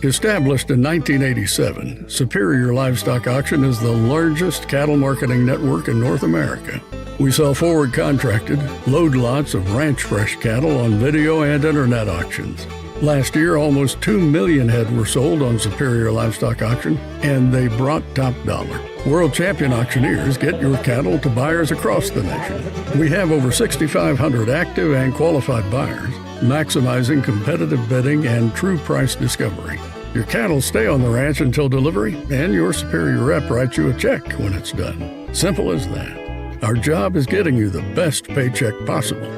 Established in 1987, Superior Livestock Auction is the largest cattle marketing network in North America. We sell forward contracted, load lots of ranch fresh cattle on video and internet auctions. Last year, almost 2 million head were sold on Superior Livestock Auction, and they brought top dollar. World champion auctioneers get your cattle to buyers across the nation. We have over 6,500 active and qualified buyers, maximizing competitive bidding and true price discovery. Your cattle stay on the ranch until delivery, and your Superior rep writes you a check when it's done. Simple as that. Our job is getting you the best paycheck possible.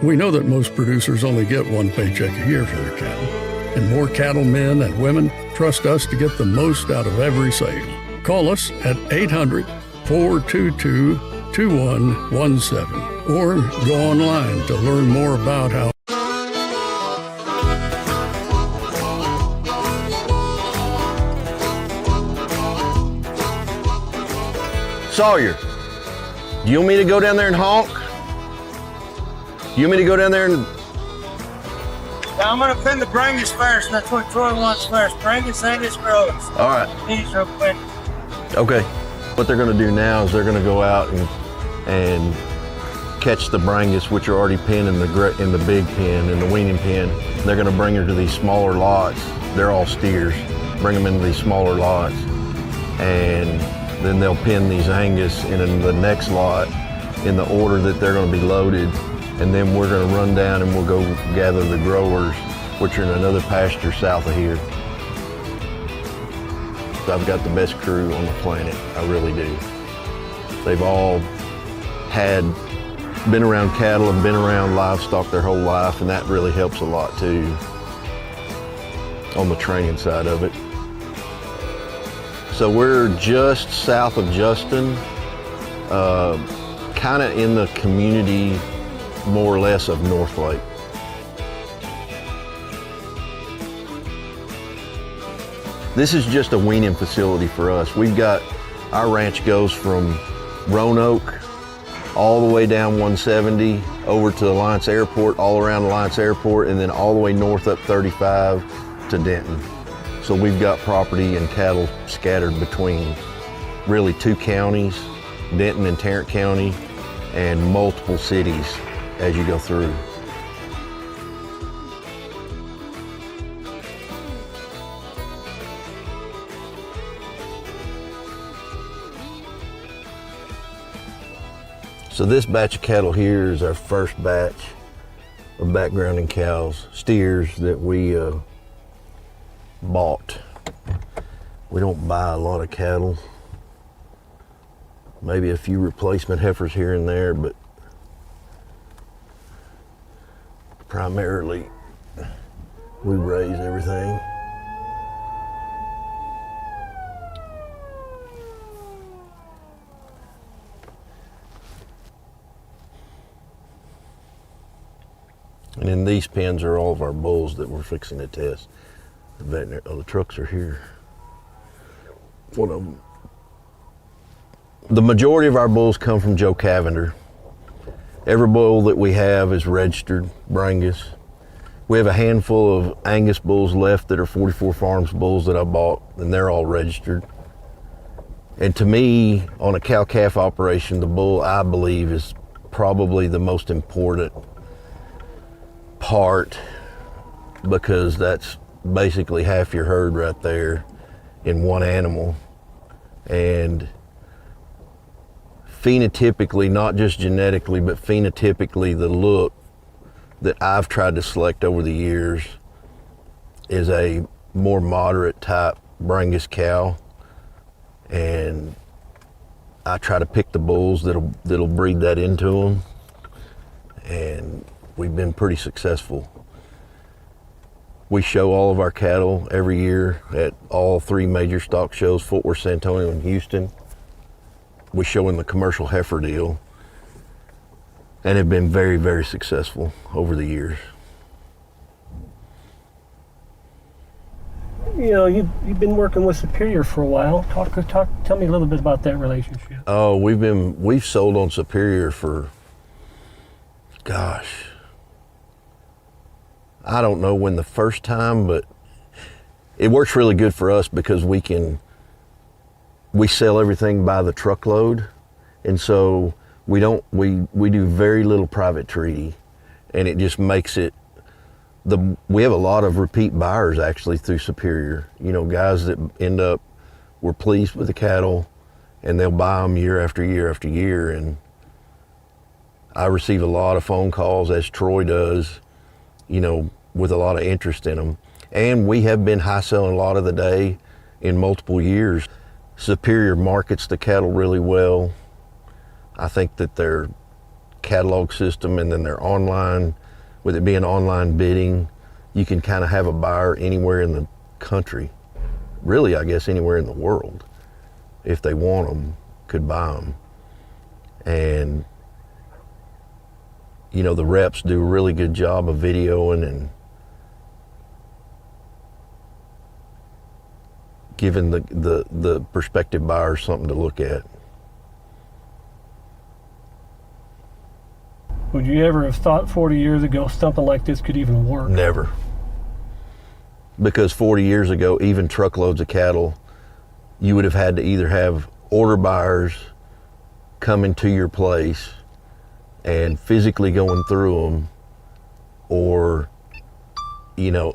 We know that most producers only get one paycheck a year for their cattle, and more cattlemen and women trust us to get the most out of every sale. Call us at 800-422-2117 or go online to learn more about how. Sawyer, do you want me to go down there and honk? You want me to go down there and... I'm going to pin the Brangus first. That's what Troy wants first. Brangus, Angus, Rhodes. All right. These real quick. Okay. What they're going to do now is they're going to go out and catch the Brangus, which are already pinned in the big pen, in the weaning pen. They're going to bring her to these smaller lots. They're all steers. Bring them into these smaller lots. And then they'll pin these Angus in the next lot in the order that they're going to be loaded. And then we're going to run down and we'll go gather the growers, which are in another pasture south of here. So I've got the best crew on the planet, I really do. They've all been around cattle and been around livestock their whole life, and that really helps a lot too on the training side of it. So we're just south of Justin, kind of in the community more or less of North Lake. This is just a weaning facility for us. Our ranch goes from Roanoke all the way down 170 over to Alliance Airport, all around Alliance Airport, and then all the way north up 35 to Denton. So we've got property and cattle scattered between really 2 counties, Denton and Tarrant County, and multiple cities as you go through. So this batch of cattle here is our first batch of backgrounding cows, steers that we bought. We don't buy a lot of cattle, maybe a few replacement heifers here and there, but primarily we raise everything. And in these pens are all of our bulls that we're fixing to test. The trucks are here. One of them. The majority of our bulls come from Joe Cavender. Every bull that we have is registered Brangus. We have a handful of Angus bulls left that are 44 Farms bulls that I bought, and they're all registered. And to me, on a cow-calf operation, the bull, I believe, is probably the most important part, because that's basically half your herd right there in one animal. And phenotypically, not just genetically, but phenotypically, the look that I've tried to select over the years is a more moderate type Brangus cow, and I try to pick the bulls that'll breed that into them, and we've been pretty successful. We show all of our cattle every year at all 3 major stock shows, Fort Worth, San Antonio, and Houston. We show in the commercial heifer deal, and have been very, very successful over the years. You know, you've been working with Superior for a while. Tell me a little bit about that relationship. Oh, we've sold on Superior for, gosh, I don't know when the first time, but it works really good for us because we sell everything by the truckload, and so we do very little private treaty, and it just makes it we have a lot of repeat buyers actually through Superior. You know, guys that were pleased with the cattle, and they'll buy them year after year after year. And I receive a lot of phone calls, as Troy does, you know, with a lot of interest in them. And we have been high selling a lot of the day in multiple years. Superior markets the cattle really well. I think that their catalog system and then their online, with it being online bidding, you can kind of have a buyer anywhere in the country. Really, I guess anywhere in the world, if they want them, could buy them. And, you know, the reps do a really good job of videoing and giving the prospective buyers something to look at. Would you ever have thought 40 years ago something like this could even work? Never. Because 40 years ago, even truckloads of cattle, you would have had to either have order buyers coming to your place and physically going through them, or, you know,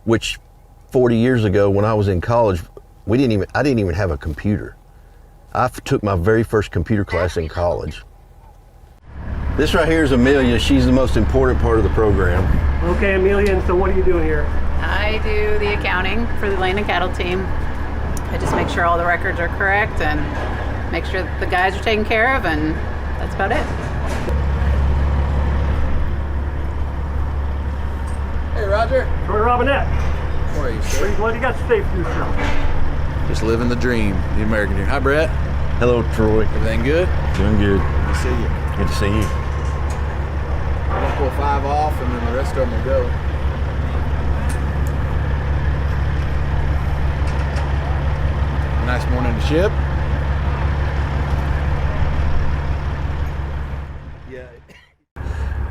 which 40 years ago when I was in college, I didn't even have a computer. I took my very first computer class in college. This right here is Amelia. She's the most important part of the program. Okay, Amelia, and so what are you doing here? I do the accounting for the land and cattle team. I just make sure all the records are correct and make sure that the guys are taken care of, and that's about it. Hey, Roger. Troy Robinette. How are you, sir? What do you got to say for yourself? Just living the dream, the American dream. Hi, Brett. Hello, Troy. Everything good? Doing good. Good to see you. Good to see you. I'm gonna pull 5 off, and then the rest of them will go. Nice morning to ship.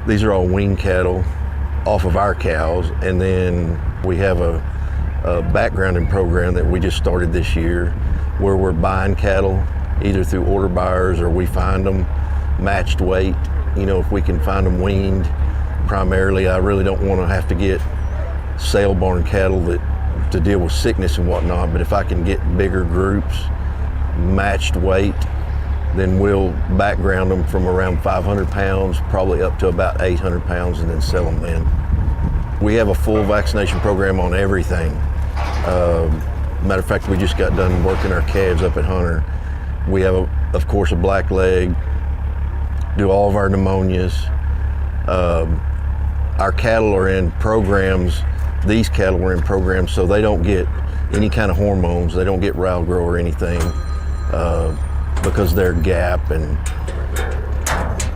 These are all wean cattle off of our cows, and then we have a backgrounding program that we just started this year where we're buying cattle either through order buyers, or we find them matched weight. You know, if we can find them weaned. Primarily, I really don't want to have to get sale barn cattle to deal with sickness and whatnot, but if I can get bigger groups, matched weight, then we'll background them from around 500 pounds, probably up to about 800 pounds, and then sell them then. We have a full vaccination program on everything. Matter of fact, we just got done working our calves up at Hunter. We have, of course, a black leg, do all of our pneumonias. Our cattle are in programs, these cattle are in programs so they don't get any kind of hormones, they don't get row grow or anything, because they're GAP and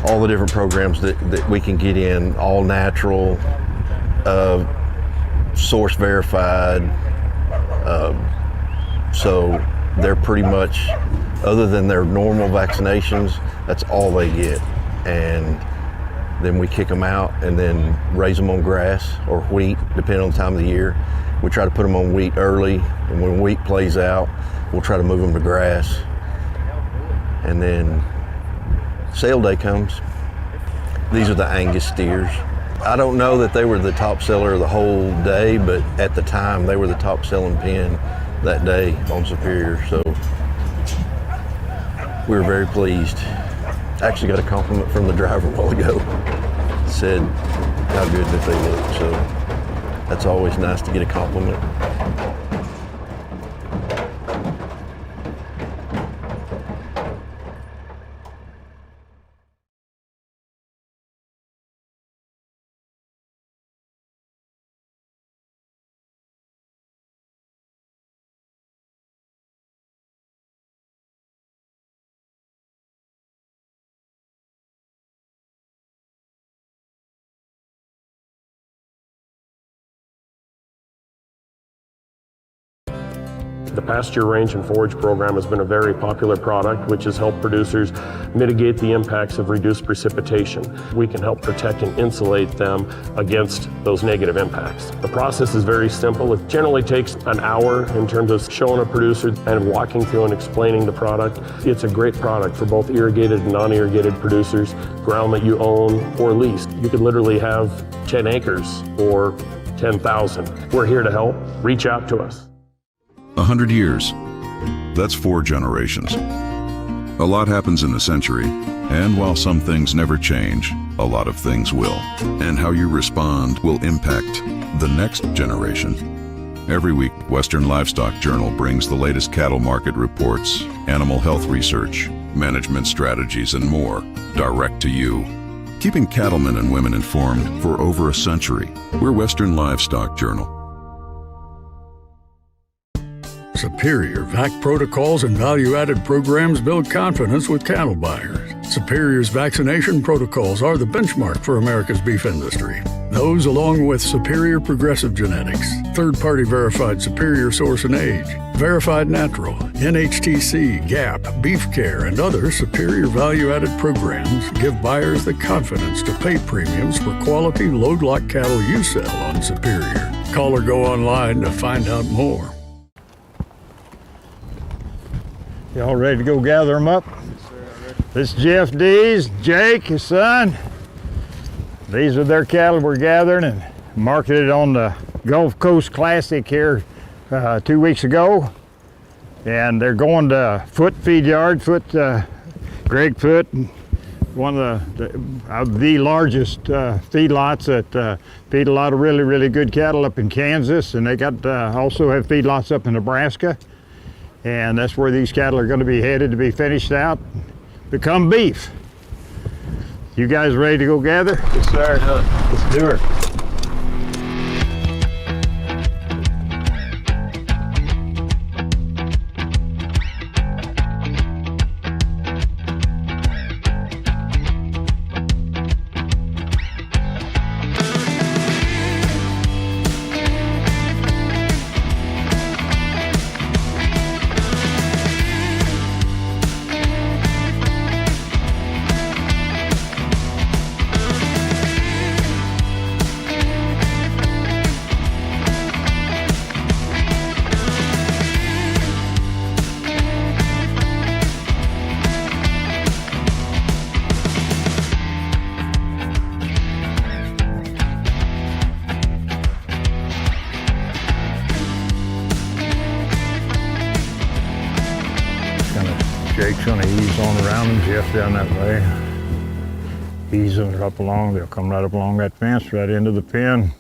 all the different programs that we can get in, all natural, source verified. So they're pretty much, other than their normal vaccinations, that's all they get. And then we kick them out and then raise them on grass or wheat, depending on the time of the year. We try to put them on wheat early, and when wheat plays out, we'll try to move them to grass. And then sale day comes. These are the Angus steers. I don't know that they were the top seller the whole day, but at the time they were the top selling pen that day on Superior, so we were very pleased. Actually got a compliment from the driver a while ago. Said how good that they look, so that's always nice to get a compliment. The pasture range and forage program has been a very popular product which has helped producers mitigate the impacts of reduced precipitation. We can help protect and insulate them against those negative impacts. The process is very simple. It generally takes an hour in terms of showing a producer and walking through and explaining the product. It's a great product for both irrigated and non-irrigated producers, ground that you own or lease. You could literally have 10 acres or 10,000. We're here to help. Reach out to us. 100 years. That's 4 generations. A lot happens in a century, and while some things never change, a lot of things will. And how you respond will impact the next generation. Every week, Western Livestock Journal brings the latest cattle market reports, animal health research, management strategies, and more direct to you. Keeping cattlemen and women informed for over a century. We're Western Livestock Journal. Superior VAC protocols and value-added programs build confidence with cattle buyers. Superior's vaccination protocols are the benchmark for America's beef industry. Those, along with Superior Progressive Genetics, third-party verified Superior source and age, verified natural, NHTC, GAP, Beef Care, and other Superior value-added programs give buyers the confidence to pay premiums for quality load-lot cattle you sell on Superior. Call or go online to find out more. Y'all ready to go gather them up? This is Jeff Dees, Jake, his son. These are their cattle we're gathering and marketed on the Gulf Coast Classic here 2 weeks ago. And they're going to Foot Feed Yard, Greg Foot, one of the largest feedlots that feed a lot of really, really good cattle up in Kansas. And they got also have feedlots up in Nebraska. And that's where these cattle are going to be headed to be finished out, become beef. You guys ready to go gather? Yes, sir. Let's do it. Jake's gonna ease on around them, Jeff down that way. Ease them up along, they'll come right up along that fence, right into the pen.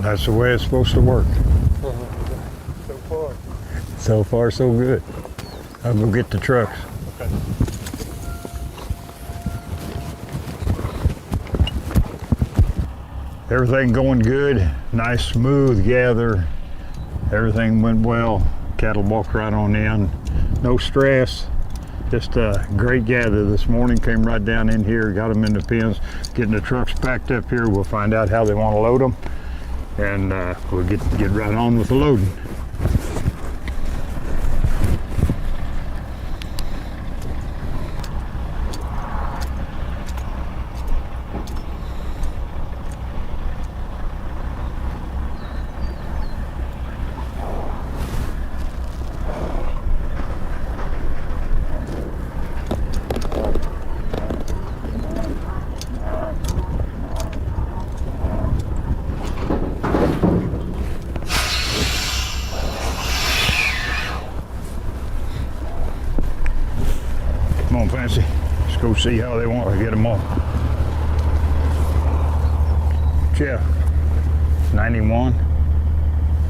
That's the way it's supposed to work. So far, so good. I'll go get the trucks. Okay. Everything going good, nice smooth gather. Everything went well. Cattle walked right on in, no stress. Just a great gather this morning. Came right down in here, got them in the pens, getting the trucks packed up here. We'll find out how they want to load them, and we'll get right on with the loading. Let's go see how they want to get them off. Jeff, 91.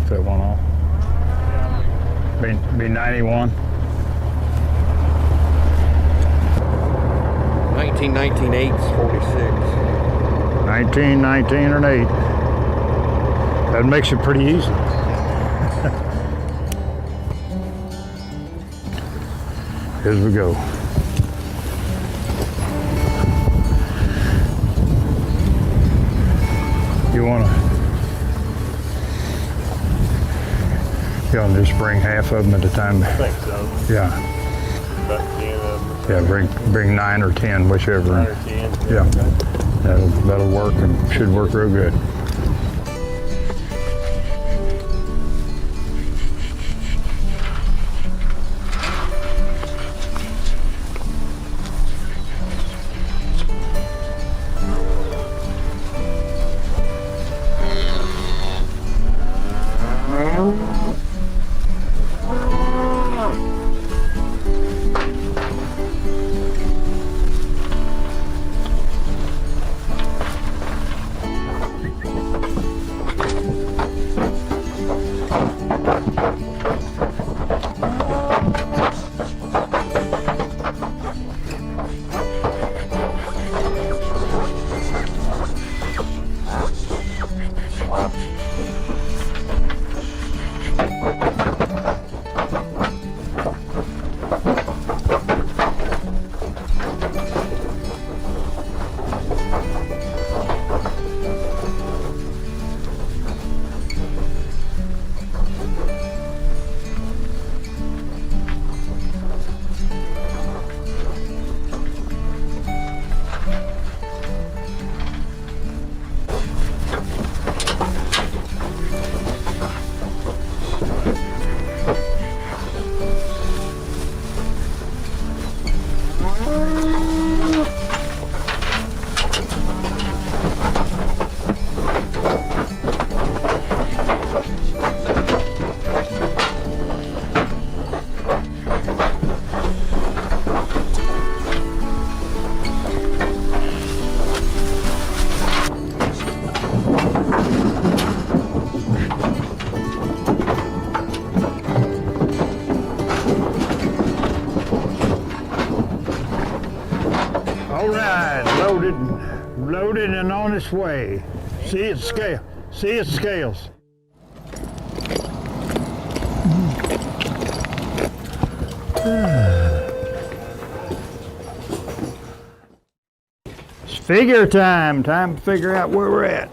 If that one off. Be 91. 1919 8's 46. 19, 19, and 8. That makes it pretty easy. Here we go. You want to just bring half of them at a time? I think so. Yeah. About 10 of them. Yeah, bring 9 or 10, whichever. 9 or 10. Yeah. That'll work and should work real good. All right, loaded and on its way. See its scales. It's figure time to figure out where we're at.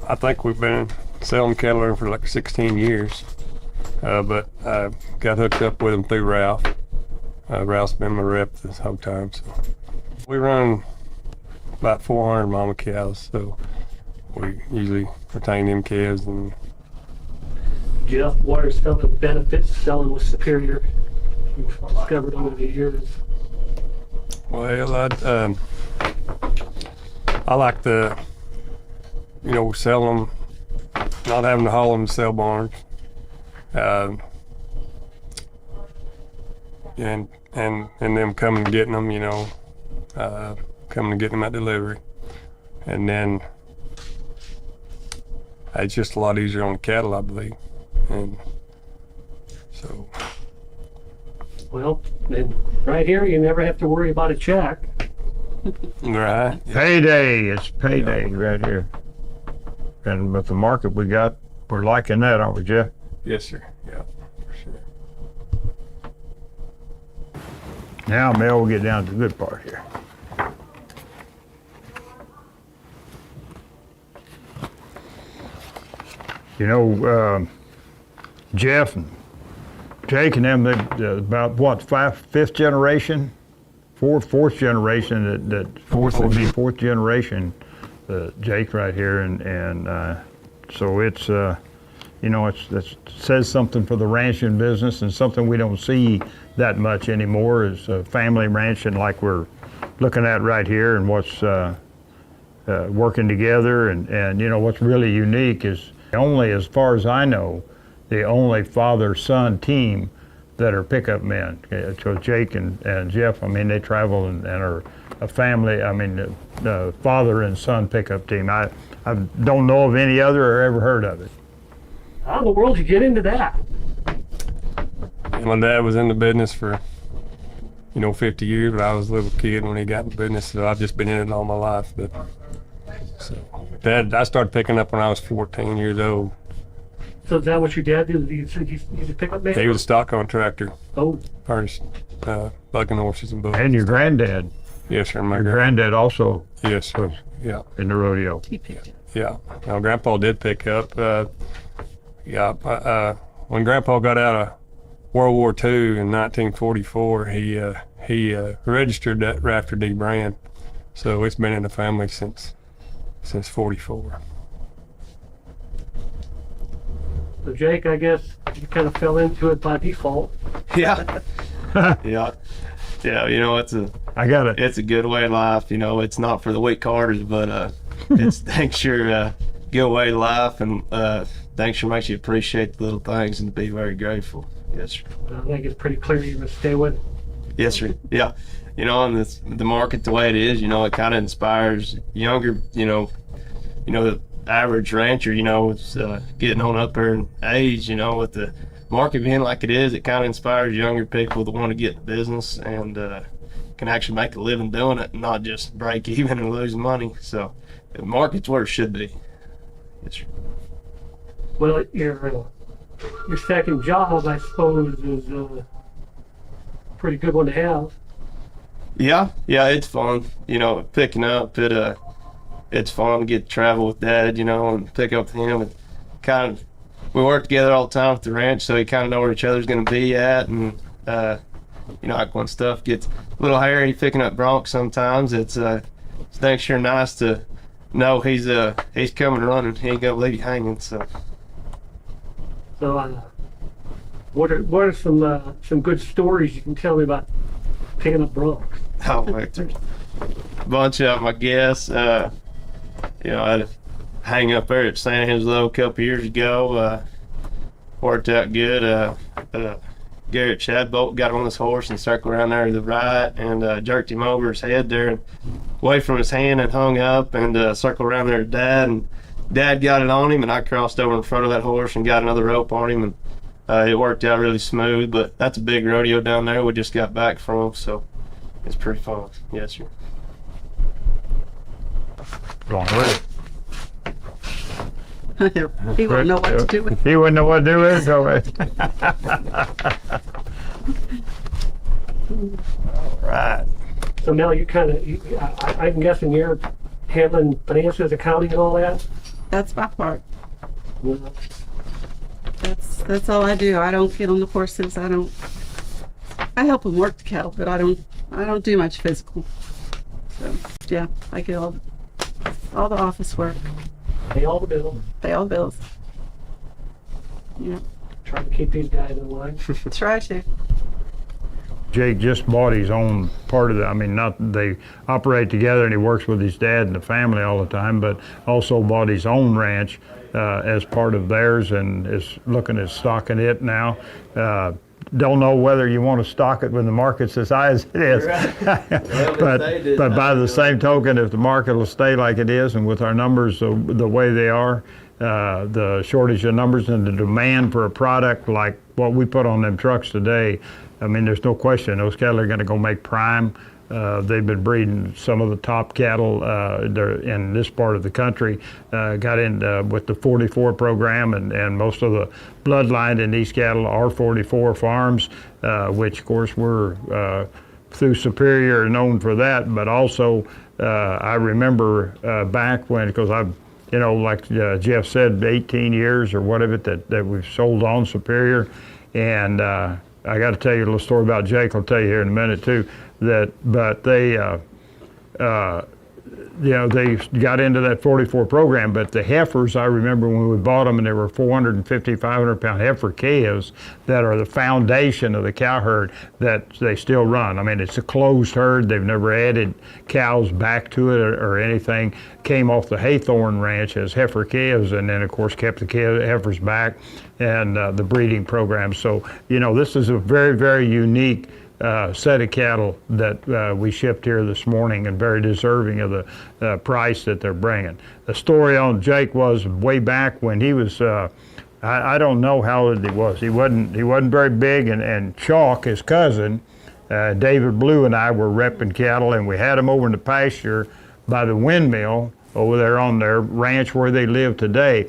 I think we've been selling cattle for like 16 years, but I got hooked up with them through Ralph. Ralph's been my rep this whole time. So we run about 400 mama cows, so we usually retain them calves. And Jeff, what are some of the benefits of selling with Superior you've discovered over the years? well, I like the, sell them, not having to haul them to sell barns. And them coming and getting them, coming and getting them at delivery. And then it's just a lot easier on the cattle, I believe. And so. Well, and right here, you never have to worry about a check. Right. Payday, it's payday right here. And with the market we got, we're liking that, aren't we, Jeff? Yes, sir. Yeah, for sure. Now, Mel, we'll get down to the good part here. Jeff and Jake and them, about what, fifth generation? Fourth generation, would be fourth generation, Jake right here, and so it's, it says something for the ranching business, and something we don't see that much anymore is family ranching like we're looking at right here, and what's working together, and what's really unique is only, as far as I know, the only father-son team that are pickup men. So Jake and Jeff, I mean, they travel and are a family. I mean, the father and son pickup team. I don't know of any other or ever heard of it. How in the world did you get into that? My dad was in the business for, 50 years, but I was a little kid when he got in the business, so I've just been in it all my life. But I started picking up when I was 14 years old. So is that what your dad did? He's a pickup man? He was a stock contractor. Oh. Furnished bucking horses and bulls. And your granddad. Yes, sir. Your granddad also Yes, sir. Yeah. in the rodeo. Yeah. Now, Grandpa did pick up. When Grandpa got out of World War II in 1944, he registered that Rafter D brand. So it's been in the family since 44. So Jake, I guess you kind of fell into it by default. Yeah. Yeah. Yeah, it's a good way of life. It's not for the weak hearted, but it's thanks your good way of life, and thanks sure makes you appreciate the little things and be very grateful. Yes, sir. I think it's pretty clear you're going to stay with it. Yes, sir. Yeah. And the market the way it is, it kind of inspires younger, the average rancher, is getting on up there in age, with the market being like it is, it kind of inspires younger people to want to get in business and can actually make a living doing it and not just break even and lose money. So the market's where it should be. Yes, sir. Well, your second job, I suppose, is a pretty good one to have. Yeah, it's fun. Picking up it's fun to get to travel with Dad, and pick up with him, and kind of we work together all the time at the ranch, so we kind of know where each other's going to be at, and like when stuff gets a little hairy, picking up broncs sometimes, it's sure nice to know he's coming running. He ain't gonna leave you hanging. So what are some good stories you can tell me about picking up broncs? Oh, there's a bunch of them, I guess. I'd hang up there at San Angelo a couple years ago. Worked out good. Garrett Shadbolt got on his horse and circled around there to the right and jerked him over his head there and away from his hand and hung up and circled around there to Dad. And Dad got it on him, and I crossed over in front of that horse and got another rope on him, and it worked out really smooth. But that's a big rodeo down there we just got back from, so it's pretty fun. Yes, sir. Going with it. He wouldn't know what to do with it. He wouldn't know what to do with it. Go ahead. All right. So Mel, I'm guessing you're handling finances, accounting, and all that? That's my part. Yeah. That's all I do. I don't get on the horses. I help them work the cattle, but I don't do much physical. So yeah, I get all the office work. Pay all the bills. Pay all the bills. Yeah. Try to keep these guys in line. Try to. Jake just bought his own part of it. I mean, not they operate together, and he works with his dad and the family all the time, but also bought his own ranch as part of theirs and is looking at stocking it now. Don't know whether you want to stock it when the market's as high as it is. but by the same token, if the market will stay like it is and with our numbers the way they are, the shortage of numbers and the demand for a product like what we put on them trucks today, I mean, there's no question those cattle are going to go make prime. They've been breeding some of the top cattle in this part of the country. Got in with the 44 program, and most of the bloodline in these cattle are 44 farms, which of course we're through Superior known for that. But also, I remember back when, because I've, like Jeff said, 18 years or whatever that we've sold on Superior, and I got to tell you a little story about Jake. I'll tell you here in a minute too. But they got into that 44 program, but the heifers, I remember when we bought them, and there were 450, 500-pound heifer calves that are the foundation of the cow herd that they still run. I mean, it's a closed herd. They've never added cows back to it or anything. Came off the Haythorn Ranch as heifer calves, and then, of course, kept the heifers back and the breeding program. So, this is a very, very unique set of cattle that we shipped here this morning, and very deserving of the price that they're bringing. The story on Jake was way back when he was, I don't know how old he was. He wasn't very big, and Chalk, his cousin, David Blue, and I were repping cattle, and we had him over in the pasture by the windmill over there on their ranch where they live today.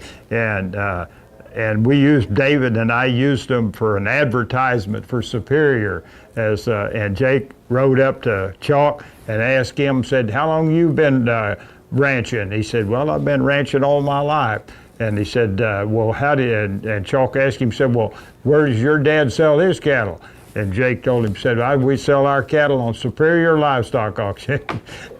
And we used, David and I used them for an advertisement for Superior. And Jake rode up to Chalk and asked him, said, "How long you been ranching?" He said, "Well, I've been ranching all my life." And he said, "Well, how did," and Chalk asked him, said, "Well, where does your dad sell his cattle?" And Jake told him, said, "We sell our cattle on Superior Livestock Auction."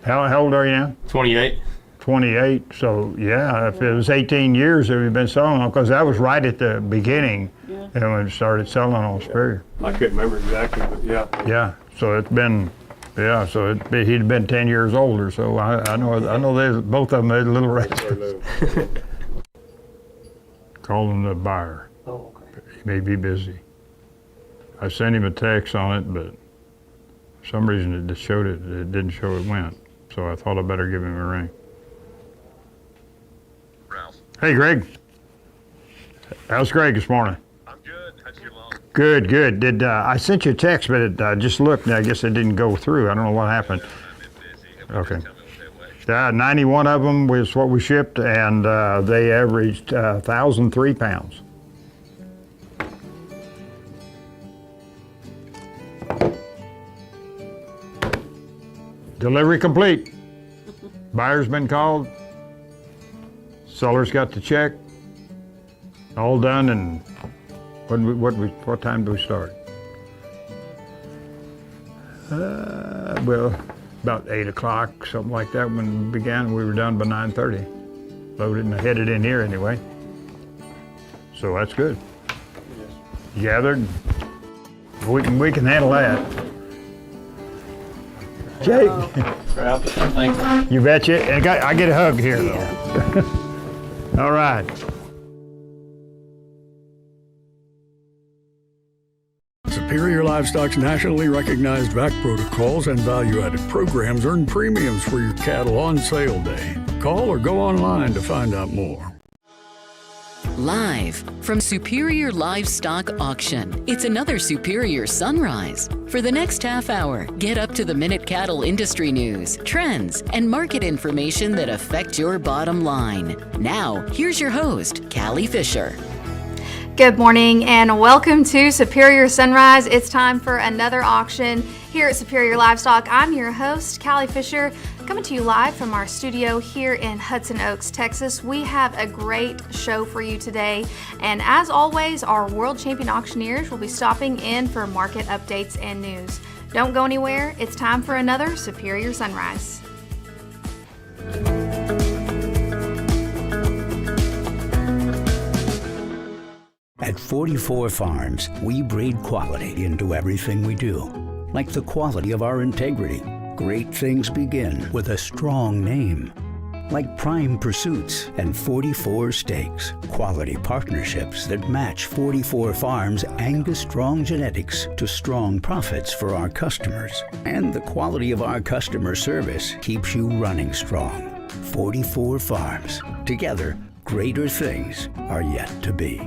How old are you now? 28. 28, so yeah, if it was 18 years that we've been selling them, because that was right at the beginning, when we started selling on Superior. I couldn't remember exactly, but yeah. Yeah, so it's been, he'd been 10 years older, so I know there's both of them are little racers. Call him the buyer. Oh, okay. He may be busy. I sent him a text on it, but for some reason it just showed it didn't show it went, so I thought I'd better give him a ring. Hey, Greg. How's Greg this morning? I'm good. How's your mom? Good, good. Did I sent you a text, but I just looked, and I guess it didn't go through. I don't know what happened. I've been busy. Okay. 91 of them was what we shipped, and they averaged 1,003 pounds. Delivery complete. Buyer's been called. Seller's got the check. All done, and what time do we start? Well, about 8 o'clock, something like that when we began. We were done by 9:30. Loaded and headed in here anyway. So that's good. Gathered. We can handle that. Jake. Thank you. You betcha. And I get a hug here though. All right. Superior Livestock's nationally recognized VAC protocols and value-added programs earn premiums for your cattle on sale day. Call or go online to find out more. Live from Superior Livestock Auction, it's another Superior Sunrise. For the next half hour, get up-to-the-minute cattle industry news, trends, and market information that affect your bottom line. Now, here's your host, Callie Fisher. Good morning and welcome to Superior Sunrise. It's time for another auction here at Superior Livestock. I'm your host, Callie Fisher, coming to you live from our studio here in Hudson Oaks, Texas. We have a great show for you today, and as always, our world champion auctioneers will be stopping in for market updates and news. Don't go anywhere. It's time for another Superior Sunrise. At 44 Farms, we breed quality into everything we do. Like the quality of our integrity. Great things begin with a strong name. Like Prime Pursuits and 44 Steaks. Quality partnerships that match 44 Farms' Angus strong genetics to strong profits for our customers. And the quality of our customer service keeps you running strong. 44 Farms. Together, greater things are yet to be.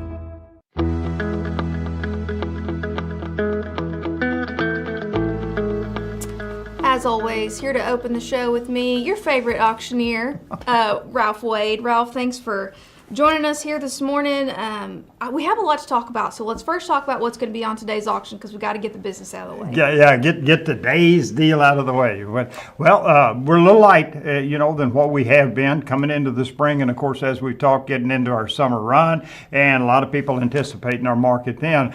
As always, here to open the show with me, your favorite auctioneer, Ralph Wade. Ralph, thanks for joining us here this morning. We have a lot to talk about, so let's first talk about what's going to be on today's auction because we got to get the business out of the way. Yeah, get today's deal out of the way. Well, we're a little light, than what we have been coming into the spring, and of course, as we talk, getting into our summer run, and a lot of people anticipating our market then.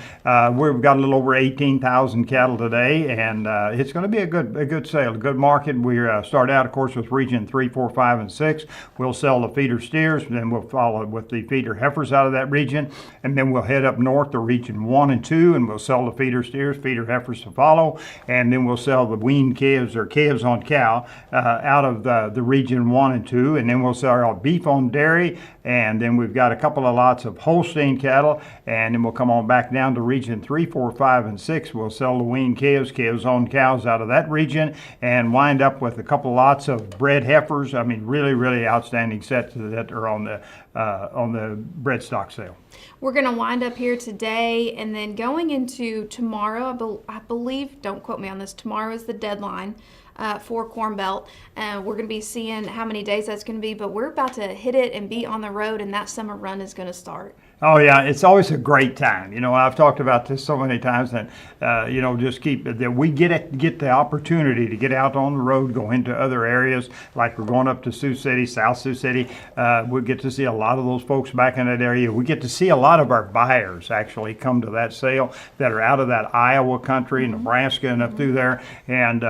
We've got a little over 18,000 cattle today, and it's going to be a good sale, a good market. We start out, of course, with region 3, 4, 5, and 6. We'll sell the feeder steers, and then we'll follow with the feeder heifers out of that region, and then we'll head up north to region 1 and 2, and we'll sell the feeder steers, feeder heifers to follow, and then we'll sell the weaned calves or calves on cow out of the region 1 and 2, and then we'll sell our beef on dairy, and then we've got a couple of lots of Holstein cattle, and then we'll come on back down to region 3, 4, 5, and 6. We'll sell the weaned calves, calves on cows out of that region, and wind up with a couple lots of bred heifers. I mean, really outstanding sets that are on the bred stock sale. We're going to wind up here today, and then going into tomorrow, I believe, don't quote me on this, tomorrow is the deadline for Corn Belt. We're going to be seeing how many days that's going to be, but we're about to hit it and be on the road, and that summer run is going to start. Oh yeah, it's always a great time. I've talked about this so many times that just keep that we get the opportunity to get out on the road, go into other areas, like we're going up to Sioux City, South Sioux City. We get to see a lot of those folks back in that area. We get to see a lot of our buyers actually come to that sale that are out of that Iowa country, Nebraska, and up through there, and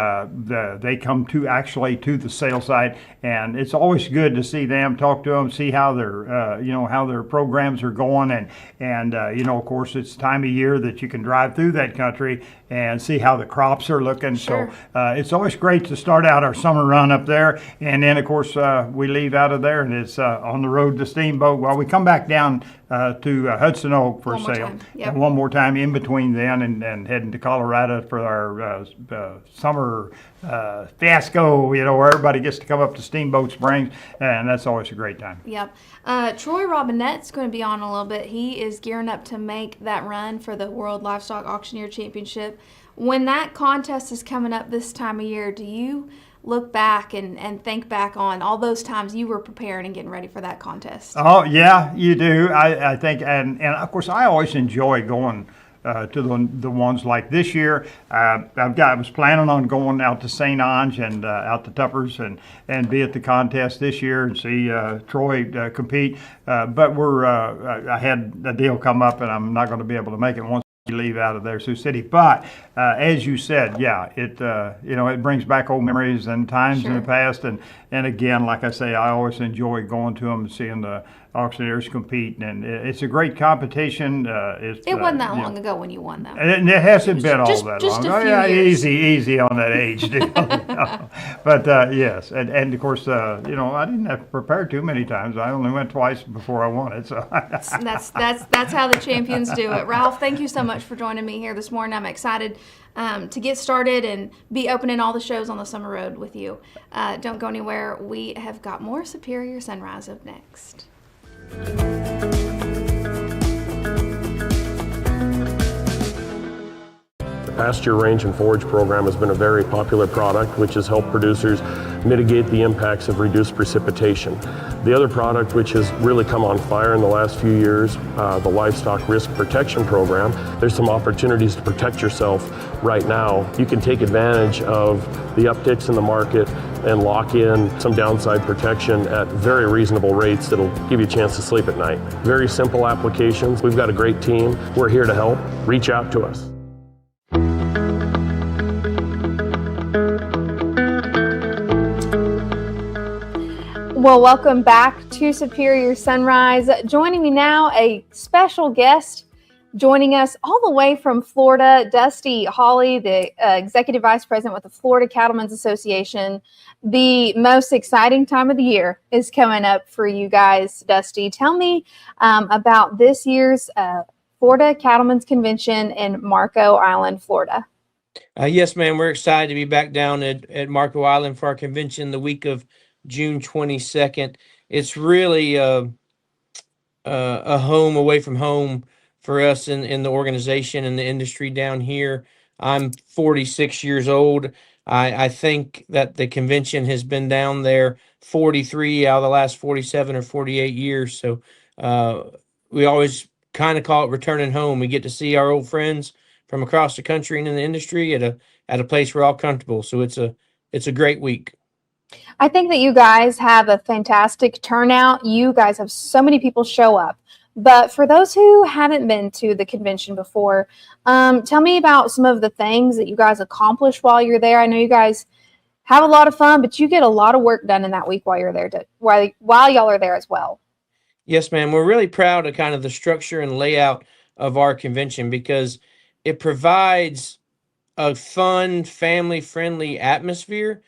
they come to the sale site, and it's always good to see them, talk to them, see how their programs are going. And of course, it's time of year that you can drive through that country and see how the crops are looking. Sure. So it's always great to start out our summer run up there. And then, of course, we leave out of there, and it's on the road to Steamboat. Well, we come back down to Hudson Oak for a sale. Yep. And one more time in between then, and heading to Colorado for our summer fiasco, where everybody gets to come up to Steamboat Springs, and that's always a great time. Yep. Troy Robinette's going to be on a little bit. He is gearing up to make that run for the World Livestock Auctioneer Championship. When that contest is coming up this time of year, do you look back and think back on all those times you were preparing and getting ready for that contest? Oh, yeah, you do. I think, and of course, I always enjoy going to the ones like this year. I was planning on going out to St. Ange and out to Tuppers and be at the contest this year and see Troy compete. But I had a deal come up, and I'm not going to be able to make it once you leave out of there, Sioux City. But as you said, yeah, it brings back old memories and times in the past. And again, like I say, I always enjoy going to them and seeing the auctioneers compete, and it's a great competition. It wasn't that long ago when you won, though. It hasn't been all that just long. A few years. Easy on that age, dude. But yes, and of course, I didn't have to prepare too many times. I only went twice before I won it. So that's how the champions do it. Ralph, thank you so much for joining me here this morning. I'm excited to get started and be opening all the shows on the summer road with you. Don't go anywhere. We have got more Superior Sunrise up next. The pasture range and forage program has been a very popular product which has helped producers mitigate the impacts of reduced precipitation. The other product which has really come on fire in the last few years, the Livestock Risk Protection Program. There's some opportunities to protect yourself right now. You can take advantage of the upticks in the market and lock in some downside protection at very reasonable rates that'll give you a chance to sleep at night. Very simple applications. We've got a great team. We're here to help. Reach out to us. Well, welcome back to Superior Sunrise. Joining me now, a special guest joining us all the way from Florida, Dusty Hawley, the Executive Vice President with the Florida Cattlemen's Association. The most exciting time of the year is coming up for you guys, Dusty. Tell me about this year's Florida Cattlemen's Convention in Marco Island, Florida. Yes, ma'am. We're excited to be back down at Marco Island for our convention the week of June 22nd. It's really a home away from home for us in the organization and the industry down here. I'm 46 years old. I think that the convention has been down there 43 out of the last 47 or 48 years. So we always kind of call it returning home. We get to see our old friends from across the country and in the industry at a place we're all comfortable. So it's a great week. I think that you guys have a fantastic turnout. You guys have so many people show up. But for those who haven't been to the convention before, tell me about some of the things that you guys accomplish while you're there. I know you guys have a lot of fun, but you get a lot of work done in that week while you're there, while y'all are there as well. Yes, ma'am. We're really proud of kind of the structure and layout of our convention because it provides a fun, family-friendly atmosphere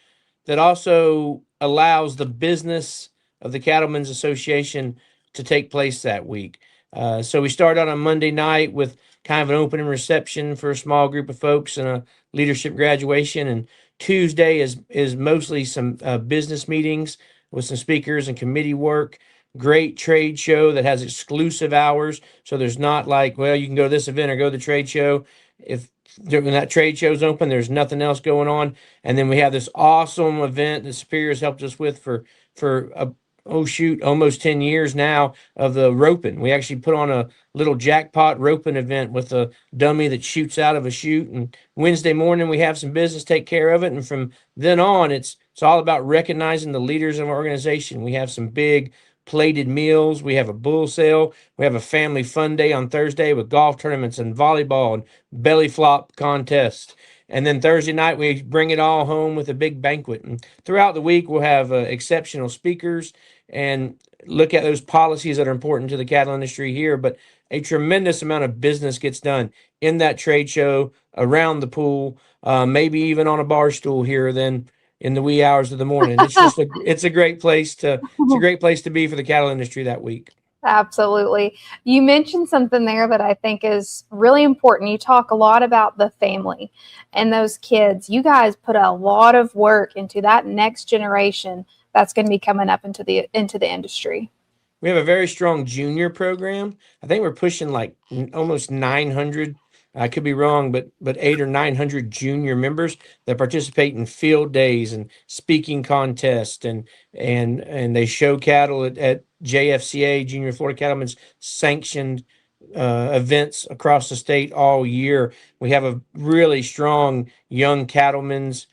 that also allows the business of the Cattlemen's Association to take place that week. So we start on a Monday night with kind of an opening reception for a small group of folks and a leadership graduation. And Tuesday is mostly some business meetings with some speakers and committee work. Great trade show that has exclusive hours. So there's not like, well, you can go to this event or go to the trade show. If when that trade show's open, there's nothing else going on. And then we have this awesome event that Superior's helped us with for almost 10 years now of the roping. We actually put on a little jackpot roping event with a dummy that shoots out of a chute. And Wednesday morning we have some business take care of it. And from then on, it's all about recognizing the leaders of our organization. We have some big plated meals. We have a bull sale. We have a family fun day on Thursday with golf tournaments and volleyball and belly flop contests. And then Thursday night, we bring it all home with a big banquet. And throughout the week, we'll have exceptional speakers and look at those policies that are important to the cattle industry here. But a tremendous amount of business gets done in that trade show, around the pool, maybe even on a bar stool here then in the wee hours of the morning. It's a great place to be for the cattle industry that week. Absolutely. You mentioned something there that I think is really important. You talk a lot about the family and those kids. You guys put a lot of work into that next generation that's going to be coming up into the industry. We have a very strong junior program. I think we're pushing like almost 900. I could be wrong, but 800 or 900 junior members that participate in field days and speaking contests, and they show cattle at JFCA, Junior Florida Cattlemen's sanctioned events across the state all year. We have a really strong young cattlemen's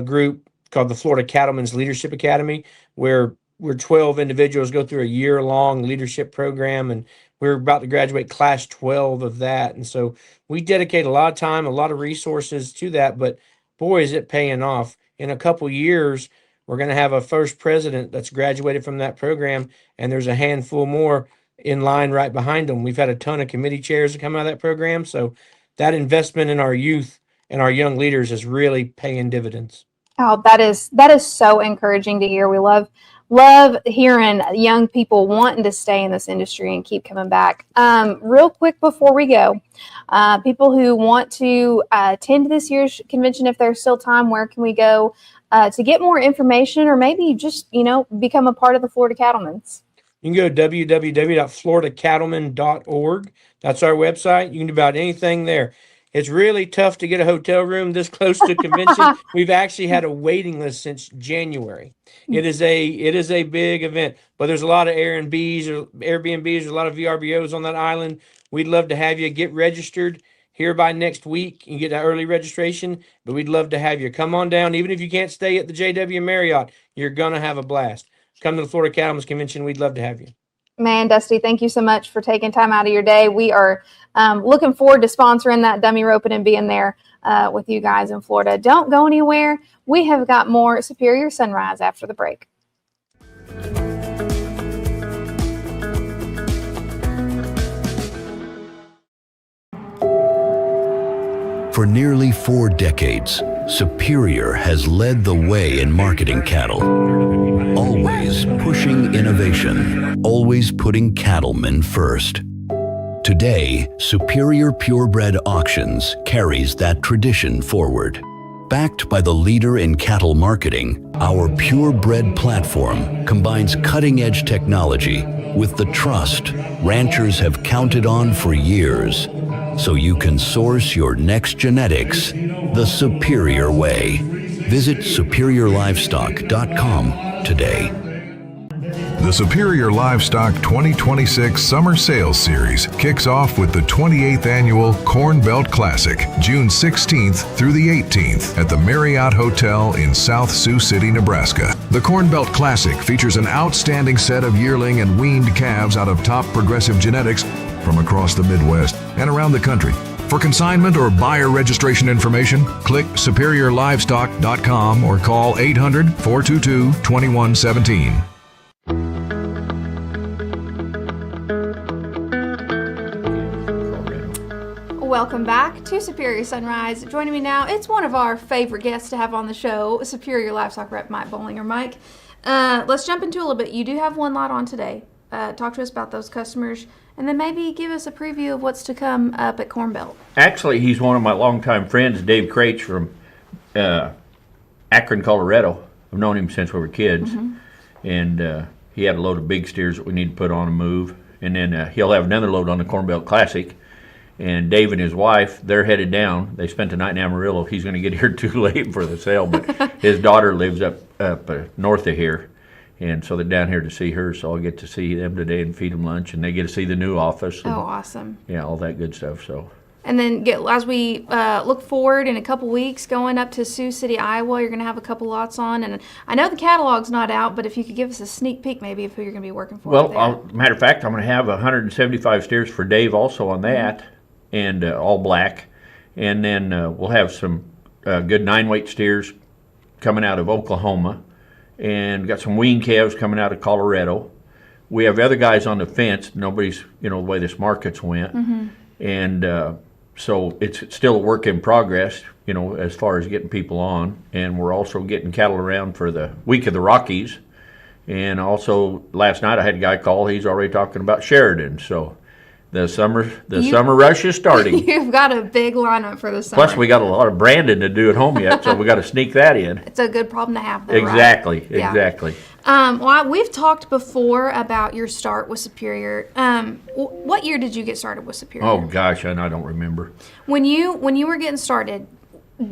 group called the Florida Cattlemen's Leadership Academy, where 12 individuals go through a year-long leadership program, and we're about to graduate class 12 of that. And so we dedicate a lot of time, a lot of resources to that, but boy, is it paying off. In a couple years, we're going to have a first president that's graduated from that program, and there's a handful more in line right behind them. We've had a ton of committee chairs that come out of that program. So that investment in our youth and our young leaders is really paying dividends. Oh, that is so encouraging to hear. We love hearing young people wanting to stay in this industry and keep coming back. Real quick before we go, people who want to attend this year's convention, if there's still time, where can we go to get more information, or maybe just become a part of the Florida Cattlemen's? You can go to www.floridacattlemen.org. That's our website. You can do about anything there. It's really tough to get a hotel room this close to convention. We've actually had a waiting list since January. It is a big event, but there's a lot of Airbnbs, there's a lot of VRBOs on that island. We'd love to have you get registered here by next week. You can get that early registration, but we'd love to have you come on down. Even if you can't stay at the JW Marriott, you're gonna have a blast. Come to the Florida Cattlemen's Convention. We'd love to have you. Man, Dusty, thank you so much for taking time out of your day. We are looking forward to sponsoring that dummy roping and being there with you guys in Florida. Don't go anywhere. We have got more Superior Sunrise after the break. For nearly 4 decades, Superior has led the way in marketing cattle. Always pushing innovation, always putting cattlemen first. Today, Superior Purebred Auctions carries that tradition forward. Backed by the leader in cattle marketing, our Purebred platform combines cutting-edge technology with the trust ranchers have counted on for years, so you can source your next genetics the Superior way. Visit superiorlivestock.com today. The Superior Livestock 2026 Summer Sales Series kicks off with the 28th Annual Corn Belt Classic, June 16th through the 18th at the Marriott Hotel in South Sioux City, Nebraska. The Corn Belt Classic features an outstanding set of yearling and weaned calves out of top progressive genetics from across the Midwest and around the country. For consignment or buyer registration information, click superiorlivestock.com or call 800-422-2117. Welcome back to Superior Sunrise. Joining me now, it's one of our favorite guests to have on the show, Superior Livestock Rep Mike Bollinger. Mike, let's jump into a little bit. You do have one lot on today. Talk to us about those customers, and then maybe give us a preview of what's to come up at Corn Belt. Actually, he's one of my longtime friends, Dave Craich from Akron, Colorado. I've known him since we were kids, and he had a load of big steers that we need to put on and move, and then he'll have another load on the Corn Belt Classic. And Dave and his wife, they're headed down. They spent the night in Amarillo. He's going to get here too late for the sale, but his daughter lives up north of here, and so they're down here to see her. So I'll get to see them today and feed them lunch, and they get to see the new office. And, awesome! Yeah, all that good stuff. So. And then as we look forward in a couple weeks, going up to Sioux City, Iowa, you're going to have a couple lots on. And I know the catalog's not out, but if you could give us a sneak peek maybe of who you're going to be working for. Well, matter of fact, I'm going to have 175 steers for Dave also on that. And all black, and then we'll have some good 9-weight steers coming out of Oklahoma, and got some wean calves coming out of Colorado. We have other guys on the fence. Nobody's, the way this market's went, and so it's still a work in progress, as far as getting people on. And we're also getting cattle around for the Week of the Rockies, and also last night I had a guy call. He's already talking about Sheridan, so. The summer rush is starting. You've got a big lineup for the summer. Plus, we got a lot of branding to do at home yet, so we got to sneak that in. It's a good problem to have, though, exactly, right? Exactly. Well, we've talked before about your start with Superior. What year did you get started with Superior? Oh gosh, and I don't remember. When you were getting started,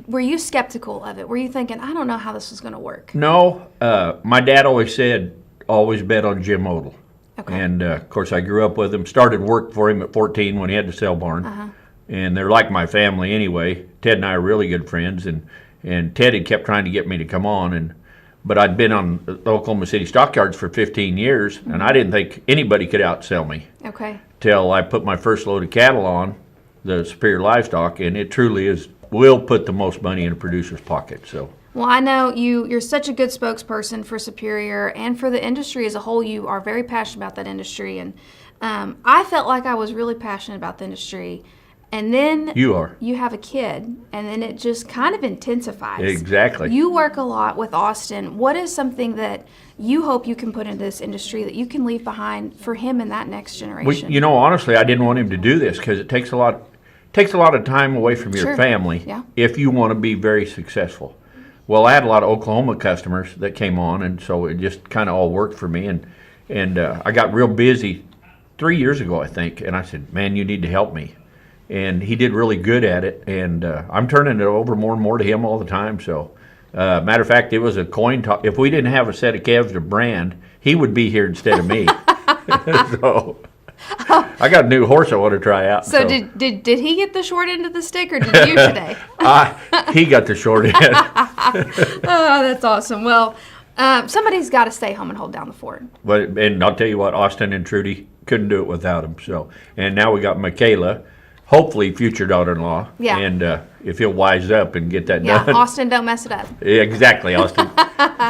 were you skeptical of it? Were you thinking, I don't know how this is going to work? No. My dad always said, always bet on Jim Odell. Okay. And, of course, I grew up with him, started work for him at 14 when he had the sale barn. And they're like my family anyway. Ted and I are really good friends, and Ted had kept trying to get me to come on. But I'd been on the Oklahoma City stockyards for 15 years, and I didn't think anybody could outsell me. Okay. Till I put my first load of cattle on, the Superior Livestock, and it truly will put the most money in a producer's pocket. So. Well, I know you're such a good spokesperson for Superior and for the industry as a whole. You are very passionate about that industry, and I felt like I was really passionate about the industry. And then you have a kid, and then it just kind of intensifies. Exactly. You work a lot with Austin. What is something that you hope you can put into this industry that you can leave behind for him and that next generation? Well, honestly, I didn't want him to do this because it takes a lot of time away from your family if you want to be very successful. Well, I had a lot of Oklahoma customers that came on, and so it just kind of all worked for me. And I got real busy 3 years ago, I think, and I said, man, you need to help me. And he did really good at it, and I'm turning it over more and more to him all the time. So, matter of fact, it was a coin toss. If we didn't have a set of calves to brand, he would be here instead of me. So I got a new horse I want to try out. So did he get the short end of the stick, or did you today? He got the short end. Oh, that's awesome. Well, somebody's got to stay home and hold down the fort. And I'll tell you what, Austin and Trudy couldn't do it without him. So, and now we got Michaela, hopefully future daughter-in-law. Yeah. And if he'll wise up and get that done. Yeah, Austin, don't mess it up. Exactly, Austin.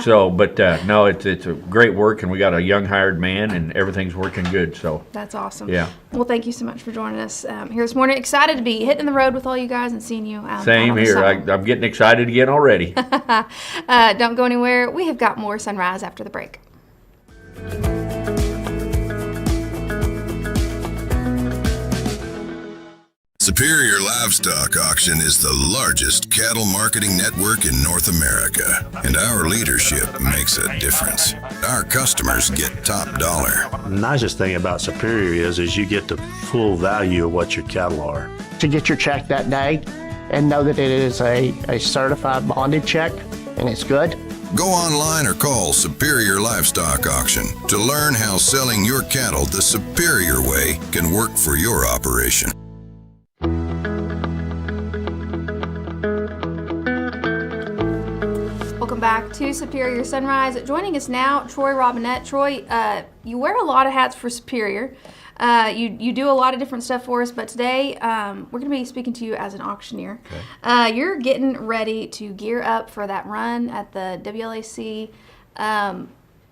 So, but no, it's a great work, and we got a young hired man, and everything's working good. So that's awesome. Yeah. Well, thank you so much for joining us here this morning. Excited to be hitting the road with all you guys and seeing you out. Same here. I'm getting excited again already. Don't go anywhere. We have got more Sunrise after the break. Superior Livestock Auction is the largest cattle marketing network in North America, and our leadership makes a difference. Our customers get top dollar. The nicest thing about Superior is you get the full value of what your cattle are. To get your check that day and know that it is a certified bonded check and it's good, Go online or call Superior Livestock Auction to learn how selling your cattle the superior way can work for your operation. Welcome back to Superior Sunrise. Joining us now, Troy Robinette. Troy, you wear a lot of hats for Superior. You do a lot of different stuff for us, but today we're going to be speaking to you as an auctioneer. Okay. You're getting ready to gear up for that run at the WLAC.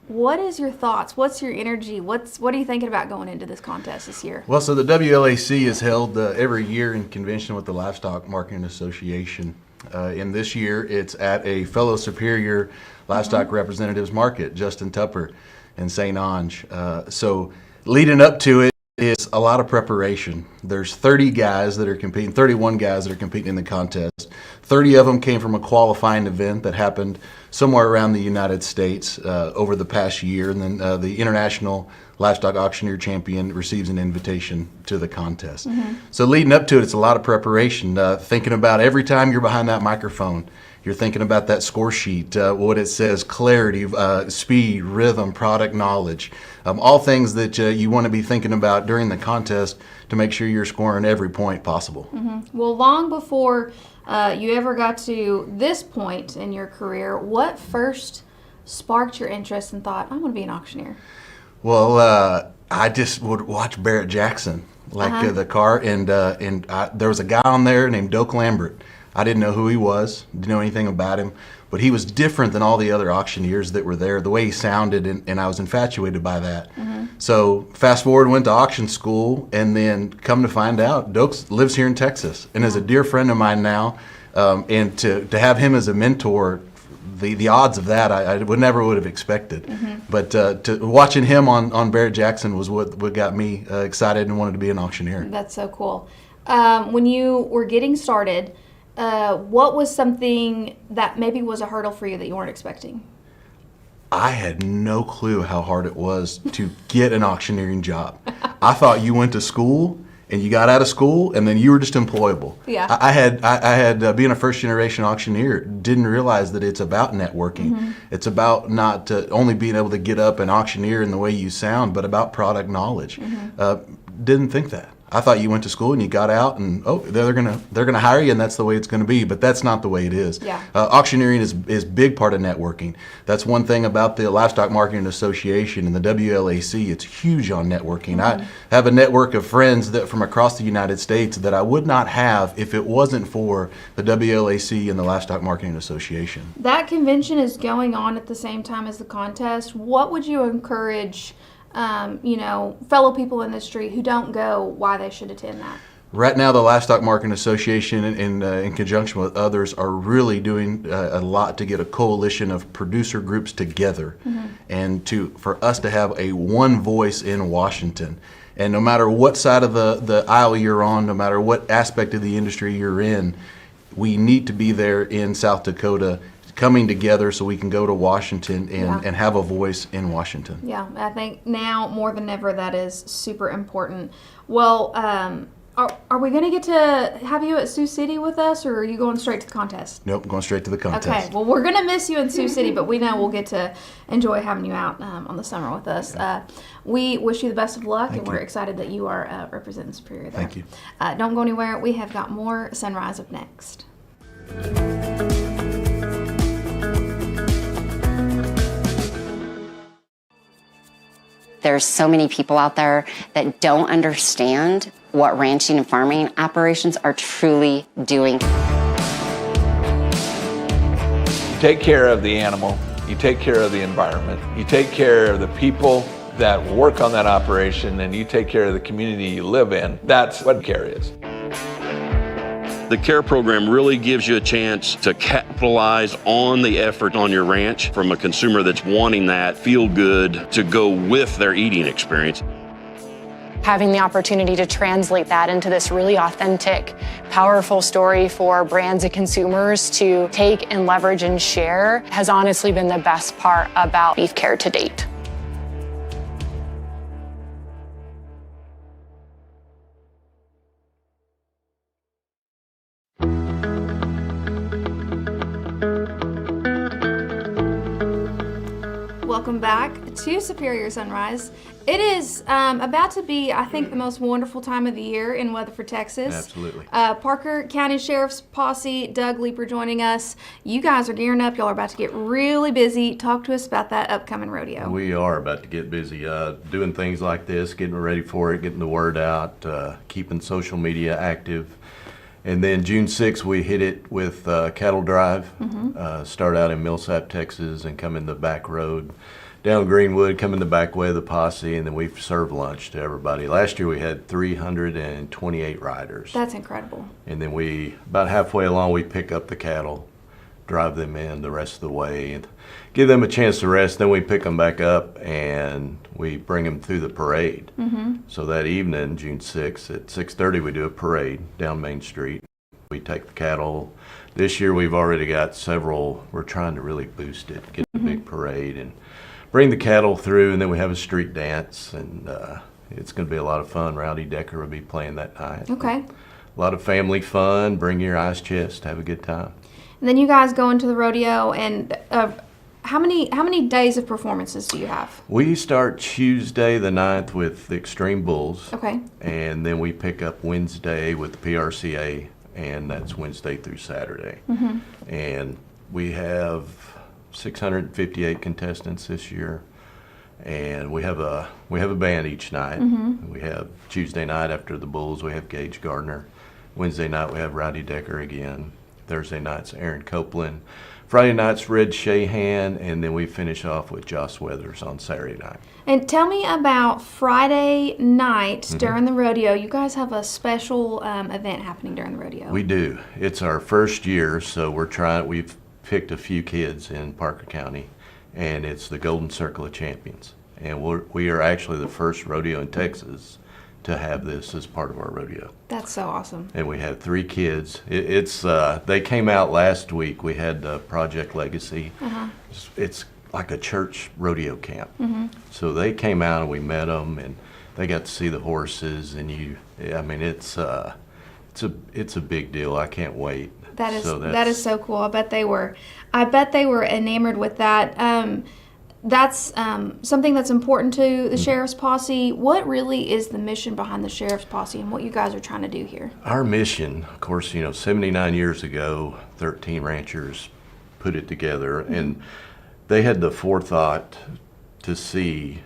What is your thoughts? What's your energy? What are you thinking about going into this contest this year? Well, so the WLAC is held every year in convention with the Livestock Marketing Association. And this year it's at a fellow Superior Livestock Representatives Market, Justin Tupper in St. Ange. So leading up to it is a lot of preparation. There's 31 guys that are competing in the contest. 30 of them came from a qualifying event that happened somewhere around the United States over the past year, and then the International Livestock Auctioneer Champion receives an invitation to the contest. So leading up to it, it's a lot of preparation, thinking about every time you're behind that microphone, you're thinking about that score sheet, what it says, clarity, speed, rhythm, product knowledge, all things that you want to be thinking about during the contest to make sure you're scoring every point possible. Well, long before you ever got to this point in your career, what first sparked your interest and thought, I want to be an auctioneer? Well, I just would watch Barrett Jackson, the car, and there was a guy on there named Doak Lambert. I didn't know who he was, didn't know anything about him, but he was different than all the other auctioneers that were there, the way he sounded, and I was infatuated by that. So fast forward, went to auction school, and then come to find out, Doak lives here in Texas and is a dear friend of mine now, and to have him as a mentor, the odds of that I never would have expected. But watching him on Barrett Jackson was what got me excited and wanted to be an auctioneer. That's so cool. When you were getting started, what was something that maybe was a hurdle for you that you weren't expecting? I had no clue how hard it was to get an auctioneering job. I thought you went to school and you got out of school and then you were just employable. Yeah. I had being a first generation auctioneer, didn't realize that it's about networking. It's about not only being able to get up and auctioneer in the way you sound, but about product knowledge. Didn't think that. I thought you went to school and you got out and they're gonna hire you and that's the way it's gonna be, but that's not the way it is. Yeah. Auctioneering is big part of networking. That's one thing about the Livestock Marketing Association and the WLAC. It's huge on networking. I have a network of friends that from across the United States that I would not have if it wasn't for the WLAC and the Livestock Marketing Association. That convention is going on at the same time as the contest. What would you encourage fellow people in the industry who don't go, why they should attend that? Right now, the Livestock Marketing Association, in conjunction with others, are really doing a lot to get a coalition of producer groups together, and for us to have a one voice in Washington. And no matter what side of the aisle you're on, no matter what aspect of the industry you're in, we need to be there in South Dakota, coming together so we can go to Washington and have a voice in Washington. Yeah, I think now more than ever that is super important. Well, are we going to get to have you at Sioux City with us, or are you going straight to the contest? Nope, going straight to the contest. Okay, well, we're going to miss you in Sioux City, but we know we'll get to enjoy having you out on the summer with us. We wish you the best of luck, and we're excited that you are representing Superior there. Thank you. Don't go anywhere. We have got more Sunrise up next. There's so many people out there that don't understand what ranching and farming operations are truly doing. You take care of the animal, you take care of the environment, you take care of the people that work on that operation, and you take care of the community you live in. That's what care is. The CARE program really gives you a chance to capitalize on the effort on your ranch from a consumer that's wanting that feel good to go with their eating experience. Having the opportunity to translate that into this really authentic, powerful story for brands and consumers to take and leverage and share has honestly been the best part about Beef Care to date. welcome back to Superior Sunrise. It is about to be, I think, the most wonderful time of the year in Weatherford, Texas. Absolutely. Parker County Sheriff's Posse, Doug Leeper joining us. You guys are gearing up. Y'all are about to get really busy. Talk to us about that upcoming rodeo. We are about to get busy doing things like this, getting ready for it, getting the word out, keeping social media active. And then June 6th, we hit it with Cattle Drive. Start out in Millsap, Texas, and come in the back road down Greenwood, come in the back way of the posse, and then we serve lunch to everybody. Last year we had 328 riders. That's incredible. And then we, about halfway along, we pick up the cattle, drive them in the rest of the way, and give them a chance to rest. Then we pick them back up and we bring them through the parade. So that evening, June 6th, at 6:30, we do a parade down Main Street. We take the cattle. This year we've already got several. We're trying to really boost it, get a big parade and bring the cattle through, and then we have a street dance, and it's going to be a lot of fun. Rowdy Decker will be playing that night. Okay. A lot of family fun. Bring your ice chest. Have a good time. And then you guys go into the rodeo, and how many days of performances do you have? We start Tuesday the 9th with the Extreme Bulls. Okay. And then we pick up Wednesday with the PRCA, and that's Wednesday through Saturday. And we have 658 contestants this year, and we have a band each night. We have Tuesday night after the Bulls, we have Gage Gardner. Wednesday night we have Rowdy Decker again. Thursday night's Aaron Copeland. Friday night's Red Shahan, and then we finish off with Joss Weathers on Saturday night. And tell me about Friday night during the rodeo. You guys have a special event happening during the rodeo. We do. It's our first year, so we've picked a few kids in Parker County, and it's the Golden Circle of Champions. And we are actually the first rodeo in Texas to have this as part of our rodeo. That's so awesome. And we have 3 kids. They came out last week. We had Project Legacy. It's like a church rodeo camp. So they came out and we met them, and they got to see the horses. And it's a big deal. I can't wait. That is so cool. I bet they were enamored with that. That's something that's important to the Sheriff's Posse. What really is the mission behind the Sheriff's Posse and what you guys are trying to do here? Our mission, of course, 79 years ago, 13 ranchers put it together, and they had the forethought to see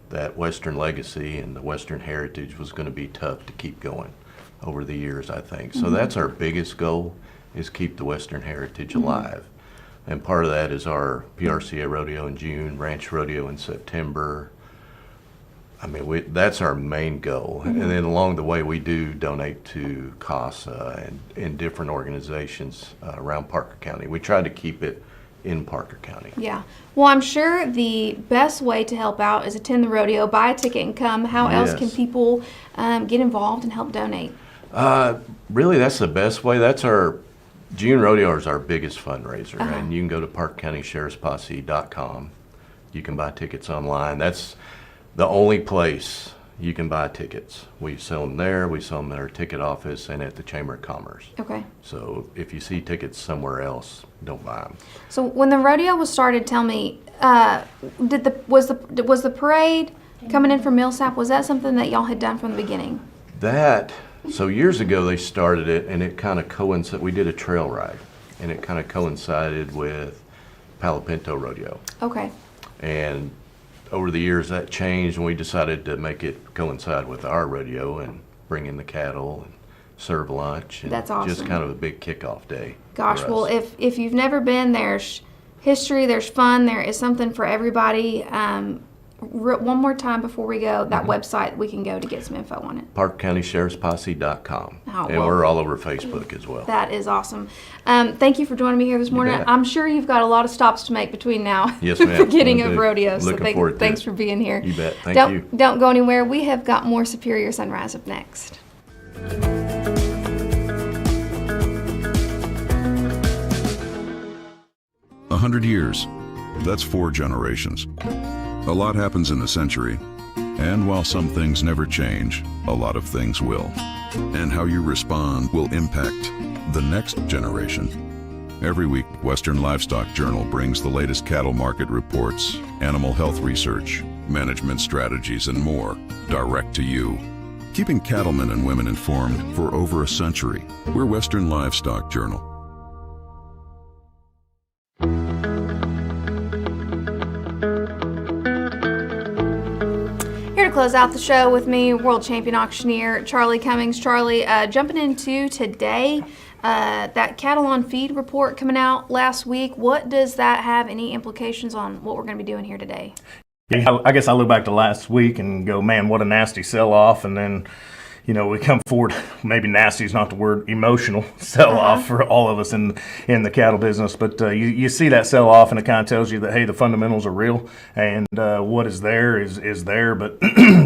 that Western legacy and the Western heritage was going to be tough to keep going over the years, I think. So that's our biggest goal, is keep the Western heritage alive. And part of that is our PRCA rodeo in June, ranch rodeo in September. That's our main goal. And then along the way, we do donate to CASA and different organizations around Parker County. We try to keep it in Parker County. Yeah. Well, I'm sure the best way to help out is attend the rodeo, buy a ticket, and come. How else can people get involved and help donate? Really, that's the best way. That's our June Rodeo is our biggest fundraiser, and you can go to ParkerCountySheriff'sPosse.com. You can buy tickets online. That's the only place you can buy tickets. We sell them there. We sell them at our ticket office and at the Chamber of Commerce. Okay. So if you see tickets somewhere else, don't buy them. So when the rodeo was started, tell me, was the parade coming in from Millsap? Was that something that y'all had done from the beginning? So years ago they started it, and it kind of coincided. We did a trail ride, and it kind of coincided with Palo Pinto Rodeo. Okay. And over the years that changed, and we decided to make it coincide with our rodeo and bring in the cattle and serve lunch. And that's awesome. Just kind of a big kickoff day. Gosh, well, if you've never been, there's history, there's fun, there is something for everybody. One more time before we go, that website we can go to get some info on it. ParkerCountySheriff'sPosse.com. And we're all over Facebook as well. That is awesome. Thank you for joining me here this morning. I'm sure you've got a lot of stops to make between now and the beginning of rodeo. So thanks for being here. You bet. Thank you. Don't go anywhere. We have got more Superior Sunrise up next. 100 years. That's 4 generations. A lot happens in a century, and while some things never change, a lot of things will. And how you respond will impact the next generation. Every week, Western Livestock Journal brings the latest cattle market reports, animal health research, management strategies, and more direct to you. Keeping cattlemen and women informed for over a century. We're Western Livestock Journal. Here to close out the show with me, world champion auctioneer Charlie Cummings. Charlie, jumping into today, that cattle on feed report coming out last week. What does that have any implications on what we're going to be doing here today? Yeah, I guess I look back to last week and go, man, what a nasty sell-off. And then, you know, we come forward, maybe nasty is not the word, emotional sell-off for all of us in the cattle business. But you see that sell-off and it kind of tells you that, hey, the fundamentals are real and what is there is there. But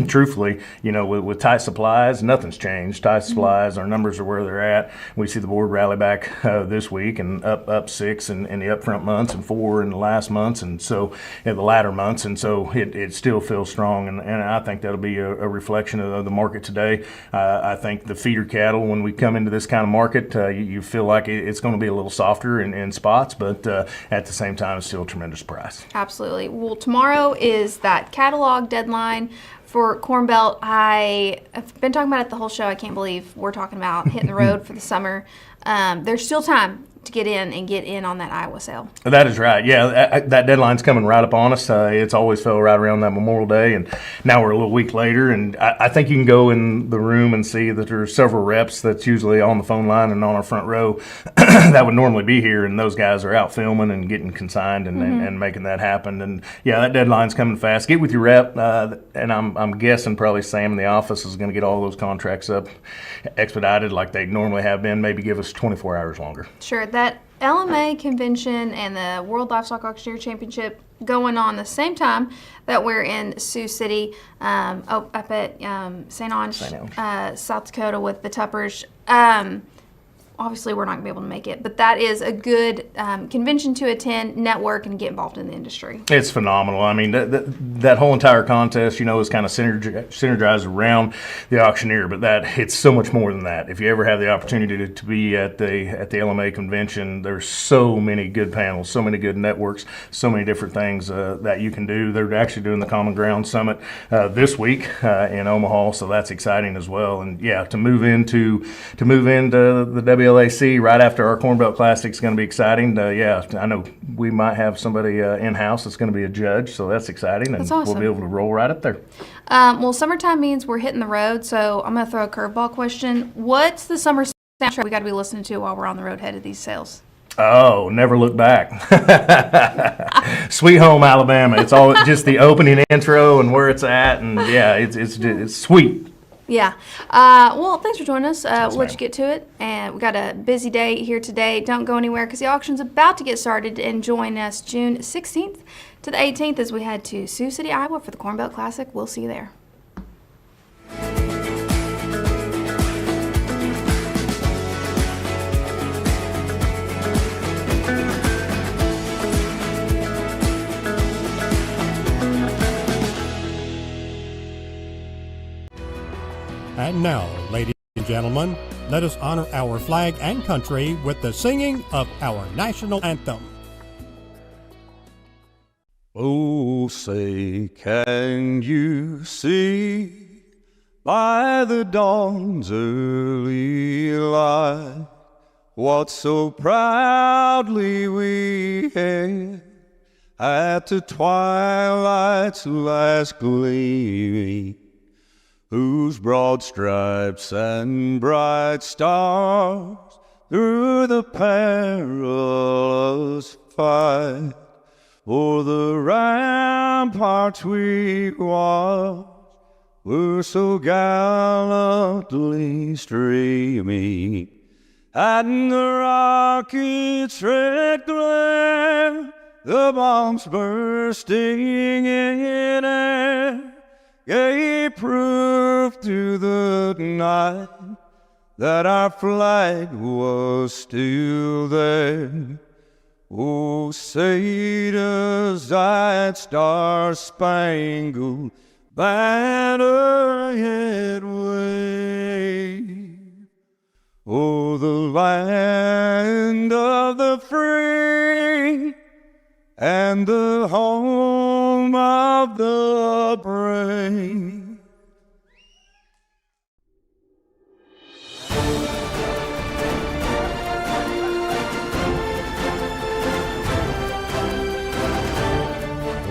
truthfully, you know, with tight supplies, nothing's changed. Tight supplies, our numbers are where they're at. We see the board rally back this week and up 6 in the upfront months and 4 in the last months, and so in the latter months. And so it still feels strong. And I think that'll be a reflection of the market today. I think the feeder cattle, when we come into this kind of market, you feel like it's going to be a little softer in spots, but at the same time, it's still a tremendous price. Absolutely. Well, tomorrow is that catalog deadline for Corn Belt. I've been talking about it the whole show. I can't believe we're talking about hitting the road for the summer. There's still time to get in on that Iowa sale. That is right. Yeah, that deadline's coming right up on us. It's always fell right around that Memorial Day, and now we're a little week later. And I think you can go in the room and see that there's several reps that's usually on the phone line and on our front row that would normally be here, and those guys are out filming and getting consigned and making that happen. And yeah, that deadline's coming fast. Get with your rep, and I'm guessing probably Sam in the office is going to get all those contracts up expedited like they normally have been. Maybe give us 24 hours longer. Sure. That LMA convention and the World Livestock Auctioneer Championship going on the same time that we're in Sioux City, up at St. Ange, South Dakota with the Tuppers. Obviously, we're not going to be able to make it, but that is a good convention to attend, network, and get involved in the industry. It's phenomenal. I mean, that whole entire contest, you know, is kind of synergized around the auctioneer, but it's so much more than that. If you ever have the opportunity to be at the LMA convention, there's so many good panels, so many good networks, so many different things that you can do. They're actually doing the Common Ground Summit this week in Omaha, so that's exciting as well. And yeah, to move into the WLAC right after our Corn Belt Classic is going to be exciting. Yeah, I know we might have somebody in-house that's going to be a judge, so that's exciting. And that's awesome. We'll be able to roll right up there. Well, summertime means we're hitting the road, so I'm going to throw a curveball question. What's the summer soundtrack we got to be listening to while we're on the road headed these sales? Oh, Never Look Back. Sweet Home Alabama. It's all just the opening intro and where it's at, and yeah, it's sweet. Yeah. Well, thanks for joining us. We'll let you get to it. And we got a busy day here today. Don't go anywhere because the auction's about to get started. And join us June 16th to the 18th as we head to Sioux City, Iowa for the Corn Belt Classic. We'll see you there. And now, ladies and gentlemen, let us honor our flag and country with the singing of our national anthem. Oh, say, can you see by the dawn's early light what so proudly we hailed at the twilight's last gleaming, whose broad stripes and bright stars through the perilous fight o'er the ramparts we watched were so gallantly streaming, and the rockets' red glare, the bombs bursting in air, gave proof to the night that our flag was still there. Oh, say does that star-spangled banner yet wave Oh, the land of the free and the home of the brave.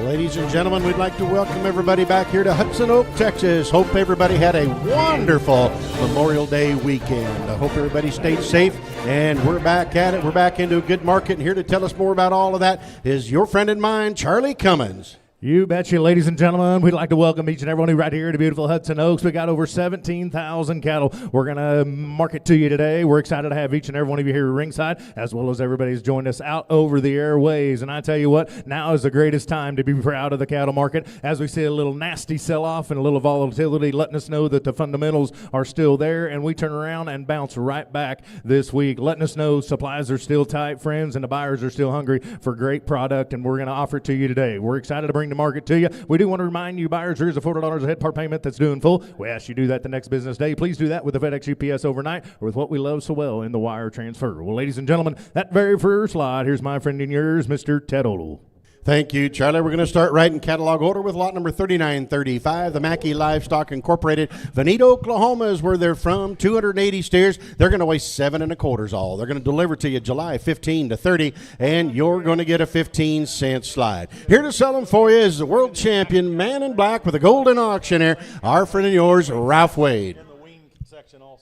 Ladies and gentlemen, we'd like to welcome everybody back here to Hudson Oak, Texas. Hope everybody had a wonderful Memorial Day weekend. I hope everybody stayed safe, and we're back at it. We're back into a good market, and here to tell us more about all of that is your friend and mine, Charlie Cummins. You betcha, ladies and gentlemen. We'd like to welcome each and every one right here to beautiful Hudson Oaks. We got over 17,000 cattle we're going to market to you today. We're excited to have each and every one of you here ringside, as well as everybody's joined us out over the airways. And I tell you what, now is the greatest time to be proud of the cattle market as we see a little nasty sell-off and a little volatility, letting us know that the fundamentals are still there, and we turn around and bounce right back this week, letting us know supplies are still tight, friends, and the buyers are still hungry for great product, and we're going to offer it to you today. We're excited to bring the market to you. We do want to remind you, buyers, there is a $40 a head part payment that's due in full. We ask you to do that the next business day. Please do that with the FedEx UPS overnight or with what we love so well in the wire transfer. Well, ladies and gentlemen, that very first slide, here's my friend and yours, Mr. Ted Odle. Thank you, Charlie. We're going to start right in catalog order with lot number 3935, the Mackey Livestock Incorporated. Veneta, Oklahoma is where they're from. 280 steers. They're going to weigh 7 1/4 all. They're going to deliver to you July 15 to 30, and you're going to get a 15-cent slide. Here to sell them for you is the world champion, man in black with a golden auctioneer, our friend and yours, Ralph Wade.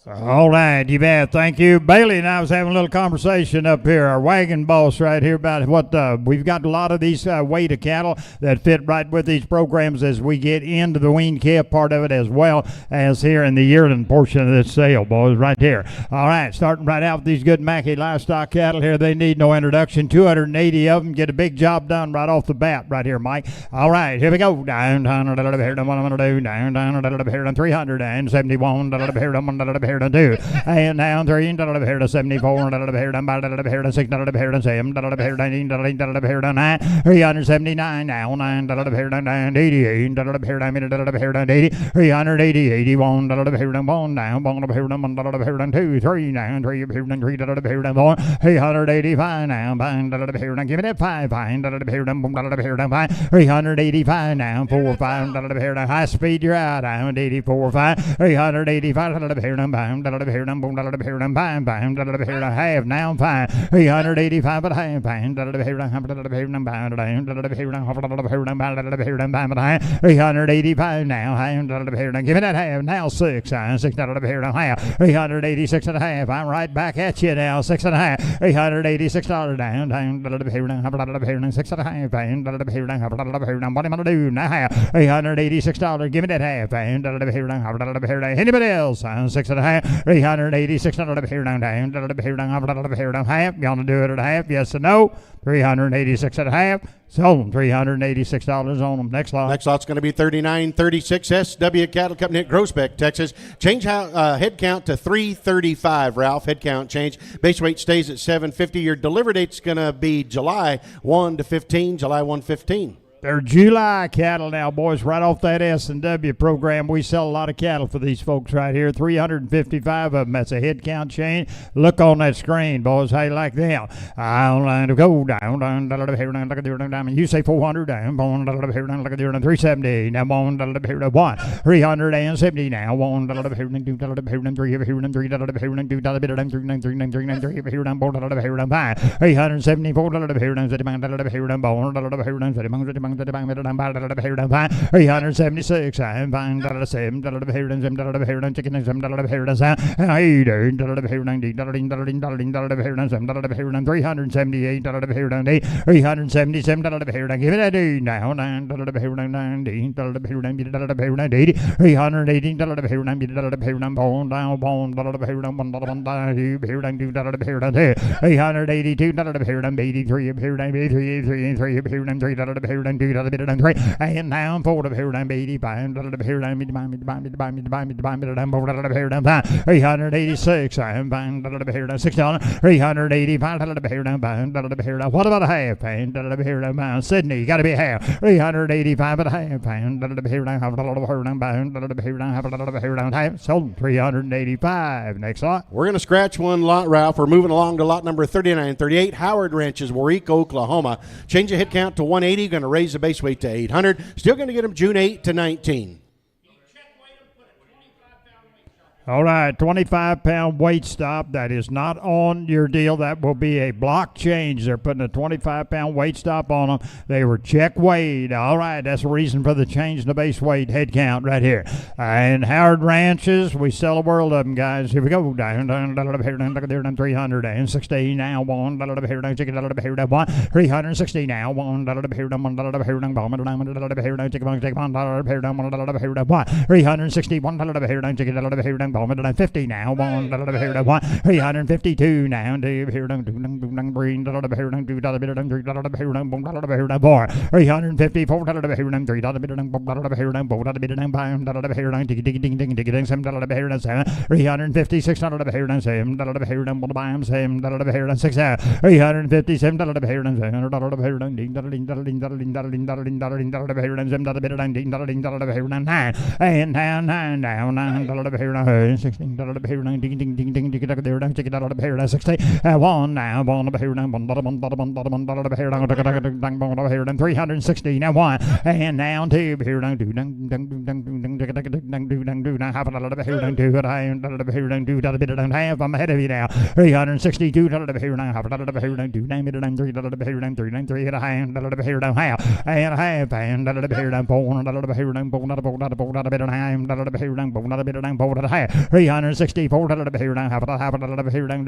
All right, you bet. Thank you. Bailey and I was having a little conversation up here, our wagon boss right here, about what we've got a lot of these weight of cattle that fit right with these programs as we get into the weaned calf part of it, as well as here in the yearling portion of this sale, boys, right here. All right, starting right out with these good Mackey Livestock cattle here. They need no introduction. 280 of them. Get a big job done right off the bat right here, Mike. All right, here we go. Down, down, down, down, down, down, down, down, down, 371, down, two, and down 3, here to 74, here to 6, here to 7, here to 18, here to 9, 379, now 9, here to 9, 88, here to 80, 380, 81, here to 1, down, here to 2, 3, down, 3, here to 4, 385, now, here to give it at 5, here to 5, 385, now, 4, 5, here to high speed, you're out, down 84, 5, 385, here to here to half, now 5, 385 at half, here to 385 now, here to give it at half, now 6, 6 here to half, 386 at half, I'm right back at you now, 6 and a half, $386 down, here 6 and a half, what am I going to do now, $386, give it at half, anybody else, 6 and a half, 386 here down, half. Gonna do it at half? Yes or no? 386 at half. Sold them $386 on them. Next lot. Next lot's going to be 3936 SW Cattle Company at Groesbeck, Texas. Change head count to 335, Ralph. Head count change. Base weight stays at 750. Your delivery date's going to be July 1 to 15, July 1-15. They're July cattle now, boys, right off that S&W program. We sell a lot of cattle for these folks right here, 355 of them. That's a head count change. Look on that screen, boys. How you like them? I'll go down, down. You say 400 down, 370. Now, 1, 370 now, 1, 376, I'm fine, $7, chicken, $377, give it a do now, $9, $382, down, 2 dollar down, 3, and down 4 dollar down, 85 dollar down, 4 dollar down, 5, 386, and down 6 dollar, 385 dollar down, 5 dollar down. What about a half pound? Down, Sydney, got to be half, 385 and a half pound, down, half down, half, sold 385. Next lot. We're going to scratch one lot, Ralph. We're moving along to lot number 3938, Howard Ranches, Warwick, Oklahoma. Change the head count to 180. Going to raise the base weight to 800. Still going to get them June 8 to 19. All right, 25-pound weight stop. That is not on your deal. That will be a block change. They're putting a 25-pound weight stop on them. They were check weighed. All right, that's the reason for the change in the base weight head count right here. And Howard Ranches, we sell a world of them, guys. Here we go. Down, look at there, 360 now. 1, chicken, 1, 360 now. 1, bomb, chicken, 361, chicken, 50 now, 1, 352 now, 2, here, green, 2, 3, 354, 356, 16 dollar behavior ding ding ding ding ding ding there down chicken dollar behavior 60 one now one behavior down $1 behavior down 360 now 1 and now 2 behavior down 2 now half $1 behavior down 2 $1 behavior down 2 $1 down half. I'm ahead of you now. $362 behavior down half $1 behavior down 2 $9 down $3 behavior down 3 $3 hit a hand $1 behavior down half and a half and $1 behavior down $4 behavior down $4 better down $1 behavior down $4 better down $4 high 364 behavior down half behavior down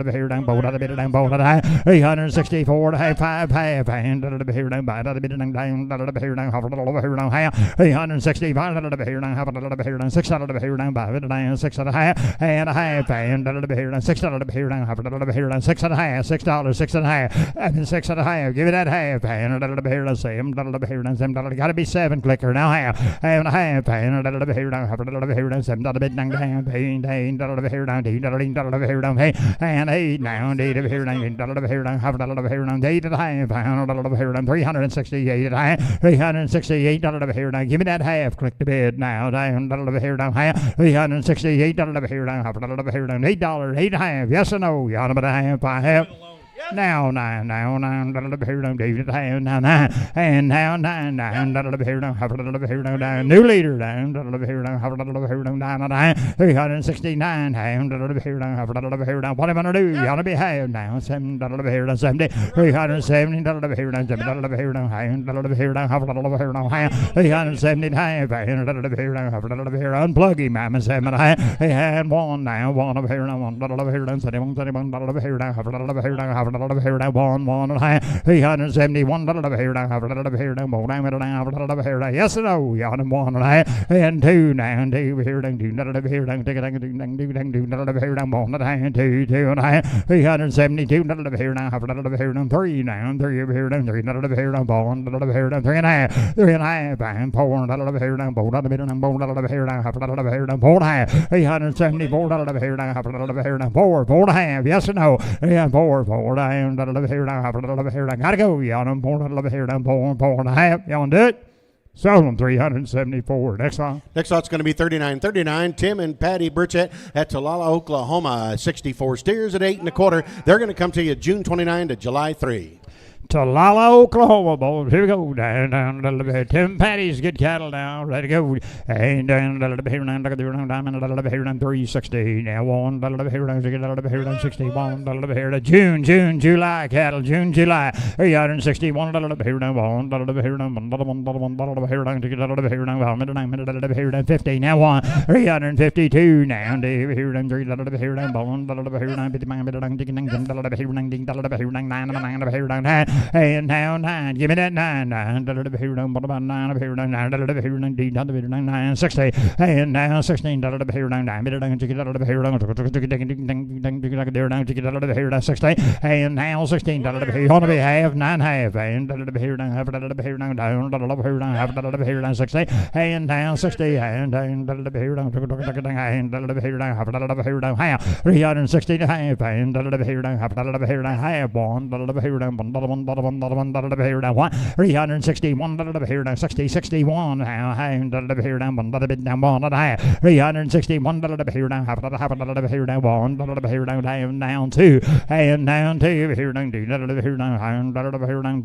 behavior down both of the bit down both of the 364 half 5 half and behavior down by the bit down behavior down half behavior down half 365 behavior down half behavior down 6 behavior down by the down 6 and a half and a half and behavior down 6 behavior down half behavior down 6 and a half $6 6 and a half and 6 and a half. Give it that half and behavior down same behavior down same got to be 7 clicker now half and a half and behavior down half behavior down 7 bit down $8 behavior down $8 behavior down and 8 now $8 behavior down $8 behavior down half $1 behavior down 8 and a half and $1 behavior down 368 $368 behavior down. Give me that half. Click the bid now. Down $1 behavior down half $368 behavior down half $1 behavior down $8 8 and a half. Yes or no? Y'all about a half I have. Now $9 behavior down David now 9 and now $9 behavior down half behavior down new leader down behavior down half behavior down 9 369 behavior down half behavior down. What am I gonna do? You ought to be half now $7 behavior down 70 370 behavior down $7 behavior down high behavior down half behavior down high 370 high behavior down half behavior unplug him I'm 7 high and 1 now 1 behavior down $1 behavior down 71 behavior down half behavior down half behavior down 1 1 and a half $371 behavior down half behavior down more down half behavior down. Yes or no? Y'all 1 and a half and 2 now 2 behavior down 2 behavior down take it down 2 behavior down 1 and a half 2 2 and a half $372 behavior down half behavior down 3 now 3 behavior down 3 behavior down 4 behavior down 3 and a half and 4 behavior down 4 behavior down half behavior down 4 and a half $374 behavior down half behavior down 4 and a half. Yes or no? And 4 down here down half here down. Gotta go. Y'all done 4 here down 4 and a half. Y'all do it. Sold them 374. Next lot. Next lot's going to be 3939. Tim and Patty Burchett at Talala, Oklahoma. 64 steers at 8 1/4. They're going to come to you June 29 to July 3. Talala, Oklahoma, boys. Here we go. Down a little bit. Tim Patty's good cattle now. Ready to go. And down a little bit here down. Look at the diamond. A little bit here down 360. Now 1. A little bit here down. A little bit here down 61. A little bit here to June, July cattle. June, July. 361. A little bit here down 1. A little bit here down 1. A little bit here down. A little bit here down 1. A little bit here down 50. Now 1. 352. Now here down 3. A little bit here down 1. A little bit here down 50. A little bit here down 9. A little bit here down 9. and now 9. Give me that 9. 9. Here down, what about 9 up here down? 9 here down, D down here down 9. 60 and now 16 here down 9. Bit down, chicken out of here down, there down, chicken out of here down 60 and now 16 here. You want to be half 9 half and here down, half here down, down here down, half here down 60 and now 60 and down here down, and here down, half here down, half 360 to half and here down, half here down, half 1 here down, 1 here down, 1 361 here down, 60 61 now and here down, 1 bit down 1 and a half 361 here down, half here down, 1 here down 2 and down 2 here down, 2 here down, and here down,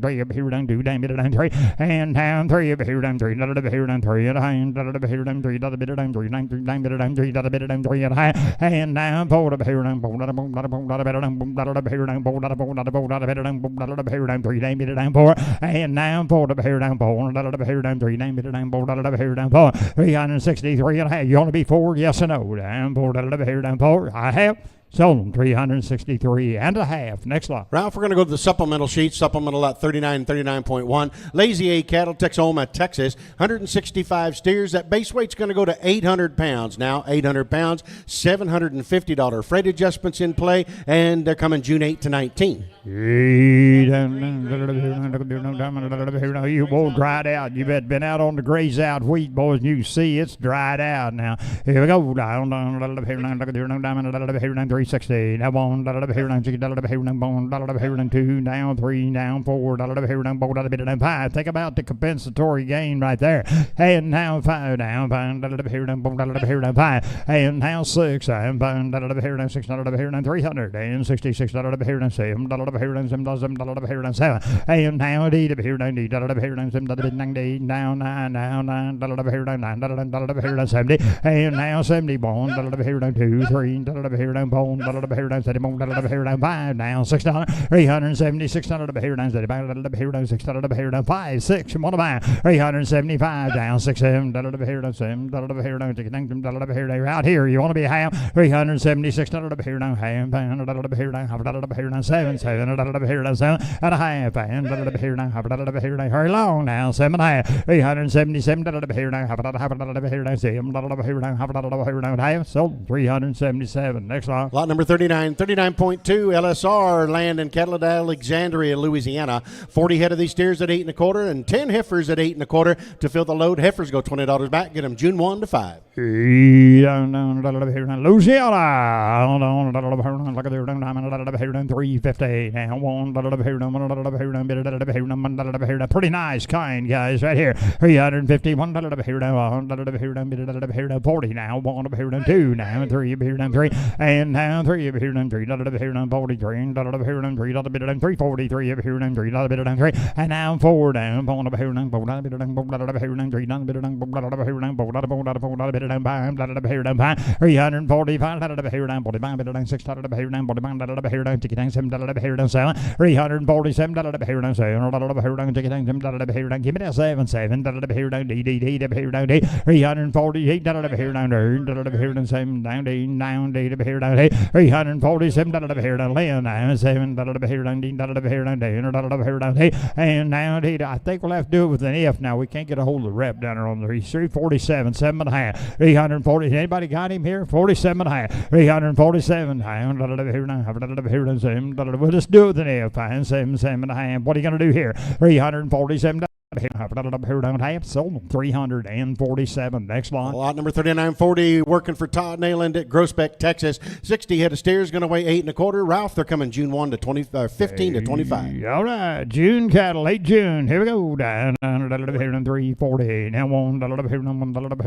3 here down 2 down, 3 and down 3 here down 3 here down 3 and here down 3 bit down 3 down 3 bit down 3 and down 4 here down 4 here down 4 here down 3 down bit down 4 and down 4 here down 4 here down 3 down bit down 4 here down 4 363 and a half. You want to be 4? Yes or no? Down 4 here down 4. I have. Sold 363 and a half. Next lot. Ralph, we're going to go to the supplemental sheet. Supplemental lot 39, 39.1. Lazy A cattle, Texoma, Texas. 165 steers. That base weight's going to go to 800 pounds. Now, 800 pounds, $750 freight adjustments in play, and they're coming June 8 to 19. You boys dried out. You've been out on the graze out wheat, boys, and you see it's dried out now. Here we go. Down, 360. Now 1 here down, chicken here down, bone here down 2, down 3, down 4 here down, bone down 5. Think about the compensatory gain right there. And now 5 down, here down, bone here down 5. And now 6, and here down 6 here down 300 and 66 here down 7 here down 7 here down 7. And now D here down D here down 7 D down 9 down 9 here down 9 here down 70. And now 70 bone here down 2, 3 here down bone here down 70 here down 5 down 600 376 here down 70 here down 6 here down 5 6 1 5 375 down 6 7 here down 7 here down here down out here. You want to be half 376 here down half here down half here down 7 7 here down 7 and a half and here down half here down hurry long now 7 and a half 377 here down half here down 7 here down half sold 377. Next lot. Lot number 39, 39.2 LSR land and cattle at Alexandria, Louisiana. 40 head of these steers at 8 1/4 and 10 heifers at 8 1/4 to fill the load. Heifers go $20 back. Get them June 1 to 5. Louisiana. 350. Now 1 here. Pretty nice kind guys right here. 350. 1 here down 40. Now 1 here down 2. Now 3 here down 3 and now 3 here down 3 here down 43 and here down 3 343 here down 3 3 and now 4 down 1 here down 4 here down 3 down here down 5 345 here down 45 6 here down 45 here down chicken 7 here down 7 347 here down 7 here down chicken 7 here down give me that 7 7 here down D here down D 348 here down here down 7 down D here down 347 here down 11 7 here down D here down here down and now I think we'll have to do it with an F now. We can't get a hold of the rep down there on the 347 7 and a half 340. Anybody got him here? 47 and a half 347 here down 7. We'll just do it with an F 7 and a half. What are you going to do here? 347 here down half sold 347. Next lot. Lot number 3940 working for Todd Nayland at Groesbeck, Texas. 60 head of steers going to weigh 8 1/4. Ralph, they're coming June 1 to 15 to 25. All right, June cattle, late June. Here we go. Down here down 340. Now 1 here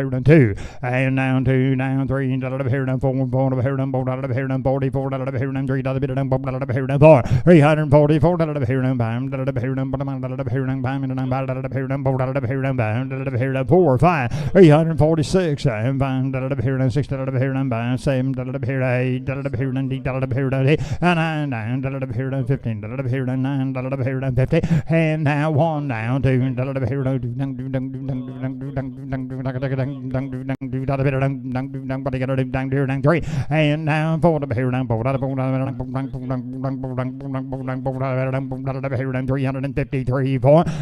down 2 and down 2 down 3 here down 4 here down 4 here down 44 here down 3 here down 4 344 here down 5 here down 5 here down, 4, 5, 346, and 5, here down, 6, here down, 7, here 8, here down, 8, and 9, here down, 15, here down, 9, here down, 50, and now 1 down, 2, here down, 3, and now 4, here down, 353,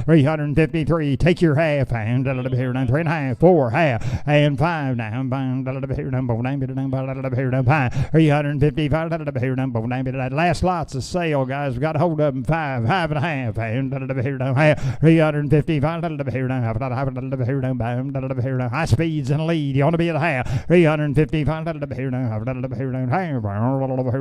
353, take your half, and here down, 3.5, 4, half, and 5 down, here down, 5, 355, here down, that last lot's a sale, guys. We got hold of them, 5, 5.5, and here down, 355, here down, here down, high speeds in the lead. You want to be at a half, 355, here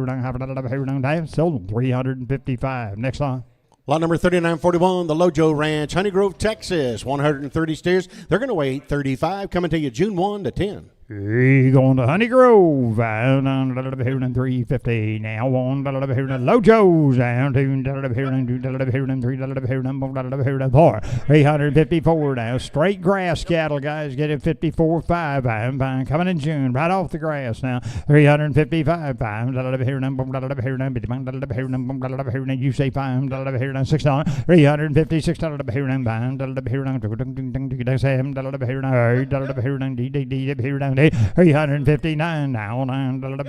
down, sold 355. Next line. Lot number 3941, the Lojo Ranch, Honey Grove, Texas. 130 steers. They're going to weigh 835. Coming to you June 1 to 10. Going to Honey Grove, down 350. Now 1 Lojo's down 2 3 4, 354 now. Straight grass cattle, guys, get it 54.5. Coming in June, right off the grass now. 355. You say 5 $6. 356 $7 359 now, 9 16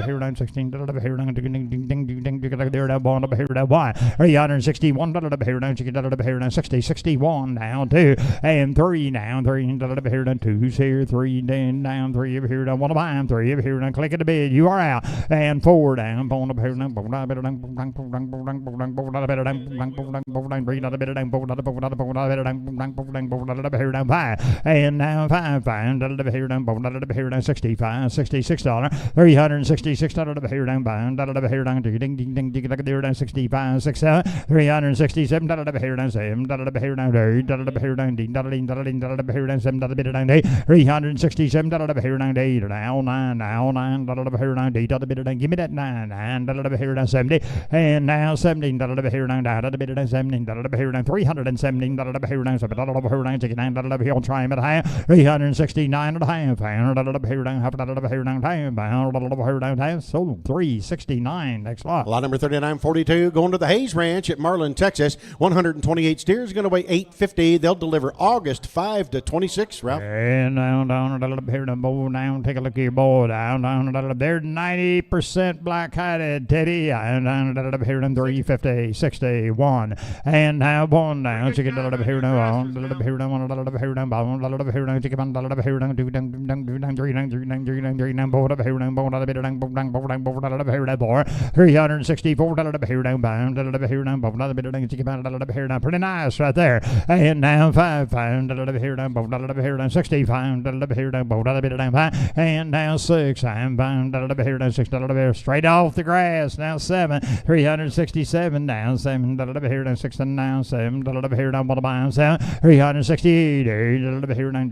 361 60 61 now, 2 and 3 now, 3 2's here, 3 down, 3 over here, 1 behind, 3 over here, click at the bid, you are out, and 4 down, 3 5 and now 5 $65, $66, $366 here down, here down, ding ding ding ding there down, 65, 67, $367 here down, 7 here down, 8 here down, ding ding here down, 7 down, 8, $367 here down, 8 now, 9 here down, 8 give me that 9 here down, 70, and now 17 here down, 17 here down, $317 here down, 7 here down, 69 here on try him at high, 369 at high, here down, sold 369. Next lot. Lot number 3942 going to the Hayes Ranch at Marlin, Texas. 128 steers going to weigh 850. They'll deliver August 5 to 26. Ralph. And down here down, take a look here, boy, down they're 90% black-hided, Teddy. And down here down 350, 61, and now 1 down. Chicken here down, here down, here down, chicken here down, 2 down, 3 down, 364 pretty nice right there. And now 5 here down, 65 here down, and now 6 here down, 6 straight off the grass. Now 7 367 down, 7 here down, 6 and now 7 here down, 368 here down, here down,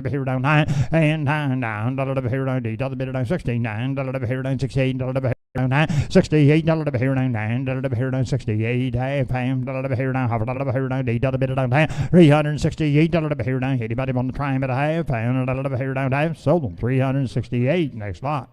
here down 9 and 9 down, here down, here down 69 here down, 68 here down, 68 here down, 9 here down, 68 half here down, half here down, 368 here down. Anybody want to try him at a half? Here down, half sold them 368. Next lot.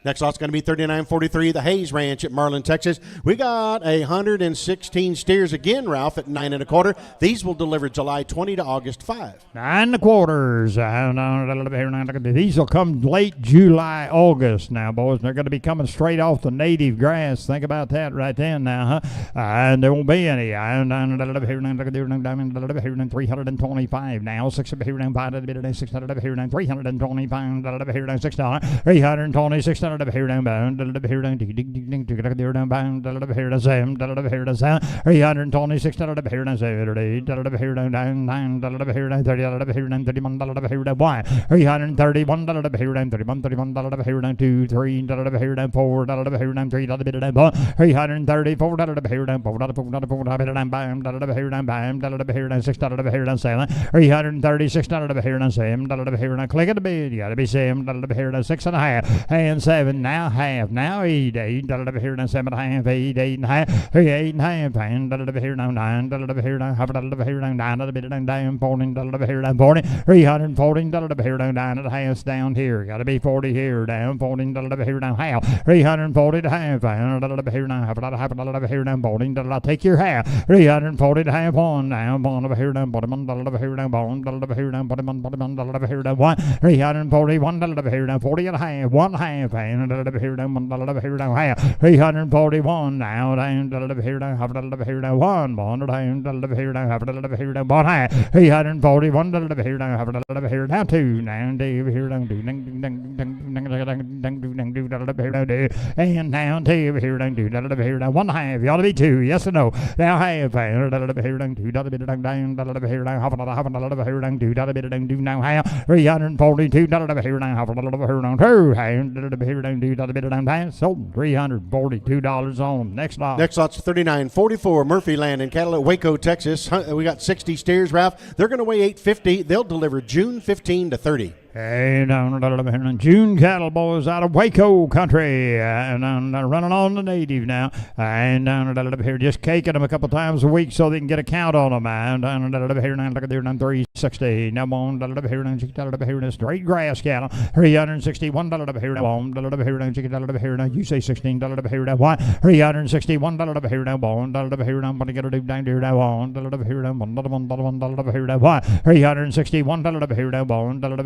Next lot's going to be 3943, the Hayes Ranch at Marlin, Texas. We got 116 steers again, Ralph, at 9 1/4. These will deliver July 20 to August 5. 9 1/4. These will come late July, August now, boys. They're going to be coming straight off the native grass. Think about that right then now, huh? And there won't be any. 325 now. 6 here down, 5 600 here down, 325 here down, $6, 326 here down, bound here down, here down, bound here down, 7 here down, 326 here down, 7 here down, 9 here down, 30 here down, 31 here down, 1 331 here down, 31 here down, 2 3 here down, 4 here down, 3 here down, 334 here down, 4 here down, bound here down, bound here down, 6 here down, 7 336 here down, 7 here down, click at the bid, you gotta be 7 here down, 6 and a half, and 7 7, now half, now 8, 8, here now 7.5, 8, 8.5, 8.5, and here now 9, here now half, here now 9, down 14, here now 40, 314, here now 9.5 down here, gotta be 40 here, down 14, here now half, 340 to half, and here now half, here now 14, take your half, 340 to half, 1, down, bottom here now, bottom, here now, bottom, here now, bottom, here now, 1, 341, here now, 40 and a half, 1 half, and here now, here now, half, 341, now, down, here now, half, here now, 1, down, here now, half, here now, 1 half, 341, here now, half, here now, 2, now, here now, and now, 2, here now, here now, 1 half, you ought to be 2, yes or no, now, half, here now, 2, down, here now, half, here now, 2, down, now, half, 342, here now, half, here now, 2, here now, sold $342 on next lot. Next lot's 3944 Murphy Land in Cadillac, Waco, Texas. We got 60 steers, Ralph. They're going to weigh 850. They'll deliver June 15 to 30. Hey, June cattle boys out of Waco country, and running on the native now, and here just caking them a couple times a week so they can get a count on them. And here now, look at there, 360. Now on here, this straight grass cattle, $361 here now, here now, you say $16 here now, what? $361 here now, here now, what you gotta do down here now, on here now, $1 here now, what? $361 here now,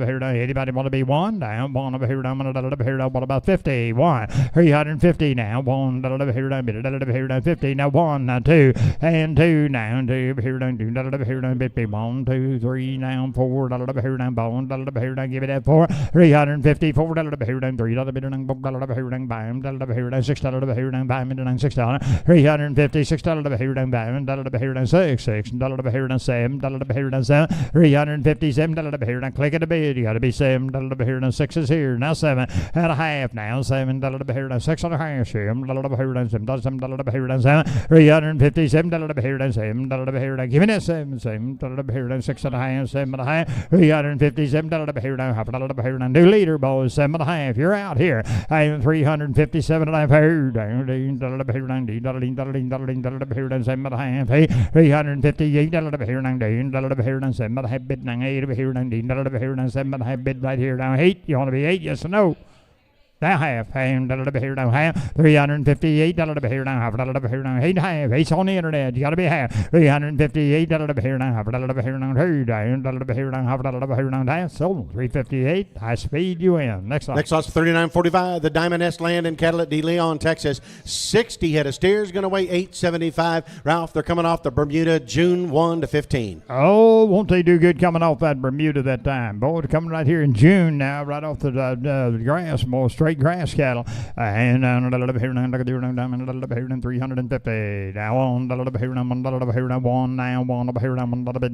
here now. Anybody want to be one? Down, one over here, down, over here, down. What about 50? 1, 350 now. 1, over here, down, over here, down, 50. Now 1, now 2, and 2 now. 2 over here, down, 2, over here, down, 50. 1, 2, 3 now. 4, over here, down, bone, over here, down. Give it that 4, 350. 4, over here, down, 3, over here, down, over here, down, bam, over here, down, 6, over here, down, bam, down, $6. 350, 6, over here, down, bam, over here, down, 6, 6, over here, down, 7, over here, down, 7, 357, over here, down, click it a bit. You got to be 7, over here, now 6 is here, now 7 and a half, now 7, over here, now 6 and a half, 7, over here, now 7, over here, now 7, 357, over here, now 7, over here, now give me that 7, 7, over here, now 6 and a half, 7 and a half, 357, over here, now half, over here, now new leader, boys, 7 and a half, you're out here, I am 357 and a half, down, over here, now, over here, now 7 and a half, 358, over here, now, down, over here, now 7 and a half, bid, now 8, over here, now, over here, now 7 and a half, bid right here, now 8, you want to be 8, yes or no? Now half, over here now half, $358 over here now, half, over here now 8 half, 8's on the internet, you gotta be half, $358 over here now, half, over here now 2, down, over here now, half, over here now, down, sold $358, high speed, you win. Next lot. Next lot's 3945, the Diamond S Land in Cadillac, De Leon, Texas. 60 head of steers, gonna weigh 875. Ralph, they're coming off the Bermuda, June 1 to 15. Oh, won't they do good coming off that Bermuda that time? Boy, they're coming right here in June now, right off the grass, more straight grass cattle, and over here now, look at over here now, 350. Now on over here now, over here now, 1 now, 1 over here now, 1 over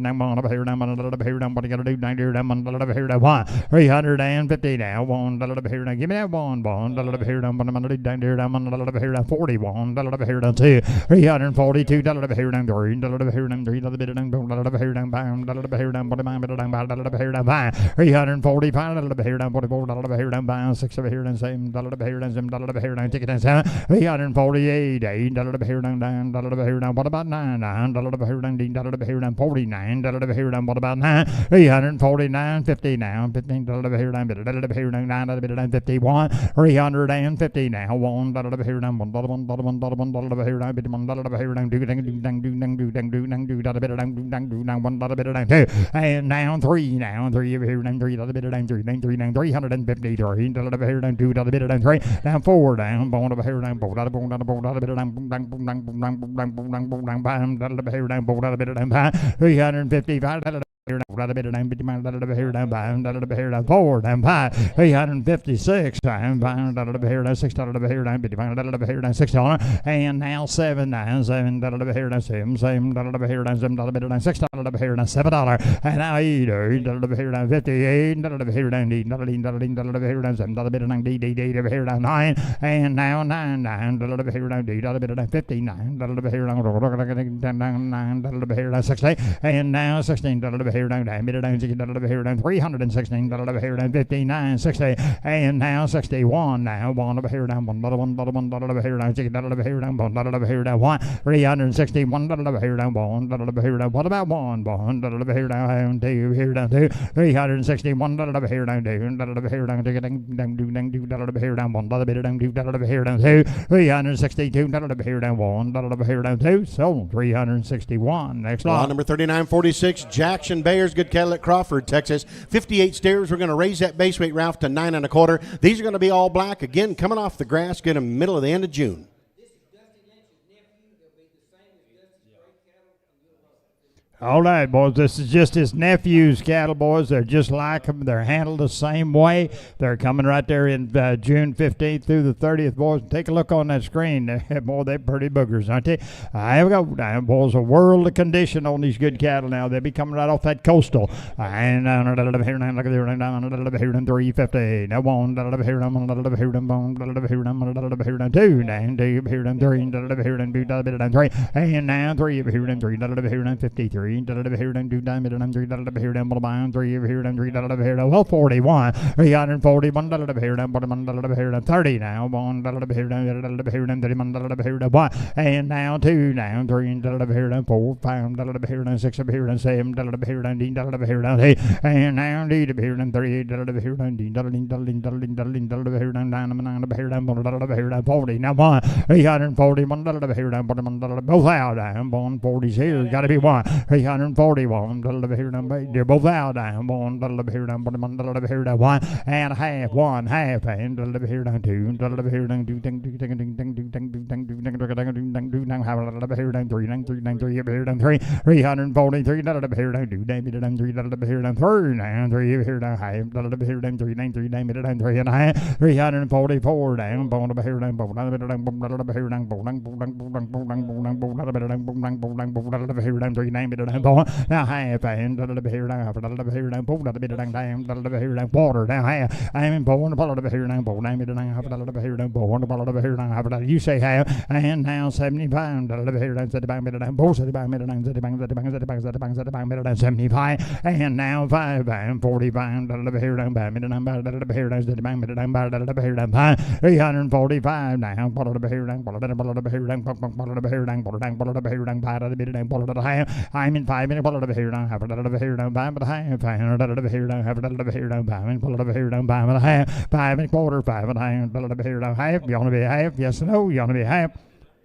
here now, over here now, what you gotta do down here now, over here now, 1, 350 now, 1 over here now, give me that 1, over here now, down here now, over here now, 41 over here now, 2, 342 over here now, 3 over here now, 3 over here now, over here now, bam, over here now, over here now, 5, 345 over here now, 44 over here now, bam, 6 over here now, same over here now, over here now, ticket and 7, 348, 8 over here now, down, over here now, what about 9, 9 over here now, over here now, 49 over here now, what about 9, 349, 50 now, 15 over here now, over here now, 9 over here now, 51, 350 now, 1 over here now, 1 over here now, 1 over here now, and now 3 now, 3 over here now, 3 over here now, 3 now, 350, 3 over here now, 2 over here now, 3 down, 4 down, bone over here now, bone out of bone out of bone out of it down, over here down, bone out of it down, 355 here now, over here down, over here down, over here down, 4 down, 5, 356 down, over here down, 6 over here down, over here down, $6, and now 7 down, 7 over here down, 7 over here down, 7 over here down, 6 over here down, $7, and now 8 over here down, 58 over here down, 8 over here down, 7 over here down, 8 over here down, 9, and now 9 down, over here down, 8 over here down, 59 over here down, 9 over here down, 60, and now 16 over here down, down, down, here down, 316, here down, 59, 60, and now 61, now one over here down, one over here down, here down, one here down, 361, here down, one here down, what about one here down, two here down, 361, here down, here down, here down, one here down, 362, here down, one here down, two, so 361. Next Lot lot. number 3946, Jackson Bayers, good cattle at Crawford, Texas. 58 steers. We're going to raise that base weight, Ralph, to 9 1/4. These are going to be all black. Again, coming off the grass, get them middle of the end of June. All right, boys, this is just his nephew's cattle, boys. They're just like them. They're handled the same way. They're coming right there in June 15th through the 30th, boys. Take a look on that screen. Boy, they're pretty boogers, aren't they? Here we go. Now, boys, a world of condition on these good cattle now. They'll be coming right off that coastal. And here, look at here, 350. Now, one, here, two, down, two, here, three, and now three, here, 53. Here down, 2 down, here down, bottom 3 here down, 3 here down, well 41, 341 here down, bottom here down, 30 now, 1 here down, 31 here down, 1, and now 2 down, 3 here down, 4, 5 here down, 6 here down, 7 here down, 8 here down, 8, and now 8 here down, 3 here down, here down, 9 here down, here down, 40 now, 1, 341 here down, bottom both out down, 140's here, got to be 1. 341, here down, they're both out down, 1 here down, here down, 1 and a half, 1 half, and here down, 2 here down, 2 here down, 3 here down, 3, 343 here down, 2 here down, 3 here down, 3 now, 3 here down, half, here down, 3 here down, 3 and a half, 344 down, here down, here down, here down, 3 now half and here down, half here down, pull that bit down, here down, quarter down, half. I'm in pull and pull it here down, pull down, half here down, pull and pull it here down, half. You say half, and now 75, here down, set the bang, down, pull, set the bang, down, set the bang, set the bang, set the bang, set the bang, set the bang, down, 75, and now 5, and 45, here down, bang, down, here down, set the bang, down, here down, 5, 345, now, pull it here down, pull it here down, pull it here down, pull it here down, pull it here down, pull it here down, pull it half. I'm in 5 minutes, pull it over here down, have it over here down, 5 and a half, 5 over here down, have it over here down, 5 and pull it over here down, 5 and a half, 5 and a quarter, 5 and a half, pull it over here down, half, you want to be half, yes or no, you want to be half,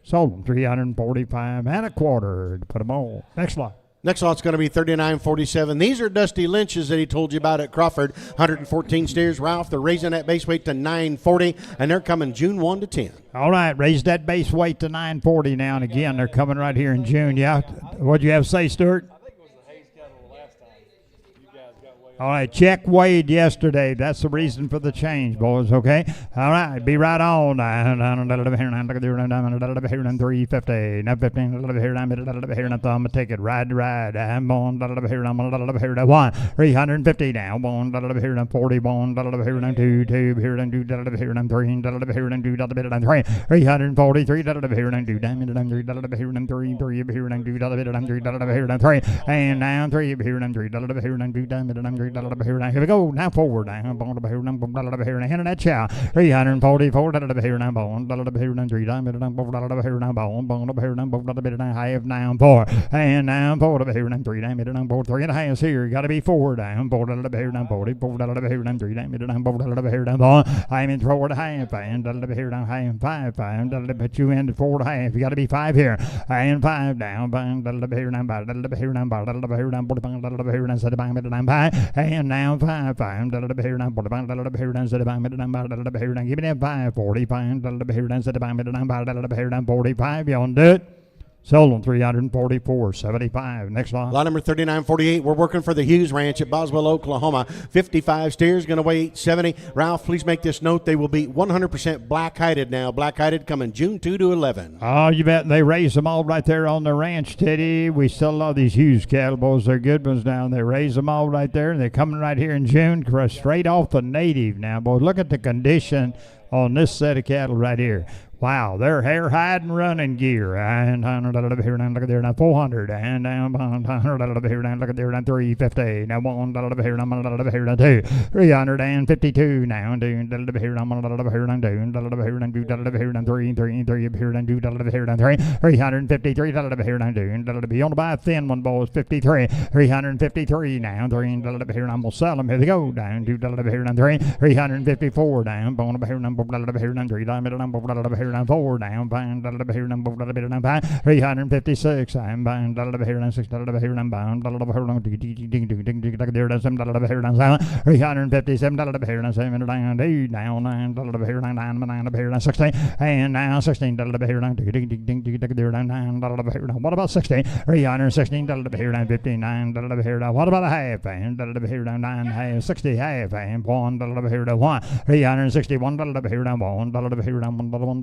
sold 345 and a quarter to put them all. Next lot. Next lot's going to be 3947. These are Dusty Lynch's that he told you about at Crawford. 114 steers, Ralph. They're raising that base weight to 940, and they're coming June 1 to 10. All right, raise that base weight to 940 now, and again, they're coming right here in June. Yeah, what'd you have to say, Stuart? All right, check weighed yesterday. That's the reason for the change, boys, okay? All right, be right on. Down, 350. Now 15, here, now thumb, take it, ride. I'm on, here, 1, 350 now, 1, here, 41, here, 2, here, 2, here, 3, here, 2, 3, 343, here, 2, here, 3, 3, and now 3, here, 3, here we go. Now forward. Here and that chow. 344. Here now bone. Here now 3. Here now bone. Half now 4. And now 4. Here now 3. Now 4. 3 and a half here. Got to be 4 down. 4. Here now 40. 4. Here now 3. Here now bone. I'm in forward half. And here now half 5. 5. Put you in 4 and a half. You got to be 5 here. And 5 down. Here now. Here now. Here now. Set the bang. 5. And now 5, here now, here down, set the bang, here down, give me that 5, 45, here down, set the bang, here down, 45, you want to do it? Sold on 344.75. Next lot. Lot number 3948. We're working for the Hughes Ranch at Boswell, Oklahoma. 55 steers, going to weigh 870. Ralph, please make this note. They will be 100% black-hided now. Black-hided coming June 2 to 11. Oh, you bet. They raise them all right there on the ranch, Teddy. We still love these Hughes cattle, boys. They're good ones now. They raise them all right there, and they're coming right here in June, straight off the native now, boys. Look at the condition on this set of cattle right here. Wow, their hair, hide, and running gear. And here down, look at there now, 400. And down, here down, look at there now, 350. Now 1, here down, here down, 2, 352. Now doing, here down, here down, here down, 3, here down, 2, here down, 3, 353. Here down, doing, be on to buy a thin one, boys, 53, 353. Now 3, here I'm gonna sell them. Here they go down, 2, here down, 3, 354. Down, bone here down, here down, 3, here down, 4 down, bound, here down, 356. I'm bound, here down, 6, here down, bound, here down, there down, 7, here down, 7, 357, here down, 7, down, 8 down, 9, here down, 9, here down, 16, and now 16, here down, there down, 9, here down. What about 60? 316, here down, 59, here down. What about a half? And here down, 9, half, 60, half, and 1, here down, 1, 361, here down, 1, here down, 1,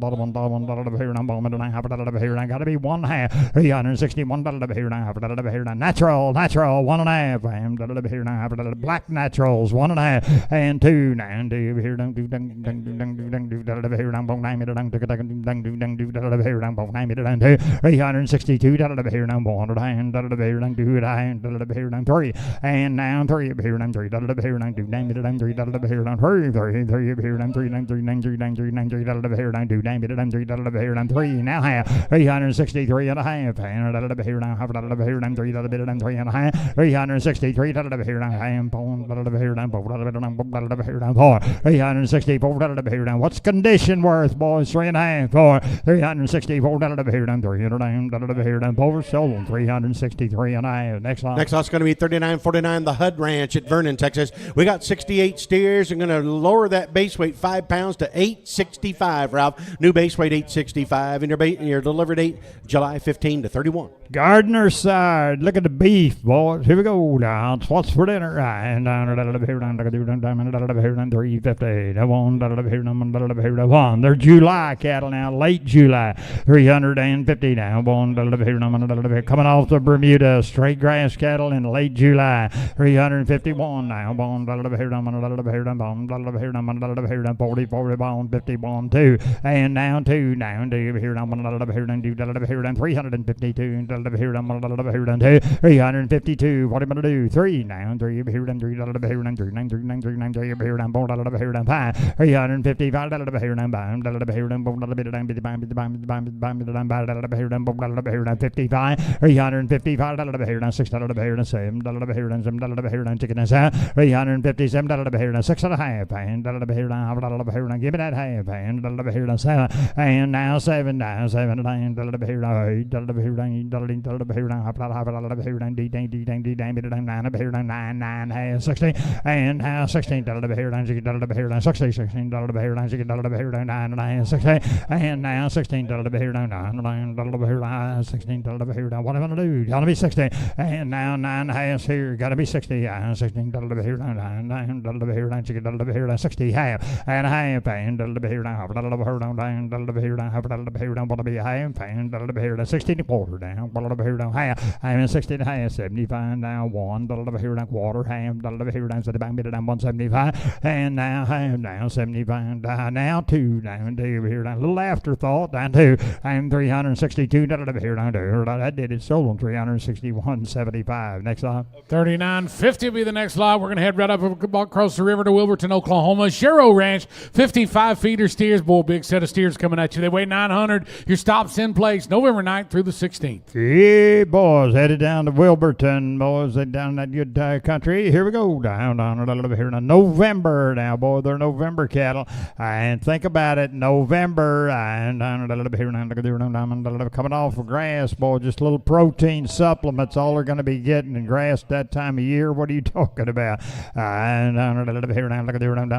here down, gotta be 1 half, 361, here down, natural, 1 1/2, and here down, black naturals, 1 1/2, and 2, now, here down, here down, here down, 2, 362, here down, 1, and here down, 2, here down, 3, and now 3, here down, 3, here down, 2, here down, 3, here down, 3, here down, 3, here down, 2, here down, 3, now half, 363 and a half, and here down, here down, 3, and a half, 363, here down, here down, 4, 364, here down. What's condition worth, boys? 3 and a half, 4, 364, here down, 3, here down, 4, sold 363 and a half. Next lot. Next lot's going to be 39.49, the Hud Ranch at Vernon, Texas. We got 68 steers. I'm going to lower that base weight 5 pounds to 865, Ralph. New base weight 865, and your delivered date July 15 to 31. Gardner side. Look at the beef, boys. Here we go now. What's for dinner? And here down, here down, 350. That one. They're July cattle now, late July. 350 now. Here, coming off the Bermuda, straight grass cattle in late July. 351 now. Here down, 40, 51, 2. And now 2 down. Here down, 352. Here down, 2, 352. What am I going to do? 3 now. 3 here down, 3 here down, 3 here down, 4 here down, 5, 355 here down, here down, 55, 355 here down, 6 here down, 7 here down, chicken and sound, 357 here down, 6 and a half, and here down, give me that half, and here down, 7, and now 7 down, 7 down, here down, 8 here down, 9 here down, 9, 16, and now 16 here down, 60, 16 here down, 9, 16, and now 16 here down, 9, 16 here down. What am I going to do? Gotta be 60, and now 9 halves here, gotta be 60, 16 here down, 9 here down, chicken here down, 60 half, and a half, and here down, here down, what be a half, and here down, 16 and quarter down, here down, half, and 60 and half, 75 down, 1, here down, quarter, half, here down, 175, and now half, down, 75, now 2 down, here down, a little afterthought, down 2, and 362, here down, that did it, sold on 361.75. Next lot. 39.50 will be the next lot. We're going to head right up across the river to Wilburton, Oklahoma. Shero Ranch, 55 feeder steers. Boy, big set of steers coming at you. They weigh 900. Your stop's in place November 9th through the 16th. Yeah, boys, headed down to Wilburton, boys, down that good country. Here we go, down here in November now, boy, they're November cattle. And think about it, November, and here coming off of grass, boy, just little protein supplements, all they're going to be getting in grass that time of year. What are you talking about? And here down, look at here down,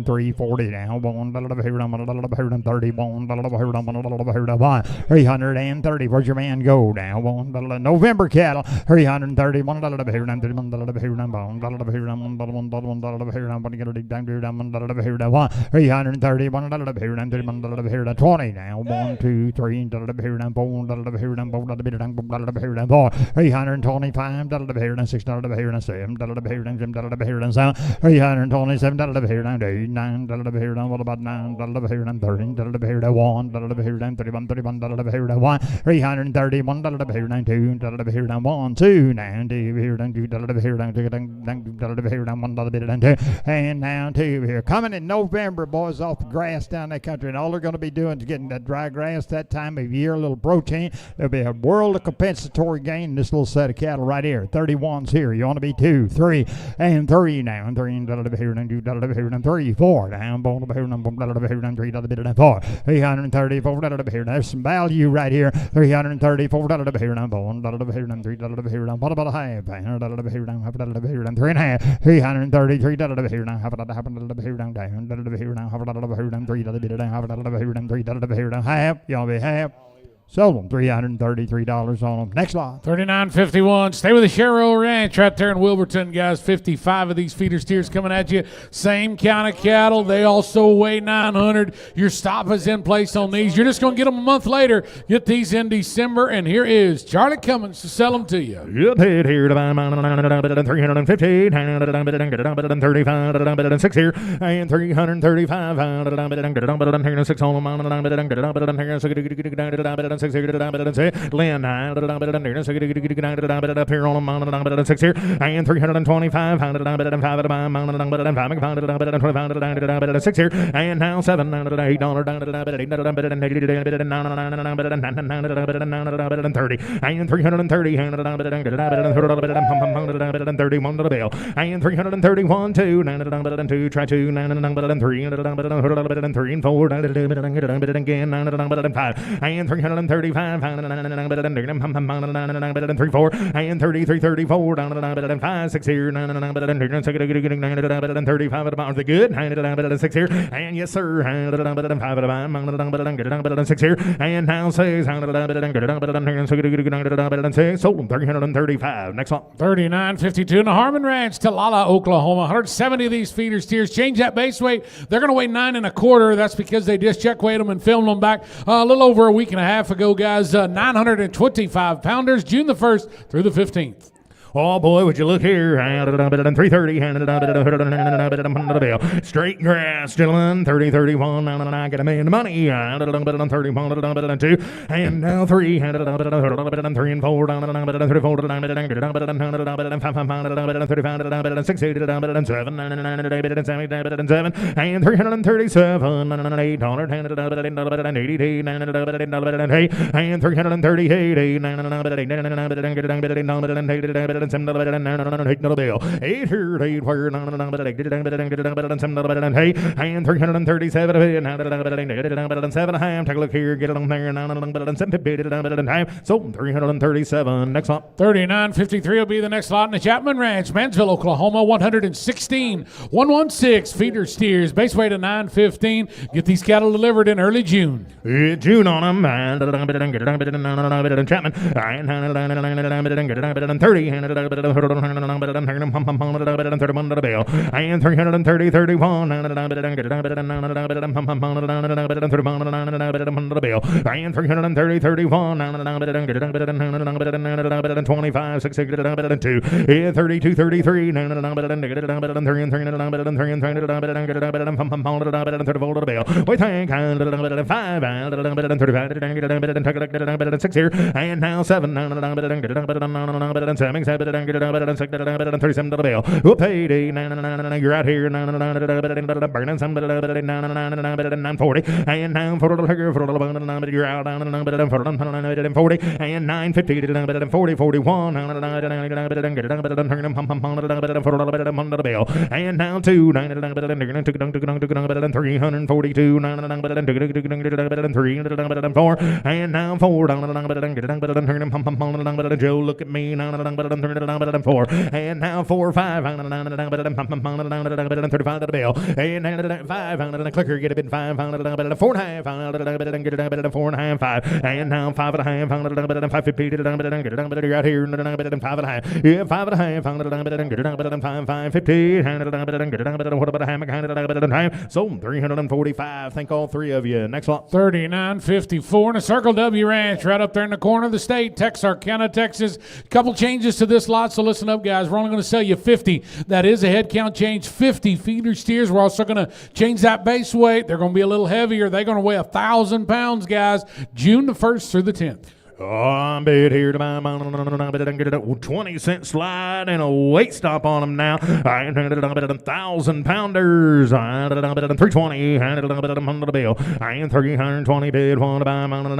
340 now, here down 31, here down 330. Where's your man go? 4 down. $1 November cattle, $330. $1 here down, $1 here down, $1 here down, $1 here down, $1 here down, $1 here down, $330. $1 here down, $1 here down, 20 now. 1, 2, 3, $1 here down, $4 here down, $4 here down, $4 here down, $325. $1 here down, $6 here down, $7 here down, $7 here down, $327 here down, $9 here down. What about $9 here down, $13 here down, $1 here down, $31 here down, $331 here down, $2 here down, 1, 2 now, $2 here down, $2 here down, $2 here down, $1 here down, 2, and now 2 here. Coming in November, boys, off the grass down that country, and all they're going to be doing is getting that dry grass that time of year, a little protein. There'll be a world of compensatory gain in this little set of cattle right here. 31's here. You want to be 2, 3, and 3 now, and $3 here down, $2 here down, 3, 4 down, $4 here down, $4 here down, $3 4, $334 here. There's some value right here. $334 here down, $1 here down, $3 here down. What about a half? $1 here down, $1 here down, 3 and a half. $333 here down, $1 here down, down, $1 here down, $1 here down, $3 here down, $1 here down, $3 here down, half. Y'all be half. Sold them $333 on them. Next lot. $39.51. Stay with the Sherrill Ranch right there in Wilburton, guys. 55 of these feeder steers coming at you. Same kind of cattle. They also weigh 900. Your stop is in place on these. You're just going to get them a month later. Get these in December, and here is Charlie Cummins to sell them to you. Good hit here to buy 350, 35, 6 here, and 335, 6 on 6 here, Lynn, up here on 6 here, and 325, 6 here, and now 7, $8, $8, 30, and 330, $31 to the bill, and 331, 2, 2, try 2, 3, 3 and 4, again, 5, and 335, 3, 4, and 33, 34, 5, 6 here, 35 about the good, 6 here, and yes sir, 5 6 here, and now 6, sold them 335. Next one. $39.52 in the Harmon Ranch, Talala, Oklahoma. 170 of these feeder steers. Change that base weight. They're going to weigh 9 1/4. That's because they just check weighed them and filmed them back a little over a week and a half ago, guys. 925 pounders, June the 1st through the 15th. Oh boy, would you look here? 330, straight grass, gentlemen. 30, 31, I get a man money. 31, 2, and now 3, 3 and 4, 3, 4, 35, 6, 8, 7, 7, and 337, $8, and 338, $8, $8 and 337 take a look here, get it on there, so 337. Next lot. $39.53 will be the next lot in the Chapman Ranch, Mansville, Oklahoma. 116 116 feeder steers, base weight of 915. Get these cattle delivered in early June. June on them, Chapman, 30 and 330, 31, and 330, 31, 25, 6, 2, 32, 33, 6 here, and now 7, 37 to the bill. Whoop, payday, you're out here, burning some, 940, and 940, you're out, 40, and 950, 40, 41, and now 2, 342, 3, 4, and now 4, Joe, look at me, 4, and now 4, 5, 35 to the bell, and 5, clicker, get a bid 5, 4.5, 4.5, 5, and now 5.5, 550 to the out here, 5.5, yeah, 5.5, 550, what about a hammock, so 345. Thank all three of you. Next lot. 39.54 and a Circle W Ranch right up there in the corner of the state, Texarkana, Texas. Couple changes to this lot, so listen up, guys. We're only going to sell you 50. That is a head count change. 50 feeder steers. We're also going to change that base weight. They're going to be a little heavier. They're going to weigh 1,000 pounds, guys. June the 1st through the 10th. I'm bid here to buy 20-cent slide and a weight stop on them now. I ain't 1,000 pounders. I 320 under the bill. I ain't 320 bid one to buy 21.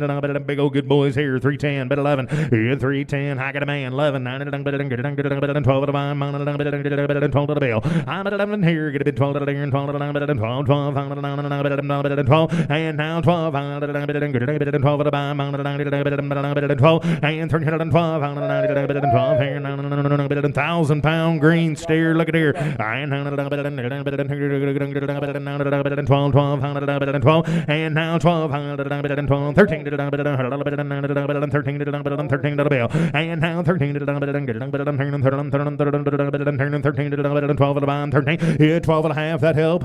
I big old good boys here. 310 bid 11. 310 I got a man 11. 12 to buy 12 to the bill. I'm at 11 here. Get a bid 12 to the and 12 to the 12, and now 12, and 312, 1,000-pound green steer. Look at here, 12, and now 12, and 13 to the bill, and now 13 to the 12 to the 13, here 12 and a half. That help.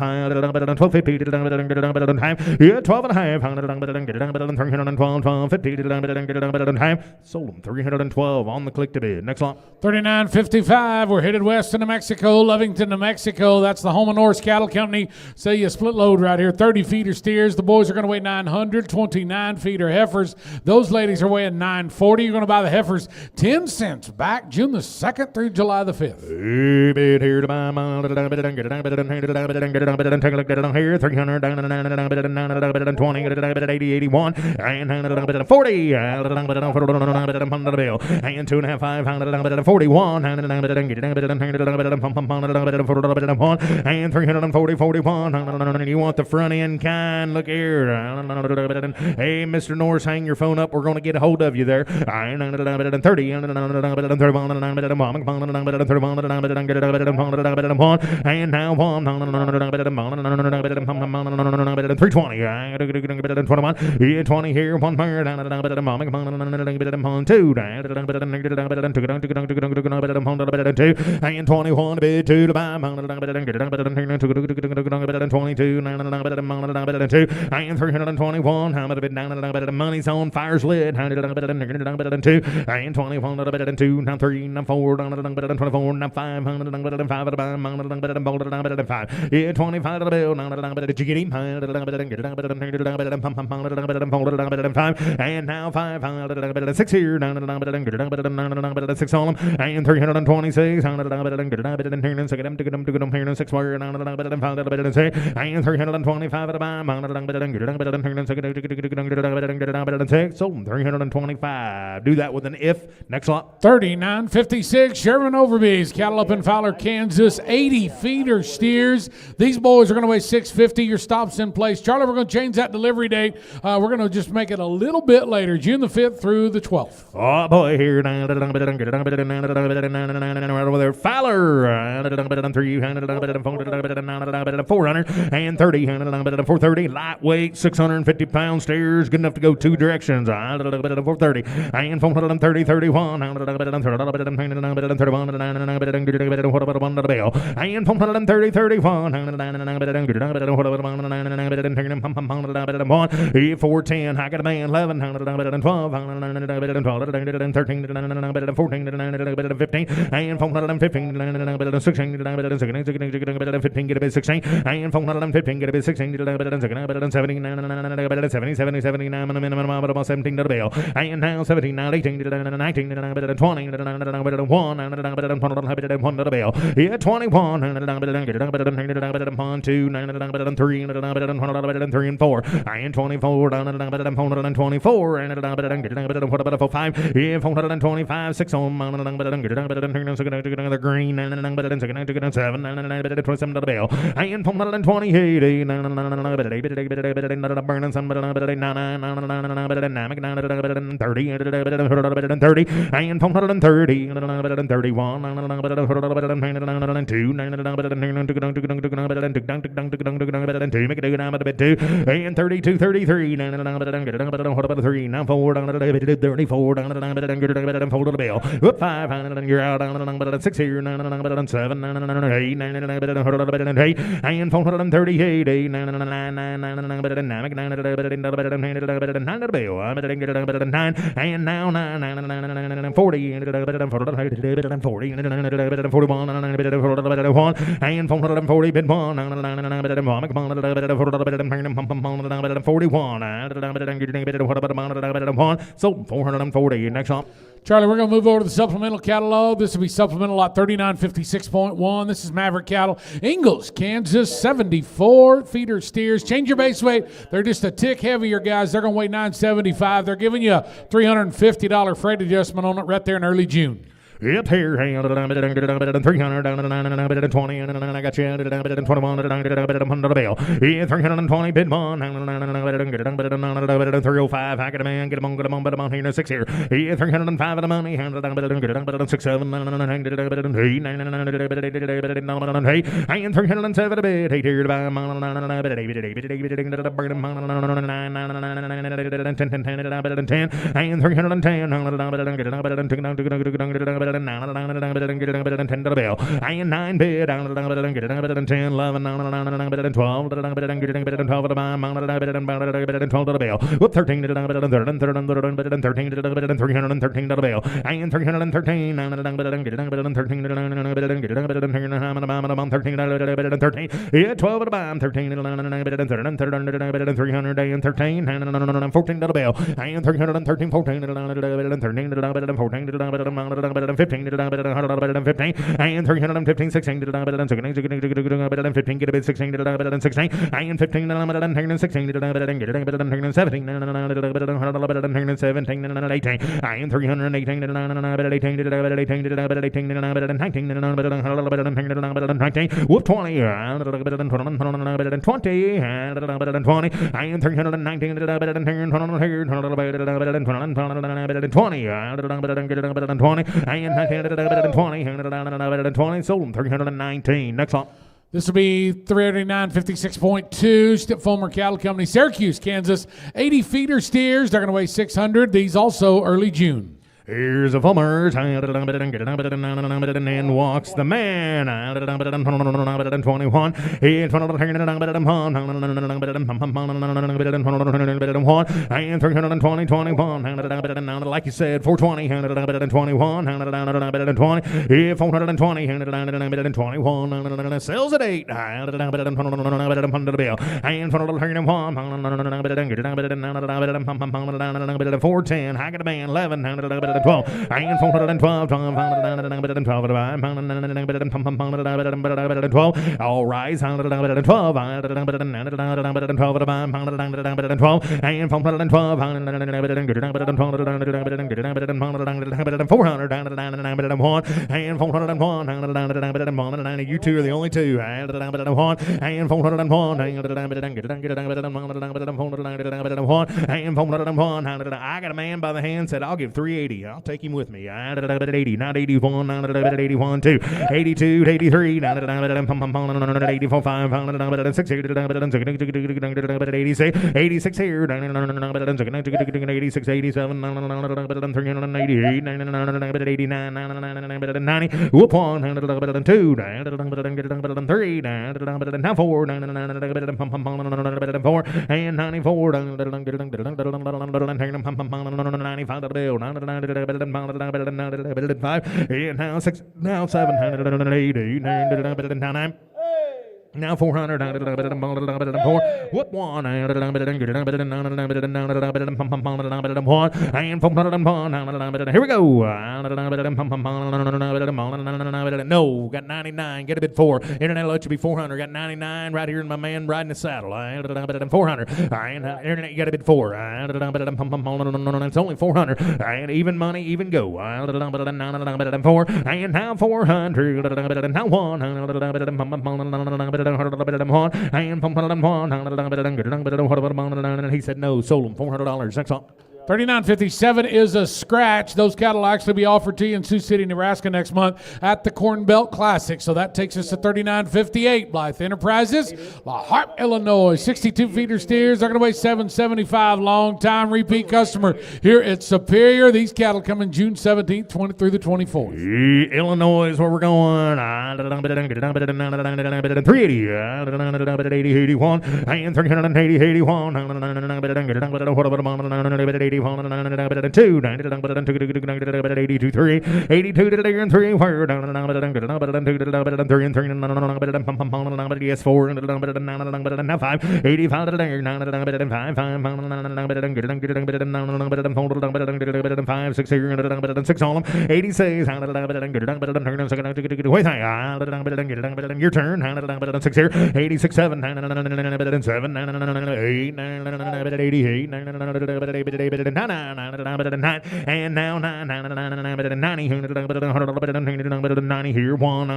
1250 time. Yeah, 12 and a half. 312, time. Sold them 312 on the click to bid. Next lot. 39.55. We're headed west to New Mexico, Lovington, New Mexico. That's the Home of Norse Cattle Company. Say you split load right here. 30 feeder steers. The boys are going to weigh 900. 29 feeder heifers. Those ladies are weighing 940. You're going to buy the heifers 10 cents back June the 2nd through July the 5th. Bid here to buy take a look at it on here. 300, 20, 80, 81, and 40, and 2.5, 5, 41, and 340, 41. You want the front end kind? Look here. Hey, Mr. Norris, hang your phone up. We're going to get a hold of you there. 30, and now 320. 20 here. 1 more. 2. 21 to bid 2 to buy. 22. 321. How much bid down? Money's on fire's lit. 2. 21 to bid 2. Now 3. Now 4. 24. Now 5. 5 to buy. 5. Yeah, 25 to the bill. Did you get him? 5 and now 5. 6 here. 6 on them. And 326. 6 where. And 325 at the buy. 6. So 325. Do that with an if. Next lot. 39.56. Sherman Overbees. Cattle up in Fowler, Kansas. 80 feeder steers. These boys are going to weigh 650. Your stop's in place. Charlie, we're going to change that delivery date. We're going to just make it a little bit later, June the 5th through the 12th. Oh, boy, here. Right over there. Fowler. 430. 430. Lightweight, 650-pound steers. Good enough to go two directions. 430. And 430, 31. 31. And 430, 31. 410. I got a man. 11. 12. 13. 14. 15. And 415. 16. 15. Get a bit 16. And 415. Get a bit 16. 17. 70. 79. Minimum of about 17 to the bill. And now 17. 18. 19. 20. 1 to the bill. Yeah, 21. 1, 2, 2, 3, 3 and 4, and 24, 424, and 5, 425, 6 on the green, and 7, 27 to the bell, and 428, burning sun, 30, and 430, 31, 2, make it do, and 32, 33, 3, now 4, 34, fold to the bell, 5, you're out, 6 here, 7, 8, and 438, 8, 9, 9, 9, and now 9, 40, 40, 41, and 440, bid 1, 41, so 440, next up. Charlie, we're going to move over to the supplemental catalog. This will be supplemental lot 3956.1. This is Maverick Cattle. Ingalls, Kansas, 74 feeder steers. Change your base weight. They're just a tick heavier, guys. They're going to weigh 975. They're giving you a $350 freight adjustment on it right there in early June. Yep, here, 300, 20, and I got you, 21, under the bell. Yeah, 320, bid 1, 305, I got a man, get him on, here, 6 here. Yeah, 305 of the money, 6, 7, 8, and 307 a bid, 8 here to buy, 10, and 310, 10 to the bell. I ain't 9 bid, 10, 11, 12, 12 to the bottom, 12 to the bell. 13 to the 13 to the bell. I ain't 313, 13 yeah, 12 to the bottom, 13 to the 313, 14 to the bell. I ain't 313, 14 to the 14 to the 15 to the 15, and 315, 16 to the 15, get a bit 16 to the 16, and 15 to the 16 to the 17, 17 and 18, and 318 to the 18 to the 18 to the 18 to the 19 and 19, whoop 20, and 20, and 20, and 319 to the 20, and 19, sold 319. Next up. This will be 309.56.2. Step Fulmer Cattle Company, Syracuse, Kansas. 80 feeder steers. They're going to weigh 600. These also early June. Here's a Fulmer, and walks the man. 21. And 320, 21. Like you said, 420, 21. 420, sells at 8. And 410, I got a man, 11. 12, and 412, 12, all rise, 12, and 412, and 401, you two are the only two, and 401, and 401, I got a man by the hand, said, I'll give 380. I'll take him with me. 80, not 81, not 81, 2, 82, 83, 84, 5, 6, 86, 86 here, 86, 87, 388, 89, 90, whoop 1, 2, 3, now 4, 4, and 94, 95 to the bill, 5, and now 6, now 7, 8, 9, Now 400. Whoop one. And 401. Here we go. No, got 99. Get a bid 4. Internet will let you be 400. Got 99 right here in my man riding the saddle. 400. Internet, you got a bid 4. It's only 400. And even money, even go. 4. And now 400. Now 1. He said no. Sold him $400. Next up. 39.57 is a scratch. Those cattle will actually be offered to you in Sioux City, Nebraska next month at the Corn Belt Classic. So that takes us to 39.58. Blythe Enterprises, La Harpe, Illinois. 62 feeder steers. They're going to weigh 775. Long-time repeat customer here at Superior. These cattle come in June 17th, through the 24th. Illinois is where we're going. 380. 81. And 380. 81. 82, 3, 82 to 3, where 3 yes, 4, 5, 85 to 5, 6 here, 6 on them, 86, your turn, 6 here, 86, 7, 7, 88, and now 90 here 1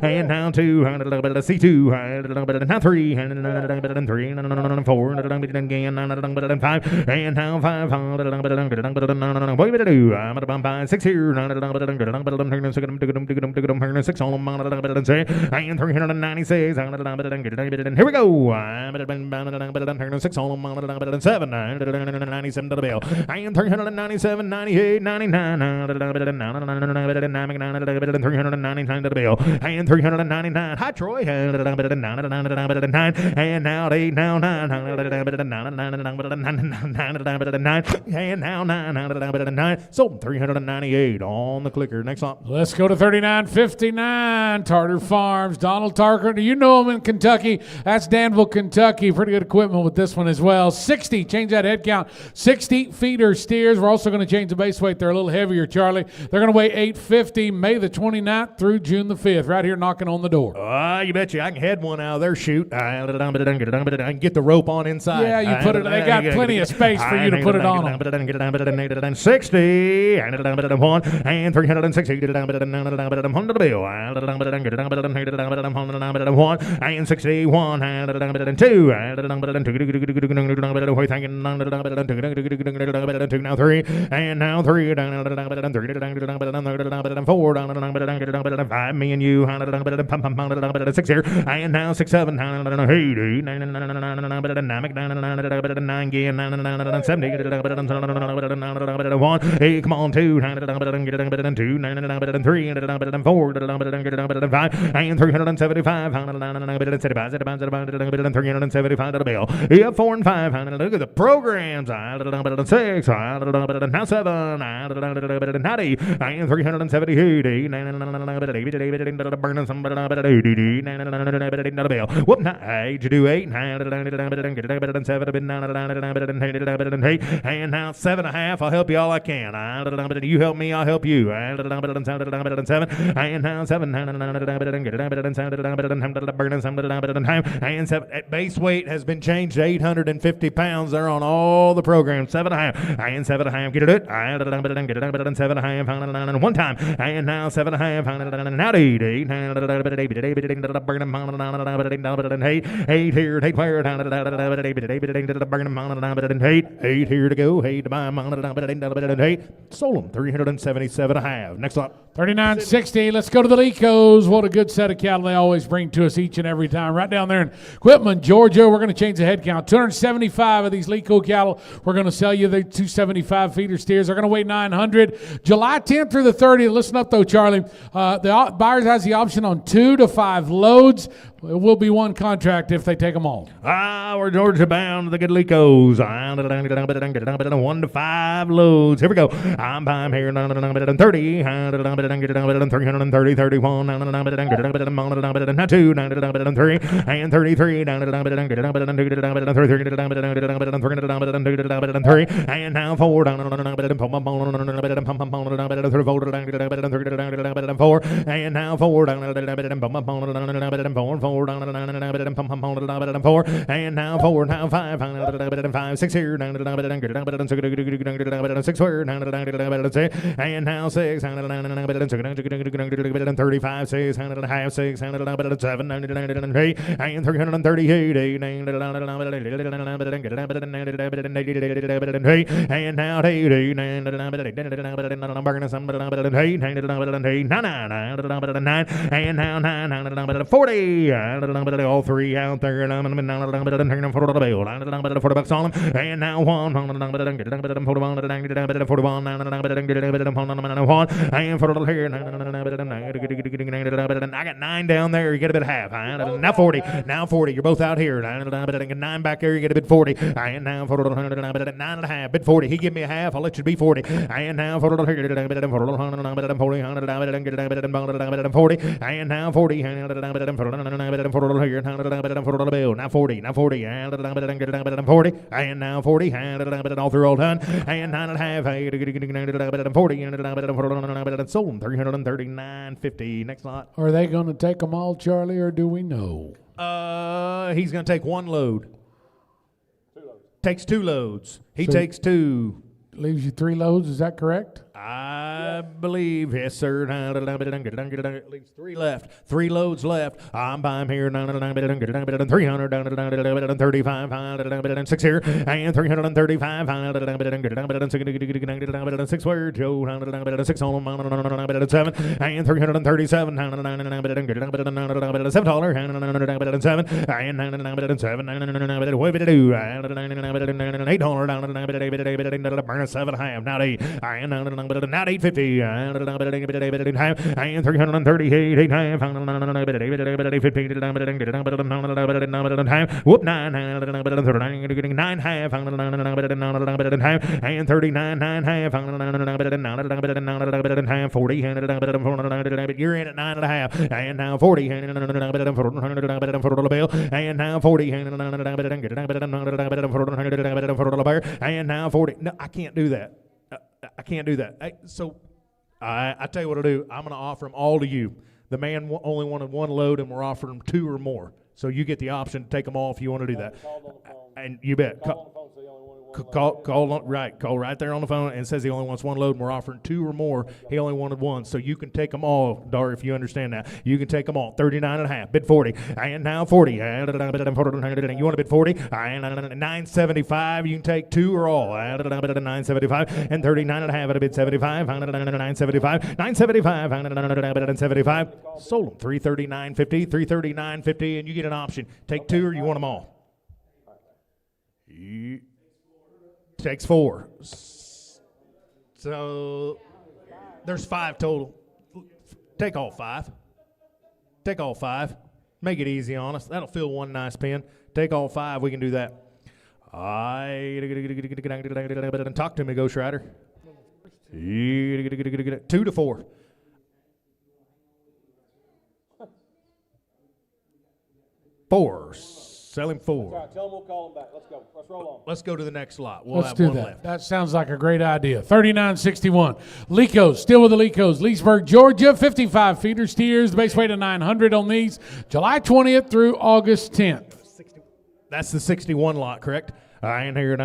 and now 2 C2 now 3 and 4 again 5 and now 5 what we do 6 here 6 on them and 396 here we go 6 on them 7, 97 to the bell. And 397, 98, 99, 399 to the bell. And 399, hi Troy, and now 8, now 9, and now 9, sold 398 on the clicker. Next up. Let's go to 39.59. Tartar Farms, Donald Tarker. You know him in Kentucky. That's Danville, Kentucky. Pretty good equipment with this one as well. 60, change that head count. 60 feeder steers. We're also going to change the base weight. They're a little heavier, Charlie. They're going to weigh 850 May the 29th through June the 5th, right here knocking on the door. You betcha. I can head one out of there, shoot. I can get the rope on inside. Yeah, you put it. They got plenty of space for you to put it on them. 60 and 1 and 360 100 bill 1 and 61 and 2 now 3 and now 3 4 5 me and you 6 here and now 6 7 8 9 again 70 1 hey come on 2 2 3 4 5 and 375 375 to the bell. Yeah, 4 and 5 look at the programs 6 now 7 now 8 and 378 burning some whoop now 8 to do 8 and now 7.5 I'll help you all I can you help me I'll help you 7 and now 7 and 7 base weight has been changed to 850 pounds. They're on all the programs. 7.5 and 7.5 get it 7.5 one time and now 7.5 now 8 8 here 8 where 8 here to go 8 to buy 8 sold them 377.5. Next up 39.60. Let's go to the Lecos. What a good set of cattle they always bring to us each and every time. Right down there in Quitman, Georgia. We're going to change the head count. 270 275 of these Lico cattle. We're going to sell you the 275 feeder steers. They're going to weigh 900. July 10th through the 30th. Listen up, though, Charlie. The buyers has the option on 2 to 5 loads. It will be one contract if they take them all. We're Georgia bound to the good Licos. 1 to 5 loads. Here we go. I'm here 30, 330, 31, 2, 3, and 33, and now 4, 4, and now 4, 4, and now 4, now 5, 5, 6 here, 6 word, and now 6, 35, 6, 1.5, 6, 7, 8, and 338, 8, and now 8, and now 9, 40, all three out there, and $40 on them, and now 1, and I got 9 down there, you get a bit of half, now 40, you're both out here, 9 back there, you get a bit 40, and now 9.5, bit 40, he give me a half, I'll let you be 40, and now 40, and now 40, now 40, now 40, and 40, and now 40, and all through all done, and 9.5, 40, and sold them $339.50. Next lot. Are they going to take them all, Charlie, or do we know? He's going to take 1 load. 2 loads. Takes 2 loads. He So takes 2. Leaves you 3 loads, is that correct? I believe, yes, sir. Leaves 3 left. 3 loads left. I'm buying here 300, 35, 6 here, and 335, 6 where Joe, 6 on them, 7, and 337, $7, and 7 half, not 8, and not 850, and 338, 8 half, 15, whoop, 9 half, and 39, 9 half, 40, you're in at 9.5, and now 40, and now 40, and now 40. No, I can't do that. I can't do that. So I tell you what I'll do. I'm going to offer them all to you. The man only wanted 1 load, and we're offering him 2 or more. So you get the option to take them all if you want to do that. And you bet. Call right there on the phone, and it says he only wants 1 load, and we're offering 2 or more. He only wanted 1, so you can take them all, Dar, if you understand that. You can take them all. 39.5, bid 40, and now 40. And you want to bid 40? And 975, you can take 2 or all. 975 and 39.5 at a bid 75. 975, 975. Sold them 339.50, 339.50, and you get an option. Take 2 or you want them all. Takes 4. So there's 5 total. Take all 5. Take all 5. Make it easy on us. That'll fill 1 nice pen. Take all 5. We can do that. Talk to me, Ghost Rider. 2 to 4. Four. Sell him 4. Tell him we'll call him back. Let's go. Let's roll on. Let's go to the next lot. We'll Let's have do 1 that. left. That sounds like a great idea. 39.61. Licos, still with the Licos. Leesburg, Georgia, 55 feeder steers. The base weight of 900 on these. July 20th through August 10th. That's the 61 lot, correct? I ain't here.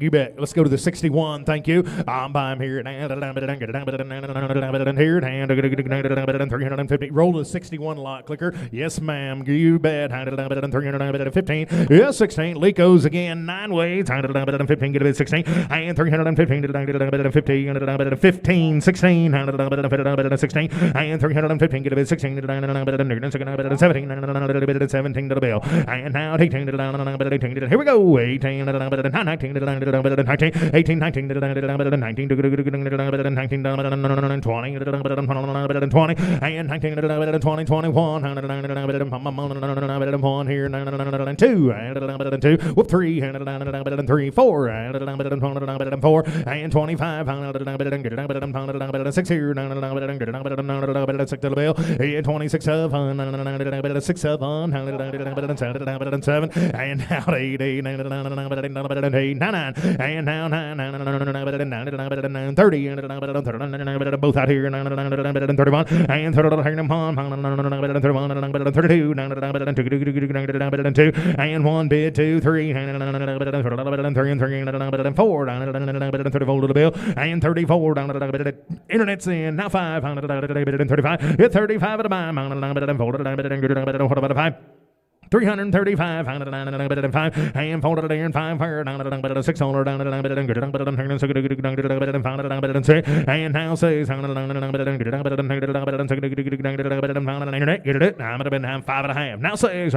You bet. Let's go to the 61. Thank you. I'm buying here. Here. 350. Roll to the 61 lot. Clicker. Yes, ma'am. You bet. 315. Yes, 16. Licos again. 9 ways. 15. Get a bit 16. And 315. 15. 16. 16. And 315. Get a bit 16. 17. 17 to the bill. And now 18. Here we go. 18. 18, 19, 19, 20, and 19, 20, 21, one here, 2, and 2, whoop 3, and 3, 4, and 4, and 25, 6 here, 6 to the bill, 26, 7, 6, 7, 7, and out 8, 8, 9, 9, and now 9, 30, and both out here, 31, and 32, and 1 bid 2, 3, and 4, 34 to the bill, and 34 internet's in now 5, 35, 35 at the buy, 5. 335, and folded in 5, 600, and now 6, internet, get it, I'm going to be 5.5, now 6,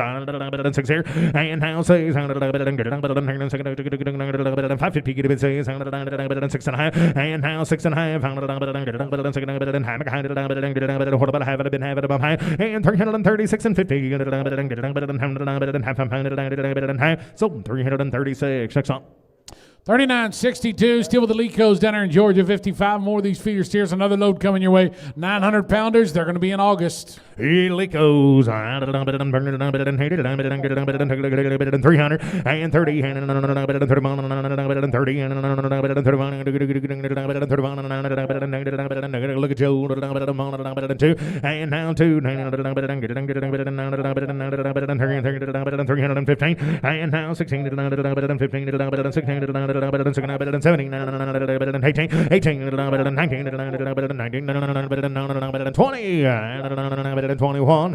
6 here, and now 6, 550, get a bit 6, 6.5, and now 6.5, and 336 and 50, so 336. Next on. 39.62, still with the Lecos down there in Georgia. 55 more of these feeder steers. Another load coming your way. 900 pounders. They're going to be in August. Lecos. 300 and 30 and 30 look at Joe. 2 and now 2 315 and now 16 15 17, 18, 19, 20, and 21,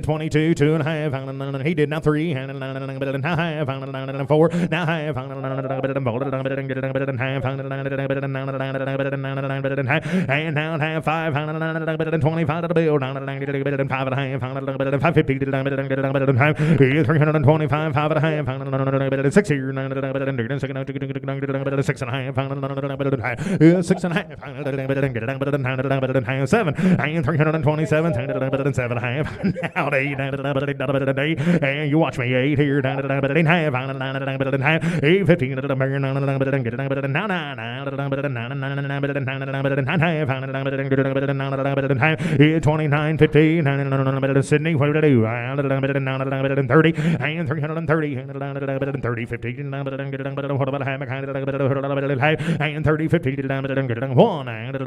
22, 2.5, he did now 3, and now 4, now half, and now half 5, 25 to the bill, 550, 325, 5.5, 6 here, 6.5, 7, and 327, 7.5, now 8, and you watch me 8 here, 8.5, 15, now 9, 29, 15, Sydney, what do I do? 30, and 330, 30, 50, and 30, 50, 1, and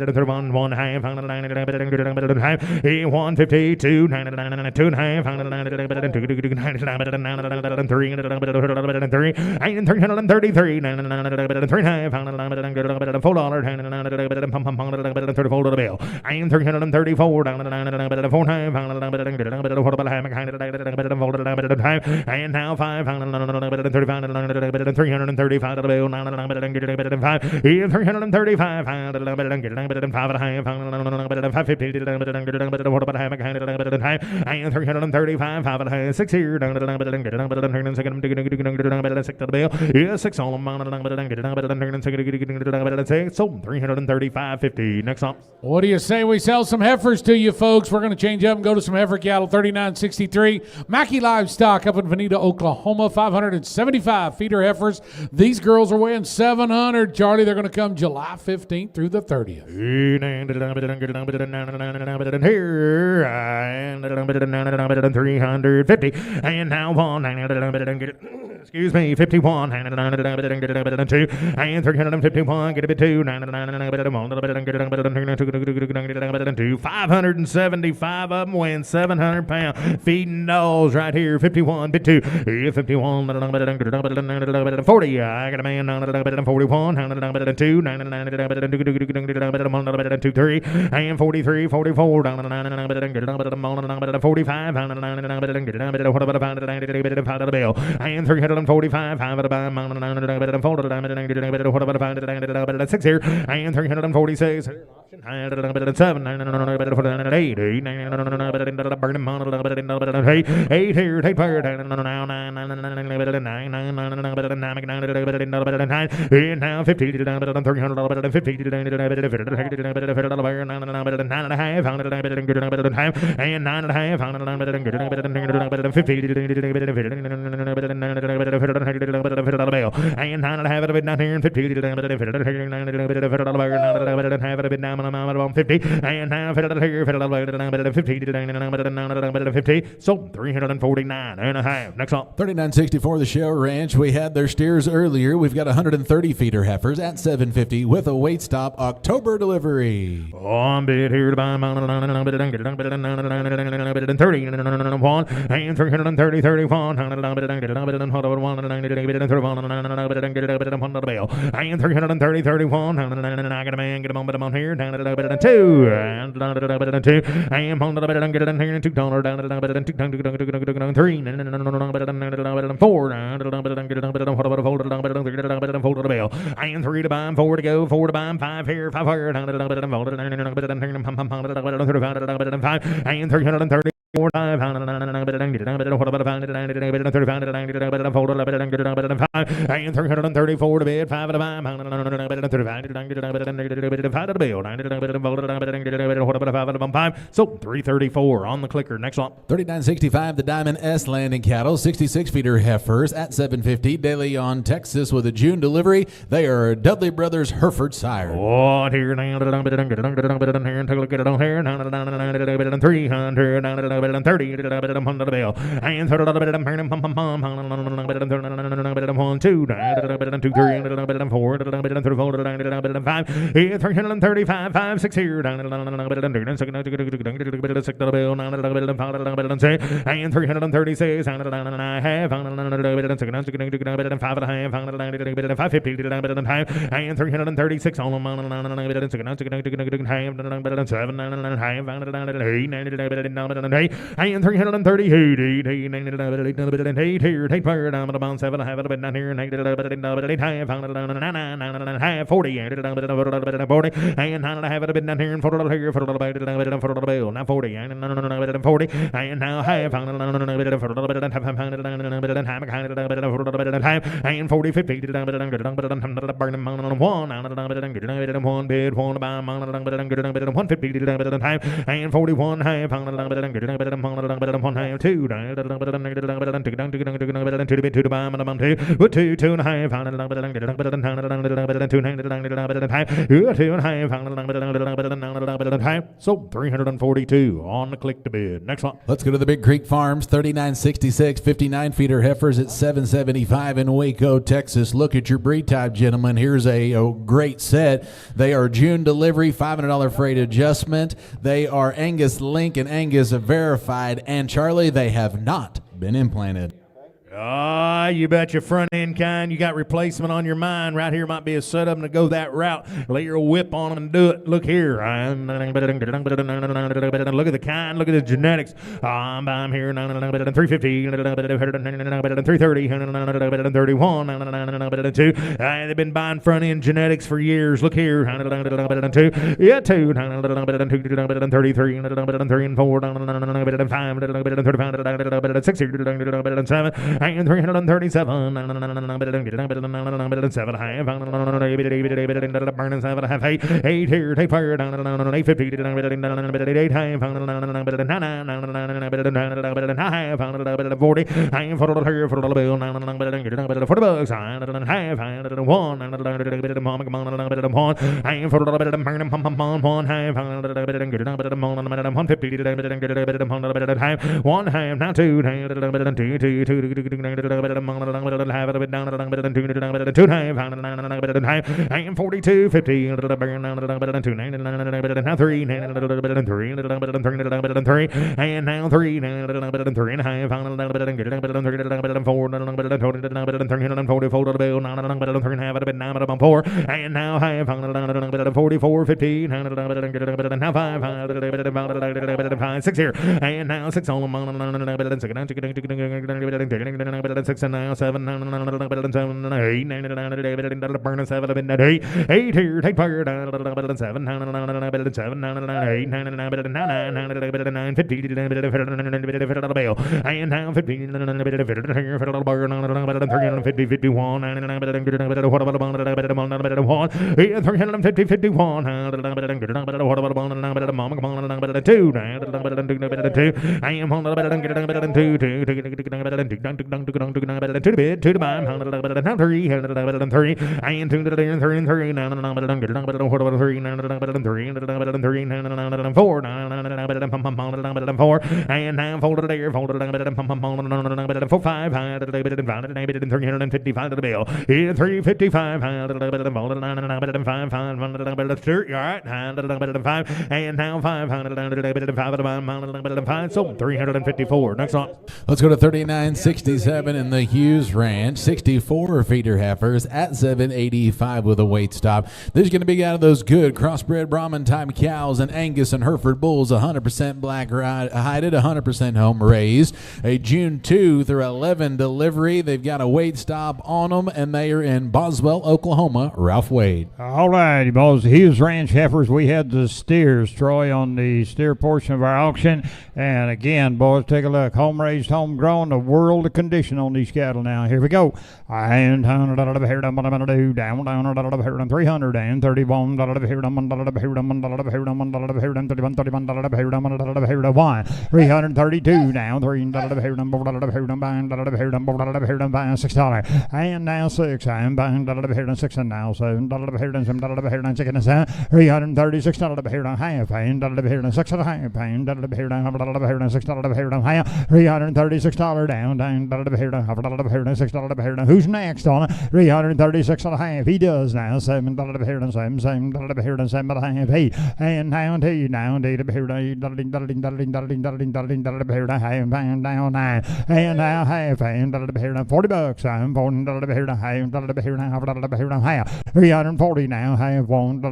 31, 1 half, 150, 2, 2 and a half, 3, and 333, 3.5, $4, $34 bill, and 334, 4.5, and now 5, 335 to the bill, 335, 5.5, 550, and 335, 5.5, 6 here, 6 to the bill, 6 on them, 6, so 335.50. Next up. What do you say we sell some heifers to you folks? We're going to change up and go to some heifer cattle. 39.63, Mackey Livestock up in Veneta, Oklahoma. 575 feeder heifers. These girls are weighing 700. Charlie, they're going to come July 15th through the 30th. Here, and 350, and now 1, excuse me, 51, and 2, and 351, get a bit 2, 575 of them weighing 700 pounds, feeding dolls right here, 51, bit 2, 51, 40, I got a man, 41, 2, 2, 3, and 43, 44, 45, and 300 345, 5 at a bam, 6 here, and 346. Seven, 8, 8, here, take fire, 9, and now 50, 300, 50, so 349 and a half. Next up, 3964 the show ranch. We had their steers earlier. We've got 130 feeder heifers at 750 with a weight stop October delivery. On bid here to buy 30 and 330, 31 and 330, 31 and I got a man, get him on, but I'm on here, down at 2 and 2 I am on the better than get it in here, $2 down at 3 and 4 and fold the bill. I am 3 to buy, 4 to go, 4 to buy, 5 here, 5 here, down at 5 and 330. 4 5 and 334 to bid 5 at a time 5 so 334 on the clicker. Next one, 3965 the Diamond S landing cattle, 66 feeder heifers at 750 De Leon, Texas with a June delivery. They are Dudley Brothers Hereford sire. What here now? Take a look at it on here. 300 30 under the bell and 30 1 2 2 3 4 335 5 6 here and 336 and a half and 550 and 336 on them 7 and 330 here, take fire down about 7 half of it down here and 8 half 40 and 40 and 9 half of it down here and 40 here for the bill now 40 and 40 and now half and 40 50 burning one bid 1 by 150 and 41 half 2 so 342 on the click to bid. Next one, let's go to the Big Creek Farms. 3966 59 feeder heifers at 775 in Waco, Texas. Look at your breed type, gentlemen. Here's a great set. They are June delivery, $500 freight adjustment. They are Angus Link and Angus verified, and Charlie, they have not been implanted. You bet your front end kind. You got replacement on your mind. Right here might be a setup to go that route. Lay your whip on them and do it. Look here. Look at the kind. Look at the genetics. I'm here. 350, 330, 31, 2. They've been buying front end genetics for years. Look here. 2. Yeah, 2. 33, 3 and 4, 5, 6, 7. And 337 7 half burning 7 half 8 here take fire down 850 8 half 9 half 40 and for the here for the bill 9 for the bucks half 1 and for the burning 1 half 150 1 half now 2 and 42 50 and 3 and now 3 and a half 4 and now half 44 15 and 5 6 here and now 6 on 6 and now 7, 9, 7, 8, 9, 7, 7, 8, 8 here, take fire, 7, 7, 9, 7, 9, 8, 9, 9, 50, bill, and now 15, 350, 51, what about 1, 350, 51, what about 2, I am on the better than two, to the bed, to the bomb, 3, I am 2 to the 3, now what about 3, 4, 4, and now folded there, folded 4, 5, 355 to the bill, 355, 5, and now 5, so 354. Next on. Let's go to 39.67 in the Hughes Ranch. 64 feeder heifers at 785 with a weight stop. There's going to be out of those good crossbred Brahman type cows and Angus and Hereford bulls, 100% black hided, 100% home raised. A June 2 through 11 delivery. They've got a weight stop on them, and they are in Boswell, Oklahoma. Ralph Wade. All right, boys. Hughes Ranch heifers. We had the steers, Troy, on the steer portion of our auction. And again, boys, take a look. Home raised, home grown, the world of condition on these cattle now. Here we go. And down, down, 331, $1, 332 now, $6. And now 6, and buying $6 and now 7, $7, chicken and $336 half, and $6 and a half, and $6 half, $336 down, $6. Who's next on it? $336 and a half. He does now. $7, $7, $7 and a half. 8, and now to down, $8, and down 9, and now half, and $40. I'm $40 half, $340 now, half, $1,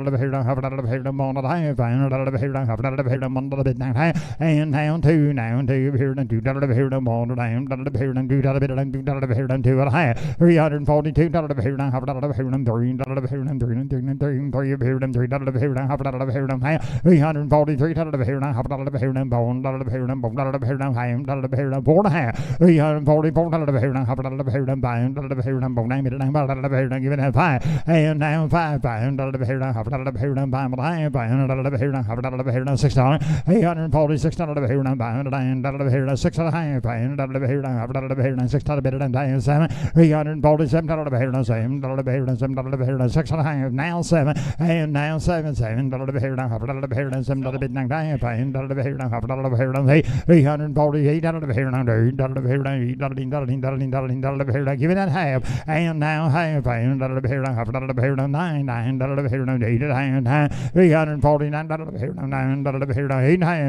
and down 2 now, $2, $2, $2, $342, giving that 5, and now 5, $6, $6, now 7, and now 7, $7, giving that half, and now half, and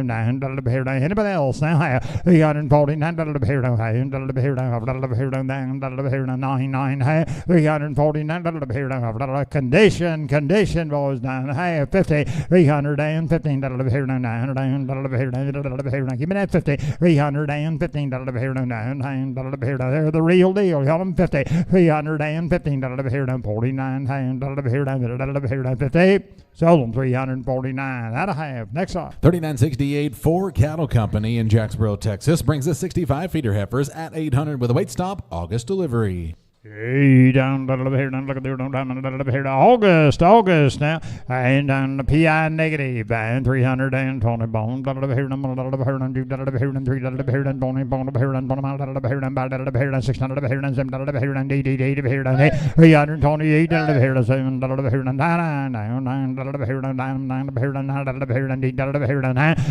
$9, $349, anybody else now half, $349, $349, condition boys down half, 50, $315, give me that 50, $315, they're the real deal, y'all them 50, $315, 49, $50, sold them 349, out of half. Next off. 39.68 for Cattle Company in Jacksboro, Texas brings us 65 feeder heifers at 800 with a weight stop, August delivery. Hey, down, here, down, look at there, down, here, August now, and down the PI negative, and 320 bone, here, here, 3 bone, here, 600 here, 700 here, 888 here, 328 here, 7 here, 9 here, 9 here, 329 now, 9 here, 13 here, 9 here, 30, 313 here, 9 here,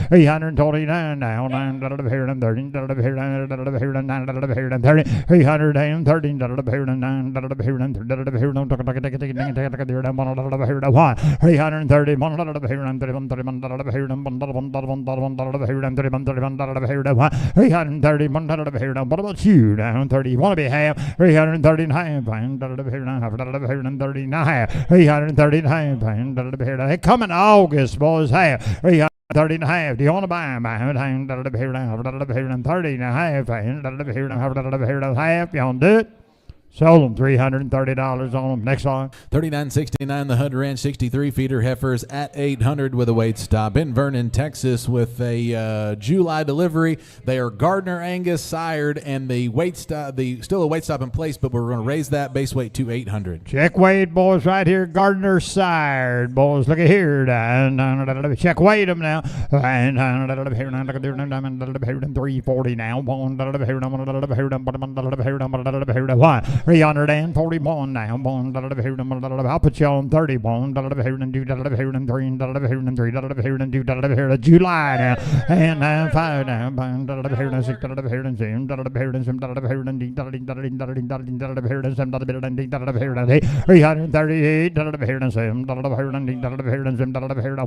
330 here, 330. What about you? Down 30. You want to be half? 330 and half. 330 and half. 330 and half. Hey, coming August, boys. Half. 30 and a half. Do you want to buy them? 30 and a half. You want to do it? Sold them $330 on them. Next line. 39.69 the Hood Ranch 63 feeder heifers at 800 with a weight stop in Vernon, Texas, with a July delivery. They are Gardner Angus sired, and the weight stop, still a weight stop in place, but we're going to raise that base weight to 800. Check weight, boys, right here. Gardner sired, boys. Look at here. Check weight them now. 340 now. 341 now. I'll put you on 30. July now. And 5 now. 338.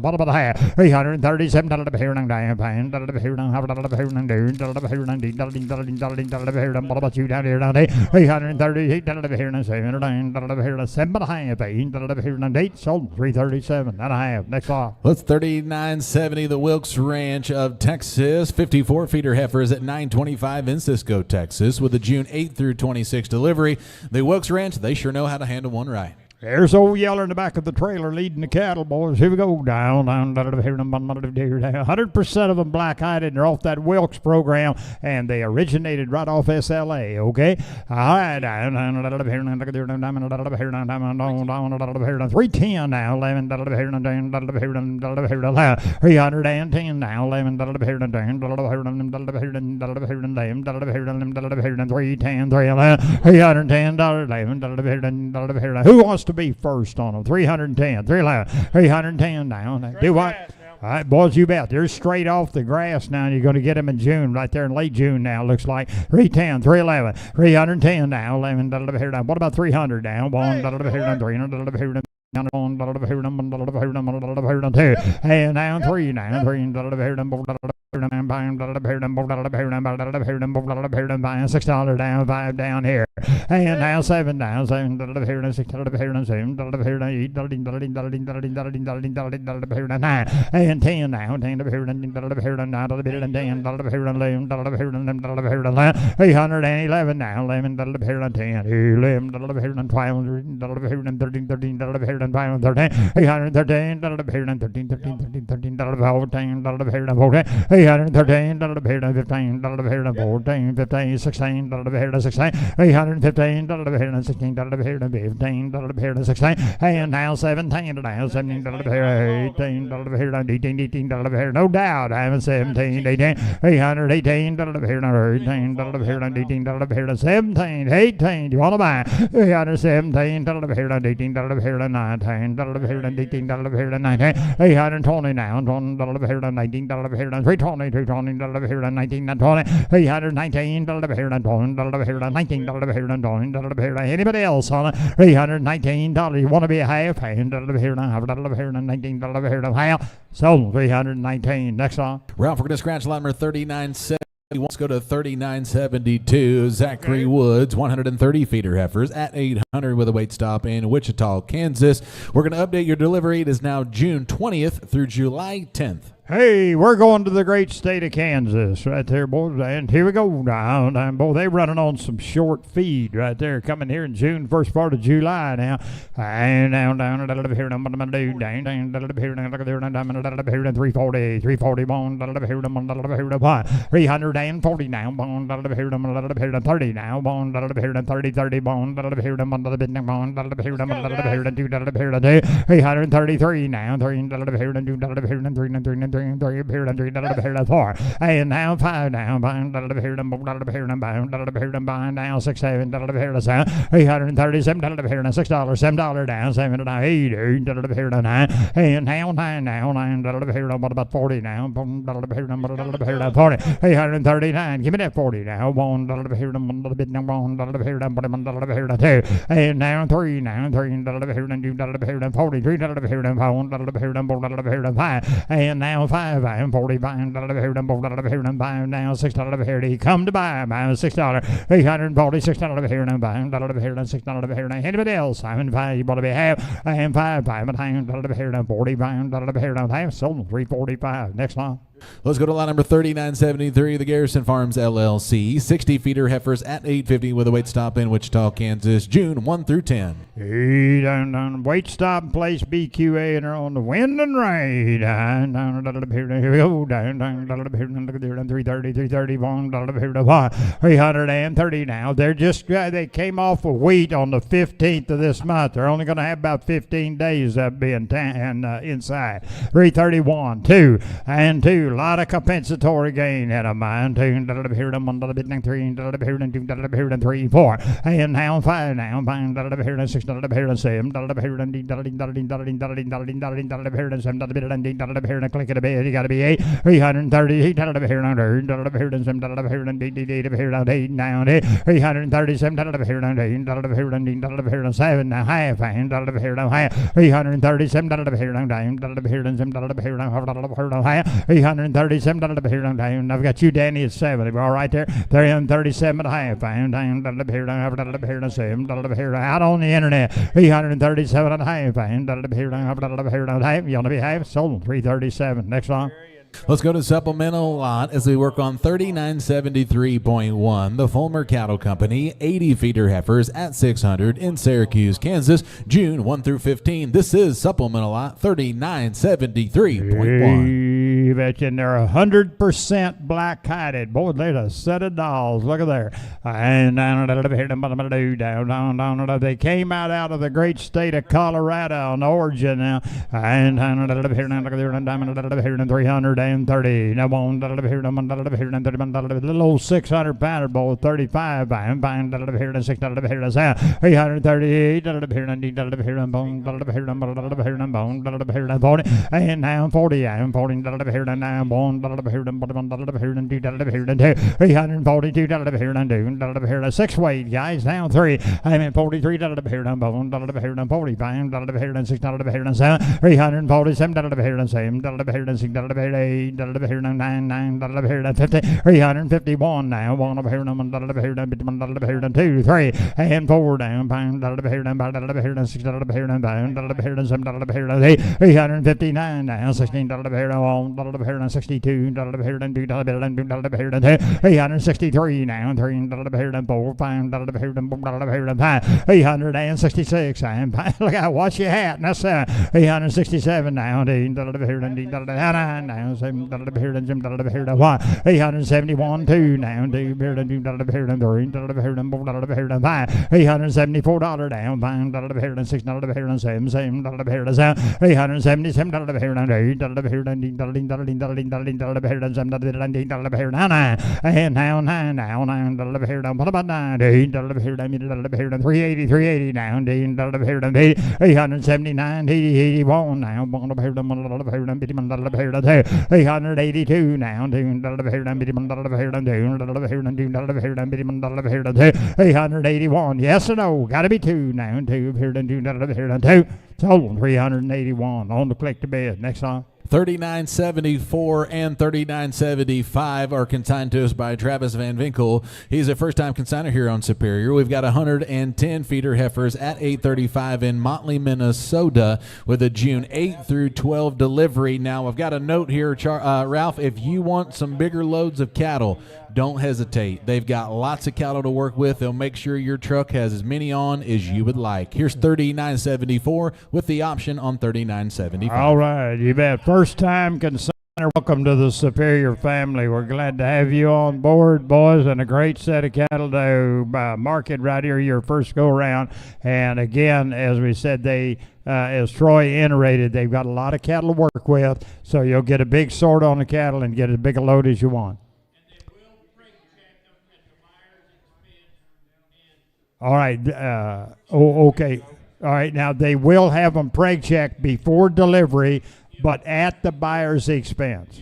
What about half? 337. What about you down here? 338. 7.5. Sold 337 and a half. Next off. Let's 39.70 the Wilkes Ranch of Texas. 54 feeder heifers at 925 in Cisco, Texas, with a June 8th through 26th delivery. The Wilkes Ranch, they sure know how to handle one right. There's old Yeller in the back of the trailer leading the cattle, boys. Here we go. Down. 100% of them black-eyed, and they're off that Wilkes program, and they originated right off SLA, okay? All right. 310 now. 310 now. 310. Who wants to be first on them? 310. 310 now. Do what? All right, boys, you bet. They're straight off the grass now, and you're going to get them in June, right there in late June now, looks like. 310, 311, 310 now. 11. What about 300 now? 1. 300. And now 3 now. 6 $6 down, 5 down here. And now 7 down, 7 9 and 10 now, 10 311 now, 11 10 11 12 13 13 313 15 14 15 16 16 315 16 15 16 and now 17 now 17 18 18 no doubt I haven't 17 18 318 18 17 18 you want to buy 317 18 19 19 320 now 19 320 319 anybody else on it? $319. You want to be a half? $19. Sold 319. Next song. Ralph, we're going to scratch lot number 39.70. Let's go to 39.72. Zachary Woods, 130 feeder heifers at 800 with a weight stop in Wichita, Kansas. We're going to update your delivery. It is now June 20th through July 10th. Hey, we're going to the great state of Kansas right there, boys. And here we go down. Boy, they're running on some short feed right there, coming here in June, first part of July now. And down here, 340 bone, 340 now, bone, 30 now, bone, 30 bone, 333 now, 3 and now 5 down, now 6 7 337 $6 $7 down 7 8 9 and now 9 now 9 what about 40 now 40 339 give me that 40 now 1 and now 3 now 3 43 5 and now 5, I am 45, $4 now, $6 here. He come to buy, $6, $846 here, now buy, $6 here. Now anybody else? I'm in 5, you bought to be half, I am 5, $5 here, now 45 here, now half, sold 345. Next line. Let's go to lot number 3973, the Garrison Farms LLC. 60 feeder heifers at $8.50 with a weight stop in Wichita, Kansas, June 1 through 10. Down, weight stop, place BQA, and they're on the wind and rain. Down, here we go. Down, 330, 330, now. They're just, they came off of wheat on the 15th of this month. They're only going to have about 15 days of being inside. 331, 2, and 2. A lot of compensatory gain at a mine. 2, 3, 3, 4, and now 5, now 5, 6, 7, 7, click it a bit. You got to be 8, 330, 8, now 337, 7, now half, 337, 337, I've got you, Danny, at 7. All right there. 337 and a half. Out on the internet. 337 and a half. You want to be half? Sold 337. Next one. Let's go to supplemental lot as we work on 3973.1. The Fulmer Cattle Company, 80 feeder heifers at 600 in Syracuse, Kansas, June 1 through 15. This is supplemental lot 3973.1. And they're 100% black-hided. Boy, they're a set of dolls. Look at there. And down. They came out of the great state of Colorado on origin now. And 330. Now one, little old 600-pounder boy, 35. 338. And now 40. I'm 40. 342 6 weight, guys, down 3. I'm at 43 $45 $347 $351 now. 2, 3, and 4 down. 359 now. $16 $62 $363 now. $4 $366 and look out, watch your hat. That's $367 now. $371 2 now. $374 down. And now 9 now. What about 9? 380 down. 379 81 now. 382 now. 381. Yes or no? Got to be 2 now. 2. Total 381 on the click to bed. Next song. 3974 and 3975 are consigned to us by Travis Van Winkle. He's a first-time consigner here on Superior. We've got 110 feeder heifers at 835 in Motley, Minnesota, with a June 8 through 12 delivery. Now, I've got a note here, Ralph. If you want some bigger loads of cattle, don't hesitate. They've got lots of cattle to work with. They'll make sure your truck has as many on as you would like. Here's 3974 with the option on 3975. All right, you bet. First time consigner, welcome to the Superior family. We're glad to have you on board, boys, and a great set of cattle to market right here your first go around. And again, as we said, they as Troy iterated, they've got a lot of cattle to work with, so you'll get a big sort on the cattle and get as big a load as you want. All right. Okay. All right. Now, they will have them preg checked before delivery, but at the buyer's expense.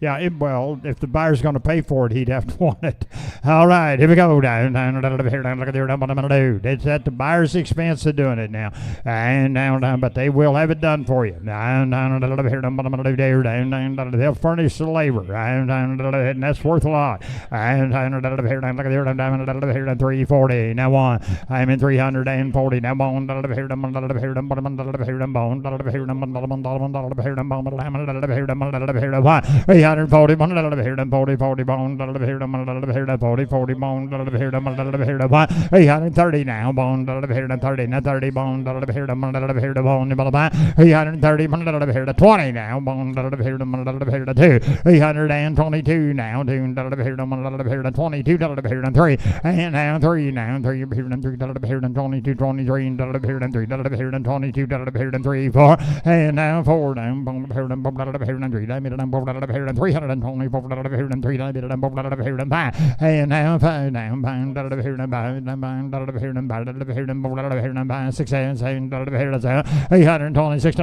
Yeah, well, if the buyer's going to pay for it, he'd have to want it. All right, here we go. Down, look at there, what I'm going to do. It's at the buyer's expense of doing it now. And down, but they will have it done for you. Down, what I'm going to do there. Down, they'll furnish the labor. And that's worth a lot. And look at there, down, 340. Now on. I'm in 340. Now on. 340, 40 bone, 40 bone, 330 now, bone, 30, now 30 bone, 330, 20 now, bone, 2, 322 now, 22, 3, and now 3 now, 3, 22, 23, 22, 3, 4, and now 4 down, bone, 320, and now 5 down, 6 and 7, 826,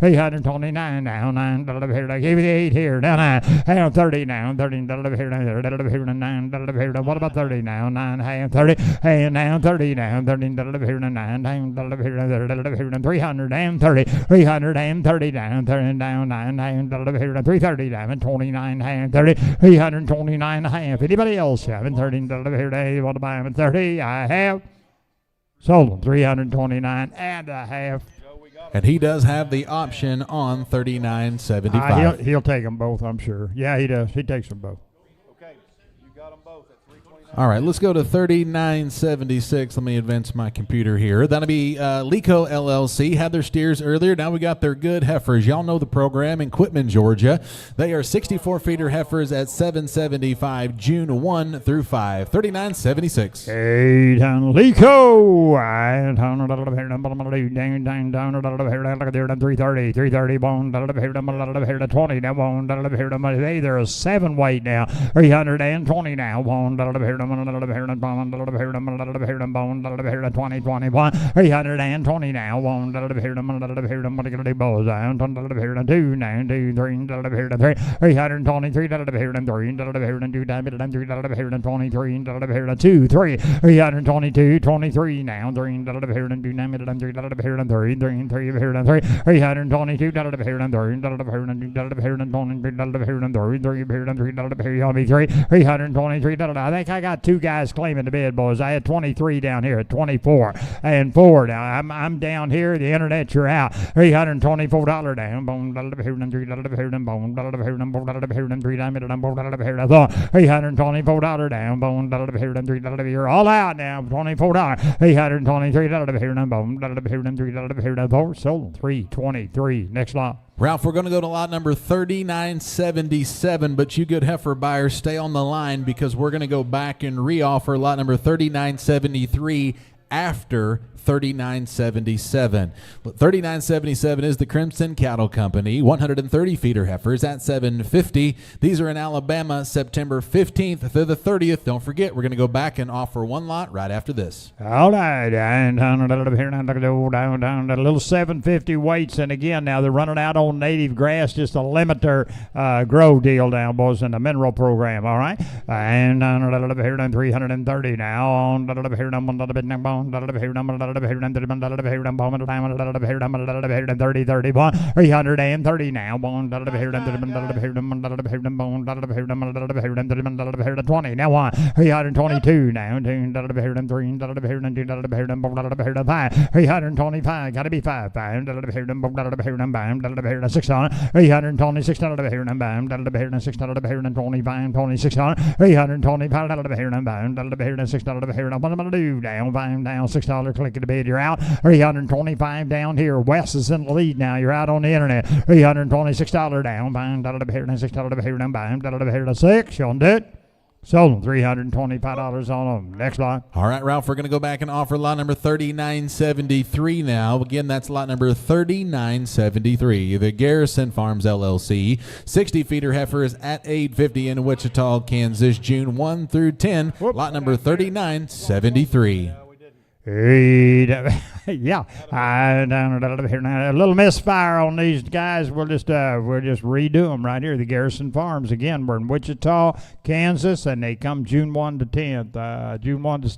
829 now, 9, give it 8 here, now 9, 30 now, 30, 9, what about 30 now, 9, 30, and now 30 now, 30, 9, 330, 330 down, 30 down, 9, 330 down, 29, 30, 329 and a half. Anybody else having 30, want to buy them at 30? I have. Sold them 329 and a half. And he does have the option on 39.75. He'll take them both, I'm sure. Yeah, he does. He takes them both. All right, let's go to 39.76. Let me advance my computer here. That'll be Lico LLC. Had their steers earlier. Now we got their good heifers. Y'all know the program in Quitman, Georgia. They are 64-feeder heifers at $775, June 1 through 5. 39.76. Hey, down Lico. 330 bone, 20 now, bone, hey, they're a 7 weight now, 320 now, bone, 20, 21, 320 now, 1, 2 now, 2, 3, 323, 2, 3, 322, 23 now, 3, 322, 323, I think I got 2 guys claiming the bid, boys. I had 23 down here at 24 and 4 now. I'm down here. The internet, you're out. $324 down. $324 down. You're all out now. $24. $323. Sold 323. Next lot. Ralph, we're going to go to lot number 39.77, but you good heifer buyers, stay on the line because we're going to go back and re-offer lot number 39.73 after 39.77. 39.77 is the Crimson Cattle Company. 130 feeder heifers at $750. These are in Alabama, September 15th through the 30th. Don't forget, we're going to go back and offer one lot right after this. All right, and down a little 750 weights, and again now they're running out on native grass, just a limiter grow deal down, boys, in the mineral program. All right, and down a little bit here, 330 now on a little bit here, 30, 330 now, 20 now, 322 now, 325, gotta be 5, 600, 326, 625, 2600, 325, down, $6, click the bid, you're out. 325 down here. Wes is in the lead now. You're out on the internet. $326 down. $6 6. You'll do it. Sold them $325 on them. Next lot. All right, Ralph, we're going to go back and offer lot number 39.73 now. Again, that's lot number 39.73. The Garrison Farms LLC. 60 feeder heifers at $850 in Wichita, Kansas, June 1 through 10. Lot number 39.73. Yeah, a little misfire on these guys. We'll just redo them right here. The Garrison Farms again. We're in Wichita, Kansas, and they come June 1 to 10th. June 1 to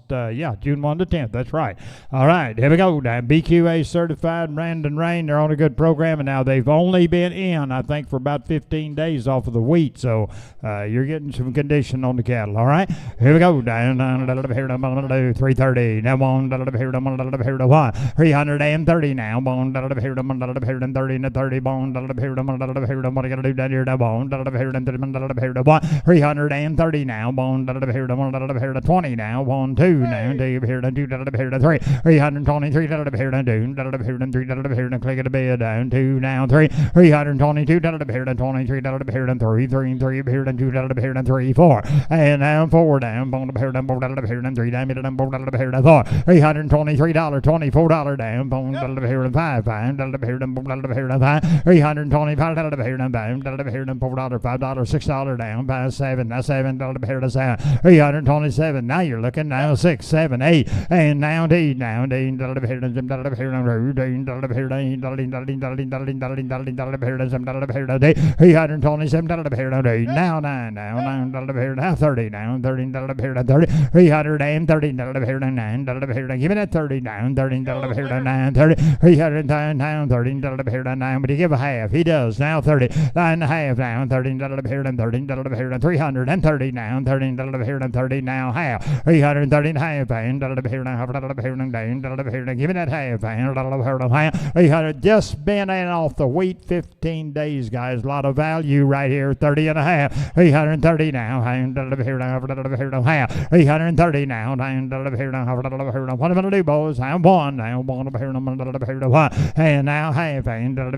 10th. That's right. All right, here we go. Now, BQA certified Brandon Rain. They're on a good program, and now they've only been in, I think, for about 15 days off of the wheat. So you're getting some condition on the cattle. All right, here we go. Down here, 330. Now on. 330 now, bone, 30 to 30 bone, what are you gonna do down here, bone, 330 now, bone, 20 now, 1, 2 now, 2 here to 2 to 3, 323 to 3 to click it a bit down, 2 now, 3, 322 to 23 to 3, 3 here to 2 to 3, 4, and now 4 down, bone, 3 down, 4, $323, $24 down, bone, here 5, $325 down, $4, $5, $6 down, by 7, now $7 here to 7, 327. Now you're looking now 6, 7, 8, and now D, now D, here to here now 9, now 30, now 30, 330, 9, give me that 30 down, 30 to 9, 30, 300 down, 30 to 9, but he give a half, he does, now 30, 9 and a half down, 30 to 330 now, 30 to 30 now, half, 330 and a half, and give me that half, 300, just been in off the wheat 15 days, guys, a lot of value right here, 30 and a half, 330 now, half, 330 now, what am I going to do, boys? I'm 1 now, 1 and now half, and 1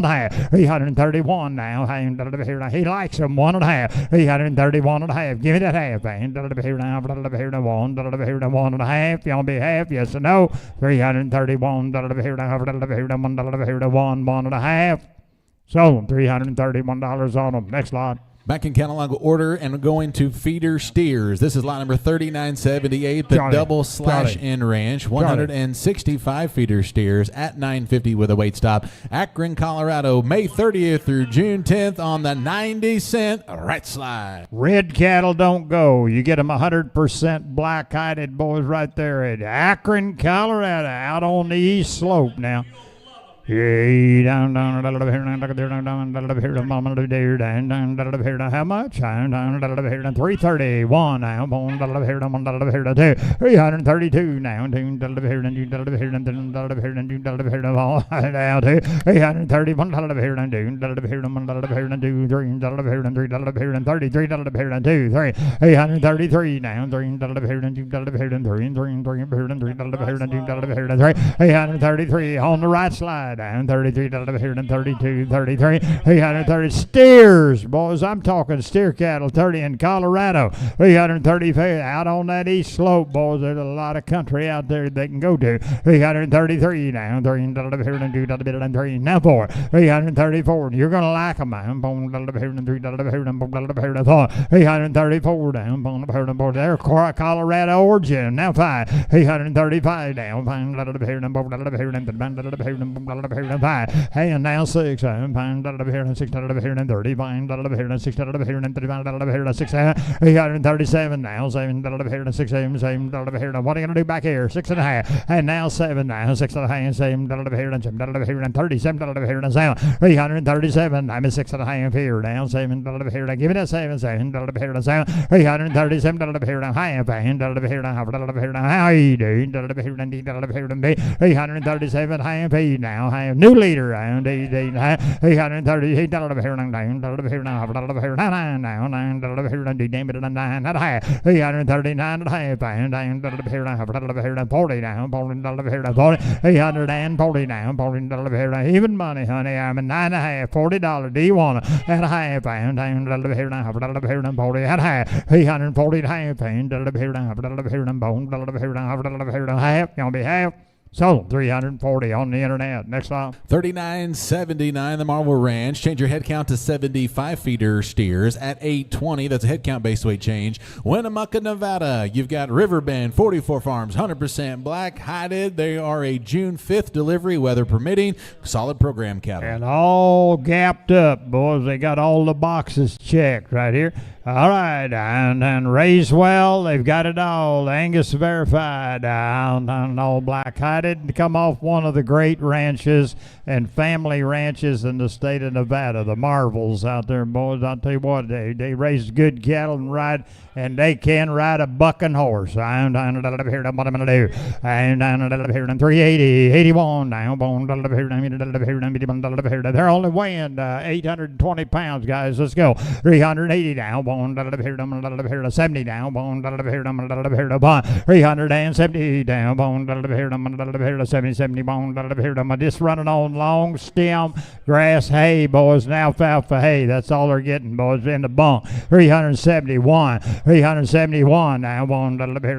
half, 331 now, he likes them 1 and a half, 331 and a half, give me that half, and 1 and a half, y'all be half, yes or no, 331, 1 and a half, so $331 on them. Next lot. Back in catalog order and going to feeder steers. This is lot number 3978, the double slash in ranch. 165 feeder steers at $9.50 with a weight stop. Akron, Colorado, May 30th through June 10th on the 90-cent right slide. Red cattle don't go. You get them 100% black-hided boys right there at Akron, Colorado, out on the east slope now. Down, how much? 331 now, 332 now, 333 now, 333 on the right slide. Down 33 and 32, 33, 330 steers, boys. I'm talking steer cattle, 30 in Colorado, 330 out on that east slope, boys. There's a lot of country out there they can go to. 333 now, 3 now 4, 334. You're gonna like them, man. 334 down, they're Colorado origin. Now 5, 335 down, and now 6, and 630, 337 now, 7, what are you gonna do back here? 6 and a half, and now 7 now, 6 and a half, 7, 37, 337, I'm at 6 and a half here now, 7, give it a 7, 337, half, and how you do, 337, half, now, half, new leader, and 330, he down, now, 9, damn it, 9, not a half, 339 and a half, and 40 now, 340 now, even money, honey, I'm a 9 and a half, $40, do you want it, and a half, and 40 and a half, 340 and a half, and half, gonna be half, Sold 340 on the internet. Next up. $39.79 the Marvel Ranch. Change your head count to 75 feeder steers at $820. That's a head count base weight change. Winnemucca, Nevada. You've got Riverbend, 44 farms, 100% black hided. They are a June 5th delivery, weather permitting. Solid program cattle. And all gapped up, boys. They got all the boxes checked right here. All right, and raised well. They've got it all. Angus verified, and all black-hided to come off one of the great ranches and family ranches in the state of Nevada. The Marvels out there, boys. I'll tell you what, they raise good cattle and they can ride a bucking horse. And here, what I'm gonna do. And here, 380, 81 now. They're only weighing 820 pounds, guys. Let's go. 380 now. 70 down, 370 down, 70, just running on long stem grass hay, boys, and alfalfa hay. That's all they're getting, boys, in the bunk. 371 now,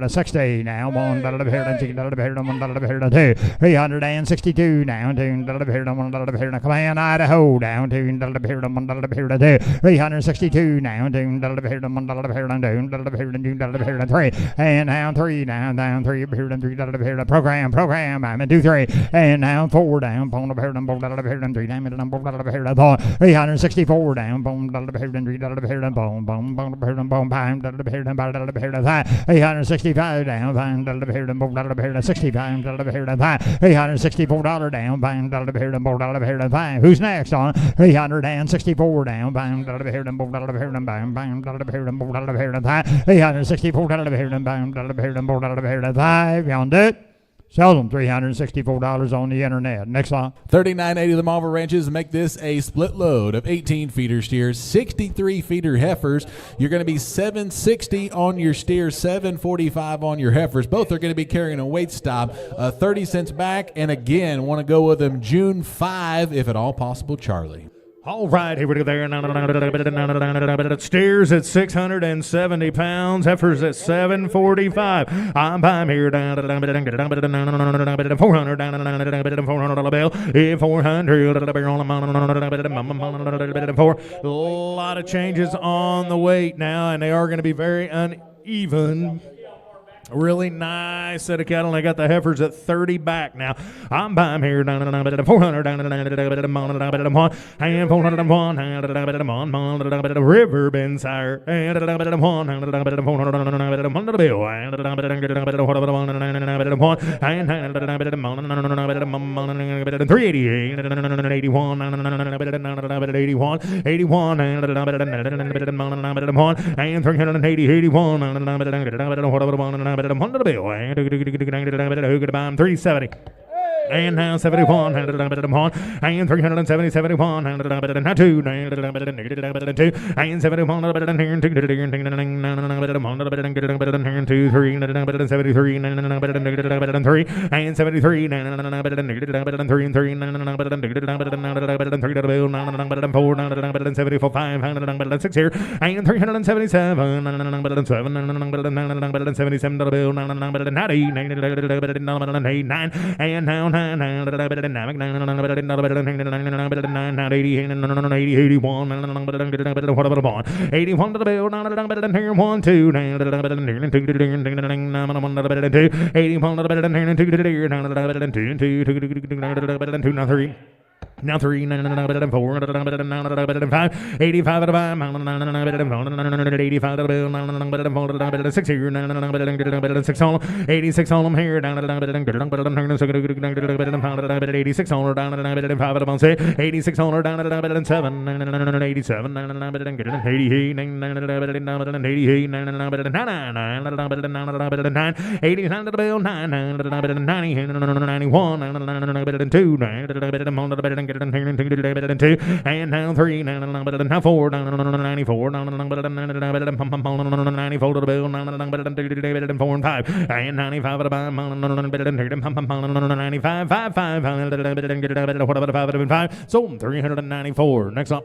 60 now, 362 now, come on, Idaho, down to 362 now, and now 3 down 3 program I'm in 2 3 and now 4 down 364 down 365 down 65 $364 down. Who's next on 364 down 364 beyond it. Sell them $364 on the internet. Next line. $39.80 the Marvel Ranches. Make this a split load of 18 feeder steers, 63 feeder heifers. You're going to be $760 on your steers, $745 on your heifers. Both are going to be carrying a weight stop, 30 cents back. And again, want to go with them June 5, if at all possible, Charlie. All right, here we go there. Steers at 670 pounds, heifers at 745. I'm here down 400 $400 a lot of changes on the weight now, and they are going to be very uneven. Really nice set of cattle. And I got the heifers at 30 back now. I'm here down 400 and 401 Riverbend sire and 388 81 and 380 81 370 and now 71 and 370 71 and 2 and 71 and 2 3 73 and 3 and 73 and 3 and 3 and 74 5 and 6 here and 377 and 7 and 77 9 and now 9 now 3 4 85 6 here 6 on 86 on them here down 86 on down 86 on down 7 87 and now 3 now 4 94 94 4 and 5 and 95 95 5 so 394 next up.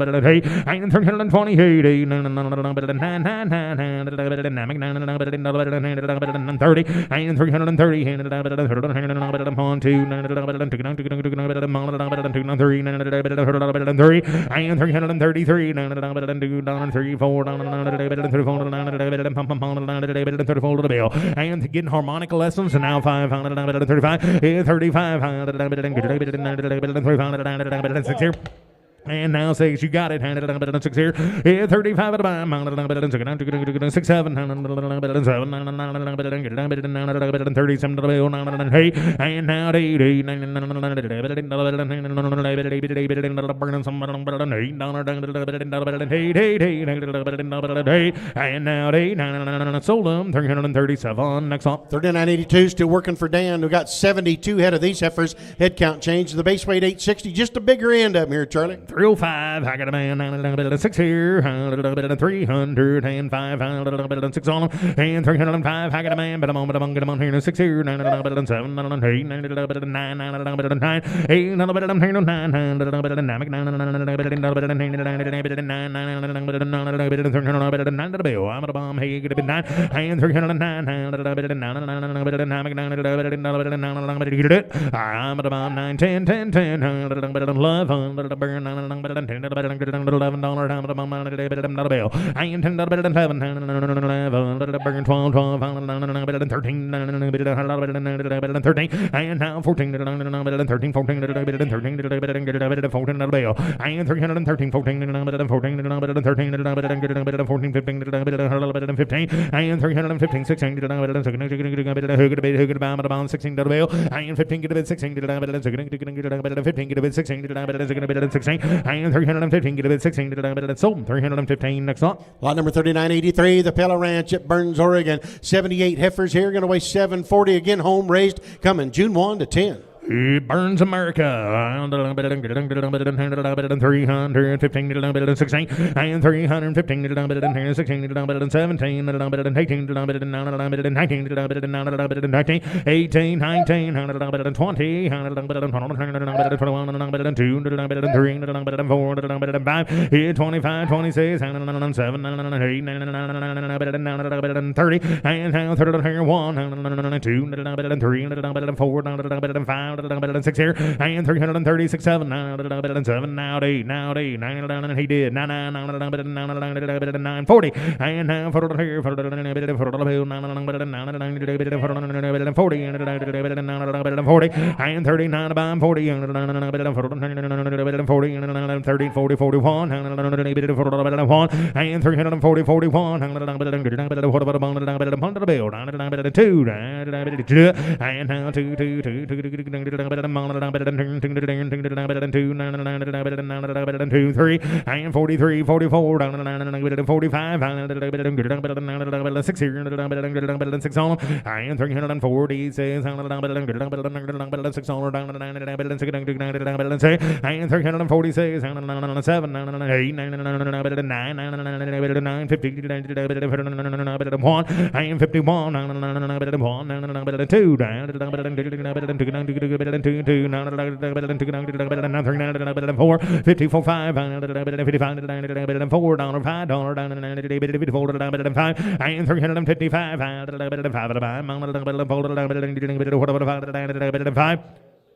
and 320 30 and 333 and getting harmonica lessons and now 535 35 here. And now 6, you got it. 6 here. 35 at a time. 6, 7, 37 to the bill. And now 8, and now 8, sold them 337. Next on 39.82, still working for Dan, who got 72 head of these heifers. Head count changed. The base weight 860, just a bigger end up here, Charlie. 305, I got a man, 6 here, 305, 6 on them, and 305, I got a man, but I'm on here, 6 here, 7, 8, 9, 8, and now 14 13 14 and 313 14 15 and 315 16 16 to the bill and 15 get a bit 16 15 get a bit 16 and 315 get a bit 16 sold 315. Next lot Number 3983, the Pella Ranch at Burns, Oregon. 78 heifers here, going to weigh 740. Again, home raised, coming June 1 to 10. Burns America 315 16 and 315 16 17 18 18 19 20 25 26 7 30 and 1 2 3 4 5 6 here and 336 7 now 8 now 8 9 he did 9 40 and now 40 here 40 and 39 about 40 and 40 and 30 40 41 and 340 41 and now 2 and now 2 3 and 43, 44, 45, 6 here, 6 on and 340 says 6 on and 340 says 7 8 9 50 1 and 51 2 4 54 5 $55 $4 $5 $5 and 355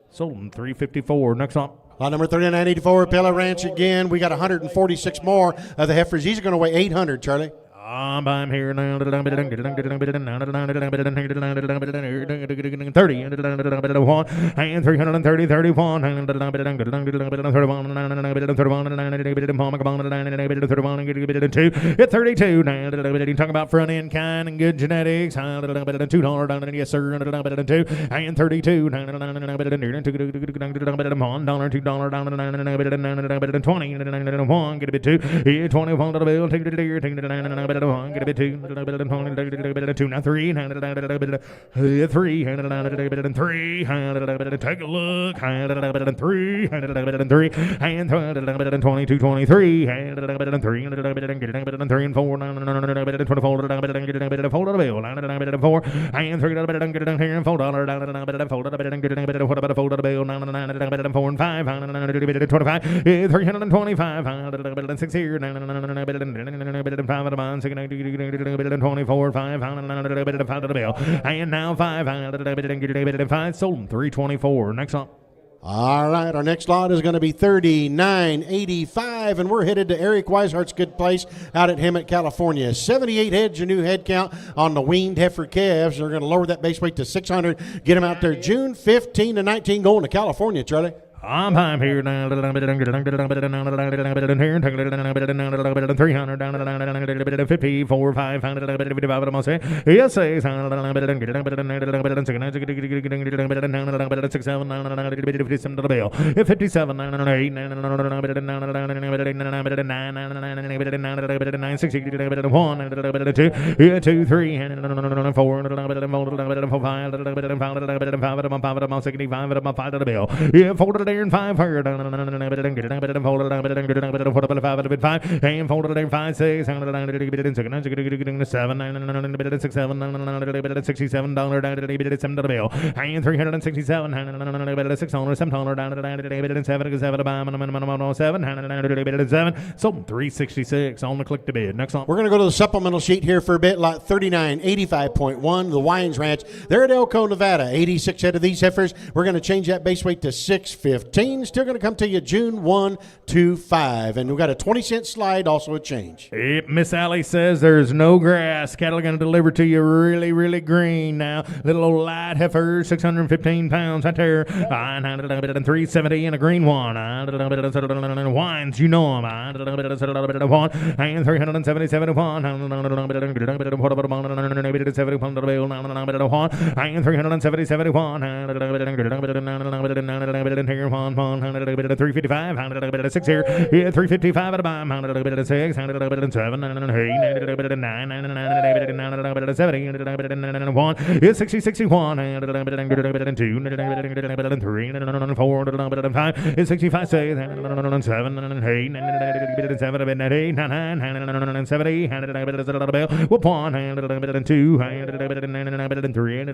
sold 354. Next up. Lot number 3984, Pella Ranch again. We got 146 more of the heifers. These are going to weigh 800, Charlie. I'm here now. 30 and 31 and 330, 31 and 32. Talk about front end kind and good genetics. $2 yes sir. And 32 $1 $2 get a bit 2 21 bill take it get a bit 2 now 3 3 take a look 3 and 22 23 and 3 and 4 24 4 and 3 here and $4 4 and 5 25 325 6 here 5 24 5 and now 5 sold 324. Next up. All right, our next lot is going to be 3985, and we're headed to Eric Weishart's good place out at Hemet, California. 78 heads, a new head count on the weaned heifer calves. They're going to lower that base weight to 600, get them out there June 15 to 19 going to California, Charlie. I'm here now. 300 54 500 yes, 6 7 57 8 2 3 4 and 5 herd and folded and 5 6 $7 $67 and 367 $7 sold 366 on the click to bid. Next on. We're going to go to the supplemental sheet here for a bit. Lot 3985.1, the Wines Ranch. They're at Elko, Nevada. 86 head of these heifers. We're going to change that base weight to 650. Still going to come to you June 1 to 5. And we've got a 20-cent slide, also a change. Miss Allie says there's no grass. Cattle are going to deliver to you really, really green now. Little old light heifer, 615 pounds right there. 370 and a green one. Wines, you know them. And 377 one. And 377 one. 355, 6 here, 355 at a bomb, 6, 7, 8, 9, 70, 1, 60, 61, 2, 3, 4, 5, 65, 6, 7, 8, 7, 8, 9, 70, 1, 2, 3,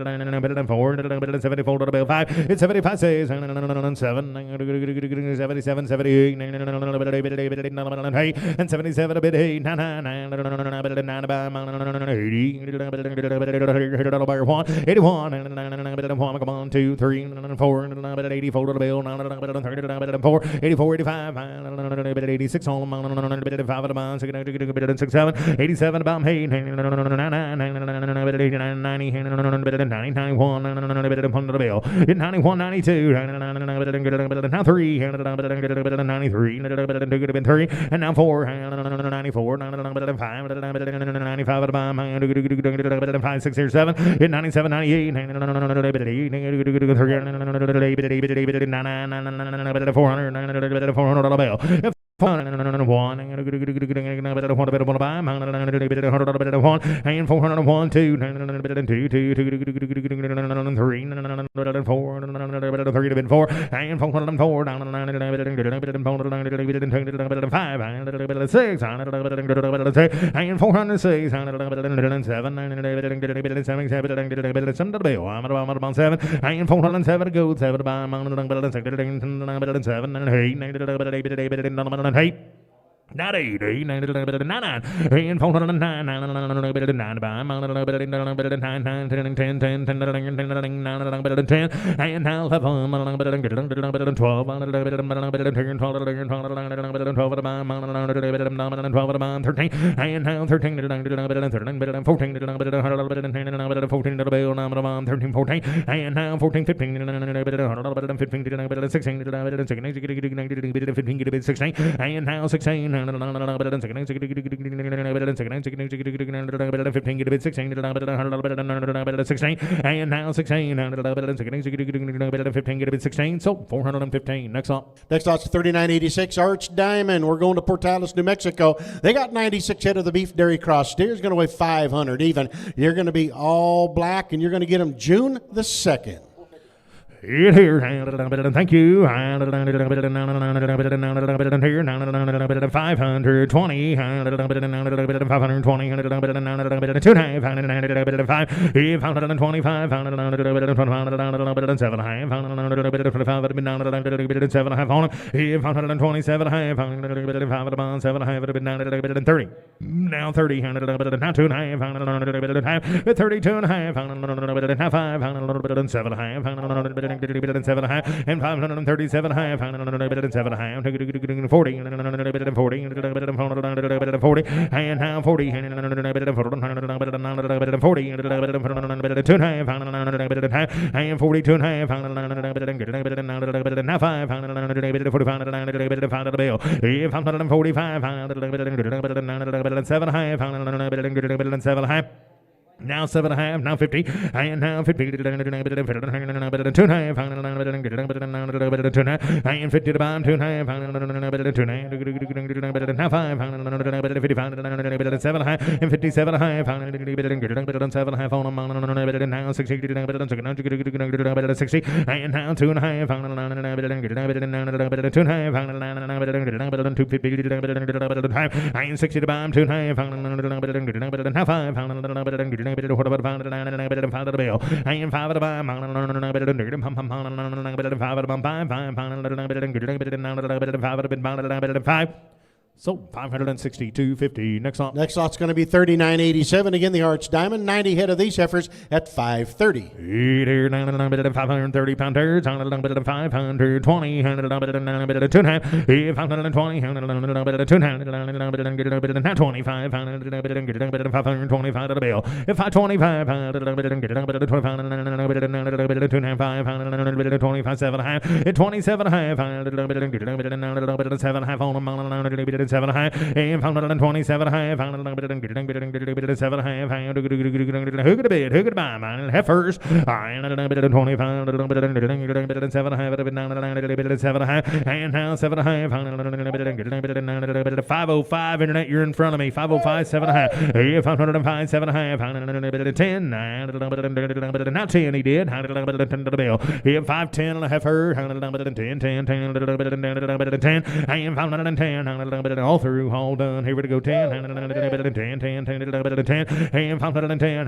4, 74, 5, 75, 6, 7, 77, 78, and 77 a bit 8, 9, 80, 81, 2, 3, 4, 84 to the bill, 4, 84, 85, 86 on 5 of the 6, 7, 87 about 8, 90, 91 to the bill, 91, 92, now 3, 93, 3, and now 4, 94, 95, 95 at the bottom, 5, 6, 7, 97, 98, 400, 1 and 401, 2, and 401, 2, 3, 4, and 404, down 5, 6, and 406, 7, 7, and 407 gold, 7, 8, not 8, 8, 9, 9, and 409, 9, 9, 10, 10, 10, 10, and now 12, 13, and now 13, 14, 13, 14, and now 14, 15, 16, 16, and now 16, 15 to bid 16 16 and now 16 15 to bid 16 so 415. Next up it's 3986 Arch Diamond. We're going to Portales, New Mexico. They got 96 head of the beef dairy cross steers, going to weigh 500 even. You're going to be all black and you're going to get them June the 2nd. Here, thank you. 520, now 30, now 2 and a half, 32 and a half, 5, 7 and 7 high, and 537 high, 507 high, 40, 40, and now 40, 40, 2 and a half, and 42 and a half, now 5, 45, 7 high, 7 high. Now 7.5, now 50, and now 50, 2.5, and 50 to bomb, 2.5, now 5, 55, 7 high, and 57 high, 7 high, phone now 60, 60, and now 2.5, 2.5, and 60 to bomb, 2.5, now 5, what about 5 and 5 at the bill? And 5 at the bomb, 5 at the 5. So 562.50. Next lot. Next lot's going to be 3987. Again, the Arch Diamond. 90 head of these heifers at 530. 530 pounders. 520. 520. 25. 525 to the bill. If 525. 25. 27. 7 half on them. 7 high, and 527 high, 527 high, who could bid, who could buy, man, heifers, 25, 7 high, 7 high, and now 7 high, 505, internet, you're in front of me, 505, 7 high, 505, 7 high, 10, now 10 he did, 10 to the bill, 510 and a heifer, 10, and 510, all through, all done. Here we go. 10, 10, 10, 10, and 510,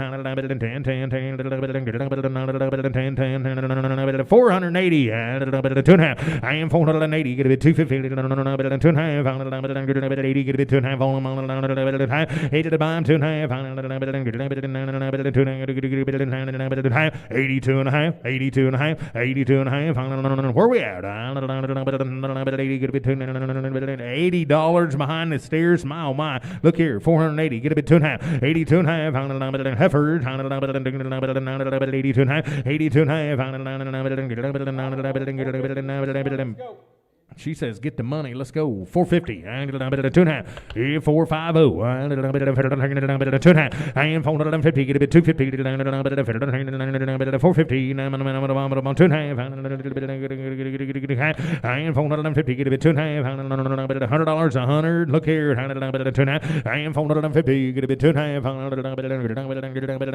480, and 2.5. I am 480. Get a bit 250. 2.5. 80. Get a bit 2.5. 8 to the bomb. 2.5. 82 and a half. 82 and a half. 82 and a half. Where we at? $80. $100 behind the steers. My, oh, my. Look here, 480. Get a bit 2.5. 82.5. Heifers. 82.5. 82.5. She says, get the money. Let's go. 450. 2.5. 450. 2.5. And 450. Get a bit 250. 450. 2.5. And 450. Get a bit 2.5. $100. 100. Look here. 2.5. And 450. Get a bit 2.5.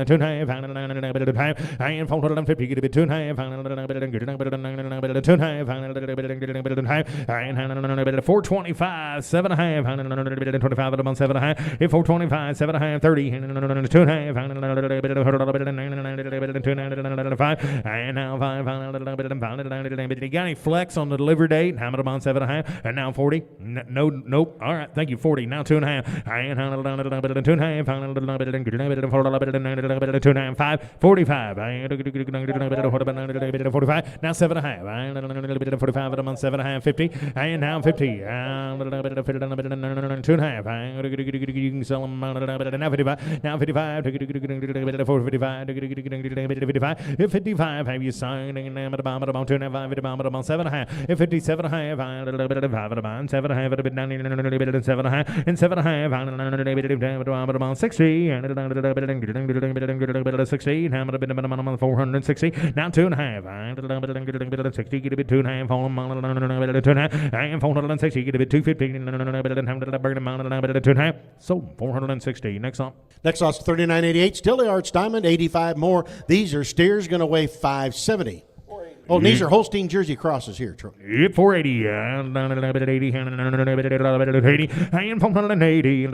2.5. And 450. Get a bit 2.5. 2.5. 425, 7.5, 125 at a month, 7.5, 425, 7.5, 30, 2.5, and now 5, you got any flex on the delivery date? How much a month, 7.5, and now 40? Nope. All right, thank you, 40. Now 2.5, and 2.5, 5, 45, 45, now 7.5, 45 at a month, 7.5, 50. And now 50. And 2.5. You can sell them now 55. Now 55. 455. 55. Have you signed? And about 2.5. About 7.5. 57.5. 7.5. A bit 7.5. And 7.5. About 60. And 60. How much? 460. Now 2.5. 60. Get a bit 2.5. 2.5. And 460. Get a bit 250. So 460. Next on. Next lot's 39.88. Still the Arch Diamond. 85 more. These are steers going to weigh 570. Oh, and these are Holstein Jersey crosses here, Troy. Yep, 480. And 80. And 480. And 480.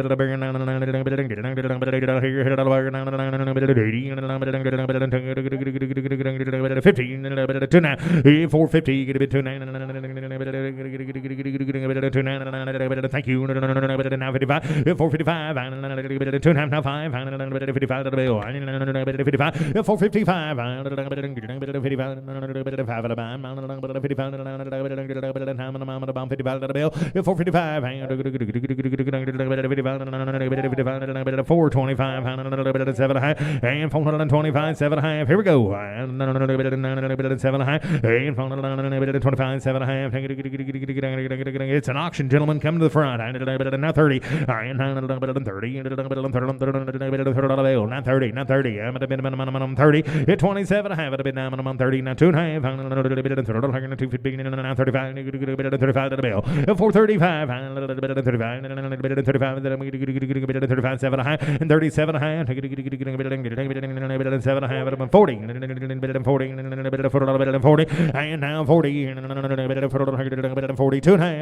And 450. Get a bit 2.9. Thank you. Now 55. 455. And 2.5. Now 5. 55. 455. 55. 5 at a band, 55, 455, 425, 7 high, and 425, 7 high. Here we go. 7 high, and 425, 7 high. It's an auction, gentlemen. Come to the front. Now 30, and 30, not 30, not 30. I'm at a minimum 30. 27, I have it a bit now, minimum 30, now 2.5. 250, 35, 35 to the bill. 435, 35, 7 high, and 37 high, 7 high, 40, 40, and now 40, 42 high,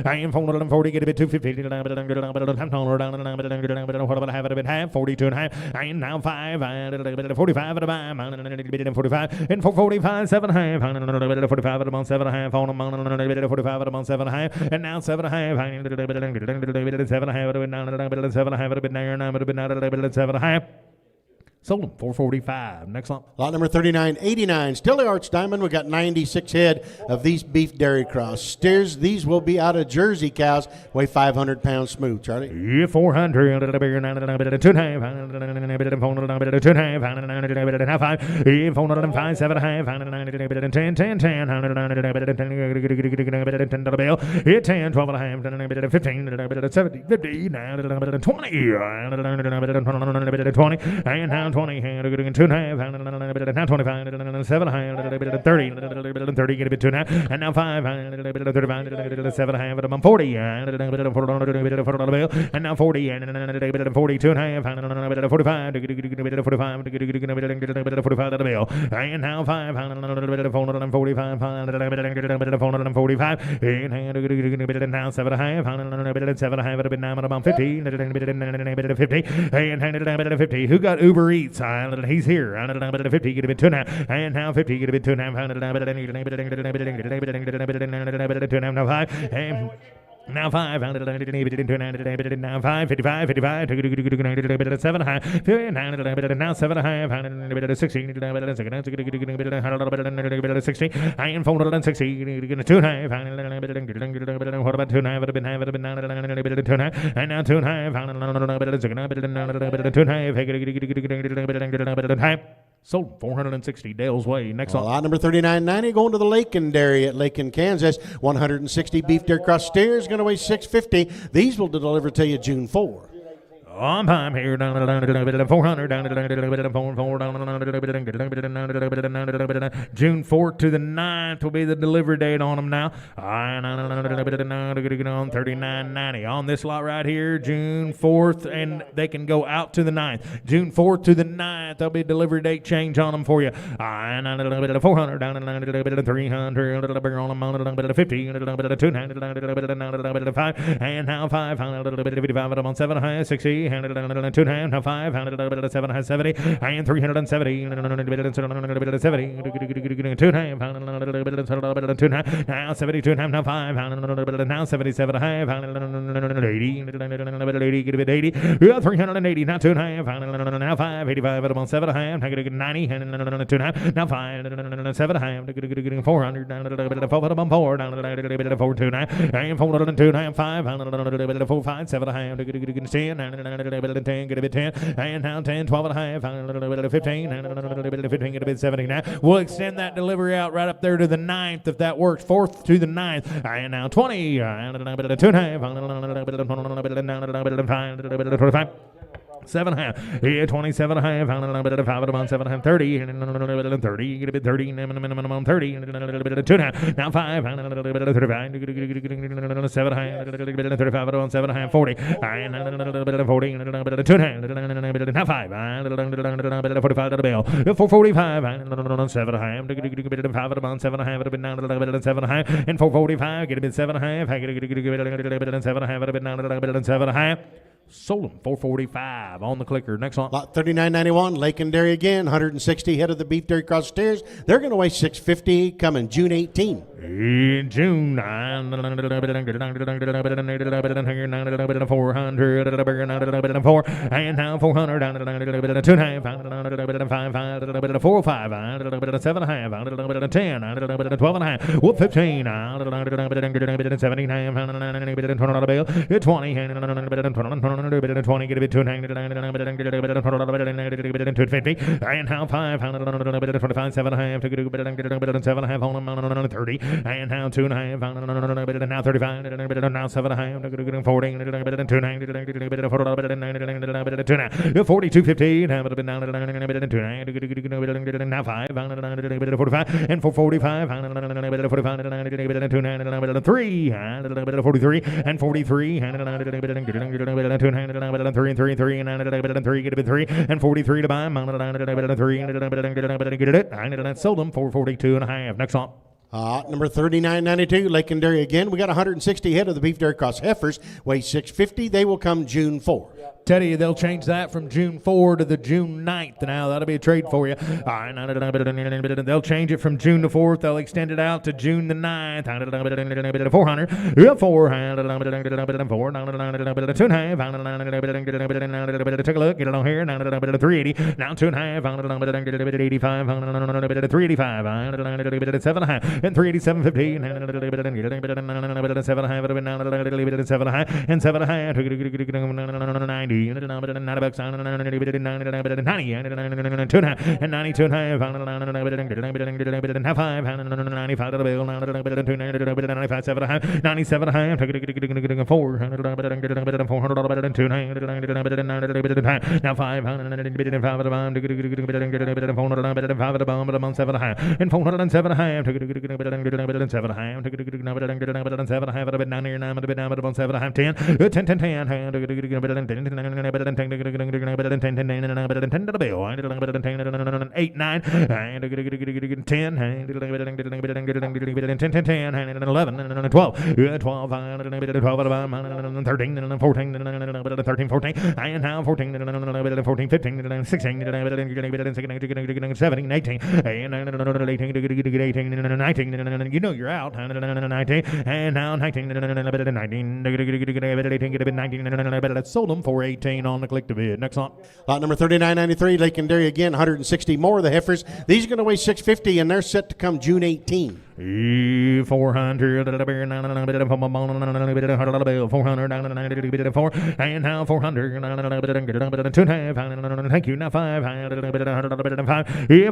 I am 440, get a bit 250, 42 and a half, and now 5, 45 at a buy, 45, and 445, 7 half, 45 at a month, 7 half, on a month, 45 at a month, 7 half, and now 7 half, 7 half, 7 half, 7 half. Sold them, 445. Next lot. Lot number 3989. Still the Arch Diamond. We got 96 head of these beef dairy cross steers. These will be out of Jersey cows. Weigh 500 pounds smooth, Charlie. Yeah, 400. 2.5. 405. 7 half. 10. 10. 10 to the bill. 10. 12 and a half. 15. 70. 50. 20. 20. And now 20, 2.5, now 25, 7, 30, 30, get a bit 2.5, and now 5, 35, 7, 40, and now 40, and 42, 45, 45 to the bill, and now 5, 445, and now 7, 50, 50, who got Uber Eats? He's here. 50, get a bit 2.5, and now 50, get a bit 2.5, 2.5, now 5, and Now 5, now 5, 55, 55, 7 high, 9, now 7 high, 16, 60, and 460, 2 high, what about 2 high, would have been 2 high, and now 2 high, 2 high. Sold 460 Dale's Way. Next on. Lot number 3990 going to the Lakin Dairy at Lakin, Kansas. 160 beef dairy cross steers going to weigh 650. These will deliver to you June 4. On time here, down 400, down June 4th to the 9th will be the delivery date on them now. On 39.90 on this lot right here, June 4th, and they can go out to the 9th. June 4th to the 9th, there'll be a delivery date change on them for you. 400, down 300, on them, 50, 200, 5, and now 500, 55 on 7 high, 60. 2 now 5 7 70 and 370 2 now 72 now 5 now 77 80 80 380 now 2 now 5 85 on 7 90 2 now 5 7 400 4 4 2 and 402 5 4 5 7 10 get a bit 10, and now 10, 12 and a half, 15, and 15, get a bit 70 now. We'll extend that delivery out right up there to the 9th if that works, 4th to the 9th, and now 20, and 2 and a half, 25. 7 half, 27 half, 5 7 half, 30, and 30, get a bit 30, minimum 30, and a bit 2 half, now 5, 35, 7 half, 35, 7 half, 40, and 40, and 2 half, now 5, 45 to the bell, 445, 7 half, 5, 7 half, 7 half, and 445, get a bit 7 half, 7 half, 7 half. Sold them 445 on the clicker. Next one. Lot 3991, Lakin Dairy again. 160 head of the beef dairy cross steers. They're going to weigh 650 coming June 18. In June, 400, and now 400, 2 half, 5, 4, 5, 7 half, 10, 12 and a half, 15, 79, 20, 20, get a bit 250, and now 5, 25, 7 half, 7 half on 30. And now 2 and a half, now 35, now 7 and a half, 40, 2 42, 15, now 5, 45, and 445, 45, 3, 43, and 43, 3, get a bit 3, and 43 to buy, 3, get it, sold them 442 and a half. Next on. Number 3992, Lakin Dairy again. We got 160 head of the beef dairy cross heifers, weigh 650. They will come June 4. Teddy, they'll change that from June 4 to the June 9th. Now, that'll be a trade for you. They'll change it from June the 4th. They'll extend it out to June the 9th. 400, 4, 2 and a half, take a look, get it on here, 380, now 2 and a half, 85, 385, 7 and a half, and 387, 15, 7 and a half, 7 and a half, and 7 and a half, 90, 90 bucks, 90, 2 and a half, and 92 and a half, 5, 95 to the bill, 95, 7 and a half, 97 and a half, 400, now 5, 7 and a half, and 407 and a half, 7 and a half, 7 and a half, 10, 10, 10, 10, You know you're out. 19, and now 19, 19, let's sold them for 18 on the click to bid. Next lot. Lot number 3993, Lake and Dairy again, 160 more of the heifers. These are going to weigh 650, and they're set to come June 18. 400, 400, and now 400, 2.5, thank you, now 5,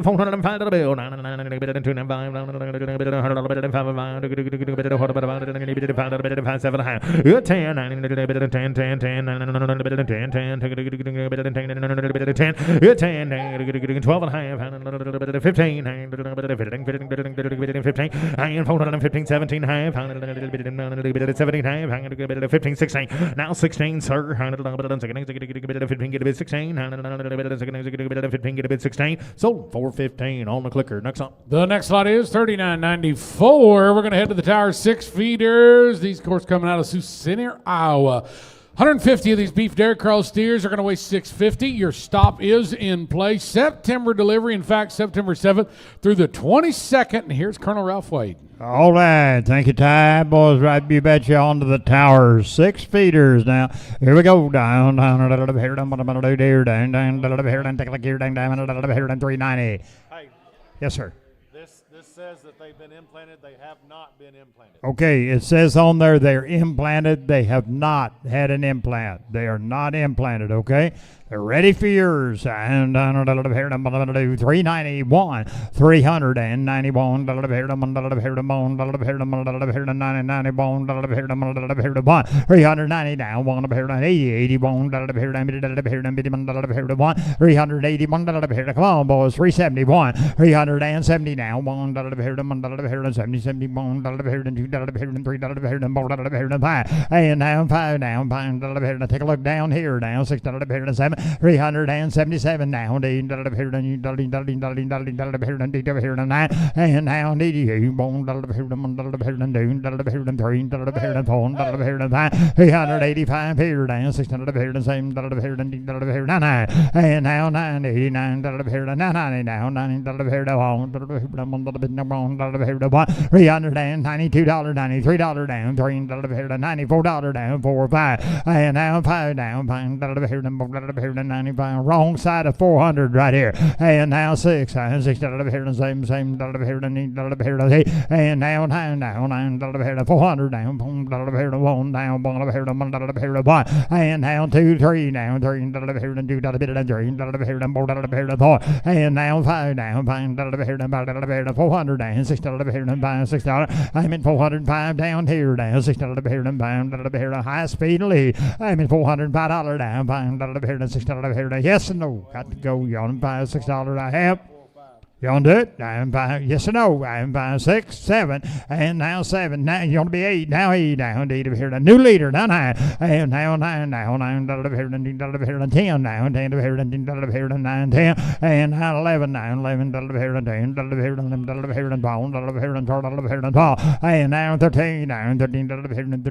405 to the bill, 15, and 415, 17, 17, 15, 16. Now 16, sir. 15, get a bid 16. 15, get a bid 16. Sold 415 on the clicker. Next up. The next lot is 3994. We're going to head to the tower 6 feeders. These course coming out of Sioux Center, Iowa. 150 of these beef dairy cross steers are going to weigh 650. Your stop is in place. September delivery, in fact, September 7th through the 22nd. And here's Colonel Ralph Wade. All right, thank you, Ty. Boys, right, you betcha, onto the tower. 6 feeders now. Here we go. Down, down, down, down, take a look here, down, 390. Hey. Yes, sir. This says that they've been implanted. They have not been implanted. Okay, it says on there they're implanted. They have not had an implant. They are not implanted, okay? They're ready for yours. And 391, 391, 391, 390 down, 180, 81, 381, come on, boys, 371, 370 now, 1, 70, 71, 2, 3, 4, 5, and now 5 down, take a look down here, down 6, 7, 377 now, and now 88, 9, and 385 here, down 607, and now 989, 990 now, 90, $392, $93 down, $94 down, 4, 5, and now 5 down, 95, wrong side of 400 right here, and now 6, and 6, same, and now 9 down, 400 down, 1 down, 1, and now 2, 3 down, 3, 2, 3, 4, and now 5 down, 400 down, 6, I'm in 405 down here, down 6, high speed lead, I'm in $405 down, 6, yes and no, got to go, yon, $6 I have. You want to do it? I'm 5, yes or no? I'm 5, 6, 7, and now 7. Now you want to be 8. Now 8 down, 8 over here. The new leader, now 9, and now 9, now 9 over here, 10 now, 10 over here, 10 over here, 9, 10, and now 11, now 11 over here, 10 over here, 11 over here, 12 over here, 12 over here, 12, and now 13, now 13 over here, 13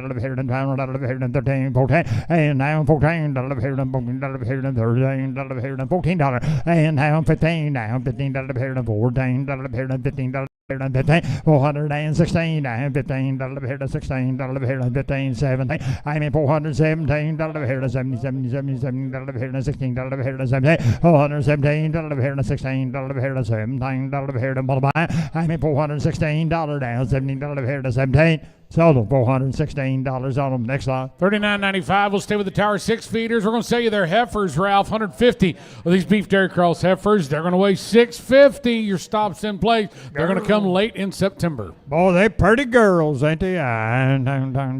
over here, 12 over here, 13, 14, and now 14 over here, 14 over here, 13 over here, $14, and now 15, now 15 over here, 14 over here, 15 15, 416 down, 15 over here to 16 over here to 15, 17. I mean 417 over here to 70, 77 over here to 16 over here to 17, 417 over here to 16 over here to 17 over here to multiply. I mean $416 down, 17 over here to 17. Sold them $416 on them. Next lot. $39.95. We'll stay with the Tower 6 feeders. We're going to sell you their heifers, Ralph. 150 of these beef dairy cross heifers. They're going to weigh $650. Your stop's in place. They're going to come late in September. Boy, they pretty girls, ain't they?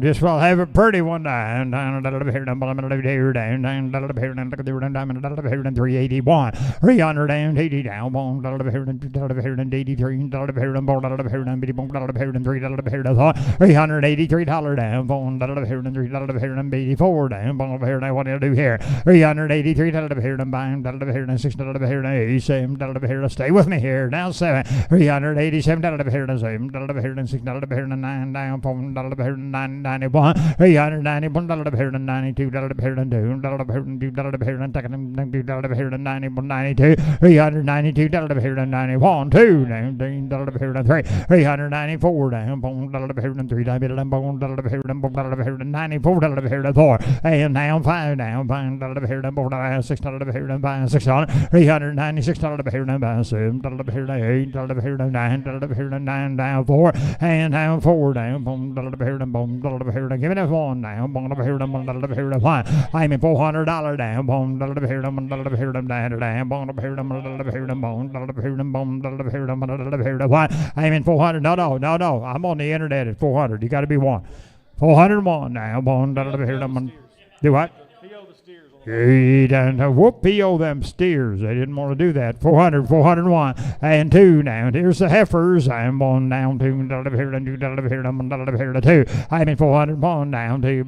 Just will have a pretty one. 381, 380 down, 383, 383 down, 384 down, what do you do here? 383 6 stay with me here. Now 7, 387 9 down, 91, 391 92 92, 392 91 2 3 394 down, 3 94 4 and now 5 down, 6 396 7 9 down 4 and down 4 down, give me that 1 down, 1 I'm in $400 down, I'm in 400. No, I'm on the internet at 400. You got to be 1. 401 now, do what? Whoop, PO them steers. They didn't want to do that. 400, 401, and 2 now. Here's the heifers. I'm on down 2, 2. I'm in 401 down 2.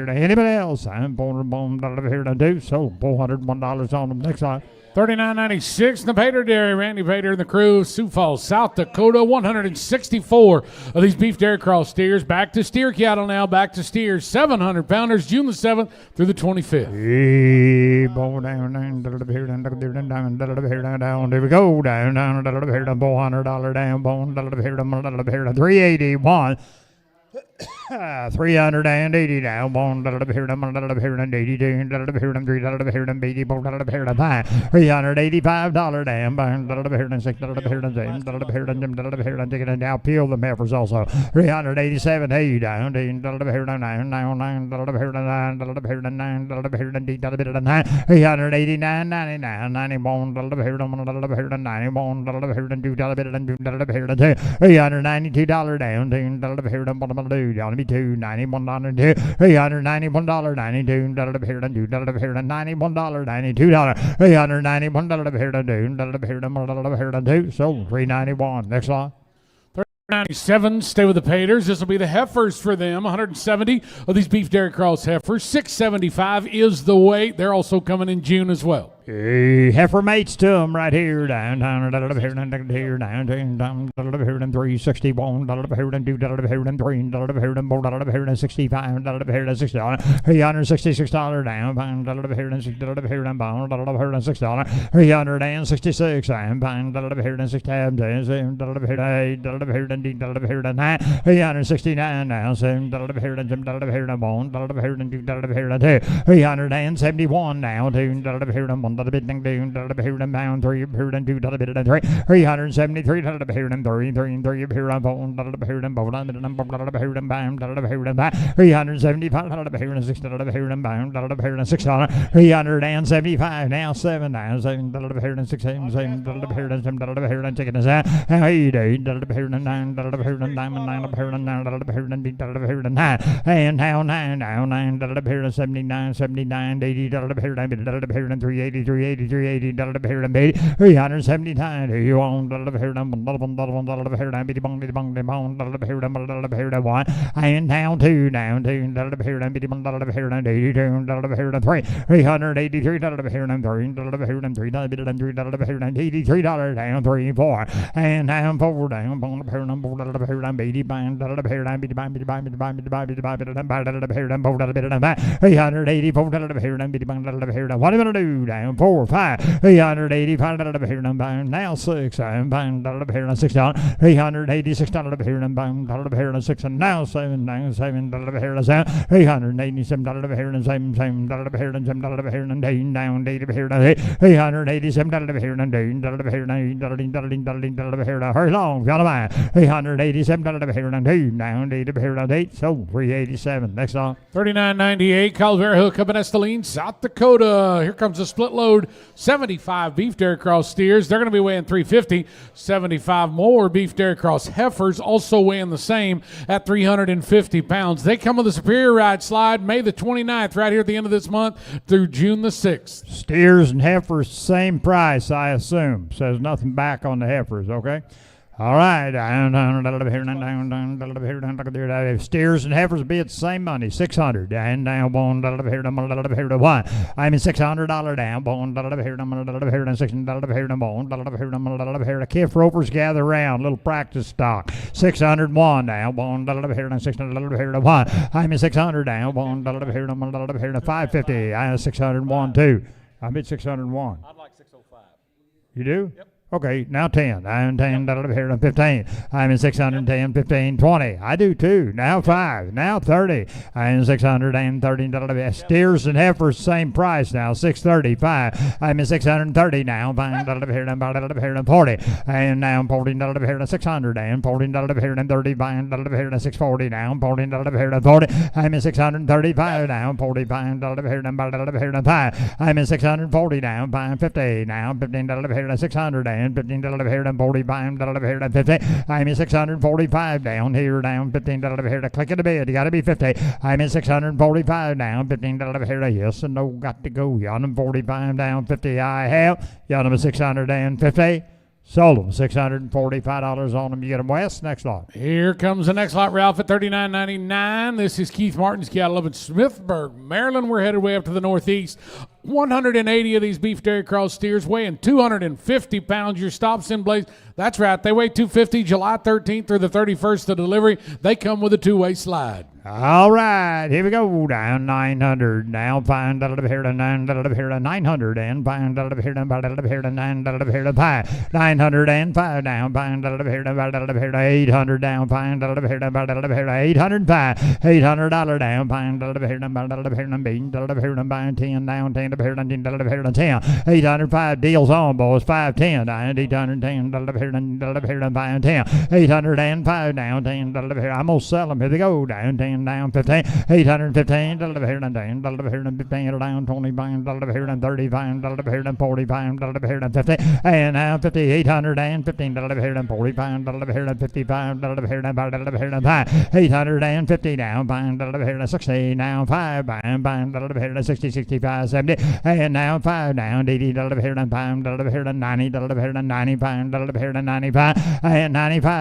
Anybody else? I'm 402. So $401 on them. Next line. $39.96 in the Pater Dairy. Randy Pater and the crew of Sioux Falls, South Dakota. 164 of these beef dairy cross steers. Back to steer cattle now. Back to steers. 700 pounders, June the 7th through the 25th. Down. There we go. Down. $400 down. 381. 380 down, 385 down, now peel the heifers also. 387 hey down, 389 91 $392 down, Johnny be $291 $391.92 $391.92 $391.92 so $391. Next line. 97, stay with the Paters. This will be the heifers for them. 170 of these beef dairy cross heifers. 675 is the weight. They're also coming in June as well. Heifer mates to them right here. Down, 361, 365, 366 down, $366 $369 now, 371 now, 373 375 now, 7 now, 7 taking us out. How you do? And how 9 now, 9 79 79 80 380 380 379 you want and down 2 down 2 383 $83 down 3 4 and down 4 down 384 what are you gonna do down 4 5 $385 now 6 and $6 $386 $6 and now 7 down 7 $387 $7 down $387 hurry along, y'all mind. $387 down 8 so $387. Next song. $39.98 Calvera Hook up in Esteline, South Dakota. Here comes the split load. load, 75 beef dairy cross steers. They're going to be weighing 350. 75 more beef dairy cross heifers, also weighing the same at 350 pounds. They come with a Superior Ride slide May the 29th, right here at the end of this month through June the 6th. Steers and heifers, same price, I assume. Says nothing back on the heifers, okay? All right. Steers and heifers will be at the same money, 600. And down, one, one. I mean, $600 down, one, $600. Kiff ropers gather round, little practice stock, 601 down, one, $600. I mean, 600 down, one, 550. I 601 too. I bid 601. I'd like 605. You do? Yep. Okay, now 10. I'm 10, 15. I'm in 610, 15, 20. I do too. Now 5. Now 30. I'm in 630. Steers and heifers, same price now. 635. I'm in 630 now. 40. And now 14, 600. And 14, 30. 640 now. 14, 40. I'm in 635 now. 45. I'm in 640 now. 50 now. 15, 600. And $15 here and $45 here and 50. I'm in 645 down here down $15 here to click it a bit. You got to be 50. I'm in 645 down $15 here. Yes and no, got to go. Yonham 45 down 50. I have Yonham 650. Sold them $645 on them. You get them west. Next lot. Here comes the next lot, Ralph, at $39.99. This is Keith Martin's cattle up in Smithburg, Maryland. We're headed way up to the northeast. 180 of these beef dairy cross steers weighing 250 pounds. Your stops in place. That's right. They weigh 250 July 13th through the 31st of delivery. They come with a two-way slide. All right, here we go. Down 900. Now $5 here to $9 here to 900 and $5 here to $5 here to $9 here to $5. 905 down $5 here to $5 here to 800 down $5 here to $5 here to 805. $800 down $5 here to $5 here to $8 here to $5 10 down $10 here to $10 here to 10. 805 deals on, boys. 510 down $810 here to $10 here to 510. 805 down $10 here. I'm gonna sell them. Here they go. Down 10 down 15, 815 here and 10 here and 15 down 25 here and 35 here and 45 here and 50 and now 50, 815 here and 45 here and 55 here and 5 here and 5, 850 down 5 here and 60 now 5 5 here and 60, 65, 70 and now 5 down 80 here and 5 here and 90 here and 95 here and 95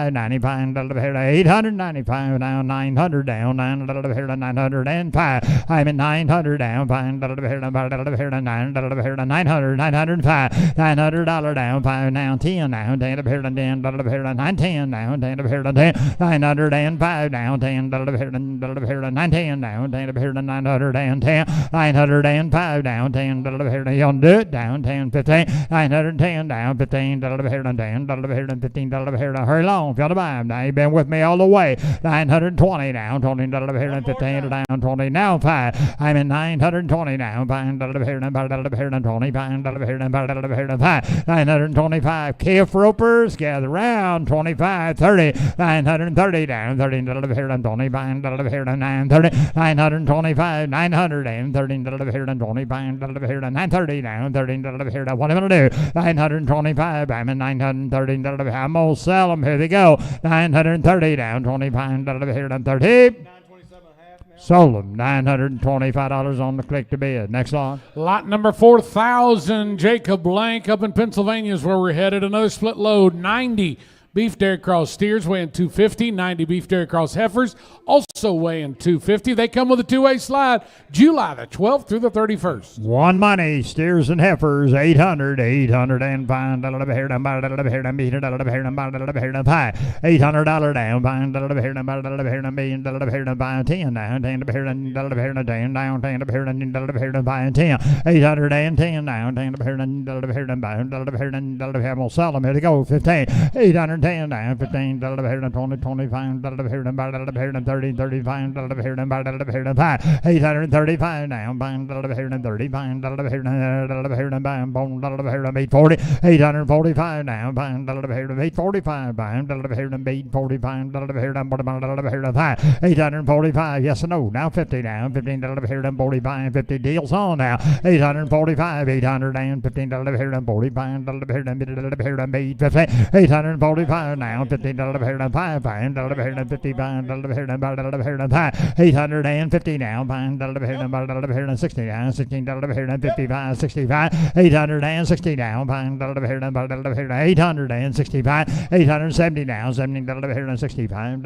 and 95 here 895 now 900 down $9 here to 905. I'm in 900 down $5 here to $5 here to $9 here to 900 905 $900 down 5 now 10 now $10 here to $10 here to 910 now $10 here to 10 905 now $10 here to $10 here to 910 now $10 here to 910 905 down $10 here to you'll do it down 10 15 910 down $15 here to $10 here to $15 here to hurry long if you want to buy them. Now you've been with me all the way. 920 down $20 here and 15 down 20 now 5. I'm in 920 now $5 here and $5 here and 20 $5 here and $5 here and 5. 925 Kiff ropers gather round 25 30 930 down $13 here and 20 $5 here and 930 925 900 and $13 here and 20 $5 here and 930 down $13 here. What am I gonna do? 925. I'm in 930. I'm gonna sell them. Here they go. 930 down 25 here and 30. Sold them. $925 on the click to bid. Next lot. Lot number 4,000. Jacob Blank up in Pennsylvania is where we're headed. Another split load. 90 beef dairy cross steers weighing 250. 90 beef dairy cross heifers also weighing 250. They come with a two-way slide July the 12th through the 31st. One money, steers and heifers, 800 and $5 here and $5 here and $8 here and $5 here and $5. $800 down, $5 here and $5 here and $8 here and $5 10 down, $10 here and $10 here and $10 down, $10 here and $10 here and $5 10. 810 down, $10 here and $10 here and $5 here and $10 here. I'm gonna sell them. Here they go. 15. 810 10 down, 15, 20, 25, 30, 35, 5, 835 down, 35, 840, 845 down, 845, 845, yes and no, now 50 down, 15, 45, 50 deals on now, 845, 800 down, 15, 45, 845 now, 15, 5, 55, 850 now, 60 down, 16, 55, 65, 860 down, 865, 870 now, 17, 65,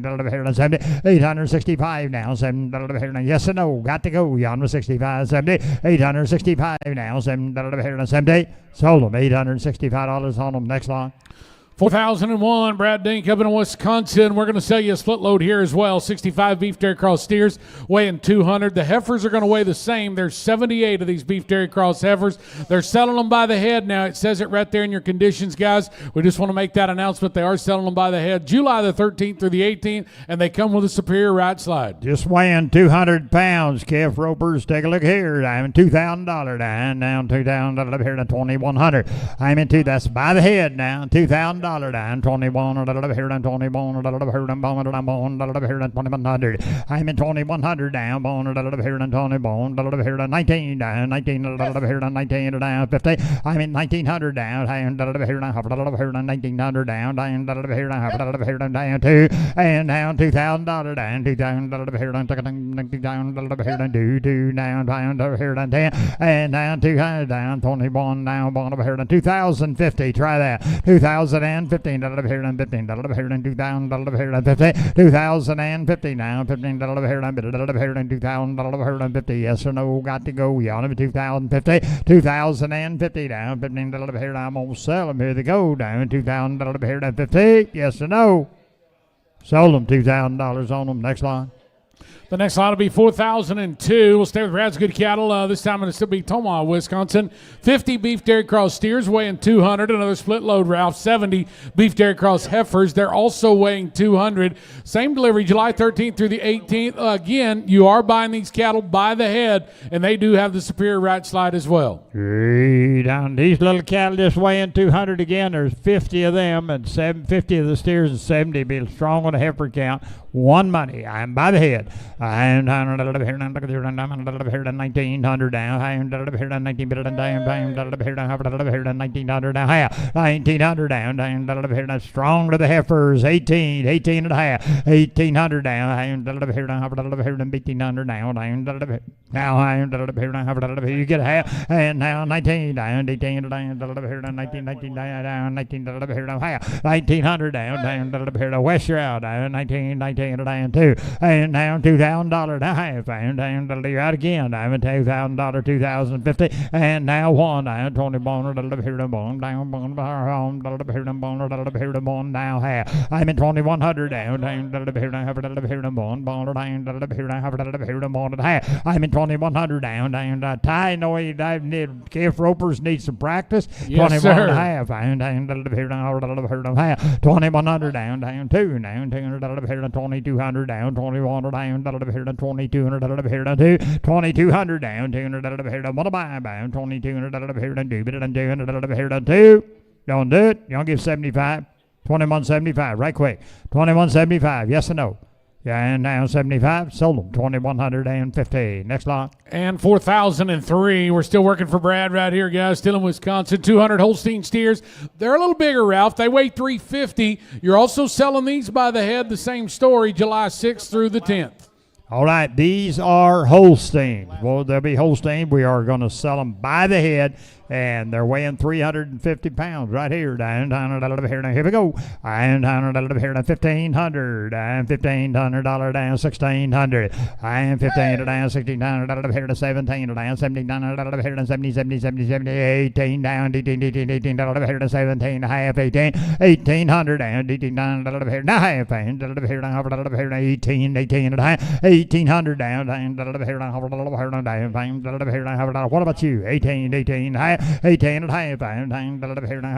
870, 865 now, 7, yes and no, got to go, yonder 65, 70, 865 now, 7, 70, sold them, $865 on them, next line. 4001, Brad Dink up in Wisconsin. We're going to sell you a split load here as well. 65 beef dairy cross steers weighing 200. The heifers are going to weigh the same. There's 78 of these beef dairy cross heifers. They're selling them by the head now. It says it right there in your conditions, guys. We just want to make that announcement. They are selling them by the head July the 13th through the 18th, and they come with a Superior right slide. Just weighing 200 pounds. Calf ropers, take a look here. I'm $2,000 down, $2,000 here to 2,100. I'm into that's by the head now, $2,000. Down 21 here and 21 here and bone here and 2100. I'm in 2100 down bone here and 20 bone here and 19 down 19 here and 19 down 50. I'm in 1900 down and here and 1900 down here and down 2 and down $2,000 down 2,000 here and down here and 2 down here and 10 and down 200 down 21 down bone here and 2050. Try that 2015 here and 15 here and 2050 2050 now 15 here and 2050 yes or no got to go yonder 2050 2050 down 15 here I'm gonna sell them here they go down 2000 here and 50 yes or no sold them $2,000 on them next line. The next lot will be 4002. We'll stay with Brad's Good Cattle. This time it'll still be Tomaha, Wisconsin. 50 beef dairy cross steers weighing 200. Another split load, Ralph. 70 beef dairy cross heifers. They're also weighing 200. Same delivery, July 13th through the 18th. Again, you are buying these cattle by the head, and they do have the Superior right slide as well. Down these little cattle just weighing 200 again. There's 50 of them, and 50 of the steers and 70 be strong on the heifer count. One money. I'm by the head. I'm down here 1900 down. I'm down here 1900 down. I'm down here 1900 down. 1900 down. I'm down here strong to the heifers. 18 and a half. 1800 down. I'm down here 1800 down. Now I'm down here. You get a half. And now 19 down. 18 down. 19 down. 19 down. 1900 down. West Shroud down. 19 down 2 and down $2,000 half and down out again down $2,000 2050 and now one down 20 bone here bone down bone now half I'm in 2100 down bone half I'm in 2100 down tie no calf ropers need some practice. Yes, 21 sir. and a half and down 2100 down 2 down 2200 down 2100 down 2200 down 2200 down 200 want to buy down 2200 down 2 don't do it. You don't give 75 2175 right quick 2175 yes or no. Yeah, and now 75, sold them, 2150. Next lot. And 4003. We're still working for Brad right here, guys. Still in Wisconsin. 200 Holstein steers. They're a little bigger, Ralph. They weigh 350. You're also selling these by the head. The same story, July 6th through the 10th. All right, these are Holsteins. Well, they'll be Holstein. We are going to sell them by the head, and they're weighing 350 pounds right here. Down here. Now, here we go. I'm down here to 1,500. I'm $1,500 down 1,600. I am 1,500 down 1,600 here to 17 down 1,700 here to 70 18 down 18 here to 17 half 1,800 down 1,800 here now half here to 18 and a half 1,800 down here down. What about you? 18 half. half, 18 and a half, 18 quarter and a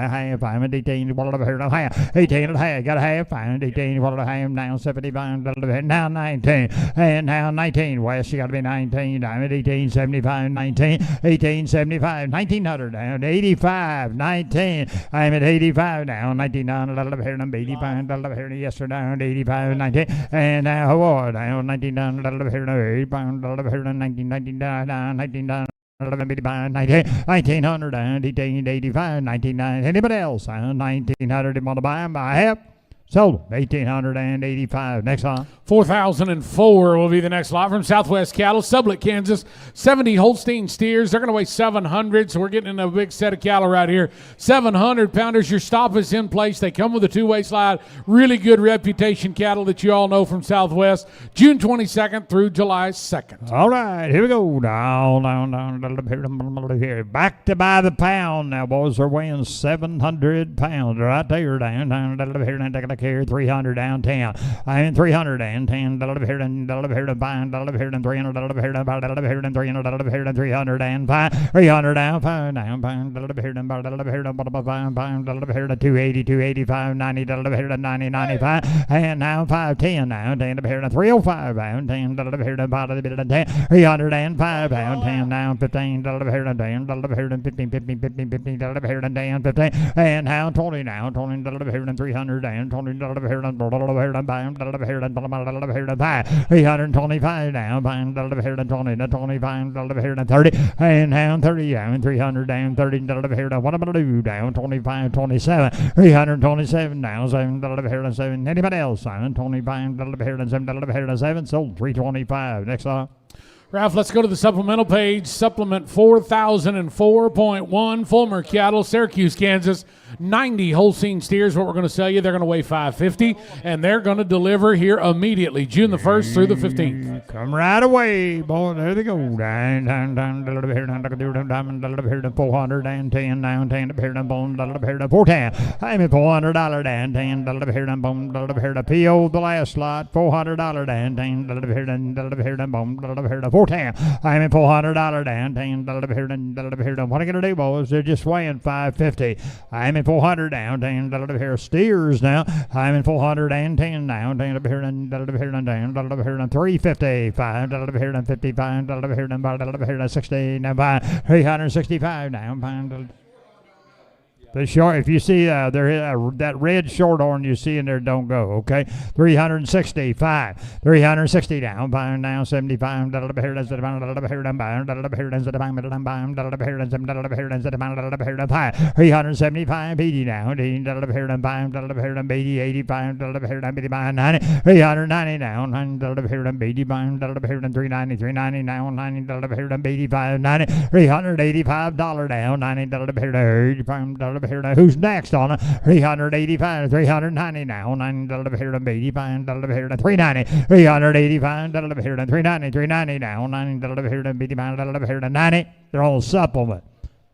half, 18 quarter and a half, 18 and a half, got a half, 18 quarter and a half, now 75, now 19, and now 19, West, you got to be 19, I'm at 1875, 19, 1875, 1900, down 85, 19, I'm at 85 now, 99, a little bit here, 85, a little bit here, yes, sir, down 85, 19, and now, down 99, a little bit here, 85, a little bit here, 1999, 1999. 1900 and 1885, 1990. Anybody else? 1900. You want to buy them? Buy half. Sold 1,885. Next on. 4,004 will be the next lot from Southwest Cattle, Sublette, Kansas. 70 Holstein steers. They're going to weigh 700, so we're getting in a big set of cattle right here. 700 pounders. Your stop is in place. They come with a two-way slide. Really good reputation cattle that you all know from Southwest. June 22nd through July 2nd. All right, here we go. Down, here. Back to by the pound. Now, boys are weighing 700 pounds right there. Down, here. Here, 300 downtown. I'm in 300 and 10. Here and here and buying. Here and 300. Here and about here and 300. Here and 300 and 5. 300 down 5 down. Buying. Here and about here and buying. Here to 280, 285, 90. Here to 90, 95. And now 510 now. 10 here to 305 down. 10 here to about a bit of 10. 305 down. 10 now 15. Here to 10. Here to 15, 15, 15, 15. Here to 10, 15. And now 20 now. 20 here and 300 down. 20 here and here and buying. Here and 5. 325 now. Buying. Here and 20 to 25. Here and 30. And now 30 down. 300 down. 30 here to what am I going to do down? 25, 27. 327 now. 7 here and 7. Anybody else? 25 here and 7. Here and 7. Sold 325. Next up. Ralph, let's go to the supplemental page. Supplement 4004.1, Fulmer Cattle, Syracuse, Kansas. 90 Holstein steers, what we're going to sell you. They're going to weigh 550, and they're going to deliver here immediately, June the 1st through the 15th. Come right away, boy. There they go. Down, here, here to 410, down, 10, here to bone, here to 410. I'm at $400, down, 10, here to bone, here to PO, the last slot, $400, down, 10, here to bone, here to 410. I'm at $400, down, 10, here to what are you going to do, boys? They're just weighing 550. I'm at 400 down, 10 here steers now. I'm in 410 now, 10 here and down, here and 355, here and 55, here and 60, now 365 now. The short, if you see that red short horn you see in there, don't go, okay? 365, 360 down, buying now 75, here, here, here, 375, 80 down, here, and buying, here, 80, 85, here, 90, 390 down, here, 80, buying, here, 390, 390 now, 90, here, 85, 90, $385 down, 90, here, 85, here now. Who's next on it? 385, 390 now. 9 here to 85, here to 390, 385, here to 390, 390 now. 9 here to 85, here to 90. They're on a supplement.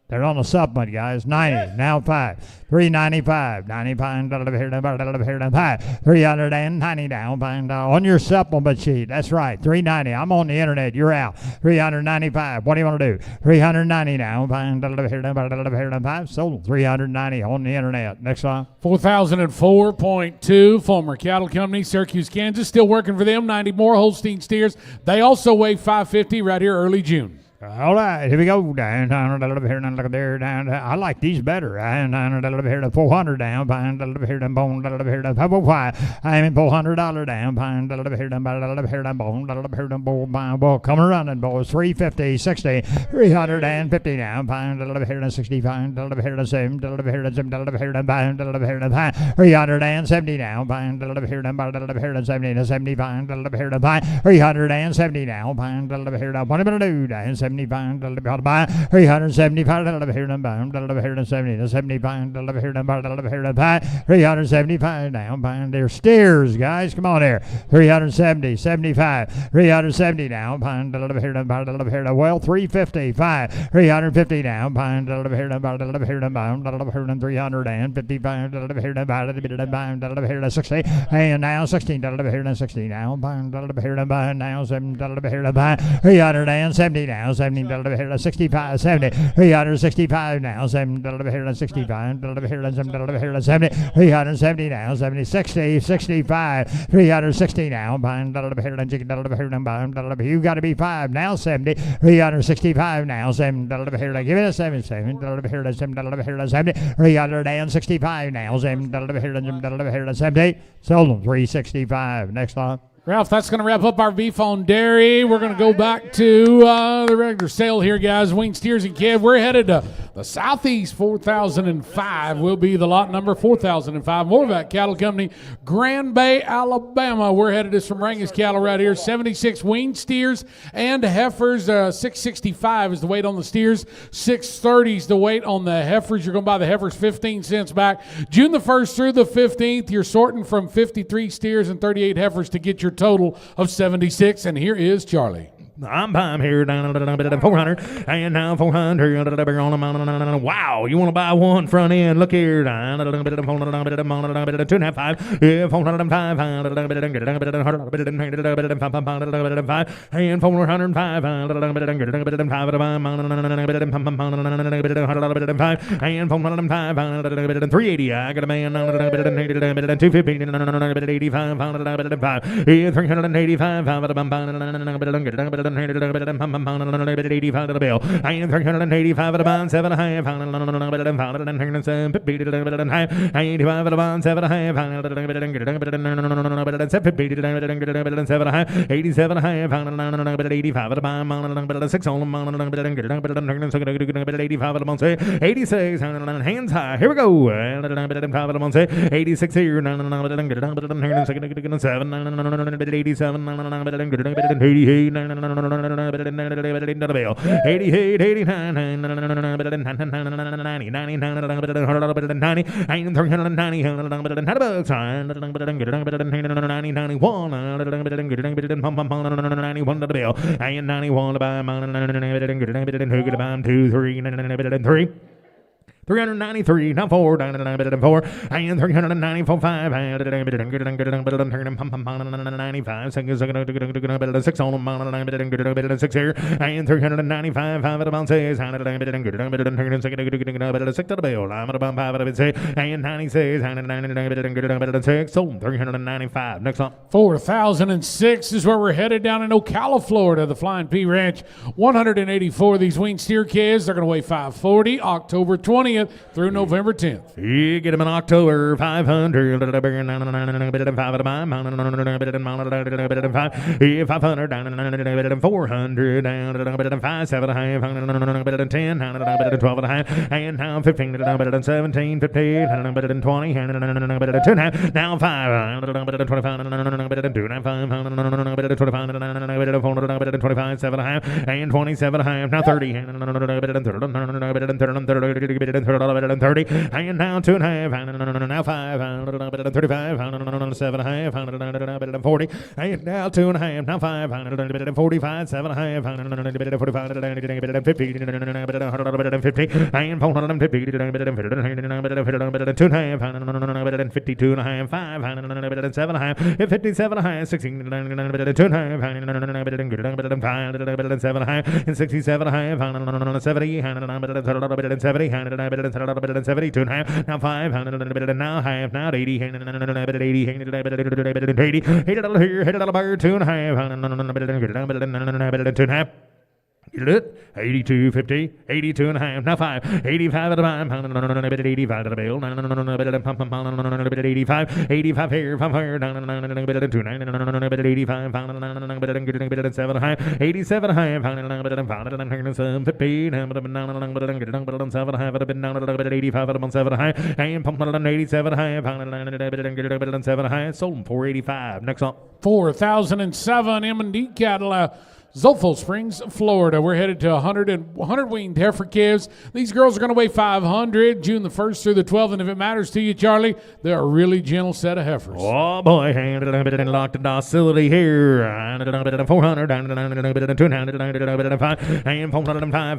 They're on a supplement, guys. 90, now 5. 395, 95, here to 5. 390 down, on your supplement sheet. That's right, 390. I'm on the internet. You're out. 395. What do you want to do? 390 now, here to 5. Sold 390 on the internet. Next one. 4004.2, Fulmer Cattle Company, Syracuse, Kansas. Still working for them. 90 more Holstein steers. They also weigh 550 right here early June. All right, here we go. Down, here, look there, down. I like these better. Down, here to 400 down. Here to bone, here to 505. I'm in $400 down. Here to bone, here to bone. Come running, boys. 350, 60, 350 down. Here to 65, here to 7, here to 7, here to 5, 370 down. Here to 70 to 75, here to 5, 370 down. Here to what am I going to do? Down 75, 375, here to bound, here to 70 to 75, here to 5, 375 down. They're steers, guys. Come on here. 370, 75, 370 down. Here to well, 355, 350 down. Here to bound, here to 355, here to 60, and now 16, here to 60 now. Here to now 7, here to 5, 370 now. 70, here to 65, 70, 365 now, 7, here to 65, here to 70, 370 now, 70, 60, 65, 360 now, you got to be 5 now, 70, 365 now, 7, here to give it a 7, 7, here to 7, here to 70, 365 now, 7, here to 70, sold them 365. Next line. Ralph, that's going to wrap up our beef on dairy. We're going to go back to the regular sale here, guys. Wing steers and kid. We're headed to the Southeast 4005 will be the lot number 4005. Moorvac Cattle Company, Grand Bay, Alabama. We're headed to some Rangus cattle right here. 76 wing steers and heifers. 665 is the weight on the steers. 630 is the weight on the heifers. You're going to buy the heifers 15 cents back. June the 1st through the 15th, you're sorting from 53 steers and 38 heifers to get your total of 76. And here is Charlie. I'm here down at 400 and now 400. Wow, you want to buy one front end? Look here, 2.5, 5, yeah, 405, and 405, and 405, 380. I got a man 250, 85, 385, 85 of the bill. I am 385 at about 7 and a half. 85 at about 7 and a half. 87 and a half. 85 at about 6 on 85 at about 86 hands high. Here we go. 86 here. 7 88 88, 89, 90, 90, 393, now 4, down to 4, and 394, 5, and 95, 6 on them, 6 here, and 395, 5 at about 6, and 6 to the bill, I'm at about 5 at 6, and 96, and 6, so 395. Next up. 4006 is where we're headed down in Ocala, Florida, the Flying P Ranch. 184 of these wing steer kids. They're going to weigh 540, October 20th through November 10th. You get them in October, 500, 500, 400, 5, 7, 10, 12, and now 15, 17, 15, 20, 2, now 5, 25, 25, 7, and 27, now 30, 30, and now 2 and a half, and now 5, 35, 7 and a half, 40, and now 2 and a half, now 5, 45, 7 and a half, 45, 50, and 450, 2 and a half, 52 and a half, 5, 7 and a half, 57 and a half, 16, 2 and a half, 7 and a half, and 67 and a half, 70, 72 and a half, now 5, now half, now 80, 80, $80 here, $80 2 and a half, 2 and a half. 82, 50, 82 and a half, now 5, 85 at a time, 85 at a bill, 85, 85 here, 5 here, 2, 85, 7 and a half, 87 and a half, 15, 7 and a half, 85 at a 7 and a half, and 87 and a half, 7 and a half, sold them 485. Next up. 4007 M&D cattle. Zolfo Springs, Florida. We're headed to 100 winged heifer calves. These girls are going to weigh 500, June the 1st through the 12th. And if it matters to you, Charlie, they're a really gentle set of heifers. Oh, boy. Locked in docility here. 400, 200, and 5, and 405,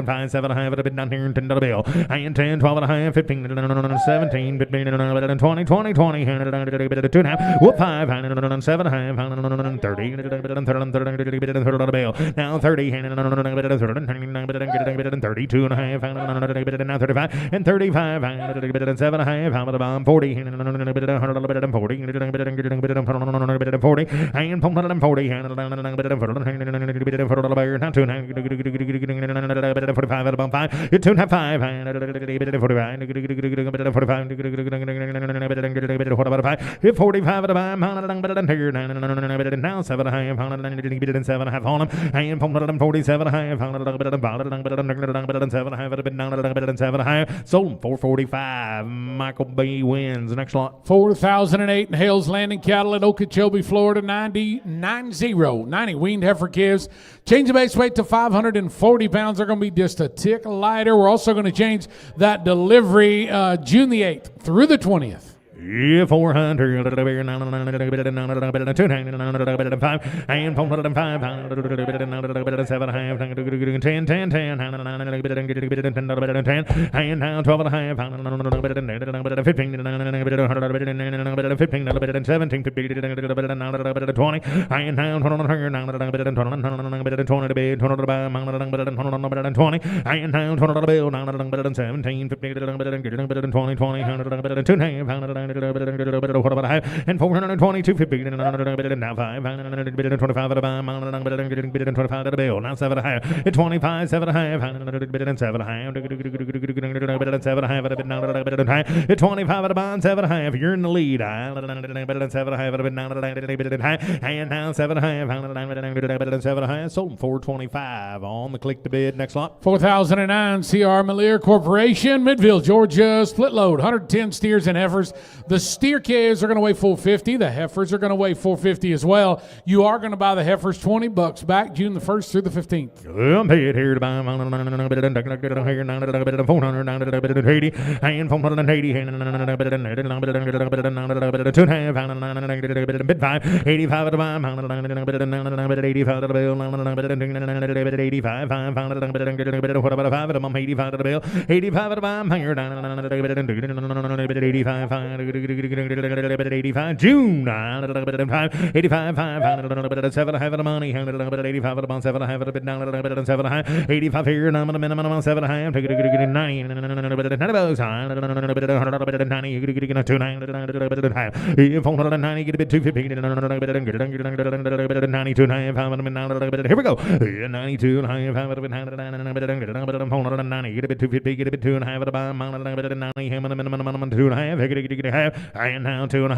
5, 7 and a half, down here, $10 bill, and 10, 12 and a half, 15, 17, 15, 20, 20, 20, 2 and a half, whoop, 5, 7 half, 30, now 30, 32 and a half, now 35, and 35, 7 and a half, 40, 40, and 40, now 2 and a half, 45 at about 5, 2 and a half, 5, 45, 45 at about now 7 half, 7 half on him, and 47 half, 7 half, been 7 half, sold him 445. Michael B wins. Next lot. 4,008 in Hales Landing cattle at Okeechobee, Florida. 90 weaned heifer calves. Change the base weight to 540 pounds. They're going to be just a tick lighter. We're also going to change that delivery June the 8th through the 20th. Yeah, 400, 2, and 405, and 7 half, 10, 10, 10, 10, and now 12 and a half, 15, 17, 20, and now 20, and now 17, 20, and 422, 50, and now 5, 25 at a time, 25 at a bill, now 7 and a half, 25, 7 and a half, 7 and a half, 7 and a half at a bit, now 25 at a bond, 7 and a half, you're in the lead, 7 and a half at a bit, now and now 7 and a half, 7 and a half, sold 425 on the click to bid. Next lot. 4,009 C.R. Malier Corporation, Midville, Georgia, split load, 110 steers and heifers. The steer calves are going to weigh 450. The heifers are going to weigh 450 as well. You are going to buy the heifers $20 back June the 1st through the 15th. I'm paid here to buy 480 and 480 2 and a half bid 5 85 at the buy 85 at the bill 85 5 at the 85 at the bill 85 at the buy 85 85 June 85 5 7 half of the money 85 at the 7 half of the bid down 7 half 85 here and I'm the minimum 7 half take it 90 90 bucks 90 490 get a bit 250 92 and a half here we go 92 and a half 490 get a bit 250 get a bit 2 and a half at the bottom 90 him and the minimum 2 and a half and now 2 and a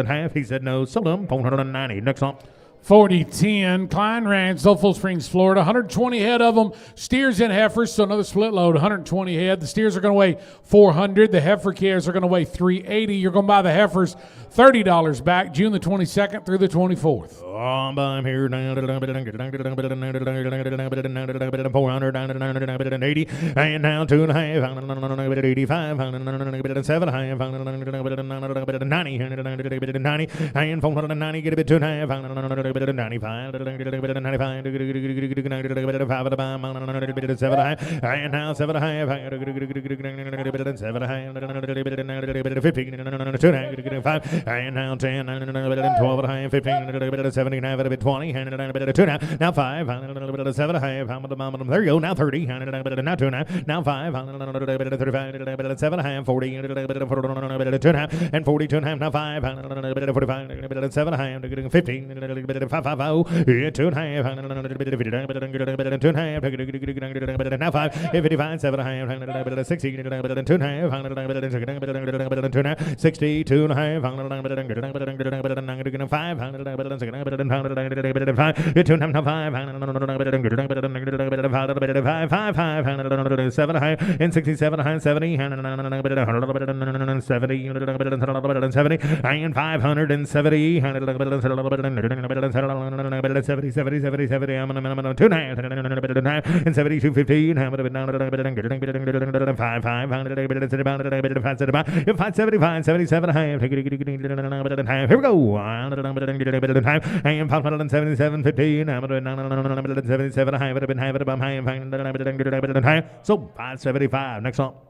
half he said no sold him 490 next up 4010 Klein Ranch, Sulphur Springs, Florida. 120 head of them, steers and heifers, so another split load, 120 head. The steers are going to weigh 400. The heifer calves are going to weigh 380. You're going to buy the heifers $30 back June the 22nd through the 24th. I'm here now 480 and now 2 and a half 85 7 half 90 and 490 get a bit 2 and a half 95 5 at the bottom 7 half and now 7 half 7 half 15 2 and 5 and now 10 12 and a half 15 17 half at a bit 20 and a 2 now 5 7 half there you go now 30 now 2 now 5 35 7 half 40 2 and 42 and a half now 5 45 7 half 15 5 5 0 2 and a half 2 and a half now 5 55 7 half 60 2 and a half 62 and a half 5 2 and a half 7 and 67 70 and 70 and 570 70 I'm on a minimum 2 and 72 15 5 575 77 here we go and 577 15 77 so 575 next up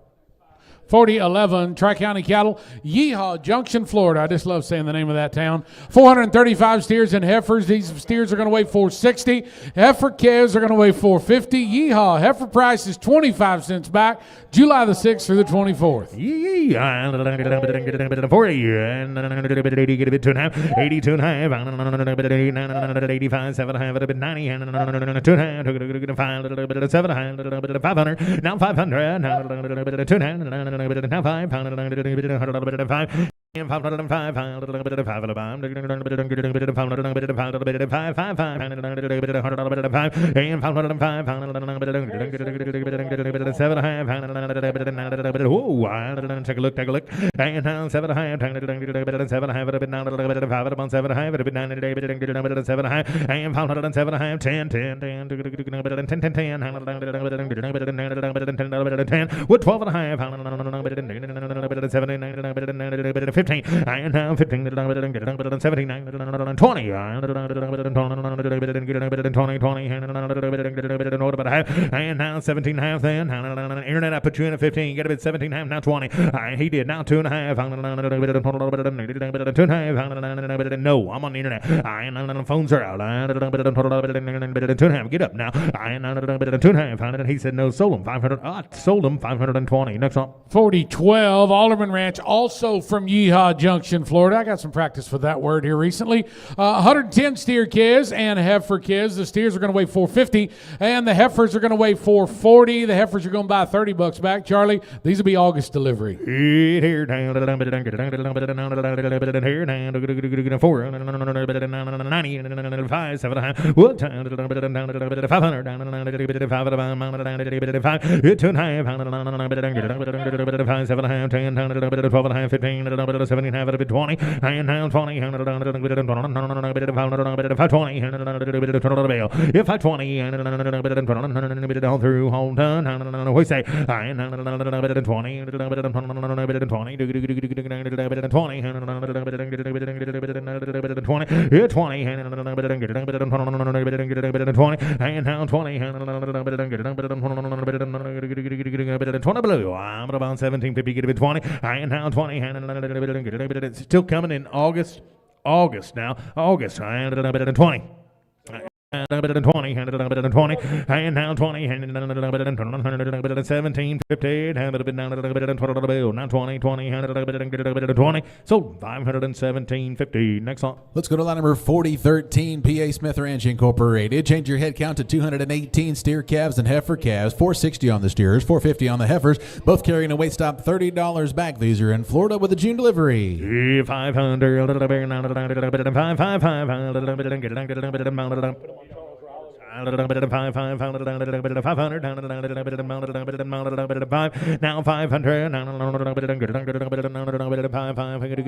4011 Tri-County Cattle, Yeehaw Junction, Florida. I just love saying the name of that town. 435 steers and heifers. These steers are going to weigh 460. Heifer calves are going to weigh 450. Yeehaw heifer price is 25 cents back, July the 6th through the 24th. 40 and 82 and a half, 85, 7 and a half, a bit 90 and 2 and a half, 7 500, now 500, now 2 and now 5, 500, and 505, take a look. And 7 high, 7 high, but a bit down a little bit of 5 upon 7 high, but a bit down today, but a bit of 7 high, and 507 high, 10, 10, 10, 10, with 12 and a half, 15, and now 15, 17, 20, and now 17 half, then internet, I put you in at 15, get a bit 17 half, now 20, he did, now 2 and a half, 2 and a half, no, I'm on the internet, phones are out, 2 and a half, get up now, 2 and a half, he said no, sold him 500, sold him 520, next one. 4012 Alderman Ranch, also from Yeehaw Junction, Florida. I got some practice for that word here recently. 110 steer calves and heifer calves. The steers are going to weigh 450 and the heifers are going to weigh 440. The heifers are going to buy $30 back. Charlie, these will be August delivery. Here, 90, 5, 7, 500, 5, 7, 10, 12, 15, 17, 20, and now 20, 520, if I 20, all through, all done, we say, 20, and now 20, 20 blue, I'm about 1750, get a bit 20, and now 20, it's still coming in August now, August, and 20. And 20, and now 20, and 17, 50, and a bit down a little bit, and now 20, 20, and 20, so 517.50. Next song. Let's go to line number 4013, PA Smith Ranch Incorporated. Change your head count to 218 steer calves and heifer calves, 460 on the steers, 450 on the heifers, both carrying a weight stop $30 back. These are in Florida with a June delivery. 500, 500, now 500,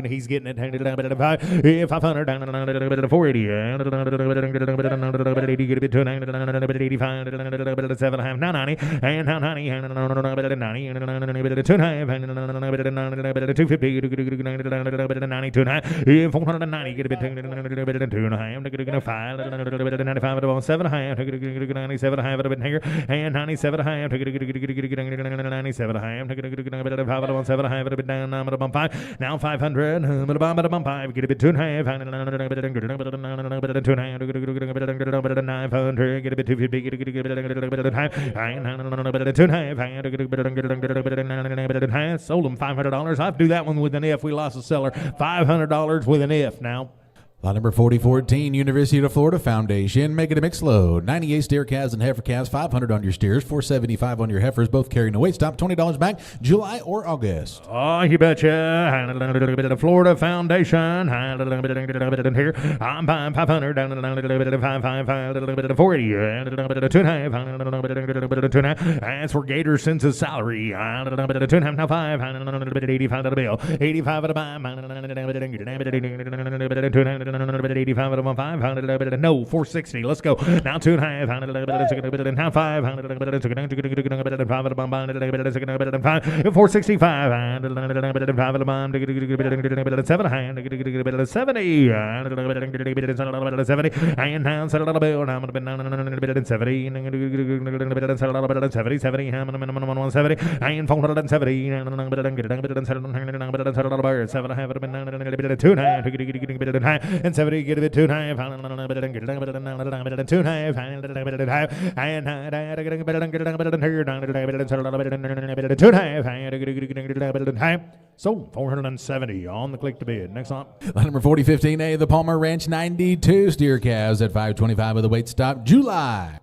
he's getting it, 500, 480, 85, 7, now 90, and now 90, 250, 92, 490, get a bit 2.5, 7 high, 97 high, a bit here, and 97 high, 97 high, 7 high, a bit down, 5, now 500, 5, get a bit 2.5, 900, get a bit 250, get a bit 2.5, sold them $500. I'd do that one with an if. We lost a seller, $500 with an if now. Lot number 4014, University of Florida Foundation, making a mixed load. 98 steer calves and heifer calves, 500 on your steers, 475 on your heifers, both carrying a weight stop, $20 back, July or August. Oh, you betcha. The Florida Foundation. Here, I'm buying 500, down a little bit of 480, as for Gator since his salary, now 5, 85 of the bill, 85 of the buy, 85 at 500, no, 460. Let's go. Now 2.5, 5, 465, 70, and now settle a bill. Now I'm going to be down 70, 70, and 470, and 7 have it been 2.5, and 70 get a bit 2.5, and so 470 on the click to bid. Next up, Line number 4015A, the Palmer Ranch 92 steer calves at 525 with a weight stop, July.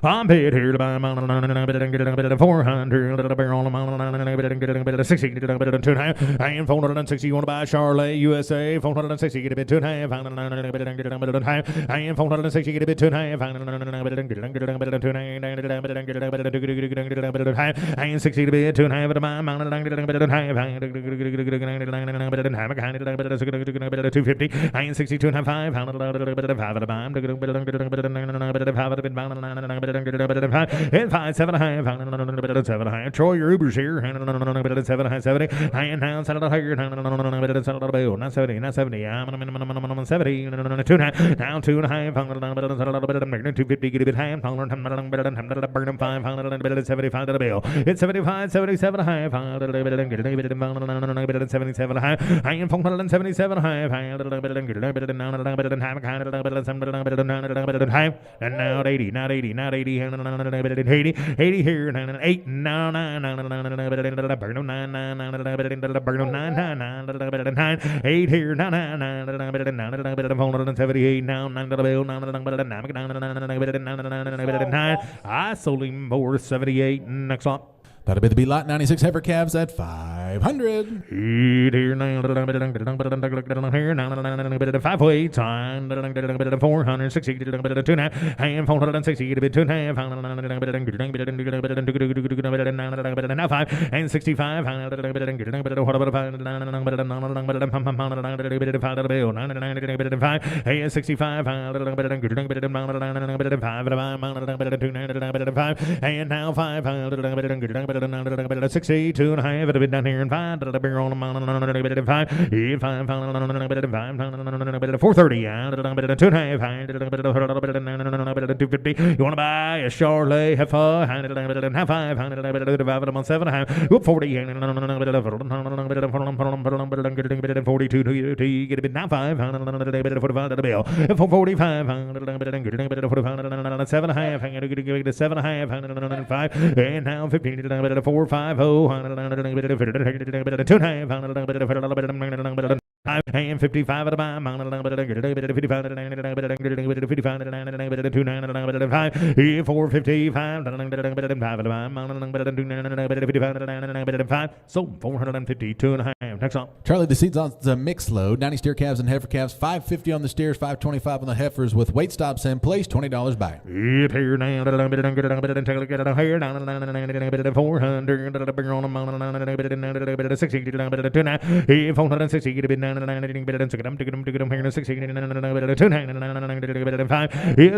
I'm paid here to buy 400, 60, 2.5, and 460. You want to buy Charlotte, USA, 460, get a bit 2.5, and 460, get a bit 2.5, and 60 to bid 2.5 to buy 250, and 62 and 5, 5 Troy Uber's here. 770. And now 70. Not 70. Not 70. I'm 70. 2.5. Now 2.5. 250. Get a bit high. Burn them 500. 75 to the bill. It's 75. 77. 77 high. I am 477 high. And now 80. Not 80. Not 80. 80 here, 8, 9, 8 here, 478 now, 9, I sold him for 78. Next up. That'll be the B lot 96 heifer calves at 500. 5 weights on 460 2.5 and 460 to bid 2.5 now 5 and 65 and 65 and now 5 62 and a half. It'll be down here and 5. It'll be on 5. 430. 2.5. 250. You want to buy a Charlotte heifer? 5. 40. 42. Get a bit now 5. 45 to the bill. 445. 7.5. 7.5. And now 15. 450. And 55 at a time. 455. So 452 and a half. Next up. Charlie, the seeds on the mixed load. 90 steer calves and heifer calves. 550 on the steers, 525 on the heifers with weight stops in place. $20 back. Here now.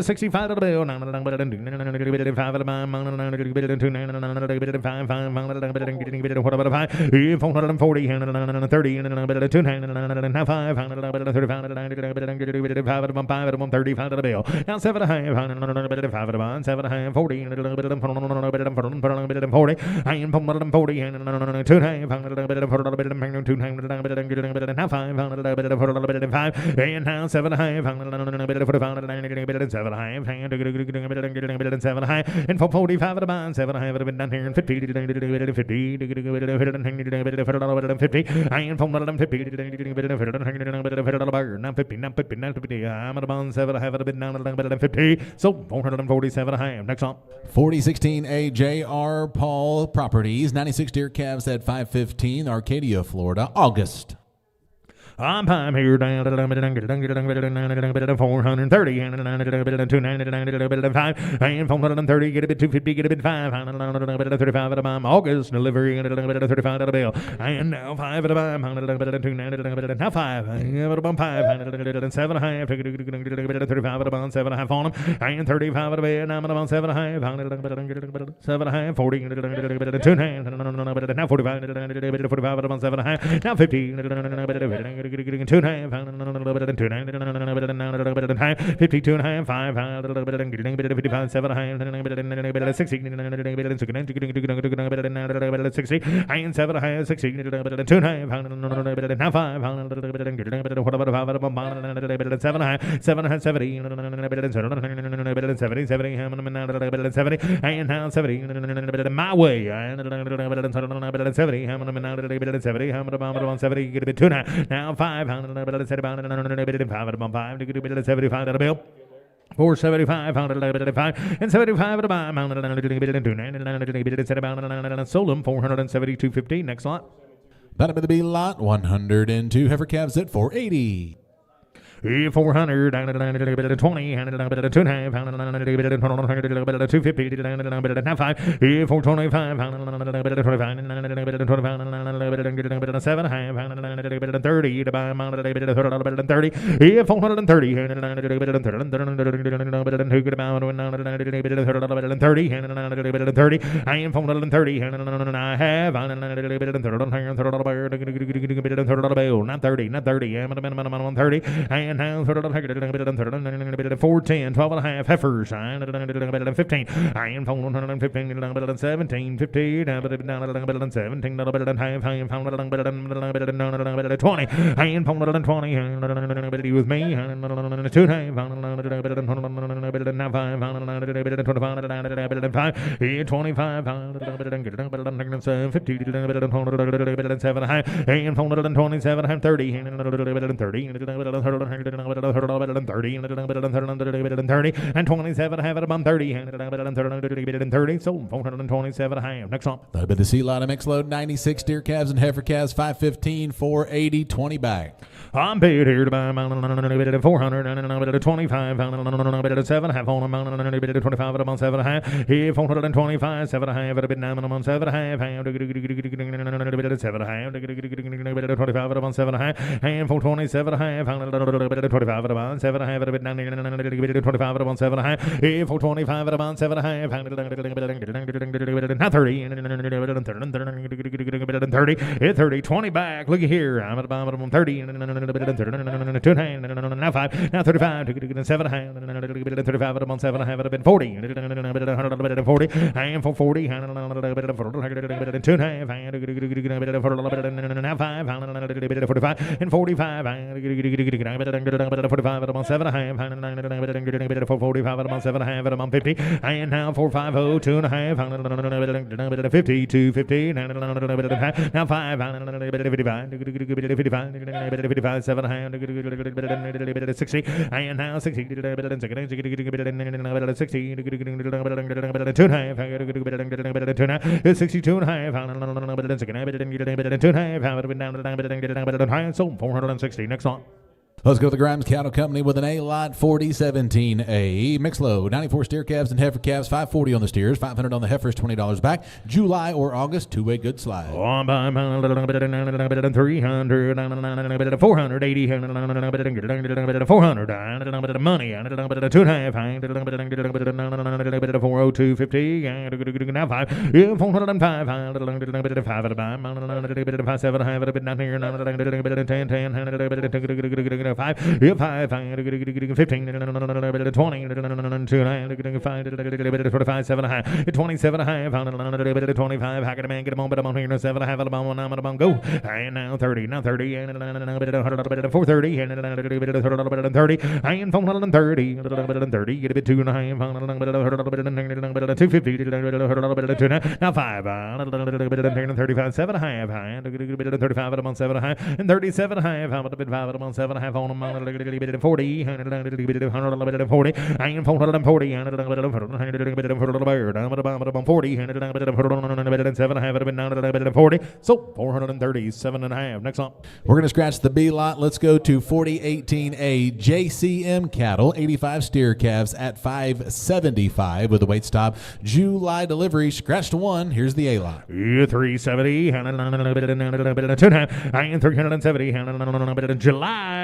65 to the bill. 35 to the bill. Now 7 and a half. 7 and a half. 40. 40. I am 40 and 2.5. Now 5. And now 7 and a half. 7 and 445 at a bond. 7 and a half. I've been down here in 50. 50. I am 450. Now 50. Now 50. Now 50. I'm at a bond. 7 and a half. I've been down at 50. So 447 and a half. Next up. 4016A J.R. Paul Properties. 96 deer calves at 515. Arcadia, Florida. August. I'm five here down to 430 and 295 and 430 get a bit 250 get a bit 5 35 at a bomb August delivery 35 at a bill and now 5 at a bomb 290 now 5 at a bomb 5 7 and a half 35 at a bomb 7 and a half on them and 35 at a bit now at a bomb 7 and a half 7 and a half 40 2 and now 45 at a bomb 7 and a half now 50 2 and a half 52 and a half 5 55 7 and a half 60 60 and 7 and a half 60 2 and a half now 5 7 and a half 7 and a half 70 70 and now 70 my way 70 70 get a bit 2 and a half now 5 75 at a bill 475 and 75 at a buy sold them 472.50 next lot. That'll be the B lot 102 heifer calves at 480. 400 20 and 2.5 250 now 5 425 25 7 30 to buy 30 430 30 I am 430 and I have not 30 not 30 I'm 30 and now 410 12 and a half heifers 15 I am 415 17 15 down 17 20 I am 420 with me 2 now 5 25 50 7 and 427 30 30 and 27 have it about 30 and 30 sold 427 half next one. That'll be the C lot of mixed load 96 steer calves and heifer calves 515 480 20 back. I'm paid here to buy 400 and 25 7 half on 25 at about 7 half 425 7 half at a bit 9 on 7 half 7 half 25 at about 7 half and 427 half 25 at about 7 half at a bit 25 at about 7 half 425 at about 7 half now 30 30 20 back look at here I'm at about 30 now 5 now 35 7 half 35 at about 7 half at a bit 40 40 I am for 40 2 half now 5 45 and 45 45 at about 7 half 45 at about 7 half at about 50 and now 450 2 and a half 50 250 now 5 55 7 half 60 and now 60 2 and a half 2 62 and a half 2 and a half so 460 next on. Let's go to the Grimes Cattle Company with an A lot 4017A mixed load 94 steer calves and heifer calves 540 on the steers 500 on the heifers $20 back July or August two-way good slide. 300 480 400 money 2 and a half 402.50 now 5 405 5 at a buy 7 half at a bit down here 10 5 5 15 20 25 7 and a half 27 and a half 25 how can a man get him on but I'm on here 7 and a half I'm at a bomb go and now 30 and 430 and 30 and 430 get a bit 2 and a half 250 now 5 35 7 and a half 35 at about 7 and a half and 37 and a half how about a bit 5 at about 7 and a half on them, 40, 140, and 440, 40, so 437 and a half. Next up. We're going to scratch the B lot. Let's go to 4018A JCM cattle, 85 steer calves at 575 with a weight stop. July delivery, scratched one. Here's the A lot. 370, and 370, July,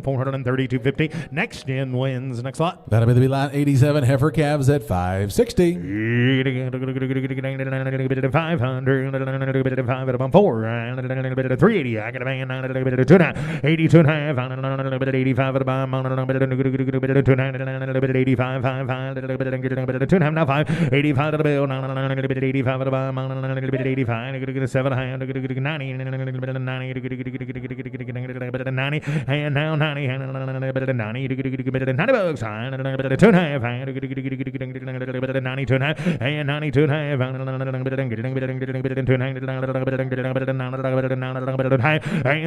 432.50. Next gen wins. Next lot. That'll be the lot 87 heifer calves at 560. 500, 380. I got a man 82 and a half, 85 at a bomb, 85, 5, now 5, 85 at a bill, 85 at a bomb, 85, 7, 90, 90, and now 90, 90 bucks, 2 and a half, 92 and a half, and 92 and a half,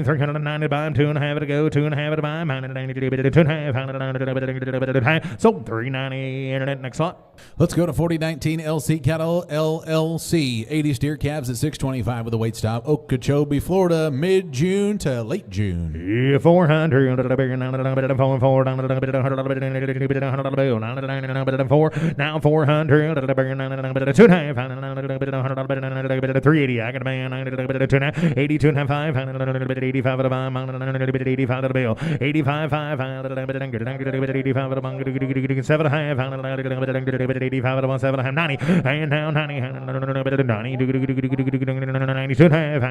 390 by 2 and a half to go, 2 and a half to buy, 2 and a half, so 390 internet. Next slot. Let's go to 4019 LC Cattle LLC, 80 steer calves at 625 with a weight stop. Okeechobee, Florida, mid-June to late June. 400, now 400, 2 and a half, 380. I got a man 82 and a half, 5, 85 at a bomb, 85 at a bill, 85, 5, 85 at a bomb, 7 and a half, 85 at a bomb, 7 and a half, 90, and now 90, 92 and a half,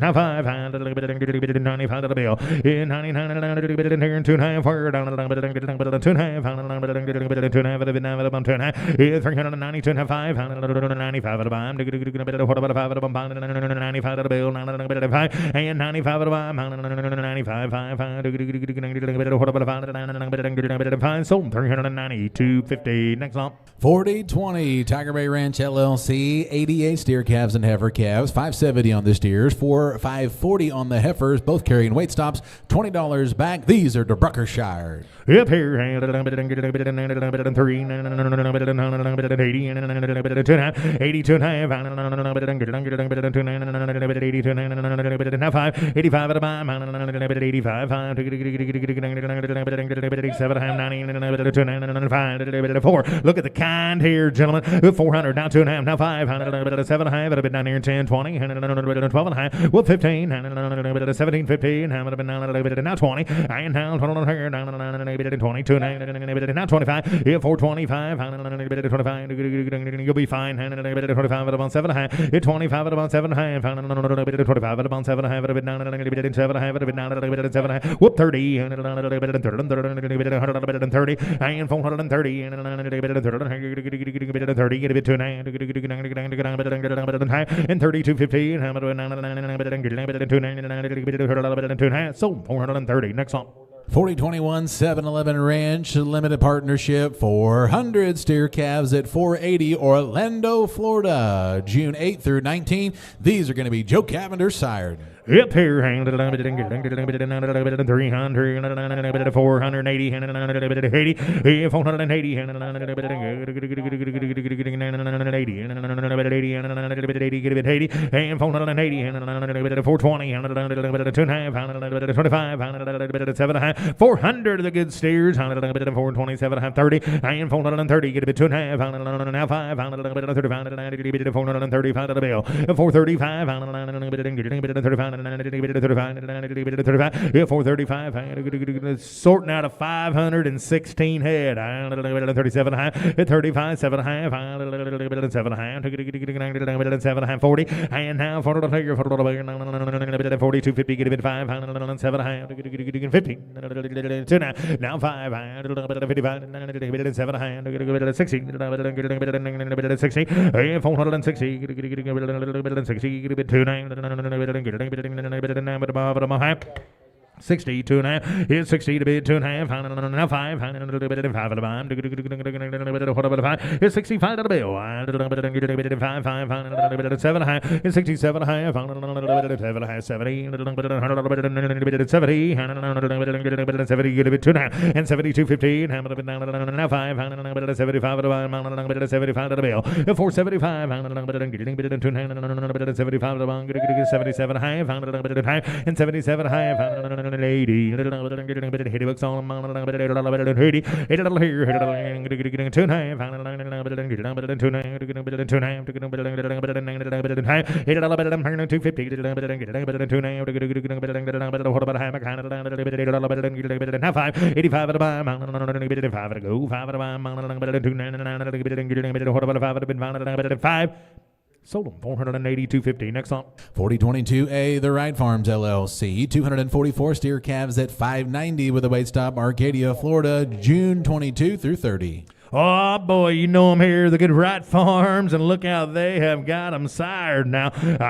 now 5, 95 at a bill, 99, 2 and a half, 2 and a half, 2 and a half, 392 and a half, 5, 95 at a bomb, 95 at a bomb, 95 at a bill, 95, and 95 at a bomb, 95, 5, so 392.50. Next up. 4020 Tiger Bay Ranch LLC, 88 steer calves and heifer calves, 570 on the steers, 540 on the heifers, both carrying weight stops, $20 back. These are DeBruckershire. Up here, 82 and a half, 85 at a bomb, 85, 7, 90, 4. Look at the kind here, gentlemen. 400, now 2 and a half, now 5, 7 and a half, been down here 10, 20, 12 and a half, well 15, 17, 15, now 20, and now 22, now 25, 425, 25, you'll be fine, 25 at about 7 and a half, 25 at about 7 and a half, 25 at about 7 and a half, 7 and a half, 7 and a half, whoop 30, 130, and 430, 30, get a bit 2 and 32.15, sold 430. Next on. 4021 711 Ranch Limited Partnership, 400 steer calves at 480, Orlando, Florida, June 8th through 19th. These are going to be Joe Cavender sired. Yep, here, 300, 480, 480, and 480, 420, 2.5, 400 the good steers, 427, 30, and 430, get a bit 2.5, now 5, 435 to the bill, 435, 435, sorting out of 516 head. 37 high, 35, 7 high, 7 high, 7 high, 40, and now 42, 250, get a bit 5, 7 high, 50, now 5 high, 55, 7 high, 60, 60, 460, 60, 2.5, here's 60 to bid, 2.5, now 5, 5 to the bond, here's 65 to the bill, 5, 7 high, here's 67 high, 7 high, 70, 70, 70, get a bit 2.5, and 72, 15, now 5, 75 to the bond, 75 to the bill, 475, 75 to the bond, 77 high, and 77 high, 80, hit a bucks on 80, hit it here, 2.5, 85 at the buy, 5 to go, 5 at the buy, 5. Sold them 480, 250. Next on. 4022A, The Right Farms LLC, 244 steer calves at 590 with a weight stop, Arcadia, Florida, June 22 through 30. Oh, boy, you know them here, the good Right Farms, and look how they have got them sired now. Look at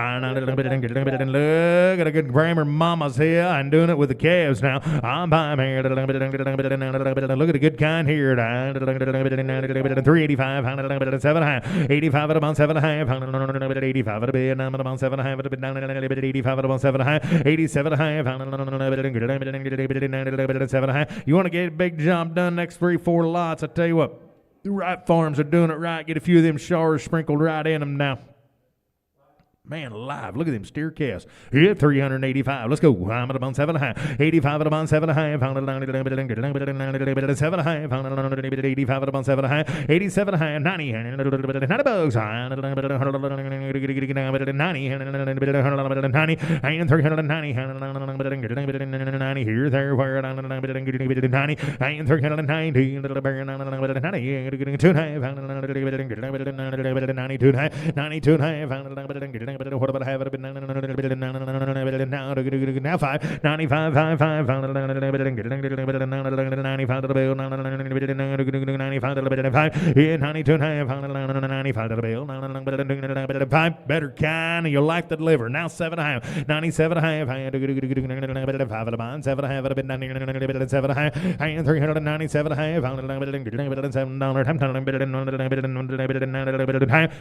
a good Bramer Mama's here. I'm doing it with the calves now. I'm buying here. Look at a good kind here. 385, 7 high, 85 at about 7 high, 85 at a bit, about 7 high, 85 at about 7 high, 87 high, 7 high. You want to get a big job done next 3-4 lots, I tell you what. The Right Farms are doing it right. Get a few of them showers sprinkled right in them now. Man alive, look at them steer calves. Here, 385. Let's go. I'm at about 7 high. 85 at about 7 high. 7 high. 85 at about 7 high. 87 high. 90 bugs. 90 and 390. 90 here, there, where 90 and 390. 90 92 what about have it been now 5 95 5 5 95 to the bill 95 to the bill 5 92 95 to the bill 5 better kind you like the liver now 7 high 97 high 5 to the bond 7 high at a bit 7 high and 397 high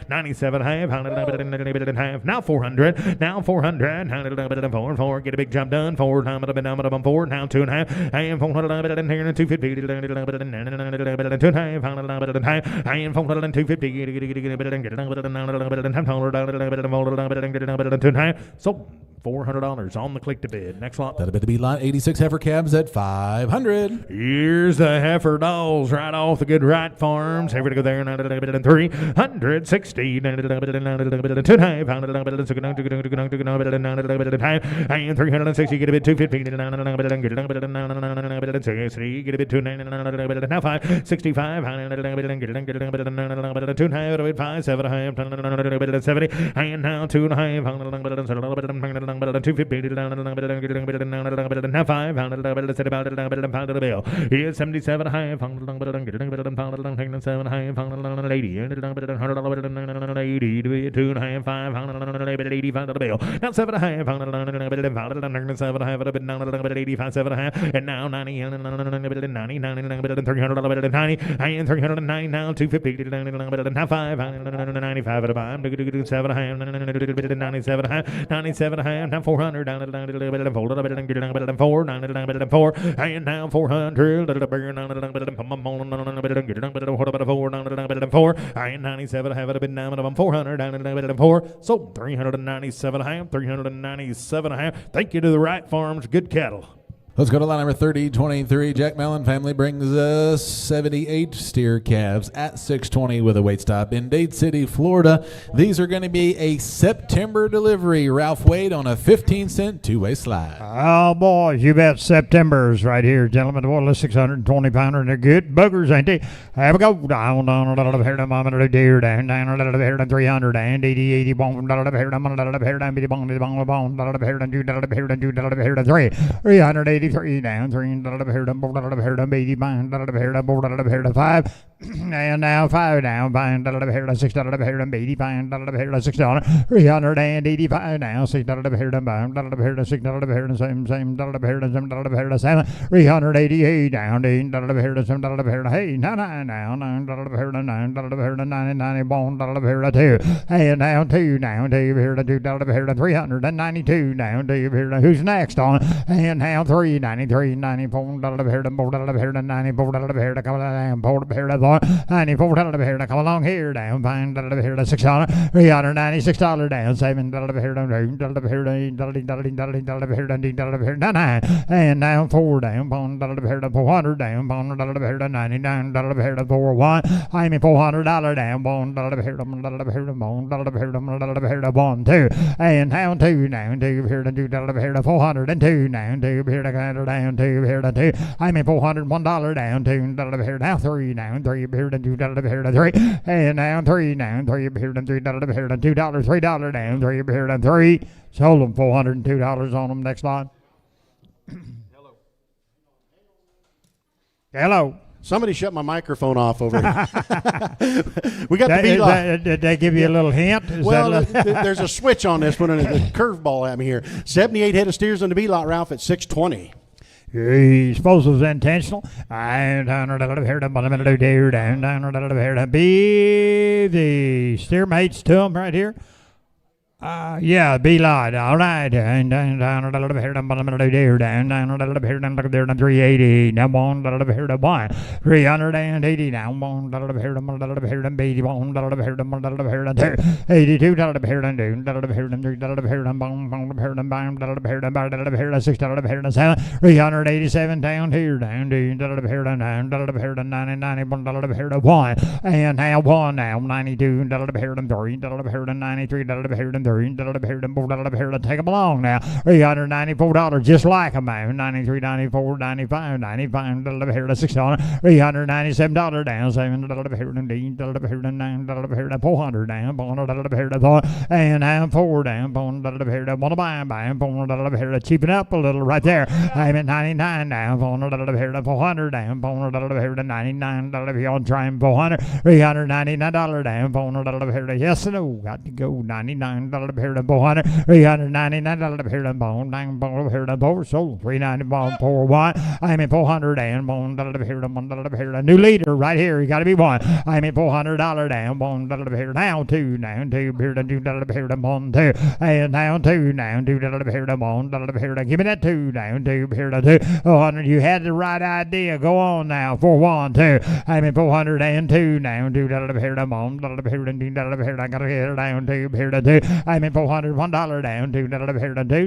$97 high now 400 now 400 4 get a big job done 4 time 4 now 2.5 and 400 and 250 and 400 and 250 so $400 on the click to bid. Next lot. That'll be lot 86 heifer calves at 500. Here's the heifer dolls right off the good Right Farms. Heifer to go there. 360. And 360. Get a bit 250. Get a bit 290. Now 5. 65. 2.5. 5 7 70. And now 2.5. now 500 set about pound of the bill. Here's 77 high, pound 7 high, pound 80, 80 to 2 and a half, 585 of the bill. Now 7 high, pound 7 high, 85, 7 high, and now 90, 90, 390, and 309 now 250, now 5, 95 at a time, 7 high, 97 high, 97 high, now 400 down at 4, 4, and now 400, and 97 have it been down at 400 down at 4, so 397 high, 397 high. Thank you to the Wright Farms, good cattle. Let's go to line number 3023. Jack Mellon family brings us 78 steer calves at 620 with a weight stop in Dade City, Florida. These are going to be a September delivery. Ralph Wade on a 15-cent two-way slide. Oh, boys, you bet. September's right here, gentlemen. Well, the 620-pounder, and they're good buggers, ain't they? Have a go. Down, a little bit of mama, a deer, down, a little bit of 300, and 80, bone, a little bit of a little bit of bone, a little bit of 2, a little bit of 3, 380. 83 down, 3, 80 bind, 5, and now 5 down, bind, 6, 80 bind, 6, 385 now, 6, bind, 6, same, 7, 388 down, 8, hey, 9 now, 9, 90 bone, 2, and now 2 down, 392 down, who's next on, and now 393, 94, 94, come along here down, fine, $600, $396 down, $7, and now 4 down, $400 down, $99, $401, I mean $400 down, $1, 2, and now 2 down, $402 now, down, 2, I mean $401 down, $2, now 3 down, 3, 3, and now 3 down, $3, $2, $3 down, 3, sold them $402 on them. Next line. Hello. Somebody shut my microphone off over here. We got the beat. Did they give you a little hint? There's a switch on this one and a curveball at me here. 78 head of steers on the B-lot, Ralph, at 620. He suppose it was intentional. And be the steer mates to him right here. Yeah, be light. All right. Down, 380. Now 1, 380. Now 1, 82, 387 down here, down, 1, and now 1, now 92, 93, take them along now. $394, just like them, man. 93, 94, 95, 95, $6, $397 down, 7, 400 down, and now 4 down, want to buy, cheaping up a little right there. I'm at 99 down, 400 down, 99, if you're trying 400, $399 down, 400, yes and no, got to go, $99, 400, $399, bone, sold, $390, 41, I'm at 400 down, new leader right here, you got to be 1, I'm at $400 down, now 2, down, 2, 1, 2, and now 2, down, 2, 1, give me that 2, down, 2, 400, you had the right idea, go on now, 4, 1, 2, I'm at 400 and 2, down, 2, I gotta get it down, 2, I'm at $401 down, 2,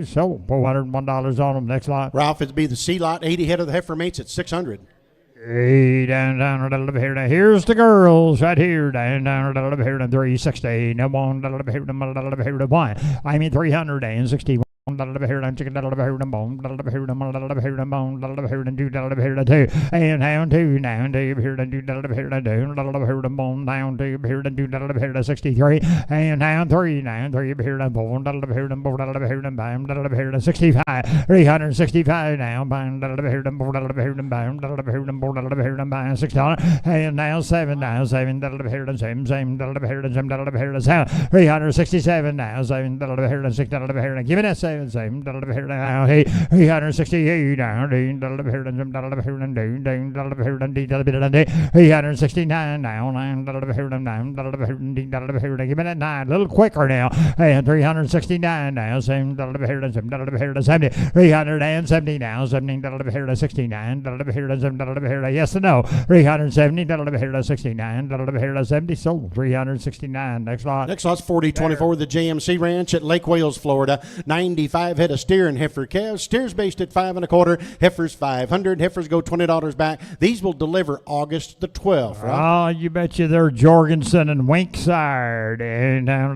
so $401 on them. Next lot. Ralph, it'd be the C lot, 80 head of the heifer mates at 600. Hey, down, here's the girls right here, down, 360, no one, 1, I mean 361. chicken, bone, two, and down two, now, two, here, and do, bone, down two, here, and do, 63, and down three, now, three, here, and bone, here, 65, 365, now, bound, here, and bone, $6, and now seven, now, seven, here, and same, here, 367, now, seven, here, and $6, give it a seven, same, here, now, 368, now, 369 now, 9, give it a 9, a little quicker now, and 369 now, same, 70, 370 now, 70, 69, yes and no, 370, 69, 70, sold, 369, next lot. Next lot's 4024, the JMC Ranch at Lake Wales, Florida. 95 head of steer and heifer calves. Steers based at 5 1/4, heifers 500. Heifers go $20 back. These will deliver August the 12th, right? Oh, you betcha they're Jorgensen and Winkside. And down,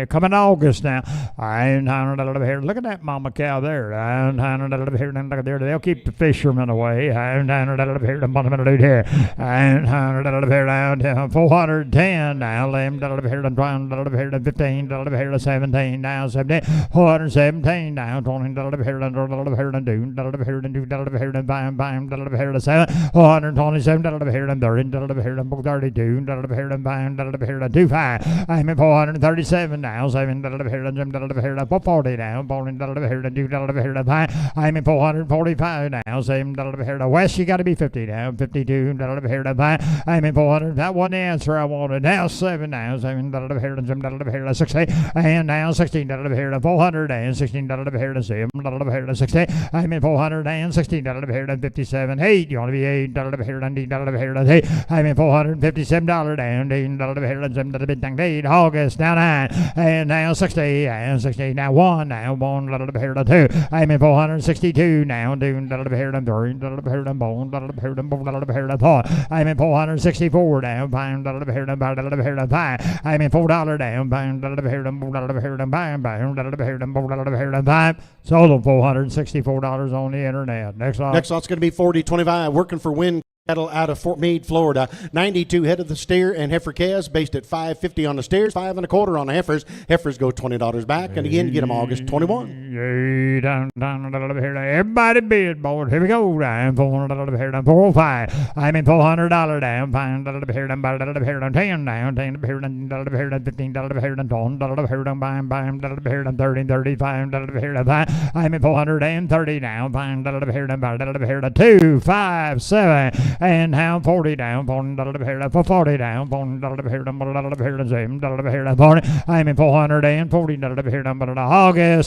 coming August now. And here, look at that mama cow there. And here, they'll keep the fishermen away. And here, the bottom of the here. And here, 410 now. Lamb, here, 15, here, 17 now, 17, 417 now, 20, here, and do, here, and bam, here, 7, 427, here, and 30, here, and 32, here, and bam, here, 25, I'm at 437 now, 7, here, and 440 now, 40, here, and do, here, and 5, I'm at 445 now, 7, here, west, you got to be 50 now, 52, here, and 5, I'm at 400, that wasn't the answer I wanted, now 7 now, 7, here, and 60, and now 16, here, and 400, and 16, here, and 7, here, and 60, I'm at 400, and 16, here, and 57, 8, you want to be 8, here, and D, here, and 8, I'm at $457, down, here, and 7, 8, August, now 9, and now 60, and 60, now 1, now 1, here, and 2, I'm at 462, now, here, and 3, here, and bone, here, and 4, I'm at 464, now, pound, here, and 5, I'm at $4, down, pound, here, and bam, here, and 5, sold them $464 on the internet. Next lot. Next lot's going to be 4025, working for Win Cattle out of Fort Meade, Florida. 92 head of the steer and heifer calves, based at $550 on the steers, 5 1/4 on the heifers. Heifers go $20 back, and again, you get them August 21. Yay, down, here. Everybody bid, boys. Here we go. Down, $400 here, down, 405. I'm in $400 down, $5 here, down, 10 down, 10 here, down, $15 here, down, $20 here, down, bam, here, down, 30, 35 here, down, 5. I'm in $430 now, $5 here, down, 2, 5, 7. And now 40 down, $40 here, for 40 down, $40 here, $7 here, 40. I'm in $440 here,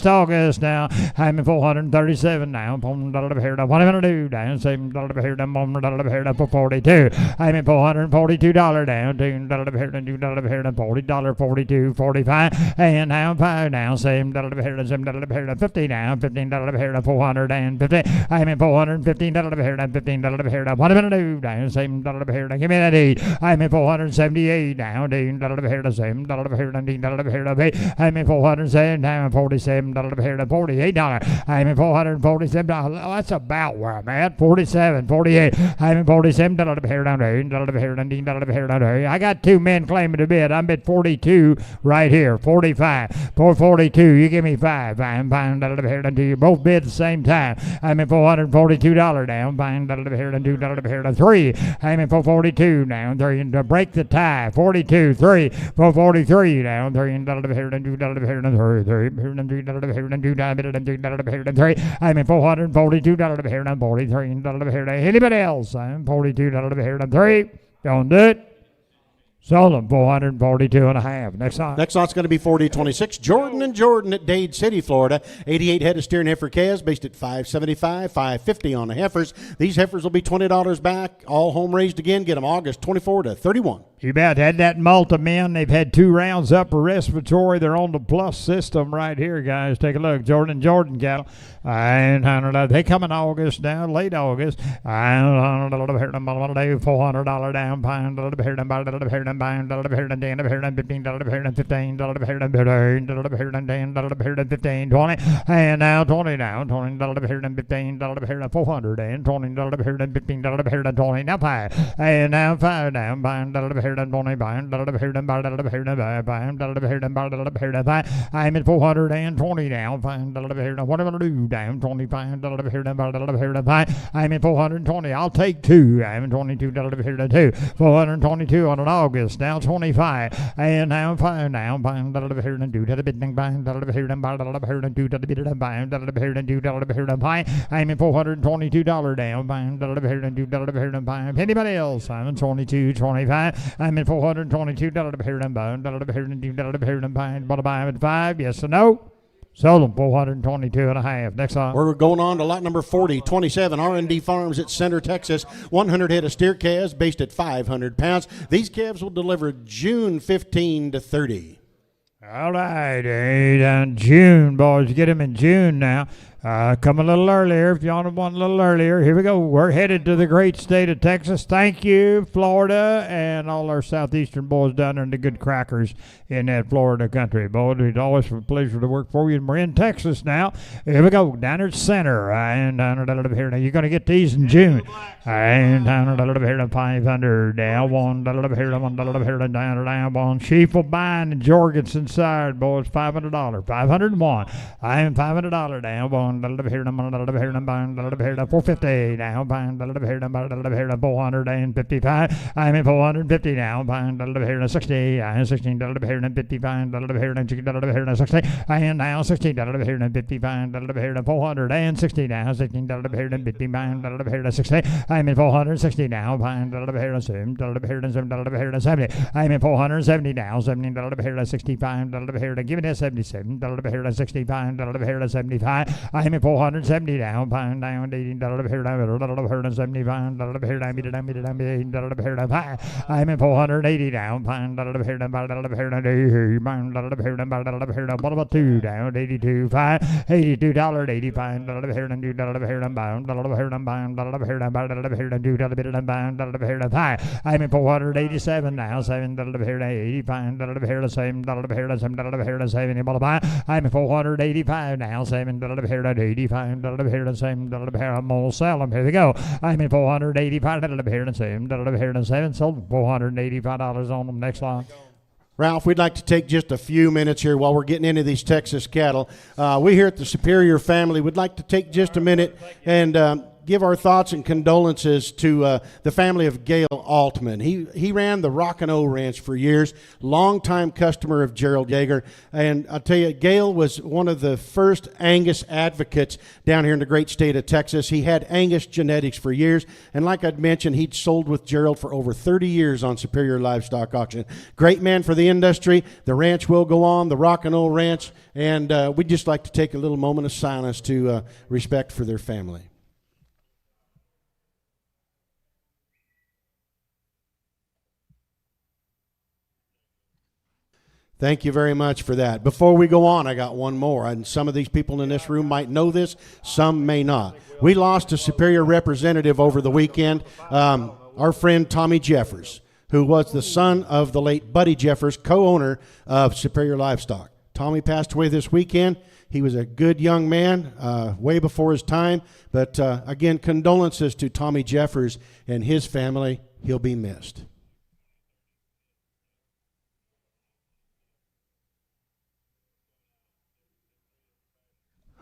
August now. I'm in $437 now, $4 here, what am I gonna do? Down, $7 here, $1 here, for 42. I'm in $442 down, $2 here, $2 here, $40, 42, 45. And now 5 now, $7 here, $7 here, 50 now, $15 here, $450. I'm in $415 here, $15 here, what am I gonna do? Down, $7 here, give me that 8. I'm in $478 now, $10 here, $7 here, $10 here, I'm in $407 now, $47 here, $48. I'm in $447. Oh, that's about where I'm at. 47, 48. I'm in $47 here, down $8 here, $10 here, down I got 2 men claiming to bid. I'm at 42 right here, 45. 442, you give me 5. I'm $5 here, and you both bid at the same time. I'm in $442 down, $5 here, and $2 here, 3. I'm in $442 now, 3 to break the tie. 42, 3, $443 now, 3 here, and $2 here, and 3 here, and $2 here, and $2 here, and 3. I'm in $442 here, and $43 here. Anybody else? I'm $42 here, and 3. Don't do it. Sold them 442 and a half. Next lot. Next lot's going to be 4026. Jordan and Jordan at Dade City, Florida. 88 head of steer and heifer calves, based at $575, $550 on the heifers. These heifers will be $20 back. All home raised again. Get them August 24 to 31. You bet. Had that multi-men. They've had 2 rounds upper respiratory. They're on the plus system right here, guys. Take a look. Jordan and Jordan cattle. And they come in August now, late August. And $400 down, $500 here, $5, $10, $10, $15, $15, $15, $10, $15, $20, and now $20 down, $20, $15, $15, $400, and $20, $15, $20, now $5, and now $5 down, $5, $20, $5, I'm at $420 down, $5, what am I gonna do down, $25, I'm at $420, I'll take two, I'm at $22, $422 on an August, now $25, and now $5 now, $5, do to the bidding, I'm at $422 down, $5, anybody else, I'm at $22.25, I'm at $422, but I'm at $5, yes or no? Sold them 422 and a half. Next on. We're going on to lot number 40, 27, R&D Farms at Center, Texas. 100 head of steer calves based at 500 pounds. These calves will deliver June 15 to 30. All right, June, boys. Get them in June now. Come a little earlier if you want one a little earlier. Here we go. We're headed to the great state of Texas. Thank you, Florida, and all our southeastern boys down there in the good crackers in that Florida country. Boys, it's always a pleasure to work for you. And we're in Texas now. Here we go. Down at Center. And down here. Now, you're going to get these in June. And down here, 500. Down one. Down one. Sheep will bind and Jorgensen side, boys. $500. 501. I am $500 down one. $450 now, $455. I'm at $450 now, $60. I am $16.55, $60. I am now $16.55, $460 now, $16.55, $60. I'm at $460 now, $7.70. I'm at $470 now, $17.65. Give me that $77, $65, $75. I'm at $470 down, $5 down, $18, $75, I'm at $480 down, what about $2 down, $82, $5, $82, $85, I'm at $487 now, $7, I'm at $485 now, $7, $85, same, I'm gonna sell them. Here we go. I'm at $485, same, sold $485 on them. Next line. Ralph, we'd like to take just a few minutes here while we're getting into these Texas cattle. We here at the Superior family would like to take just a minute and give our thoughts and condolences to the family of Gail Altman. He ran the Rockin' O Ranch for years, longtime customer of Gerald Yeager. And I'll tell you, Gail was one of the first Angus advocates down here in the great state of Texas. He had Angus genetics for years. And like I'd mentioned, he'd sold with Gerald for over 30 years on Superior Livestock Auction. Great man for the industry. The ranch will go on, the Rockin' O Ranch. And we'd just like to take a little moment of silence to respect for their family. Thank you very much for that. Before we go on, I got one more. And some of these people in this room might know this, some may not. We lost a Superior representative over the weekend, our friend Tommy Jeffers, who was the son of the late Buddy Jeffers, co-owner of Superior Livestock. Tommy passed away this weekend. He was a good young man, way before his time. But again, condolences to Tommy Jeffers and his family. He'll be missed.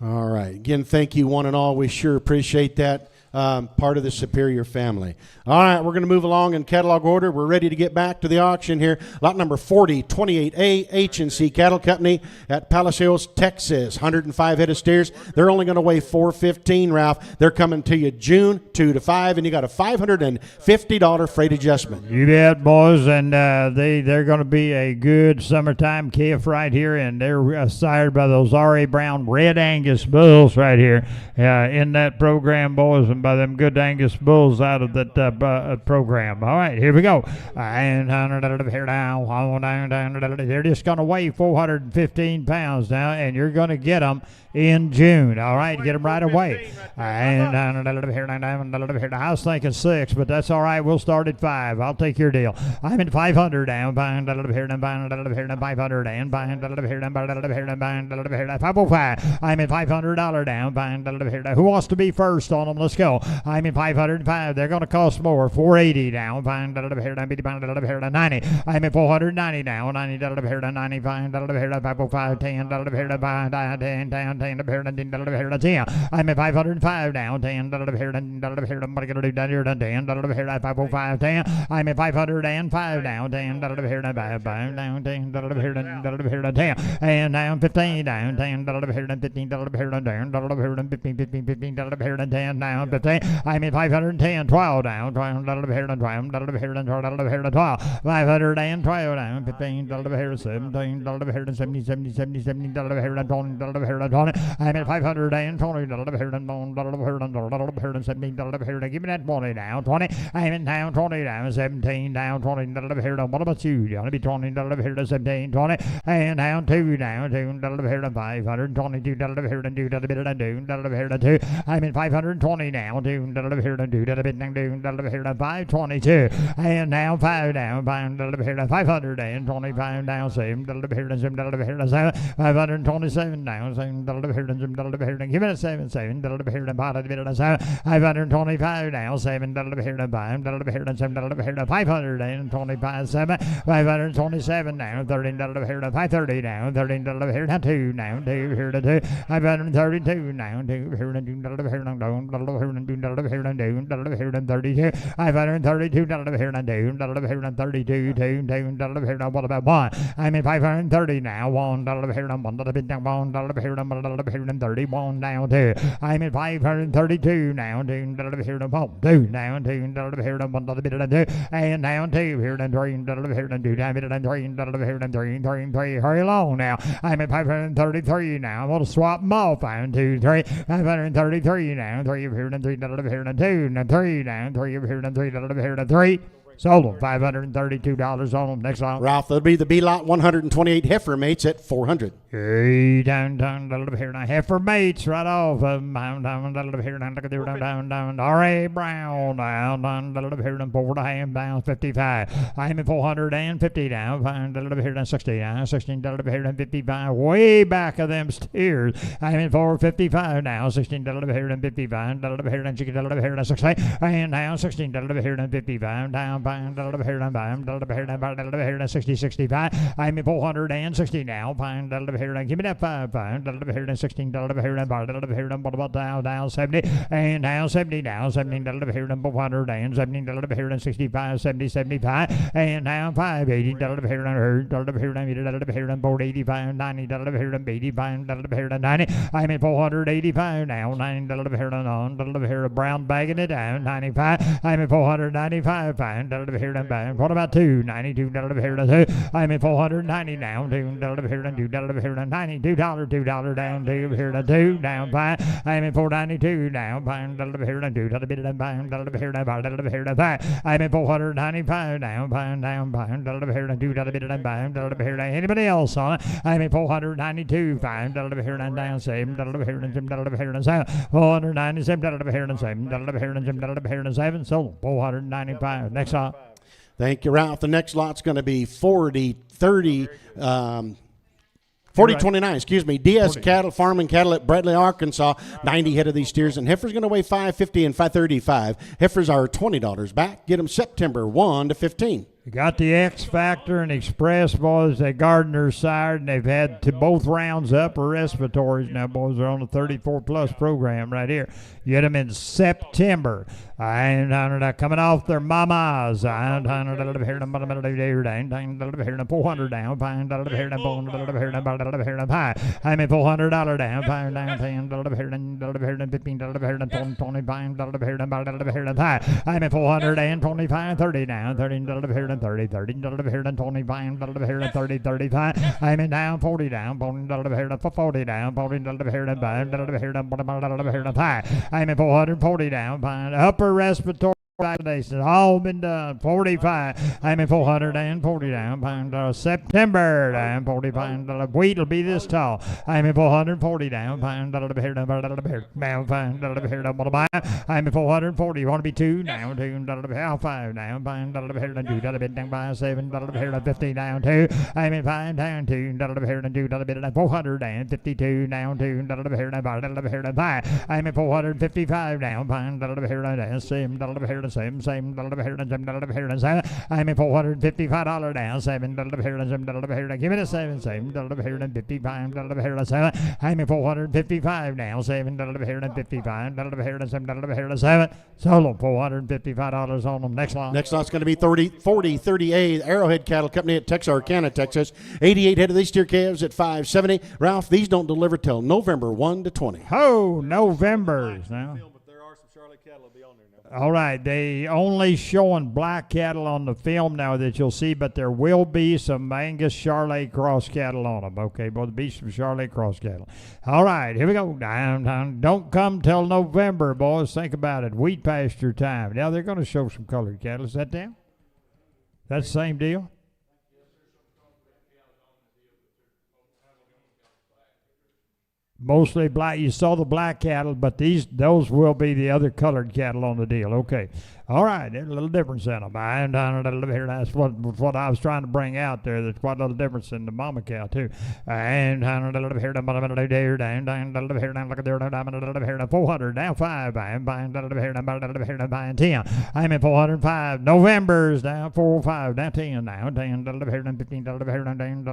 All right. Again, thank you one and all. We sure appreciate that. Part of the Superior family. All right, we're going to move along in catalog order. We're ready to get back to the auction here. Lot number 40, 28A, H&C Cattle Company at Palacios, Texas. 105 head of steers. They're only going to weigh 415, Ralph. They're coming to you June 2 to 5, and you got a $550 freight adjustment. You bet, boys, and they're going to be a good summertime calf right here, and they're sired by those R.A. Brown Red Angus bulls right here in that program, boys. And by them good Angus bulls out of that program. All right, here we go. And here now, they're just going to weigh 415 pounds now, and you're going to get them in June. All right, get them right away. And I was thinking 6, but that's all right. We'll start at 5. I'll take your deal. I'm at 500 down. 500 and 505. I'm at $500 down. Who wants to be first on them? Let's go. I'm at 505. They're going to cost more. 480 down. 90. I'm at 490 now. $90 95. 505. 10. 10 down. 10. I'm at 505 now. 10. I'm going to do down here. 10. 505. 10. I'm at 505 now. 10. Down 10. And down 15 down. 10. 15 down. 15. 10 down. 15. I'm at 510. 12 down. 12. 12. 512 down. 15. 17. 70. 70. 20. I'm at 520. 17. Give me that 20 down. 20. I'm at down 20 down. 17 down. 20. What about you? You want to be 20. 17. 20. And down 2 down. 2. 522. 2. I'm at 520 now. 2. 522. And now 5 down. 525 down. 7. 527 down. 7. Give me a 7. 7. 525 now. 7. 525 7. 527 now. 13. 530 now. 13. 2 now. 2 here to 2. 532 now. 2 here to 2. 32. 532 32. 2. What about 1? I'm at 530 now. 1 here to 1 31 now. 2. I'm at 532 now. 2 here to 1. 2 now. 2 here to 1 and now 2 here to 3 here to 2 down here to 3 3 hurry along now. I'm at 533 now. I'm going to swap them off. 5 2 3 533 now. 3 here to 3 here to 2 now 3 now 3 here to 3 here to 3. Sold them. $532 on them. Next line. Ralph, that'll be the B lot 128 heifer mates at 400. Hey, down here now. Heifer mates right off. Down here down. R.A. Brown down here down 4.5 down 55. I'm at 450 down. Here down 60 down 16 here down 55. Way back of them steers. I'm at 455 now. 16 here down 55. Here down 60 and now 16 here down 55 down. 60 65. I'm at 460 now. Give me that 5 here and 16 here and what about down 70 and now 70 now 17 here and 400 and 17 here and 65 70 75 and now 580 here and here and 485 90 here and 85 here and 90. I'm at 485 now 90 here and on here brown bagging it down 95. I'm at 495 here and back. What about 292 here and 2? I'm at 490 now 2 here and 2 here and $92 down 2 here to 2 down 5. I'm at 492 now. Here to 2 here to 5. I'm at 495 now. Down here to 2 here to anybody else on it. I'm at 492 5 here and down 7 here and 7 497 here and 7 here and 7 so 495. Next on. Thank you, Ralph. The next lot's going to be 4029, excuse me. DS Cattle, Farm and Cattle at Bradley, Arkansas. 90 head of these steers, and heifers going to weigh 550 and 535. Heifers are $20 back. Get them September 1 to 15. You got the X Factor and Express boys. They Gardner's sired, and they've had to both rounds upper respiratories. Now, boys are on the 34-plus program right here. Get them in September. And coming off their mamas. And here to 400 down. Here to 5. I'm at $400 down. 5 down 10 here to 15 25 here to 5. I'm at 425 30 down. 30 here to and 30, 30, dollar here and 25, dollar here and 30, 35. I'm in down 40 down, dollar here and 40 down, dollar here and 5, dollar here and dollar here and 5. I'm in 440 down, fine. Upper respiratory vaccinations all been done. 45. I'm in 440 down. Pound September down. 45. Wheat will be this tall. I'm in 440 down. Pound here down. Pound here down. I'm in 440. You want to be 2 down? 2 5 down. Pound here down. 2 bit down by 7 here down. 50 down 2. I'm in 5 down 2 here down. 2 bit down 400 down. 52 down 2 here down. Here down 5. I'm in 455 down. Pound here down. 7 here same dollar here and $7 here and 7. I'm in $455 down, $7 here and $7 here. Give it a 7, same dollar here and $55 here and 7. I'm in $455 now, $7 here and $55 here and $7 here and 7. Solo $455 on them. Next lot. Next lot's going to be 38 Arrowhead Cattle Company at Texarkana, Texas. 88 head of these steer calves at $570. Ralph, these don't deliver till November 1 to 20. Oh, November's now. All right, they only showing black cattle on the film now that you'll see, but there will be some Angus Charolais cross cattle on them. Okay, there'll be some Charolais cross cattle. All right, here we go. Down. Don't come till November, boys. Think about it. Wheat pasture time. Now they're going to show some colored cattle. Is that down? That's the same deal? Mostly black. You saw the black cattle, but those will be the other colored cattle on the deal. Okay. All right, there's a little difference in them. That's what I was trying to bring out there. There's quite a little difference in the mama cow too. And here down, look at there, down 400, down 5, buying 10. I'm in 405. November's down 405, down 10, down 10, $15, down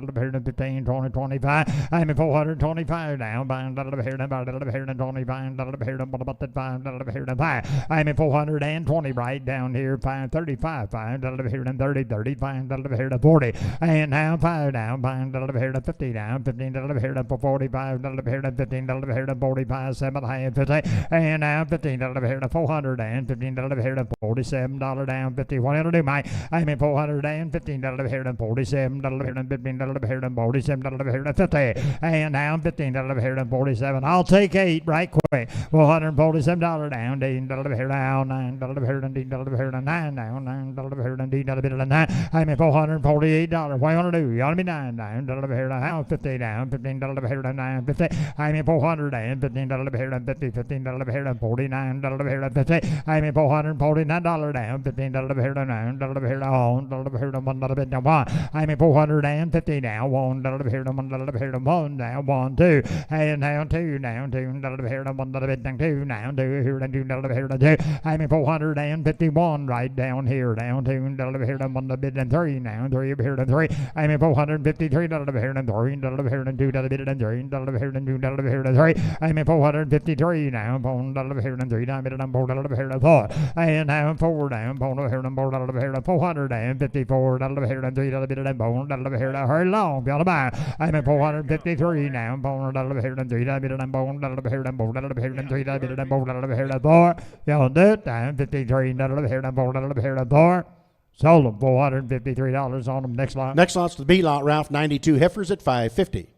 15, 20, 25. I'm in 425 down, buying $25, I'm in 420 right down here, 535, $5 here and 30, $5 here to 40, and now 5 down, $5 here to 50 down, $15 here to 45, $5 here to $15 here to 45, 7 high and 50, and now $15 here to 400 and $15 here to $47 down, 50. What do you do, Mike? I'm in 400 and $15 here to $47 here to $15 here to $47 here to 50, and now $15 here to 47. I'll take 8 right quick. $447 down, $18 here down, $9 here and $9 here and $9 down, $9 here and $9 9. I'm at $448. What you want to do? You ought to be $9 here down, 50 down, $15 here and $9.50. I'm at 400 and $15 here and 50, $15 here and $49 here and 50. I'm at $449 down, $15 here and $9 here down, $1 here and $1 bit down 1. I'm at 450 down, $1 here and $1 here and 1 down, 1 2 and down 2 down, $2 here and $1 bit down 2 down 2 here and $2 here and 2. I'm at 451 right down here, down $2 here and $1 bit and 3 now, 3 here and 3. I'm at $453 here and $3 here and $2 bit and 3 $3 here and $2 here and 3. I'm at 453 now, $4 here and 3 down bit and $4 here and 4. And now 4 down, $4 here and $4 here and 454 here and $3 bit and $4 here and hurry long, y'all buy. I'm at 453 now, $4 here and 3 bit and $4 here and $4 here and 3 bit and $4 here and 4. Y'all do it, I'm $53 here and $4 here and 4. Sold them $453 on them. Next lot. Next lot's the B lot, Ralph. 92 heifers at $550.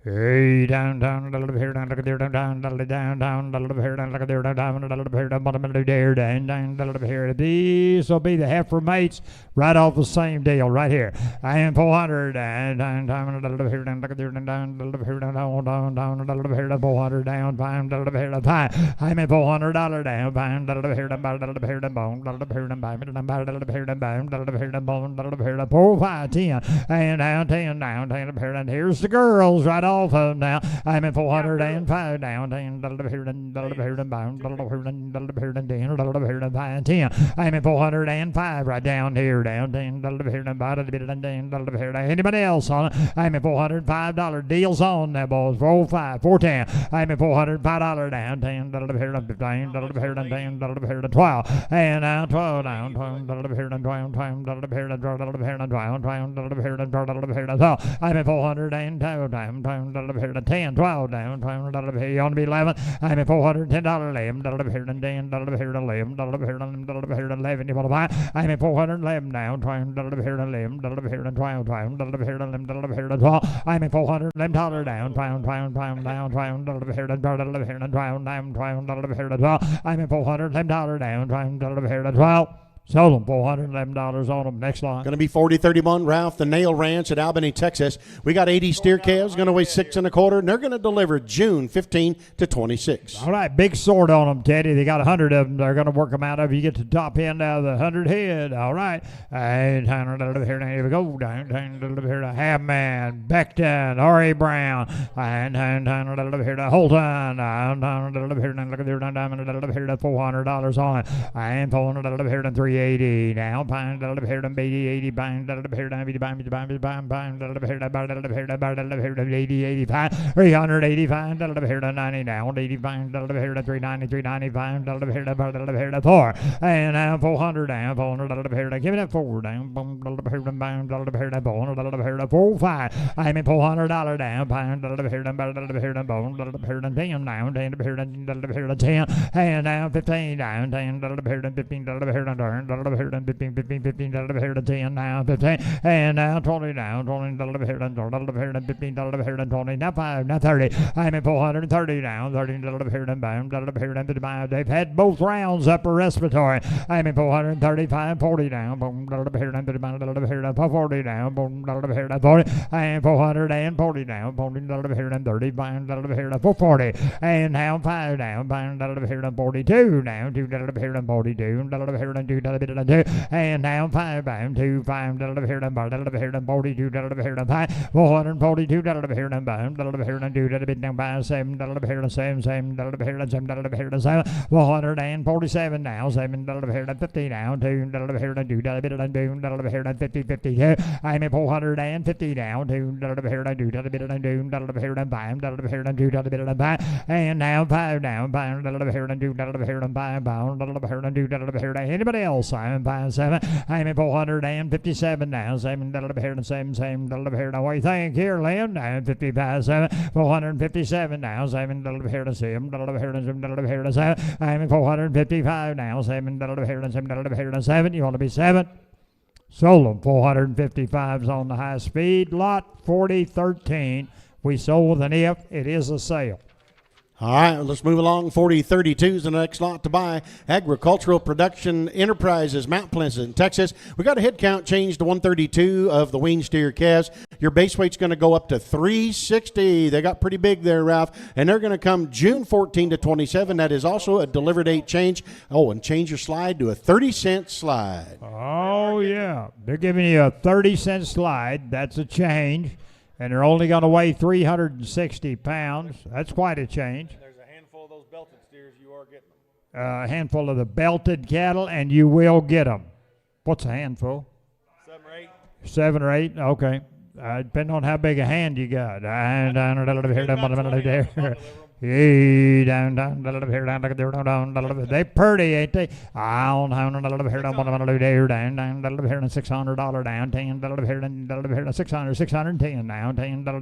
Hey, down, a little bit here, down, look at there, down, a little bit here, down, look at there, down, a little bit here, down, a little bit here. These will be the heifer mates right off the same deal right here. I am 400, and down, a little bit here, down, look at there, down, a little bit here, down, a little bit here, down, 400, down, $5, a little bit here, down, $5. I'm at $400 down, $5, a little bit here, down, a little bit here, down, bone, a little bit here, down, $5, a little bit here, down, bone, a little bit here, down, bone, a little bit here, down, 4, 5, 10, and down, 10, down, 10, here, down. Here's the girls right off of now. I'm at 405 down, $10, a little bit here, down, a little bit here, down, bone, a little bit here, down, a little bit here, down, 10, a little bit here, down, 5, 10. I'm at 405 right down here, down, 10, a little bit here, down, a little bit, down, 10, a little bit here, down. Anybody else on it? I'm at $405 deals on now, boys. 405, 410. I'm at $405 down, 10, a little bit here, down, 15, a little bit here, down, 10, a little bit here, down, 12. And now 12 down, 12, a little bit here, down, 12, 12, a little bit here, down, 12, a little bit here, down, 12, 12, a little bit here, down, 12, a little bit here, down, 12. I'm at 402 down, 12, down, $10, 12 down, $12 you want to be 11. I'm at $410 lamb, $10 Dan, $11 lamb, $11 you want to buy. I'm at $411 down, $12 lamb, $12 $12 lamb, $12 I'm at $411 down, $12 down, $12 $12 I'm at $411 down, $12 sold them $411 on them. Next line. Going to be 4031 Ralph, the Nail Ranch at Albany, Texas. We got 80 steer calves, going to weigh 6 1/4, and they're going to deliver June 15 to 26. All right, big sort on them, Teddy. They got 100 of them. They're going to work them out of you. Get the top end out of the 100 head. All right. And here we go. Down here to Habman, Beckton, R.A. Brown, and here to Holton. Look at there, here to $400 on it. And $400 here to 380 now. Pound here to 80 pound here to 80 pound here to 80 85 385 here to 90 now 80 pound here to 390 395 here to 4 and now 400 down 400 here to give it a 4 down here to bound here to 400 here to 4 5 I'm at $400 down pound here to bone here to 10 now here to 10 and now 15 down 10 here to 15 here to turn here to 15 here to 10 now 15 and now 20 down 20 here to 15 here to 20 now 5 now 30 I'm at $430 down 30 here to bound here to 55 they've had both rounds upper respiratory I'm at $435 40 down here to 55 here to 40 down here to 40 and $440 down 40 here to 30 bound here to 440 and now 5 down bound here to 42 now 2 here to 42 here to 2 and now 5 bound 2 5 here to 42 here to 5 $442 here to bound here to 2 bit down by 7 here to 7 7 here to 7 here to 7 $447 now 7 here to 50 now 2 here to 2 bit and 2 here to 50 52 I'm at $450 now 2 here to 2 bit and 2 here to 5 here to 2 bit and 5 and now 5 down bound here to 2 here to 5 bound here to 2 here to anybody else I'm 5 7 I'm at $457 now 7 here to 7 here to way thank here Lim now 55 7 $457 now 7 here to 7 here to 7 I'm at $455 now 7 here to 7 you want to be 7 sold them 455s on the high speed lot 4013 we sold with an if it is a sale. All right, let's move along. 4032 is the next lot to buy. Agricultural Production Enterprises, Mount Pleasant, Texas. We got a head count change to 132 of the wean steer calves. Your base weight's going to go up to 360. They got pretty big there, Ralph, and they're going to come June 14 to 27. That is also a delivered date change. Oh, and change your slide to a 30-cent slide. Oh, yeah. They're giving you a 30-cent slide. That's a change. And they're only going to weigh 360 pounds. That's quite a change. There's a handful of those belted steers. You are getting them. A handful of the belted cattle, and you will get them. What's a handful? 7 or 8. 7 or 8? Okay. Depending on how big a hand you got. Hey, down, down, here, down, down, they pretty, ain't they? Down, down, here, down, here, $600 down, 10, here, 600, 610 now, 10, here,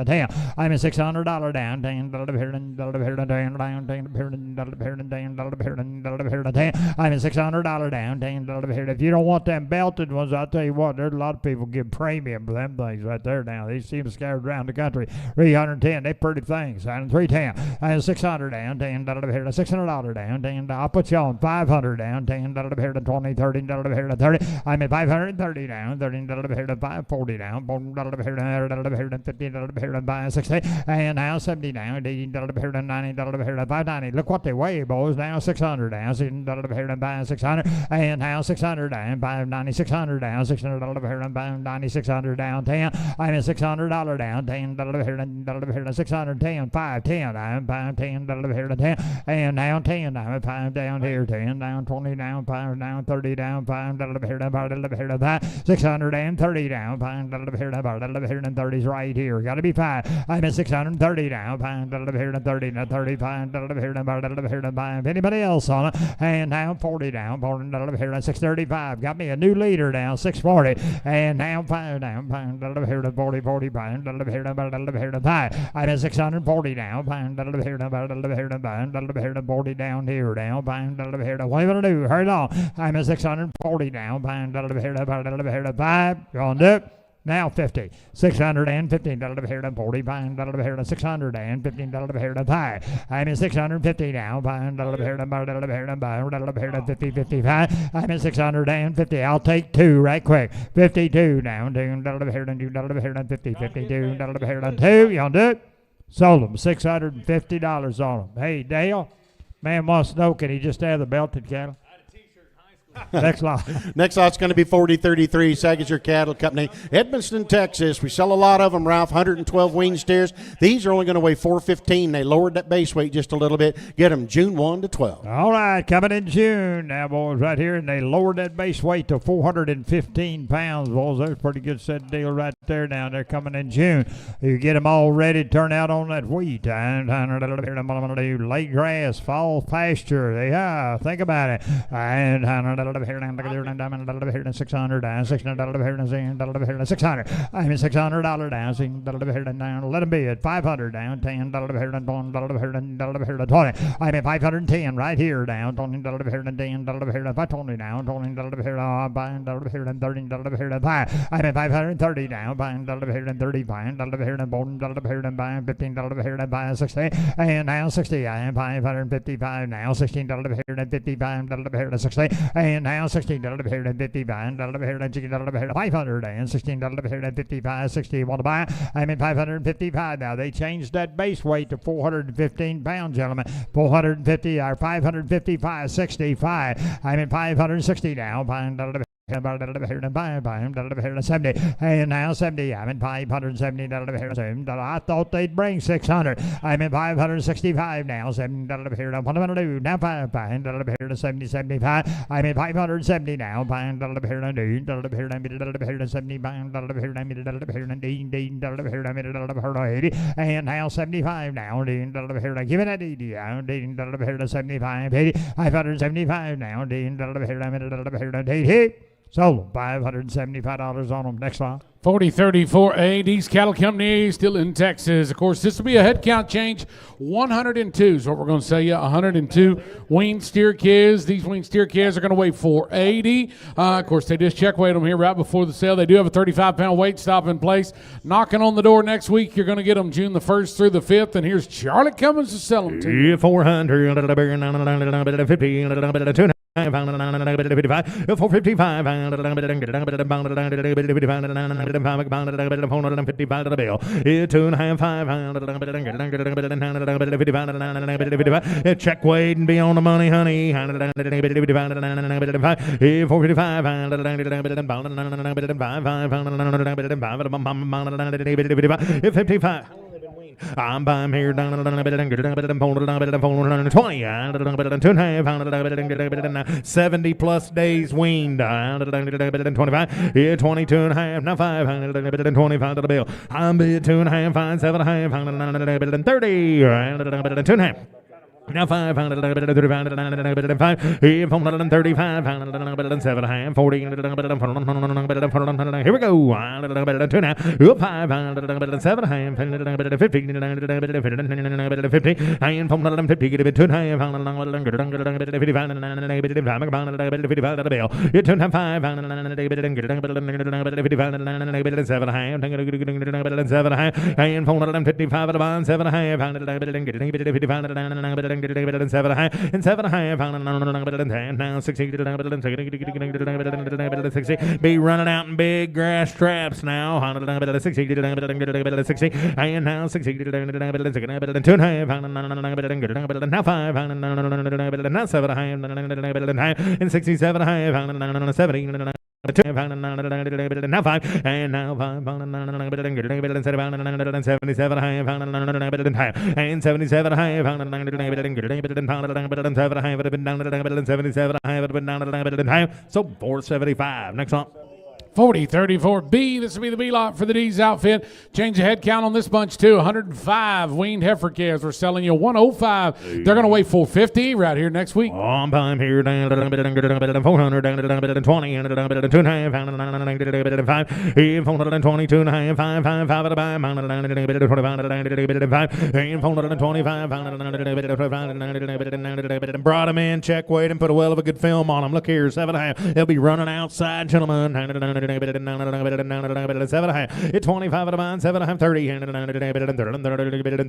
10. I'm at $600 down, 10, here, down, 10, here, 10. I'm at $600 down, 10, here. If you don't want them belted ones, I'll tell you what, there's a lot of people give premium for them things right there now. These seem scattered around the country. 310, they pretty things. 310, and 600 down, 10 here to $600 down, 10. I'll put you on 500 down, 10 here to 20, 30 here to 30. I'm at 530 down, 30 here to 540 down, here to 50 here to 560, and now 70 down, 80 here to 90 here to 590. Look what they weigh, boys. Now 600 down, 600 here to 600, and now 600 down, 590, 600 down, 600 here to 590, 600 down, 10. I'm at $600 down, 10 here to 610, 5 5, 10 down, 5, 10, here to 10, and now 10 down, 5 down here, 10 down, 20 down, 5 down, 30 down, 5 here to 5, 630 down, 5 here to 30's right here, got to be 5, I'm at 630 down, 5 here to 30, 35 here to 5, anybody else on it, and now 40 down, 40 here to 635, got me a new leader down, 640, and now 5 down, 5 here to 40, 45, here to 5, I'm at 640 down, 5 here to 40 down here, down, 5 here to, what are you going to do, hurry along, I'm at 640 down, 5 here to 5, going to do it. Now 50, 615 here to 45 here to 615 here to 5. I'm at 650 now, 5 here to 50, 55. I'm at 650. I'll take 2 right quick. 52 down, here to 50, 52 here to 2. Y'all do it? Sold them $650 on them. Hey Dale, man wants to know, can he just have the belted cattle? Next lot. Next lot's going to be 4033 Sagittarius Cattle Company, Edmonston, Texas. We sell a lot of them, Ralph. 112 wean steers. These are only going to weigh 415. They lowered that base weight just a little bit. Get them June 1 to 12. All right, coming in June now, boys, right here, and they lowered that base weight to 415 pounds, boys. That's a pretty good set deal right there. Now they're coming in June. You get them all ready to turn out on that wheat. Late grass, fall pasture. Yeah, think about it. And here to 600 down, 600 here to 600. I'm at $600 down, let them be at 500 down, $10 here to 20. I'm at 510 right here down, $20 here to 10 here to 520 down, $20 here to here to 30 here to 5. I'm at 530 down, $5 here to 35 here to $14 here to buy, $15 here to buy 60, and now 60. I am 555 now, $16 here to 55 here to 60, and now $16 here to 55 here to $16 here to 500 and $16 here to 55, 60. Want to buy? I'm at 555 now. They changed that base weight to 415 pounds, gentlemen. 450 or 555, 65. I'm at 560 now. $5 here to 70, and now 70. I'm at 570 here. I thought they'd bring 600. I'm at 565 now. $7 here to what am I gonna do now? $5 here to 70, 75. I'm at 570 now. $5 here to $2 here to 75. Here to 80, and now 75 now. Here to give it at 80. Here to 75, 80. 575 now. Here to 80. Sold $575 on them. Next line. 4034A, D's Cattle Company, still in Texas. Of course, this will be a head count change. 102 is what we're going to say. 102 wean steer calves. These wean steer calves are going to weigh 480. Of course, they just check weighed them here right before the sale. They do have a 35-pound weight stop in place. Knocking on the door next week. You're going to get them June the 1st through the 5th. And here's Charlie Cummins to sell them to you. 400, 50, 455, 455 to the bill. 2.5, check weight and be on the money, honey. 455, 55. I'm buying here down 20, 70 plus days weaned. 25, yeah, 22 and a half, now 525 to the bill. I'm bid 2.5, 5, 7.5, 30, 2.5. Now 535, 435, 7, 40, here we go. 2 now, 5, 7, 50, 50, and 450, get a bit 2, 55 to the bill. 2.5, 7, 7, and 455 at the bond, 7, 55, and 7.5, now 60, 60, be running out in big grass traps now, 60, and now 60, 2.5, now 5, now 7, and 67, 70, now 5 and now 5 and 77 high and 77 high so 475 next on 40-34B. This will be the B lot for the D's outfit. Change the head count on this bunch too. 105 weaned heifer calves. We're selling you 105. They're going to weigh 450 right here next week. On time here, 400, 20, 2.5, 422 and a half, 5 at a time, 425, brought him in, check weight, and put a well of a good film on him. Look here, 7.5. They'll be running outside, gentlemen. 7.5. It's 25 at a time, 7.5, 30,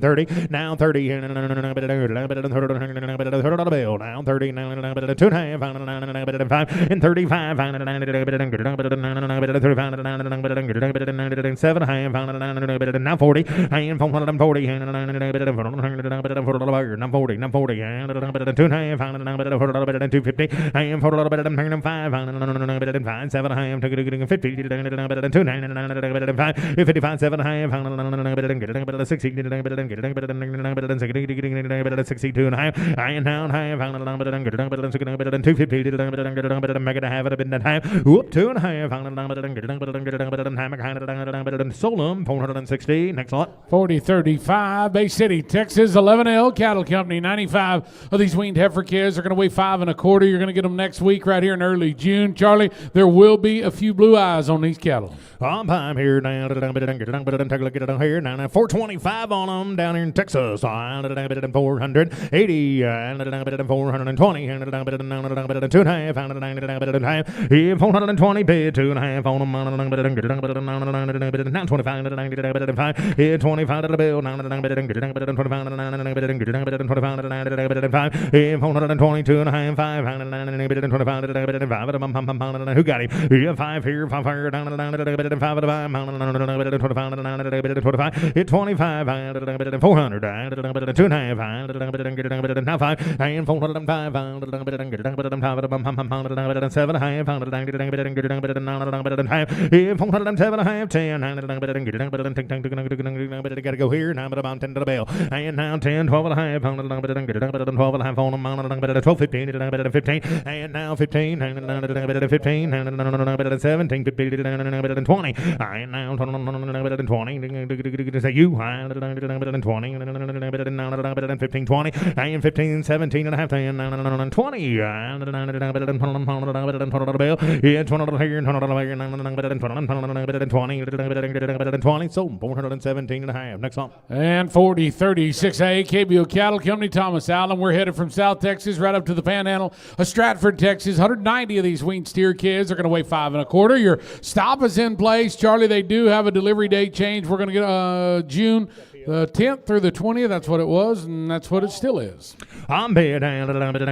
30. Now 30, now 30, 2.5, and 35, 7.5, now 40, and 440, now 40, 2.5, 250, and 5, 7.5, 50, 55, 7.5, 60, 62 and a half, and now 250, make it a half, been that half, whoop, 2.5, sold them, 460, next lot. 40-35, Bay City, Texas, 11L Cattle Company, 95 of these weaned heifer calves are going to weigh 5 1/4. You're going to get them next week right here in early June. Charlie, there will be a few blue eyes on these cattle. On time here, take a look at it here, 425 on them down here in Texas, 480, 420, 420, bid 2.5 on them, 25, 25 to the bill, 422 and a half, 5, 25, who got him? 5 here, 5 here, down, 5 at a time, 25, 25, 400, 2.5, now 5, and 405, 7, gotta go here, now about 10 to the bell, and now 10, 12 and a half, 12 and a half on them, 12, 15, 15, and now 15, 15, 17, 20, and now 20, say you, 20, 15, 20, and 15, 17 and a half, 10, 20, and 20, so 417 and a half. Next on. And 40-36A, KBO Cattle Company, Thomas Allen. We're headed from South Texas right up to the Panhandle of Stratford, Texas. 190 of these weaned steer kids are going to weigh 5 1/4. Your stop is in place. Charlie, they do have a delivery date change. We're going to get June the 10th through the 20th. That's what it was, and that's what it still is. I'm bid here, 500,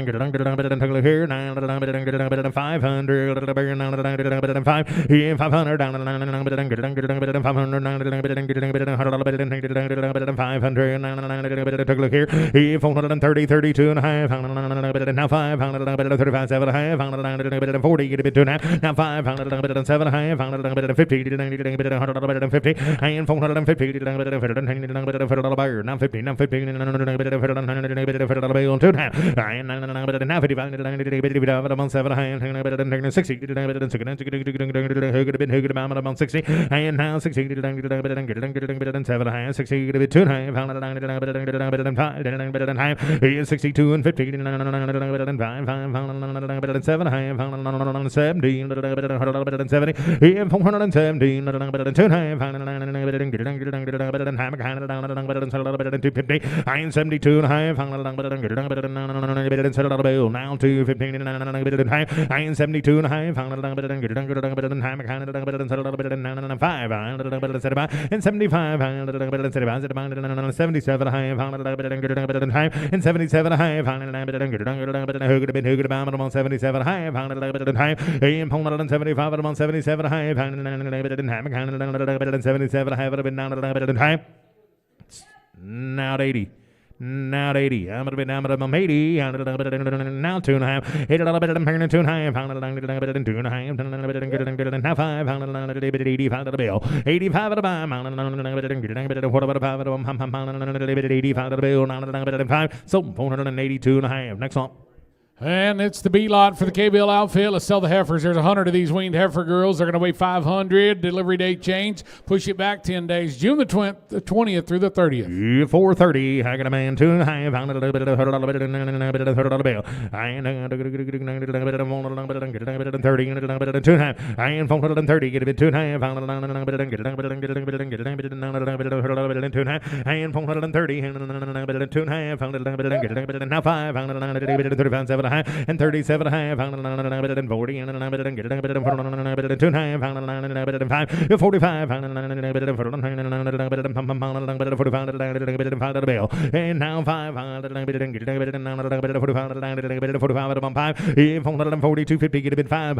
430, 32 and a half, now 535, 7.5, 40, get a bit 2.5, now 507.5, 50, and 450, now 50, now 50, on 2.5, and now 55, 60, about 60, and now 60, 7.5, 60, 2.5, 62 and 50, 7, 70, 417, 250, and 72 and a half, now 215 and 72 and a half, 5, and 75, 77 and a half, and 77 and a half, 77 and a half, and 475 on 77 and a half, 77 and a half, now at 80. now at 80. I'm going to be down at 80. Now 2.5. 8 2.5. Now 5. 85 to the bill. 85 to the buy. What about 5 to the 85 to the bill. 5. So 482.5. Next one. And it's the B lot for the K-Bill outfit. Let's sell the heifers. There's 100 of these weaned heifer girls. They're going to weigh 500. Delivery date change. Push it back 10 days. June the 20th through the 30th. 430. I got a man 2.5. Found a little bit of bill. I ain't 30. 2.5. I ain't 430. Get a bit 2.5. Found a little bit 2.5. I ain't 430. 2.5. Found a little bit now 5. Found a little bit 35. 7 and 37 and a half, and 40 and 2 and a half, 5, 45, and now 5, 42.50, get a bit 5,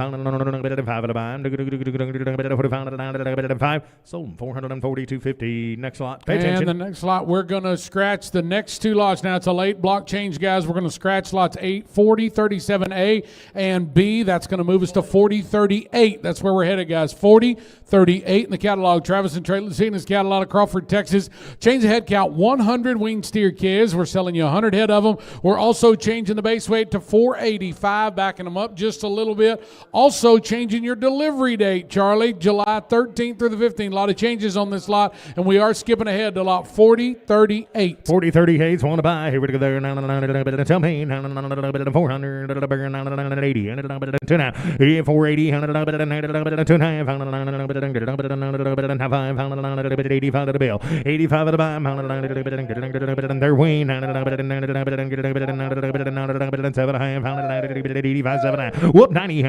5, so 442.50. Next lot. Pay attention. And the next lot, we're going to scratch the next two lots. Now it's a late block change, guys. We're going to scratch lots 8, 40, 37A, and B. That's going to move us to 40, 38. That's where we're headed, guys. 40, 38 in the catalog. Travis and Trey seeing this catalog out of Crawford, Texas. Change the head count, 100 weaned steer kids. We're selling you 100 head of them. We're also changing the base weight to 485, backing them up just a little bit. Also changing your delivery date, Charlie, July 13th through the 15th. A lot of changes on this lot, and we are skipping ahead to lot 40, 38. 40, 38, want to buy. Here we go there. Tell me. 400, 80, 480, 85 of the bill, 85 of the buy, their wing, 85, whoop, 90,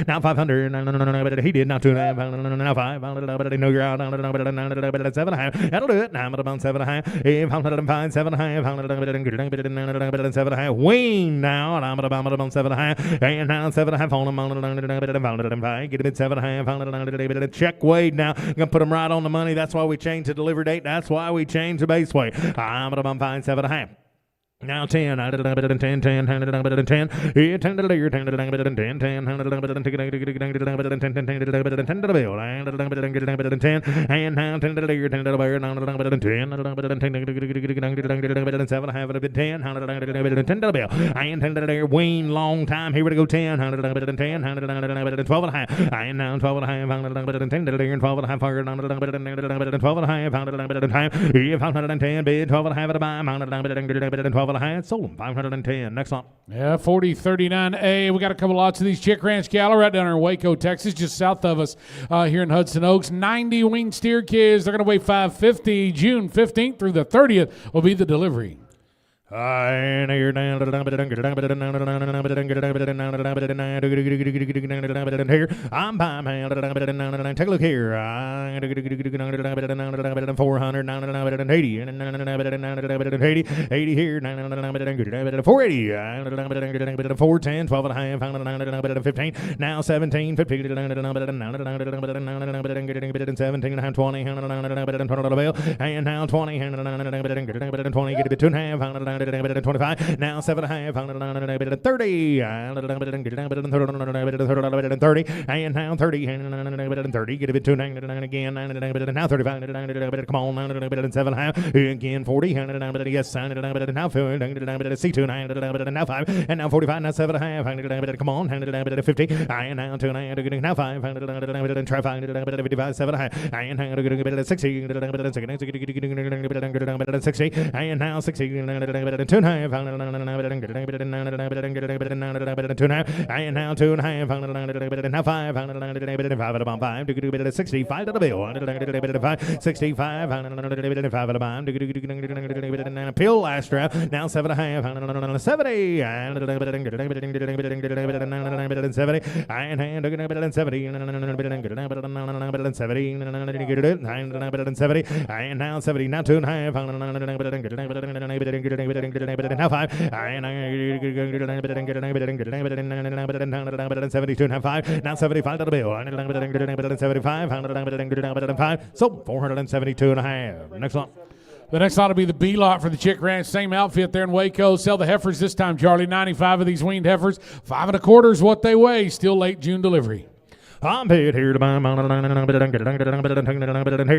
now 500, he did not 2 now 5, no ground, 7, that'll do it, now I'm about 7, 505, 7, 7, wing now, and I'm about 7, and now 7, get a bit 7, check weight now, gonna put them right on the money. That's why we changed the delivery date. That's why we changed the base weight. I'm about 5, 7. Now 10, 10, 10, 10, 10, 10, 10, 10, 10, 10, 10, 10, 10, 10, 10, 10, 10, 10, Wayne, long time. Here we go. 10, 10, 12 and a half. I am now 12 and a half. 10, 12 and a half. 12 and a half. 510 bid. 12 and a half at a buy. 12 and a half. Sold them 510. Next one. Yeah, 4039A. We got a couple lots of these Chick Ranch cattle right down there in Waco, Texas, just south of us here in Hudson Oaks. 90 weaned steer kids. They're going to weigh 550. June 15th through the 30th will be the delivery. Here, I'm by man. Take a look here. 480 here. 480. 410, 12 and a half, 15. Now 17, 50, 17 and a half, 20, and now 20, 20, get a bit 2.5, 25, now 7.5, 30, 30, and now 30, 30, get a bit 2, again, now 35, come on, 7.5, again 40, yes, now 6, now 5, and now 45, now 7.5, come on, 50, and now 2, now 5, try 5, 55, 7.5, and now 60, 60, and now 60, 2.5, and now 2.5, now 5, 65 to the bill, 65, 5 at a bomb, pill last draft, now 7.5, 70, and 70, and 70, and now 70, now 2.5, now 5, and 72 and 5, now 75 to the bill, 75, so 472 and a half. Next one. The next lot will be the B lot for the Chick Ranch. Same outfit there in Waco. Sell the heifers this time, Charlie. 95 of these weaned heifers. 5 1/4 is what they weigh. Still late June delivery. I'm paid here to buy here,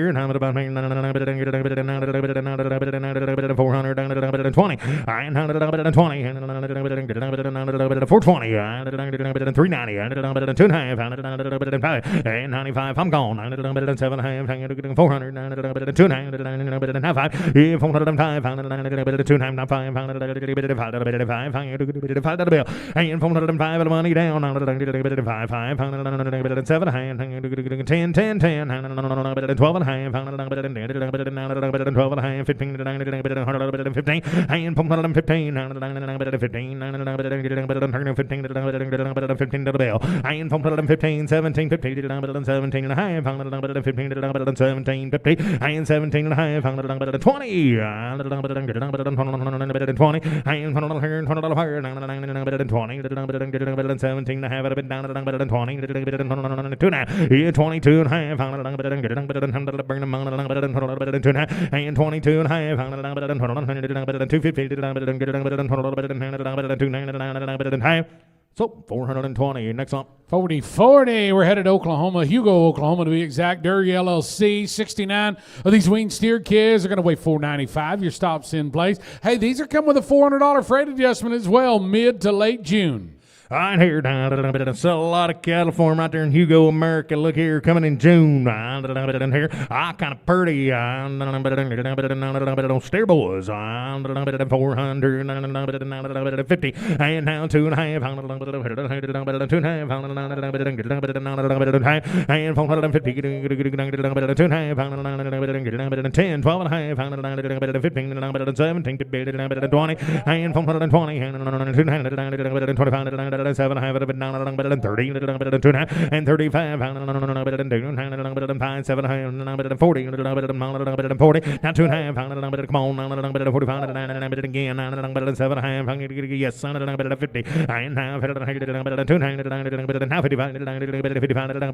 and I'm about 420. I ain't 120, 420, 390, 2.5, and 95. I'm gone. 7, 400, 2.5, 405, 2.5, and 405 of the money down. 7 hand, 10, 10, 10, 12 and a half, 12 and a half, 15, 15, and 15, 15 to the bell, and 15, 17, 15, 17 and a half, 15, 17, 50, and 17 and a half, 20, 20, and 17 and a half, 20, 22 and a half, and 22 and a half, 250, so 420. Next up, 40. We're headed to Oklahoma, Hugo, Oklahoma to be exact. Dairy LLC. 69 of these weaned steer kids are going to weigh 495. Your stop's in place. Hey, these are coming with a $400 freight adjustment as well, mid to late June. Right here, sell a lot of cattle for them right there in Hugo, America. Look here, coming in June. Here, kind of pretty. Steer boys. 450, and now 2.5. And 450, 2.5, 10, 12 and a half, 15, 17, 20, and 420, and 225. 7, I have it down 30, and 35, 5, 7, 40, 40, now 2.5, come on, 45, again, 7, yes, 50, and now 2, now 55,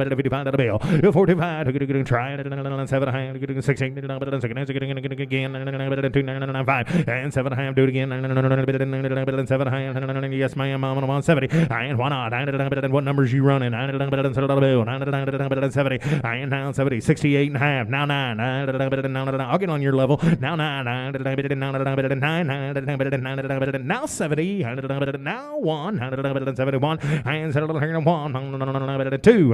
55 the bill, 45, try it, 7, 16, again, 295, and 7, do it again, 7, yes, ma'am, I'm on 70. And why not? What numbers you running? 70. And now 70. 68 and a half. Now 9. I'll get on your level. Now 9. Now 70. Now 1. 71. And 1. 2. 2.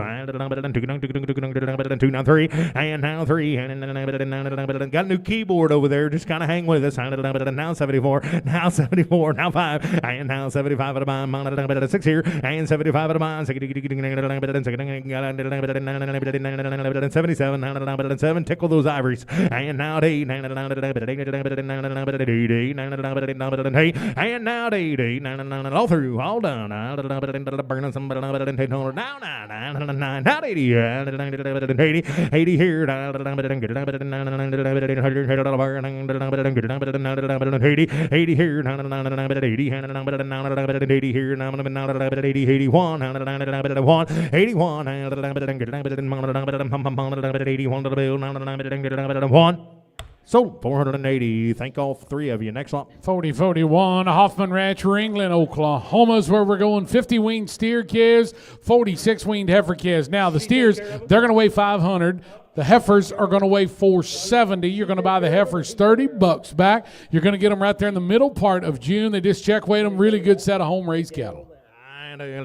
Now 3. And now 3. Got a new keyboard over there. Just kind of hang with us. Now 74. Now 74. Now 5. And now 75 at a time. 6 here, and 75 at a mile, 77, 7, tickle those ivories, and now 8, and now 8, all through, all done, burning some, now 9, now 80, 80 here, 80 here, 80 here, 80, 81, 81, 81, 81. So 480. Thank all 3 of you. Next up, 41. Hoffman Ranch, Ringland, Oklahoma is where we're going. 50 weaned steer kids, 46 weaned heifer kids. Now the steers, they're going to weigh 500. The heifers are going to weigh 470. You're going to buy the heifers $30 back. You're going to get them right there in the middle part of June. They just check weighed them. Really good set of home raised cattle. Here,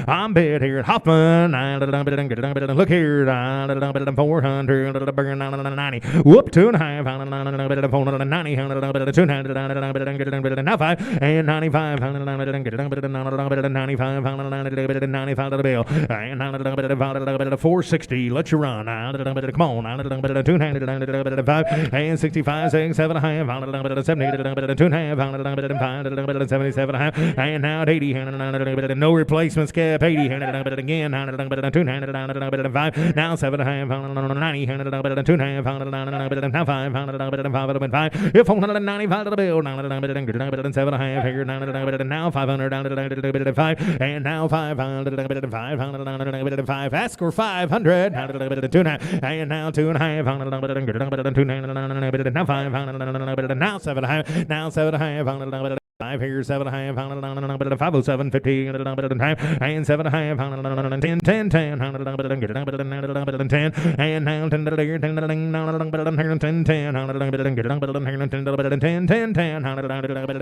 I'm bid here at Hoffman. Look here, 400, 90. Whoop, 2.5, 490, 200, now 5, and 95, 95 to the bill, and 460. Let you run. Come on, 205, and 65, 6, 7, 5, 70, 2.5, 77, and now 80, no replacements, cap 80, again, 205, now 7 1/2, 90, 2.5, now 5, 5, if 495 to the bill, 7 1/2 here, now 500, 5, and now 500, ask for 500, 2.5, and now 2.5, now 500, now 7 1/2, now 7 1/2, 5 here, 7 1/2, 507, 50, and 7 1/2, 10, 10, 10, 10, and now 10, 10, 10,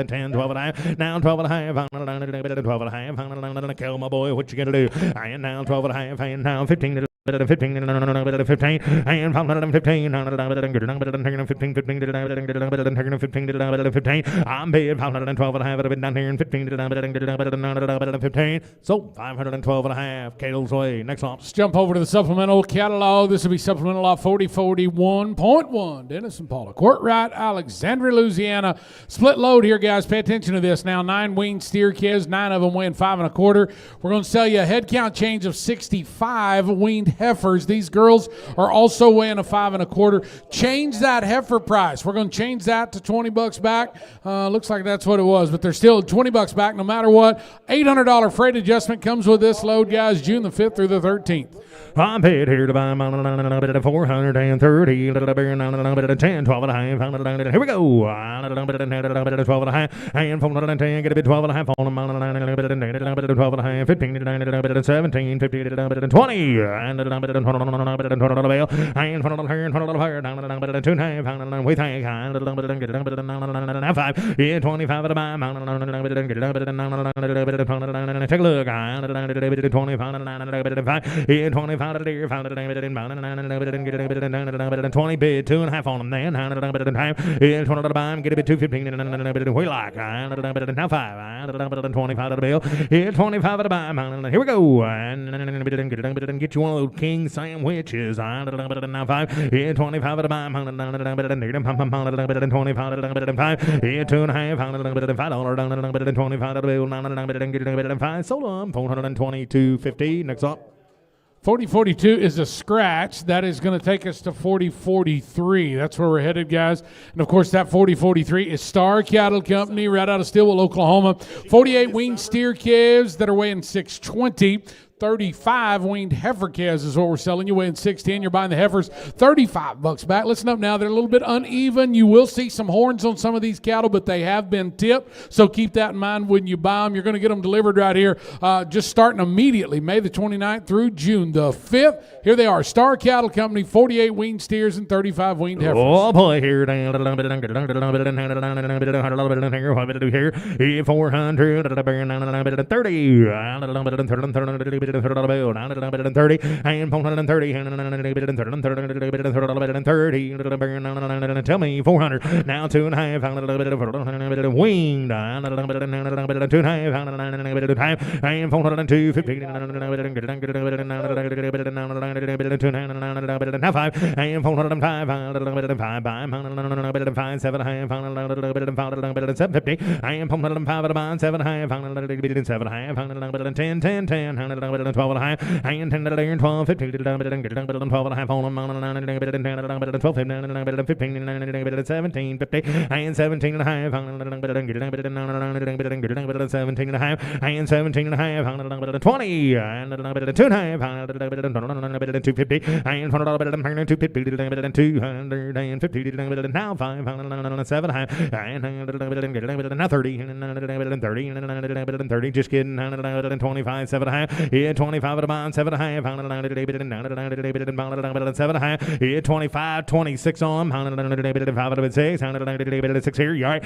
10, 12 now 12 1/2, kill my boy, what you gonna do? And now 12 1/2, and now 15, 15 and 515 15 I'm paid 512 and a half. I've been down here in 15 15. So 512 and a half. Cattle's way. Next lot. Let's jump over to the supplemental catalog. This will be supplemental lot 4041.1. Dennis and Paula. Courtright, Alexandria, Louisiana. Split load here, guys. Pay attention to this. Now 9 weaned steer kids. 9 of them weighing 5 1/4. We're going to sell you a head count change of 65 weaned heifers. These girls are also weighing a 5 1/4. Change that heifer price. We're going to change that to $20 back. Looks like that's what it was, but they're still $20 back no matter what. $800 freight adjustment comes with this load, guys, June the 5th through the 13th. I'm paid here to buy 430, 10, 12 and a half. Here we go. 12 and a half, and 410, get a bit 12 and a half, 12 and a half, 15, 17, 15, 20, and 20 we think 5, 25 at a time. Take a look. 25 at a deer, 20 bid, 2.5 on them. Then 20 at a time, get a bit 215. We like now 5, 25 at a bill. 25 at a time. Here we go. And get you one of those king sandwiches. Now 5, 25 at a time. 25 at a 5, 2.5, $5, 25 at a bill. 5, sold on 422.50. Next up. 4042 is a scratch. That is going to take us to 4043. That's where we're headed, guys. And, of course, that 4043 is Star Cattle Company right out of Stillwell, Oklahoma. 48 weaned steer calves that are weighing 620. 35 weaned heifer calves is what we're selling. You weighing 610. You're buying the heifers $35 back. Listen up now. They're a little bit uneven. You will see some horns on some of these cattle, but they have been tipped. So keep that in mind when you buy them. You're going to get them delivered right here, just starting immediately, May the 29th through June the 5th. Here they are, Star Cattle Company, 48 weaned steers and 35 weaned heifers. Oh, boy, here. 400, 30, and 430, tell me 400, now 2.5, winged, 2.5, and 402, 15, now 5, and 405, 5, 7, 750, and 405 at a bond, 7, 10, 10, 10, 12 and a half, and 10 to 12, 15 to 12 and a half on them, 12, 15, 17, 50, and 17 and a half, 17 and a half, and 17 and a half, 20, and 2.5, 250, and 250, 250, now 5, 7, and now 30, and 30, just kidding, 25, 7 and a half, 25 at a bond, 7 and a half, 7 and a half, 25, 26 on, 5 at a 6, 6 here, you all right?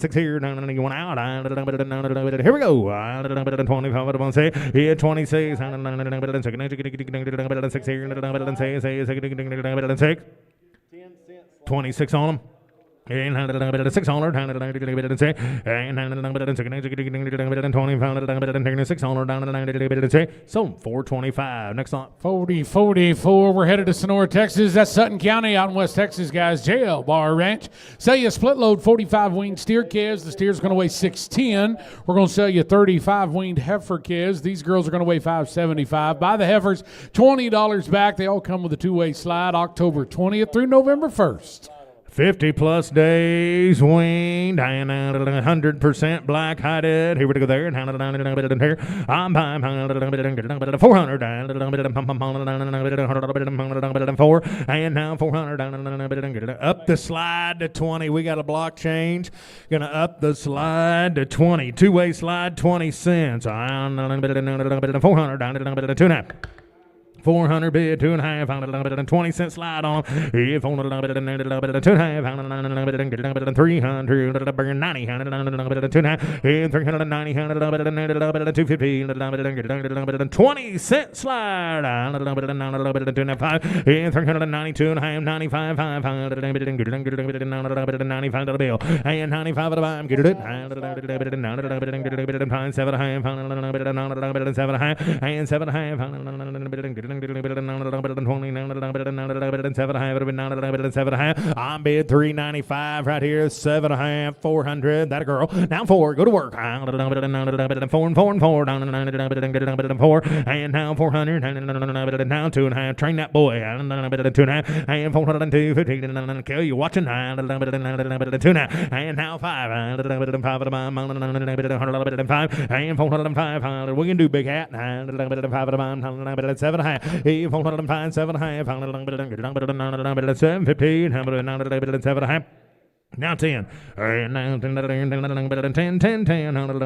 6 here, you want out, here we go, 25 at a bond, 6, 26, 6 here, 6, 26 on them. 600, and 600, so 425. Next on 40-44. We're headed to Sonora, Texas. That's Sutton County out in West Texas, guys. JL Bar Ranch. Sell you a split load 45 weaned steer calves. The steer's going to weigh 610. We're going to sell you 35 weaned heifer calves. These girls are going to weigh 575. Buy the heifers, $20 back. They all come with a two-way slide, October 20th through November 1st. 50 plus days weaned and 100% black hided. Here we go there and here. I'm 400 4 and now 400 up the slide to 20. We got a block change. Gonna up the slide to 20. Two-way slide, 20 cents. 400 2.5. 400 bid, 2.5, 20 cent slide on. If on 2.5, 300, 90, 390, 250, 20 cent slide. 2.5, 392, 95, 500, 95 to the bill, and 95 to the bottom. Get it, 7.5. I'm bid 395 right here. 7.5, 400. That a girl. Now 4. Go to work. 4 and 4 and 4. 4 and now 400. Now 2.5. Train that boy. 2.5 and 402. 15. Kill you watching. 2 and now 5. 5 and 405. We can do big hat. 7.5. 405, 7.5, 715, 7.5. Now 10. And now 10, 10, 10, 10, 10, 12 and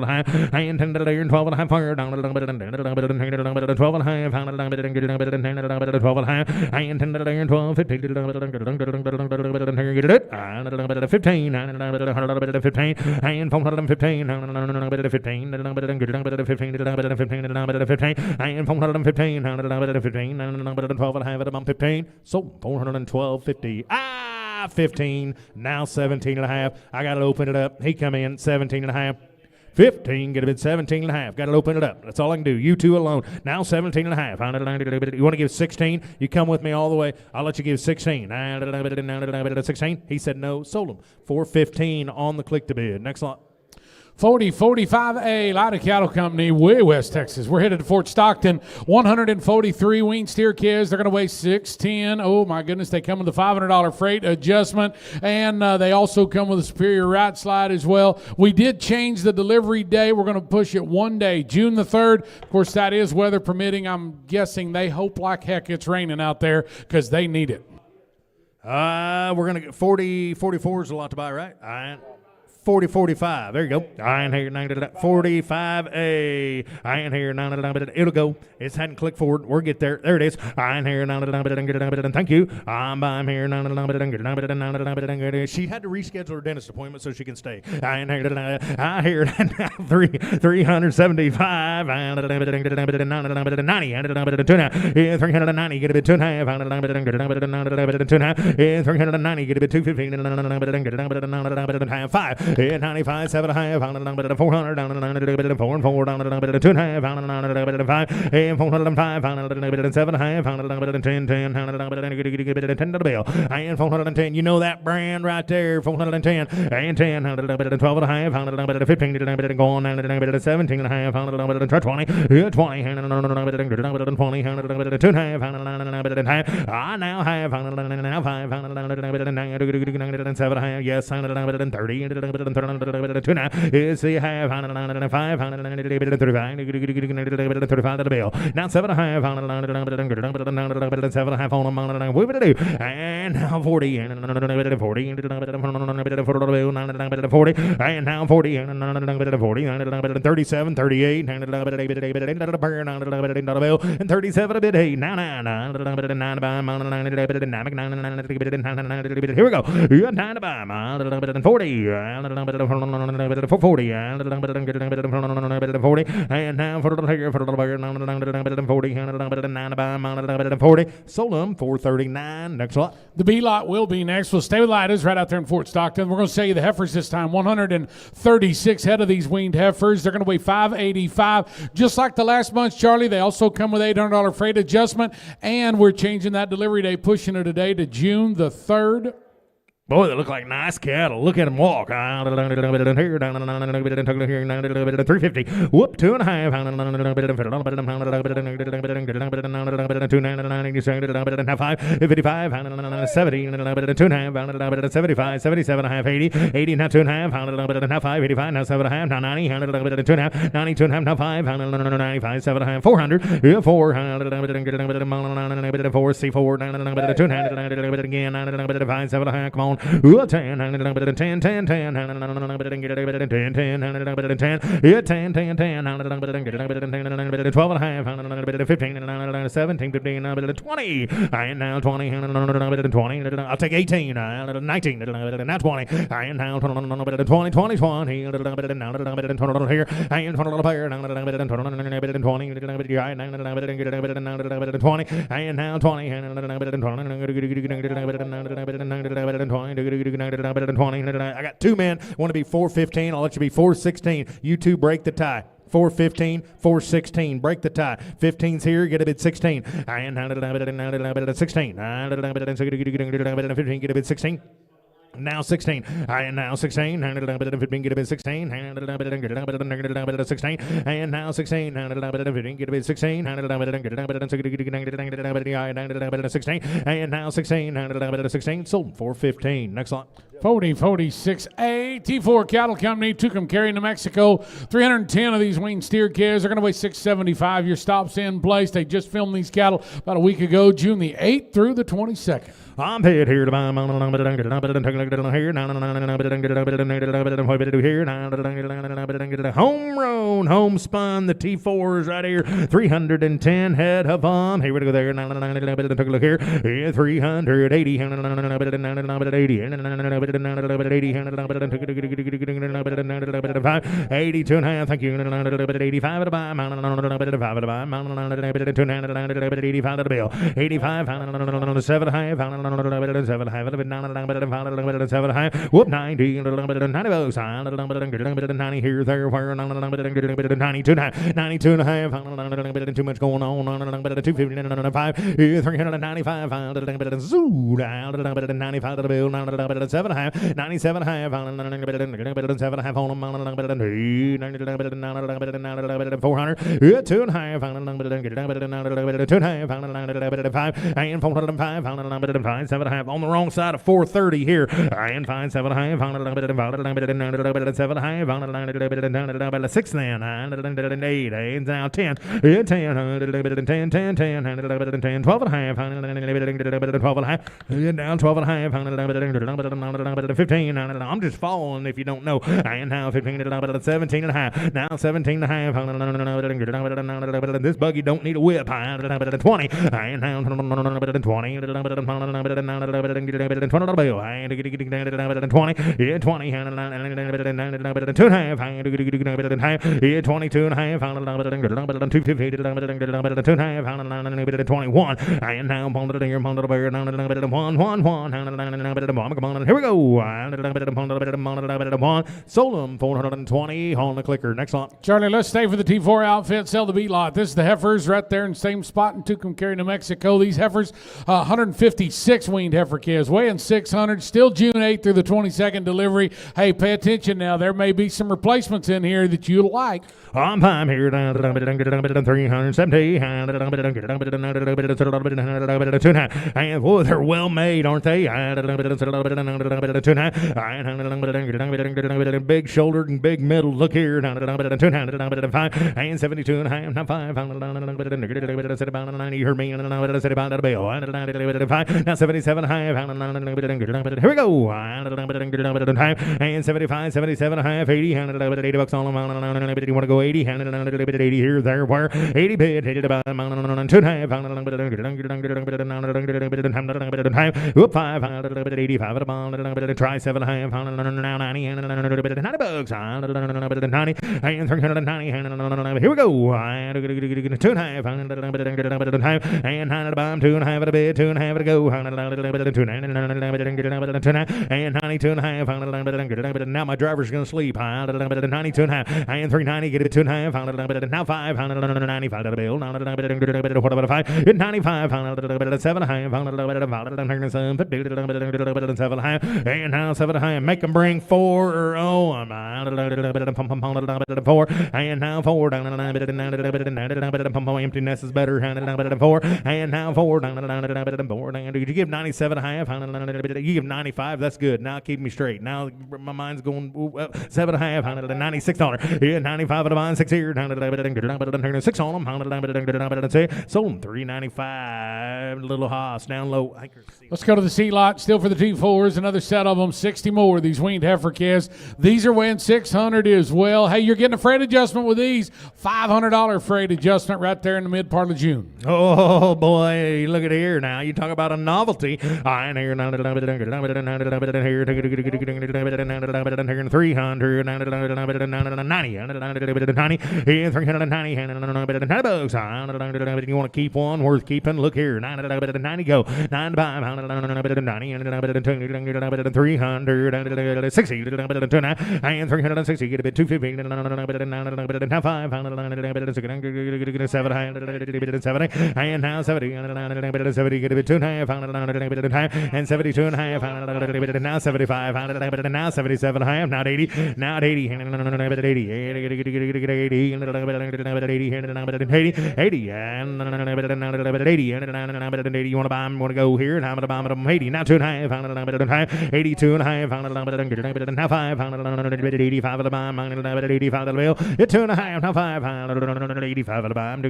a half, and 10, 12 and a half, fire down 12 and a half, 12 and a half, and 10, 12, 15, 15, 15, and 415, 15, so 412.50. 15, now 17 and a half. I got to open it up. He come in 17 and a half. 15, get a bid 17 and a half. Got to open it up. That's all I can do. You two alone. Now 17 and a half. You want to give 16? You come with me all the way. I'll let you give 16. 16. He said no. Sold him. 415 on the click to bid. Next lot. 40-45A, Lida Cattle Company, way West Texas. We're headed to Fort Stockton. 143 weaned steer calves. They're going to weigh 610. Oh, my goodness. They come with a $500 freight adjustment, and they also come with a Superior right slide as well. We did change the delivery day. We're going to push it one day, June the 3rd. Of course, that is weather permitting. I'm guessing they hope like heck it's raining out there because they need it. We're going to get 40, 44 is a lot to buy, right? All right. 40, 45. There you go. I ain't here. 45A. I ain't here. It'll go. It's hadn't clicked forward. We'll get there. There it is. I ain't here. Thank you. I'm here. She had to reschedule her dentist appointment so she can stay. I ain't here. I hear 375. 90. 390. Get a bit 2.5. 390. Get a bit 215. 5. 95, 7.5, 400, 4 and 4, 2.5, 5, 405, 7.5, 10, 10 to the bill, and 410. You know that brand right there, 410, and 10, 12 and a half, 15, go on, 17 and a half, 20, 20, 2.5, I now have 5, 7.5, yes, 30, it's the half, 5, 35 to the bill. Now 7.5, 7.5 on and now 40, and now 40, and now 40, 37, 38, and 37 a bit, 8, now 9, here we go. 9 to buy, 40, for 40, and 40, and now for the here for the 40, 40, sold them for 39. Next lot. The B lot will be next. We'll stay with lighters right out there in Fort Stockton. We're going to show you the heifers this time. 136 head of these weaned heifers. They're going to weigh 585. Just like the last month, Charlie, they also come with $800 freight adjustment, and we're changing that delivery day, pushing it today to June the 3rd. Boy, they look like nice cattle. Look at them walk. Here, 350. Whoop, 2.5. 55, 70, 2.5, 75, 77, 80, 80, now 2.5, 5, 85, now 7.5, now 90, 2.5, 92, now 5, 95, 7.5, 400, 4, 4, C4, 200, again, 5, 7.5, come on. 10, 10, 10, 10, 10, 10, 10, 10, 10, 10, 12 and a half, 15, 17, 15, 20, and now 20, 20, I'll take 18, 19, now 20, and now 20, 20, 20, here, and 20, 20, and now 20, I got two men. Want to be 415? I'll let you be 416. You two break the tie. 415, 416. Break the tie. 15's here. Get a bid 16. And 16. 15. Get a bid 16. Now 16, and now 16, 15, get a bit 16, 16, and now 16, 15, get a bit 16, 16, and now 16, sold 415. Next lot. 46A T4 Cattle Company, Tucum carrying to Mexico. 310 of these weaned steer calves. They're going to weigh 675. Your stops in place. They just filmed these cattle about a week ago, June the 8th through the 22nd. I'm paid here to buy here. Home road, homespun, the T4s right here. 310 head of them. Here we go there. Take a look here. 380. 82 and a half. Thank you. 85 at a buy. 85 at a bill. 85. 7 half. 7 half. 7 half. Whoop, 90. 90 bucks. 90 here, there, where. 92 and a half. 92 and a half. Too much going on. 250. 395. Zoo. 95 at a bill. 7 half. 97 half. 7 half on them. 400. 2 and a half. 2 and a half. 5 and 405. 7 half on the wrong side of 430 here. And 5 7 half. 7 half. 6 then. 8 and now 10. 10 10 10 10 12 and a half. 12 and a half. Down 12 and a half. 15. I'm just following if you don't know. And now 15, 17 and a half. Now 17 and a half. This buggy don't need a whip. 20. And now 20. 20. Yeah, 20. 2 and a half. 22 and a half. 250. 2 and a half. 21. And now 1. Here we go. Sold them 420 on the clicker. Next lot. Charlie, let's stay for the T4 outfit. Sell the B lot. This is the heifers right there in the same spot in Tucum carrying to Mexico. These heifers, 156 weaned heifer calves, weighing 600. Still June 8th through the 22nd delivery. Hey, pay attention now. There may be some replacements in here that you like. On time here. 370. And boy, they're well made, aren't they? Big shouldered and big middle. Look here. 205 and 72 and a half. 5. You heard me. Now 77 high. Here we go. go. And 75, 77 and a half, 80, $80 on them. You want to go 80, 80 here, there, where 80 bid, hit it about 2.5, whoop 5, 85 at a bond, try 7.5, 90, $90, 90, and 390, here we go. 2.5, and 9 at a bomb, 2.5 at a bid, 2.5 at a go, 2.9, and 92.5. Now my driver's gonna sleep. 92.5 and 390. Get it 2.5. Now 5. 95 to the bill. What about a 5? 95. 7.5. 7 and now 7.5. Make them bring 4. 4 and now 4. Emptiness is better. 4 and now 4. Did you give 97.5? You give 95. That's good. Now keep me straight. Now my mind's going 7.5. $96. Yeah, 95 at the bond. 6 here. 6 on them. Sold them 395. Little hoss down low. Let's go to the C lot. Still for the T4s. Another set of them. 60 more of these weaned heifer calves. These are weighing 600 as well. Hey, you're getting a freight adjustment with these. $500 freight adjustment right there in the mid part of June. Oh boy, look at here now. You talk about a novelty. I ain't here 300 $390 you want to keep one worth keeping? Look here, 90 go 9 by 360 and 360 get a bit 250 now 5 7 and now 70 get a bit 2.5 and 72.5 now 75 now 77.5 now 80 now 80 80 you want to buy them, want to go here and I'm going to buy them 80 now 2.5 82.5 now 5 85 at the bomb 85 at the bill 2.5 now 5 85 at the bomb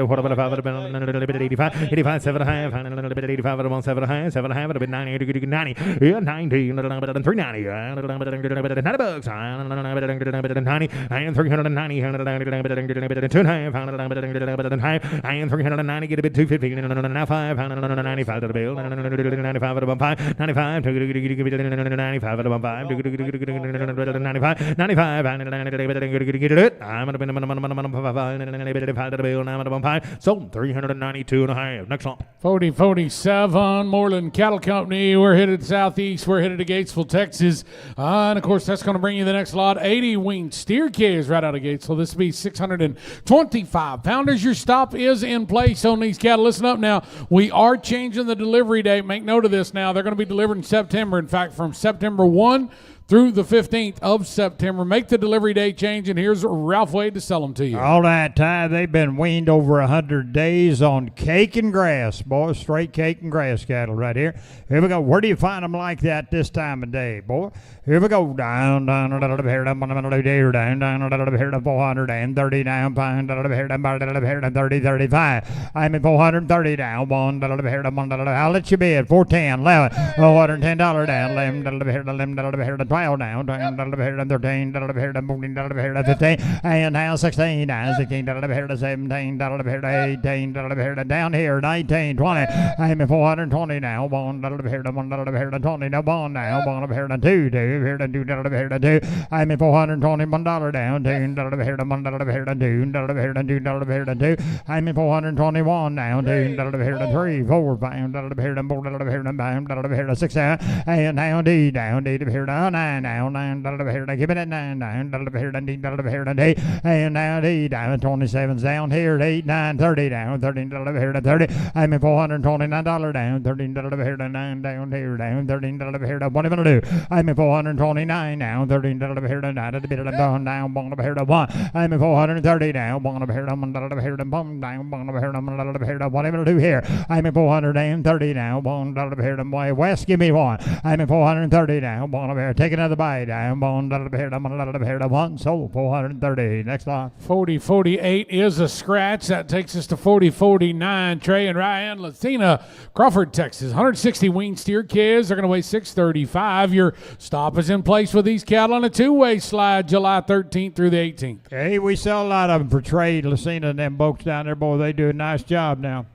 what about 5 at the 85 7.5 85 at the 7.5 at the 90 90 yeah 90 390 $90 90 and 390 2.5 and 390 get a bit 250 now 5 95 to the bill 95 at the 5 95 95 at the 5 95 95 I'm going to be on 5 sold 392 and a half. Next one. 4047 Moreland Cattle Company. We're headed southeast. We're headed to Gatesville, Texas. And of course, that's going to bring you the next lot. 80 weaned steer calves right out of Gatesville. This will be 625 pounders. Your stop is in place on these cattle. Listen up now. We are changing the delivery date. Make note of this now. They're going to be delivered in September. In fact, from September 1 through the 15th of September. Make the delivery date change, and here's Ralph Wade to sell them to you. All that time, they've been weaned over 100 days on cake and grass, boy. Straight cake and grass cattle right here. Here we go. Where do you find them like that this time of day, boy? Here we go. Down, down, down, down, down, down, down, down, 430 down, 30, 35. I'm at 430 down, I'll let you bid. 410, 11, $410 down, 12 down, 13, 15, and now 16, 16, 17, 18, down here, 19, 20. I'm at 420 now, 120 now, 1 now, 2, 2. I'm at $421 down, $2, I'm at 421 now, 3, 4, 5, 6, and now D down, D to 9 now, 9, give it at 9, and now D down, 27's down here, 8, 9, 30 down, 13, 30, I'm at $429 down, 13, 9 down here, down, 13, what are you going to do? I'm at 429 now, 13, down, down, 1, I'm at 430 now, down, what am I going to do here? I'm at 430 now, west, give me 1, I'm at 430 now, take another bite. I'm on one, sold 430. Next lot. 40-48 is a scratch. That takes us to 40-49. Trey and Ryan Latina, Crawford, Texas. 160 wean steer kids. They're going to weigh 635. Your stop is in place with these cattle on a two-way slide July 13th through the 18th. Hey, we sell a lot of them for trade. Lucina and them folks down there, boy, they do a nice job now.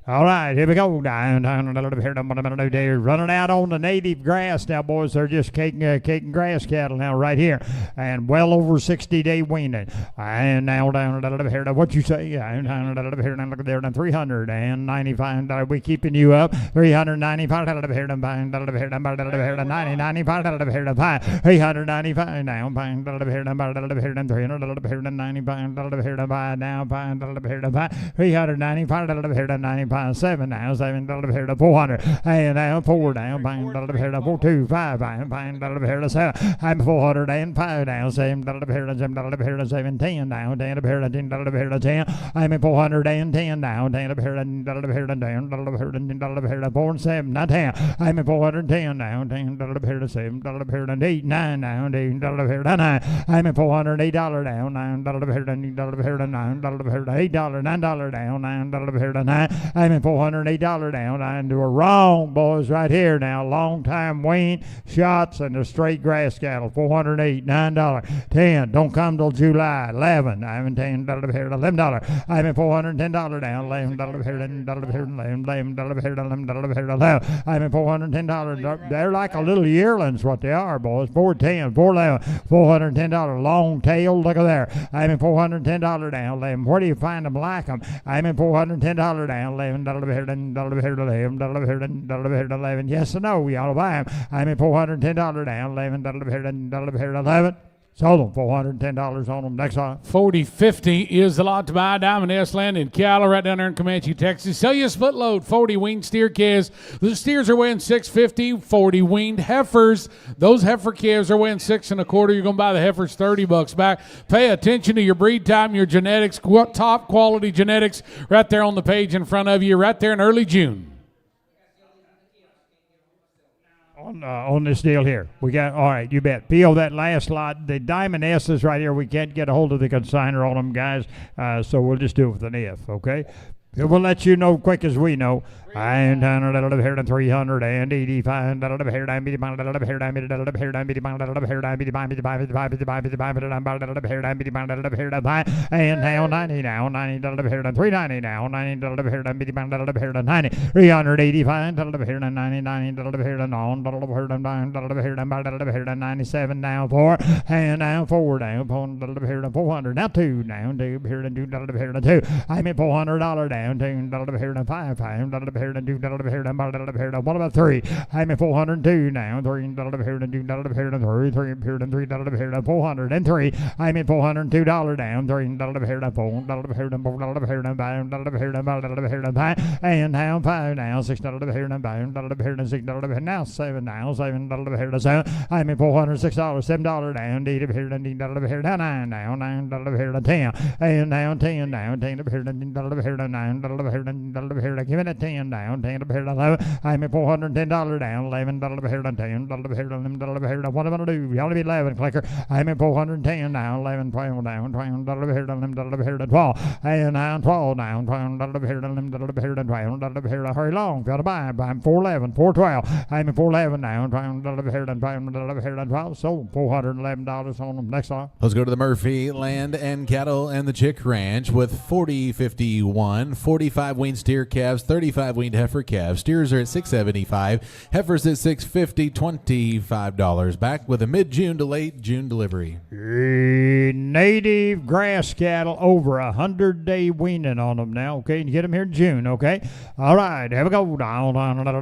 All right, here we go. Down, they're running out on the native grass now, boys. They're just caking grass cattle now right here. And well over 60-day weaning. And now down here, what you say? Down look there, 395. We keeping you up. 395 here, 90, 95 395 now. 395 7 now, 7 here to 400, and now 4 down, bang, here to 425, bang, here to 7, I'm 405 now, 7 here to 710 now, 10 here to 10 here to 10, I'm at 410 now, 10 here to down, here to 4 and 7, not 10, I'm at 410 now, 10 here to 7, here to 8, 9 now, 8 here to 9, I'm at $408 down, 9 here to 9, here to $8, $9 down, 9 here to 9. I'm in $408 down. I do a wrong, boys, right here now. Long time wean shots and the straight grass cattle. $408, $9, 10. Don't come till July. 11. I'm in $10 here to $11. I'm in $410 down. $11 here to $11 here to $11 here to $11. I'm in $410. They're like a little yearlings, what they are, boys. $410, $411, $410 long tail. Look at there. I'm in $410 down. 11. Where do you find them like them? I'm in $410 down. $11 here to $11 here to $11. Yes or no? We ought to buy them. I'm in $410 down. $11 here to $11. Sold them. $410 on them. Next one. 40-50 is the lot to buy. Diamond S Land in Cattle right down there in Comanche, Texas. Sell you a split load. 40 weaned steer calves. The steers are weighing 650. 40 weaned heifers. Those heifer calves are weighing 6 1/4. You're going to buy the heifers $30 back. Pay attention to your breed time, your genetics, top quality genetics right there on the page in front of you, right there in early June. On this deal here. We got, all right, you bet. Peel that last lot. The Diamond S's right here, we can't get a hold of the consigner on them, guys, so we'll just do it with an if, okay? We'll let you know quick as we know. And here to 385. And now 90 now, 90 here to 390 now, 90 here to 90, 385 here to 99 here to here to 97 now 4, and now 4 down, here to 400 now 2 down, 2 here to 2 here to 2. I'm at $400 down, 2 here to 5 here to 2 here to what about 3? I'm at 402 now, 3 here to 2 here to 3 here to 3 here to 403. I'm at $402 down, 3 here to 4 here to 4 here to 5 here to 5, and now 5 now, 6 here to 5 here to 6 now 7 now, 7 here to 7. I'm at $406, $7 down, 8 here to 9 now, 9 here to 10, and now 10 now, 10 here to 9 here to give it a 10 down, 10 here to 11. I'm at $410 down, $11 here to 10, here to $11 here to what am I going to do? You ought to be 11, clicker. I'm at $410 now, 11, 12 down, $12 here to $11 here to 12, and now 12 down, $12 here to $11 here to $12 here to hurry long. Got to buy them. I'm 411, 412. I'm at 411 now, $12 here to $12 here to 12. Sold $411 on them. Next one. Let's go to the Murphy Land and Cattle and the Chick Ranch with 40-51, 45 weaned steer calves, 35 weaned heifer calves. Steers are at $675, heifers at $650, $25 back with a mid-June to late June delivery. Native grass cattle, over 100-day weaning on them now. Okay, and you get them here in June. Okay, all right. Here we go. Down here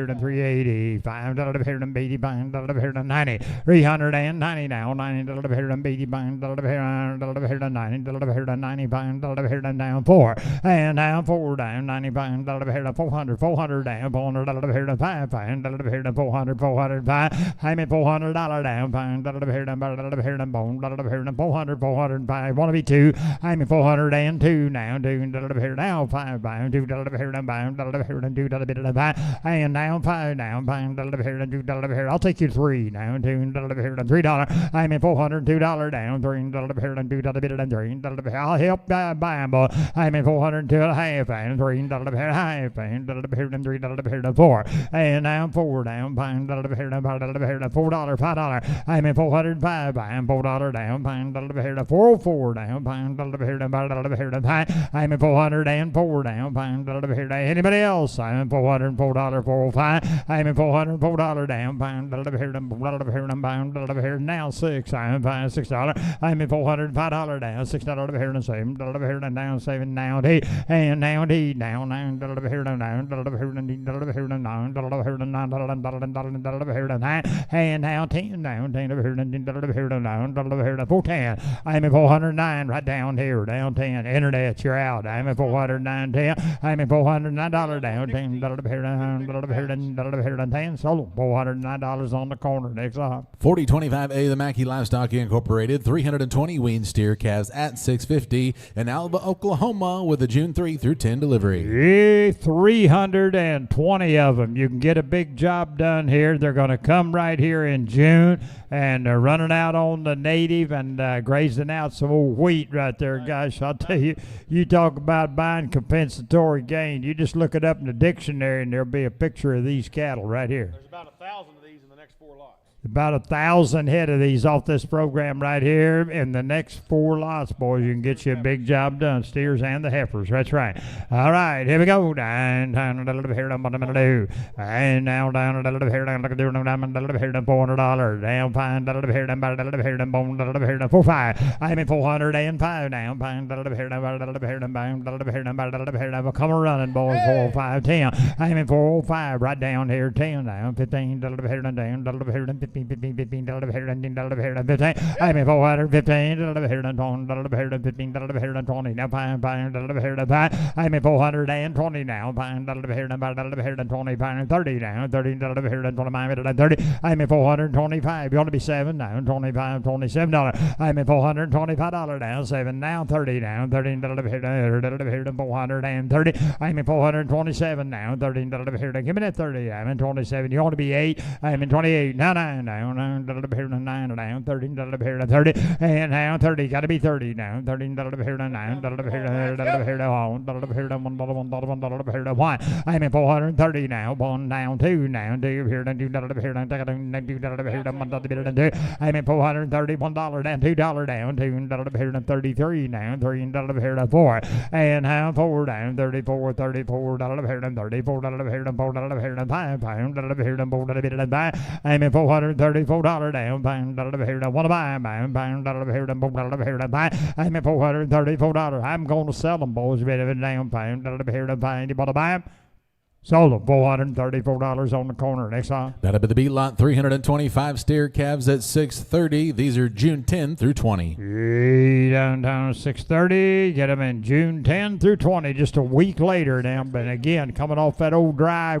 to 380, $5 here to 80, $5 here to 90, 390 now, $90 here to 80, $5 here to 90, $5 here to 90, $5 here down 4, and down 4 down 90 pound here 400 down 400 here 5 pound here 400 5 I'm at $400 down pound here down here bone here 405 want to be 2 I'm at 402 now 2 here now 5 pound 2 here down pound here and 2 bit of 5 and down 5 down pound here and 2 here I'll take you 3 now 2 here and $3 I'm at $402 down 3 here and 2 bit of 3 I'll help buy them boy I'm at 402 and a half and 3 here half and here and 3 here 4 and down 4 down pound here $4 $5 I'm at 405 I'm $4 down pound here 404 down pound here I'm at 404 down pound here anybody else I'm at $404 405 I'm at $404 down pound here here now 6 I'm at $6 I'm at $405 down $6 here and $7 here and down 7 now 8 and now 8 down $9 here and down here and $9 here and $9 here and $9 here and 9 and now 10 down 10 here and $10 here and $9 here and 410 I'm at 409 right down here down 10 internet you're out I'm at 409 10 I'm at $409 down $10 here and 10 sold $409 on the corner next up 4025A the Mackey Livestock Incorporated 320 wean steer calves at 650 in Alva, Oklahoma with a June 3 through 10 delivery. 320 of them. You can get a big job done here. They're going to come right here in June, and they're running out on the native and grazing out some old wheat right there, guys. I'll tell you, you talk about buying compensatory gain. You just look it up in the dictionary, and there'll be a picture of these cattle right here. There's about 1,000 of these in the next 4 lots. About 1,000 head of these off this program right here. In the next 4 lots, boys, you can get you a big job done. Steers and the heifers. That's right. All right, here we go. Down a little bit here. What I'm going to do. And now down a little bit here. Down a little bit here. $400. Down fine. A little bit here. Down a little bit here. Down bone. A little bit here. Down 4-5. I'm at 405 down. Fine. A little bit here. Down a little bit here. Down a little bit here. Down a little bit here. Down come running, boys. 4, 5, 10. I'm at 405 right down here. 10 down. 15. A little bit here. Down a little bit here. Down 15. I'm at 415 here and 15 here and 20 now fine here and 5 I'm at 420 now fine here and 20 fine 30 now 30 here and 25 30 I'm at 425 you want to be 7 now 25 $27 I'm at $425 now 7 now 30 now 13 here and 430 I'm at 427 now 13 here give me that 30 I'm at 27 you want to be 8 I'm at 28 now 9 now 9 here and 9 down 13 here and 30 and now 30 got to be 30 now 13 here and 9 here on here to 1 here to 1 I'm at 430 now 1 down 2 now 2 here and 2 here and 2 here to 1 2 I'm at 430 $1 down $2 down 2 here and 33 now 3 here to 4 and now 4 down 34 $34 here and 34 here and 4 here and 5 here and 4 I'm at $434 down pound here to 1 buy pound here to buy I'm at $434 I'm going to sell them boys bit of a down pound here to buy anybody buy them sold them $434 on the corner next time That'll be the beat lot 325 steer calves at 630 these are June 10 through 20 downtown 630 get them in June 10 through 20 just a week later now but again coming off that old dry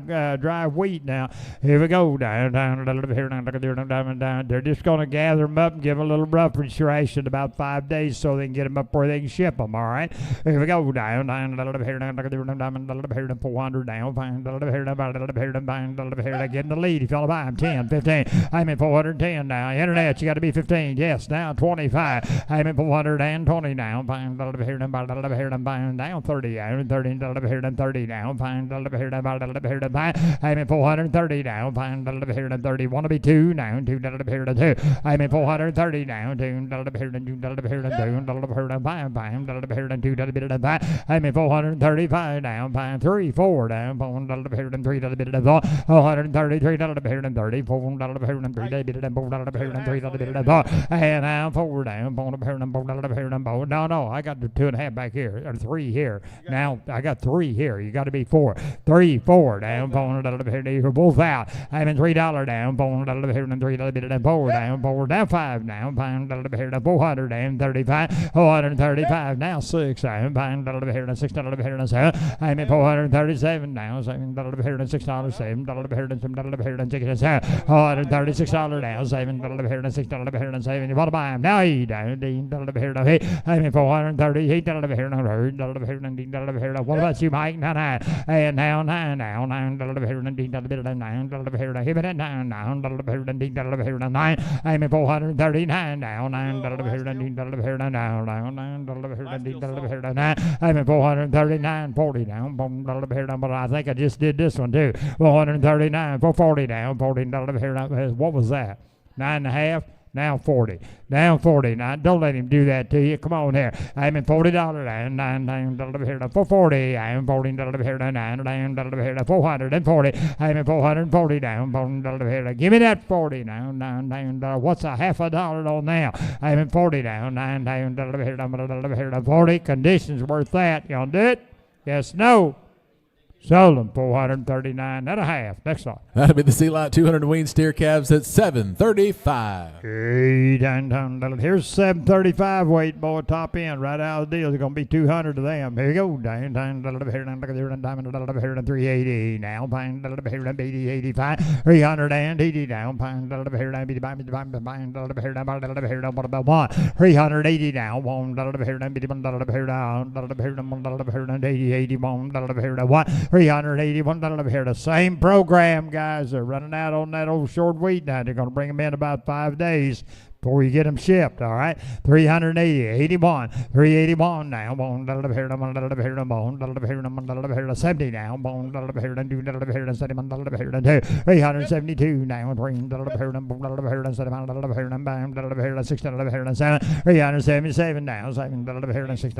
wheat now here we go down a little bit here down they're just going to gather them up and give a little refrigeration about 5 days so they can get them up where they can ship them all right here we go down a little bit here down a little bit here 400 down fine a little bit here getting the lead if you want to buy them 10 15 I'm at 410 now internet you got to be 15 yes now 25 I'm at 420 now fine a little bit here buying down 30 I'm 30 a little bit here 30 now fine a little bit here buying I'm at 430 now fine a little bit here 30 want to be 2 now 2 a little bit here 2 I'm at 430 now 2 a little bit here 2 a little bit here 2 a little bit here buying a little bit here 2 a little bit I'm at 435 now buying 3 4 down $3 bid at $4. $433 bid at $30. $4 bid at $3 bid at $4 bid at $3 bid at $4. And now $4 down. $4 bid. No, I got the 2.5 back here, or 3 here. Now I got 3 here. You got to be 4. 4 down. $4 bid for both out. I'm in $3 down. $4 bid and $3 bid at $4 down. 4 down 5 now. $5 bid at $400 down. 35. $435 now 6. I'm $5 bid and $6 bid and 7. I'm at $437 now. $7 bid and $6. $7 bid and $7 bid and $6. $436 now. $7 bid and $6 bid and $7. You want to buy them now? $8 bid and $8. I'm at $438 bid and $100 bid and $10 bid. What about you, Mike? And now $9 bid and $10 bid and $9 bid. Hit it at $9 bid and $10 bid and $9. I'm at $439 now. $9 bid and $10 bid and $9 bid and $10 bid and $9. I'm at $439.40 down. $4 bid, but I think I just did this one too. $439 for $40 down. $14 bid. What was that? 9.5. Now 40. Down 40. Now don't let him do that to you. Come on here. I'm at $40 down. $9 here for 40. I'm $14 here down. $9 here 440. I'm at $440 down. $14 here. Give me that 40 now. $9. What's a half a dollar on now? I'm at 40 down. $9 here down. $1 here 40. Conditions worth that. You gonna do it? Yes. No. Sold them $439 and a half. Next one. That'll be the C lot 200 wean steer calves at $735. Okay, down. Here's $735 weight, boy, top end, right out of the deal. There's gonna be 200 of them. Here you go. Down. Diamond $380 now. Pine $80, 85, 380 down. Pine $380 now. $1 $381 here. The same program, guys. They're running out on that old short wheat now. They're going to bring them in about 5 days before you get them shipped, all right? 380, 81, 381 now. $1 here, $1 here, $1 here, 70 now. $1 here, $2 here, 372 now. $3 here, $1 here, $7 here, $6 here, 7, 377 now. $7 here, $6 here, $7 here,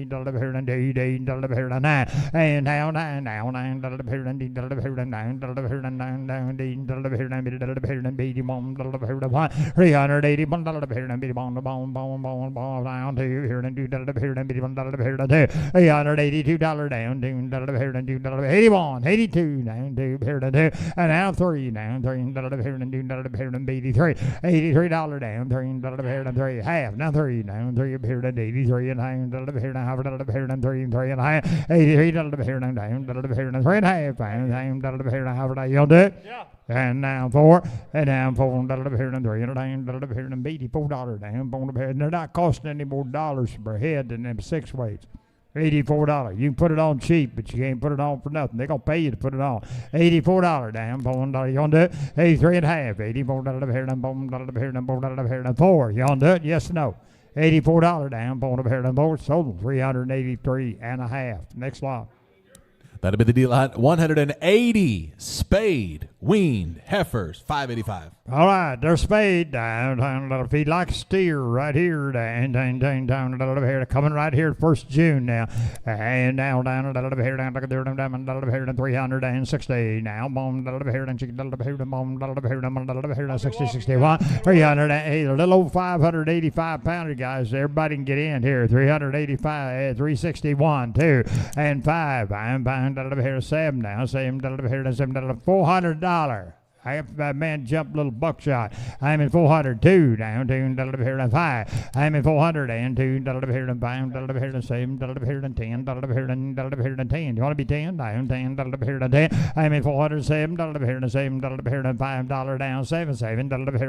$8 here, $8 here, 9, and now $9 now. $9 here, $9 here, $9 here, $9 here, $81 here, $1. 380 $1 here and be bone down to here and $2 here and be $1 here to $382 down $2 here and $2 81 82 down to here to $2 and now $3 down $3 here and $2 here and $83 down $3 here and 3 half now $3 down $3 here and $83 and $1 here and $1 here and 3 and a half $83 here and down $1 here and 3 and a half $1 here and half you'll do it. Yeah. And now $4 and now $4 here and 3 and $1 here and $84 down. And they're not costing any more dollars per head than them 6 weights. $84. You can put it on cheap, but you can't put it on for nothing. They're gonna pay you to put it on. $84 down. $4. You gonna do it? 83 and a half. $84 here and $4 here and $4 here and 4. You gonna do it? Yes or no? $84 down. $4 here and 4. Sold them 383 and a half. Next lot. That'll be the deal lot. 180 spayed, weaned heifers, $585. All right, they're spayed down, little feed like a steer right here, down, here, coming right here 1st June now, and now down a little bit here, down, here, 360 now, boom, here, and chicken, here, 60, 61, 308, a little over 585 pounder, guys. Everybody can get in here, 385, 361, 2, and 5. I'm buying here 7 now, same here, $7, $400. I have that man jump little buckshot. I'm in 402 down $2 here and 5. I'm in 400 and $2 here and 5 here and 7 here and 10 here and 10. You want to be 10 down $10 here and 10. I'm in 407 here and 7 here and $5 down 7 here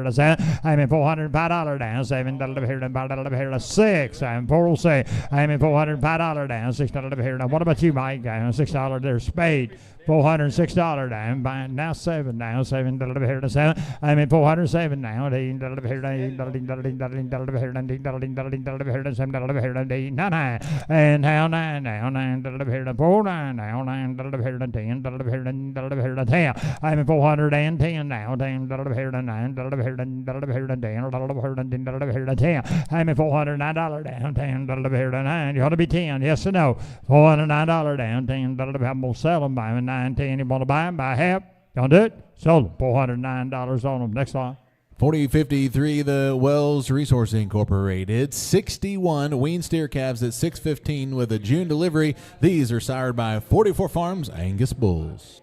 and 7. I'm in $405 down $7 here and $5 here and 6. I'm 406. I'm in $405 down $6 here. Now what about you, Mike? $6 there spade. $406 down, buying now 7 now, 7 here to 7. I'm in 407 now, here to 7 here to 9, and now 9 now, 9 here to 4 9 now, 9 here to 10 here to 10. I'm in 410 now, 10 here to 9 here to 10 here to 10. I'm in $409 down, 10 here to 9. You ought to be 10, yes or no? $409 down, 10 I'm gonna sell them by 9, 10. You want to buy them by half? Don't do it. Sold them. $409 on them. Next line. 4053, the Wells Resource Incorporated. 61 wean steer calves at 615 with a June delivery. These are sired by 44 Farms Angus bulls.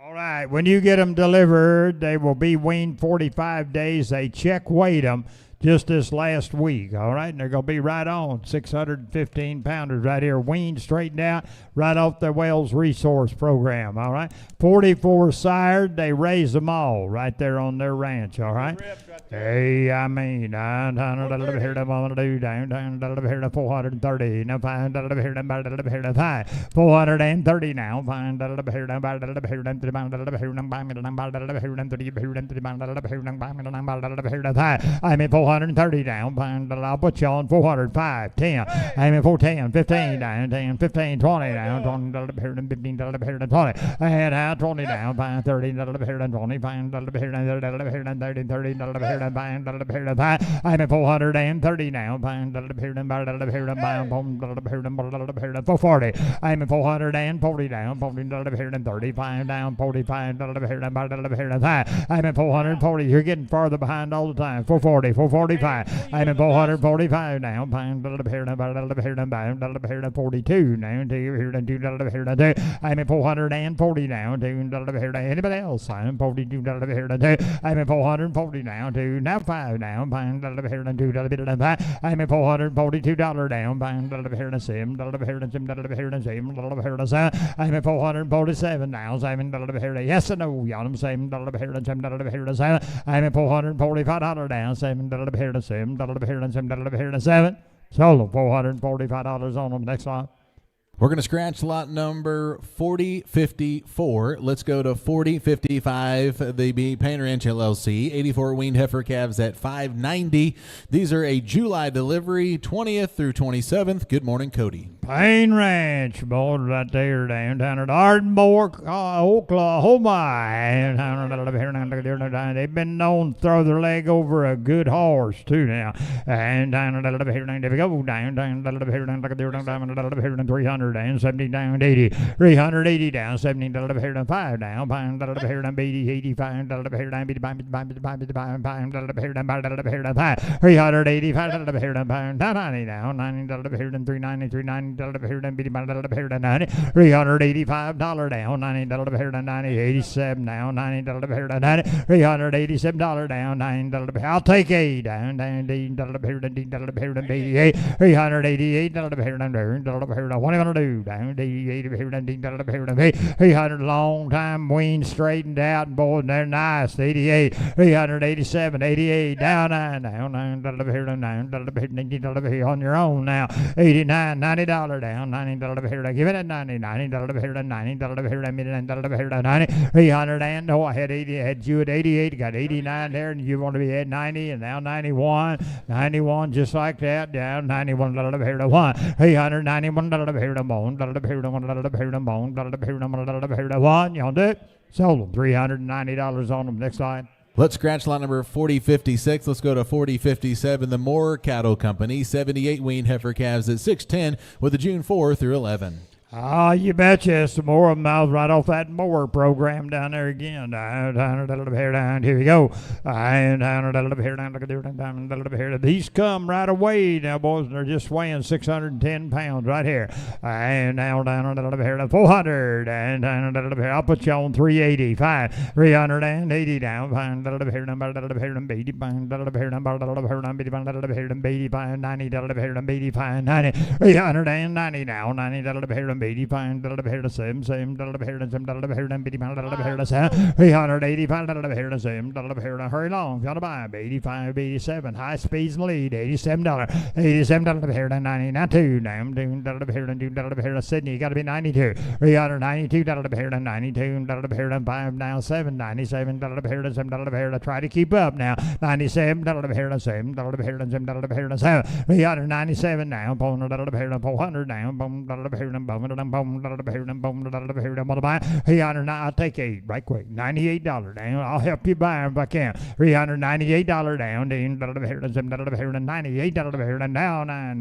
All right. When you get them delivered, they will be weaned 45 days. They check weight them just this last week, all right? And they're going to be right on 615 pounders right here, weaned, straightened out, right off the Wells Resource Program, all right? 44 sired, they raise them all right there on their ranch, all right? Hey, I mean, down here to 430, now fine, here to 430 now, fine, I'm in 430 down, I'll put you on 405, 10, I'm in 410, 15 down, 10, 15, 20 down, 20, 15, 20, and now 20 down, 30, 20, 30, I'm in 430 now, 440, I'm in 440 down, 35 down, 45, I'm in 440, you're getting farther behind all the time, 440, 445, I'm in 445 now, 42 now, I'm in 440 now, anybody else, I'm 42, I'm in 440 now, now 5 now, I'm in $442 down, I'm in 447 now, yes or no, y'all, I'm saying I'm in $445 down, $7 sold $445 on them. Next line. We're going to scratch lot number 4054. Let's go to 4055. The Painter Ranch LLC. 84 weaned heifer calves at $590. These are a July delivery, 20th through 27th. Good morning, Cody. Painter Ranch, boys, right there downtown at Ardmore, Oklahoma. They've been known to throw their leg over a good horse, too, now. And down there we go, down 300 down, 70 down, 80, 380 down, 70 5 down, 80, 85 down, 385 90 down, 90 390, 390, $385 down, $90 87 down, $90 $387 down, $9. I'll take 8 down, $88, $388, what am I gonna do? Down 88, 300 long time wean straightened out, boys, they're nice. 88, 387, 88 down, 9 down, $9 on your own now. 89, $90 down, $90 give it at 90, $90 $90 300 and no, I had 80, I had you at 88, got 89 there, and you want to be at 90, and now 91, just like that, down $91 here to 1, $391 here to bone, $1, you want to do it? Sold them, $390 on them. Next slide. Let's scratch lot number 4056. Let's go to 4057. The Moore Cattle Company, 78 weaned heifer calves at 610 with a June 4 through 11. Ah, you betcha. Some more of them out right off that mower program down there again. Down, here we go. These come right away now, boys. They're just weighing 610 pounds right here. And now down 400. And I'll put you on 385. 380 down. 90 390 now. 90 down, 85, that'll be here to same, that'll be here to same, that'll be here to 85, that'll be here to same, 385, that'll be here to same, that'll be here to hurry long, got to buy 85, 87, high speeds in the lead, $87, 87, that'll be here to 90, not 2, down, that'll be here to 2, that'll be here to Sydney, got to be 92, 392, that'll be here to 92, that'll be here to 5, now 7, 97, that'll be here to 7, that'll be here to try to keep up now, 97, that'll be here to 7, that'll be here to 7, that'll be here to 7, 397 now, boom, that'll be here to 400 now, boom, that'll be here to boom, that'll be here to boom, that'll be here to multiply, 300, I'll take 8 right quick, $98 down, I'll help you buy if I can, $398 down, that'll be here to 7, that'll be here to 98, that'll be here to now, 9,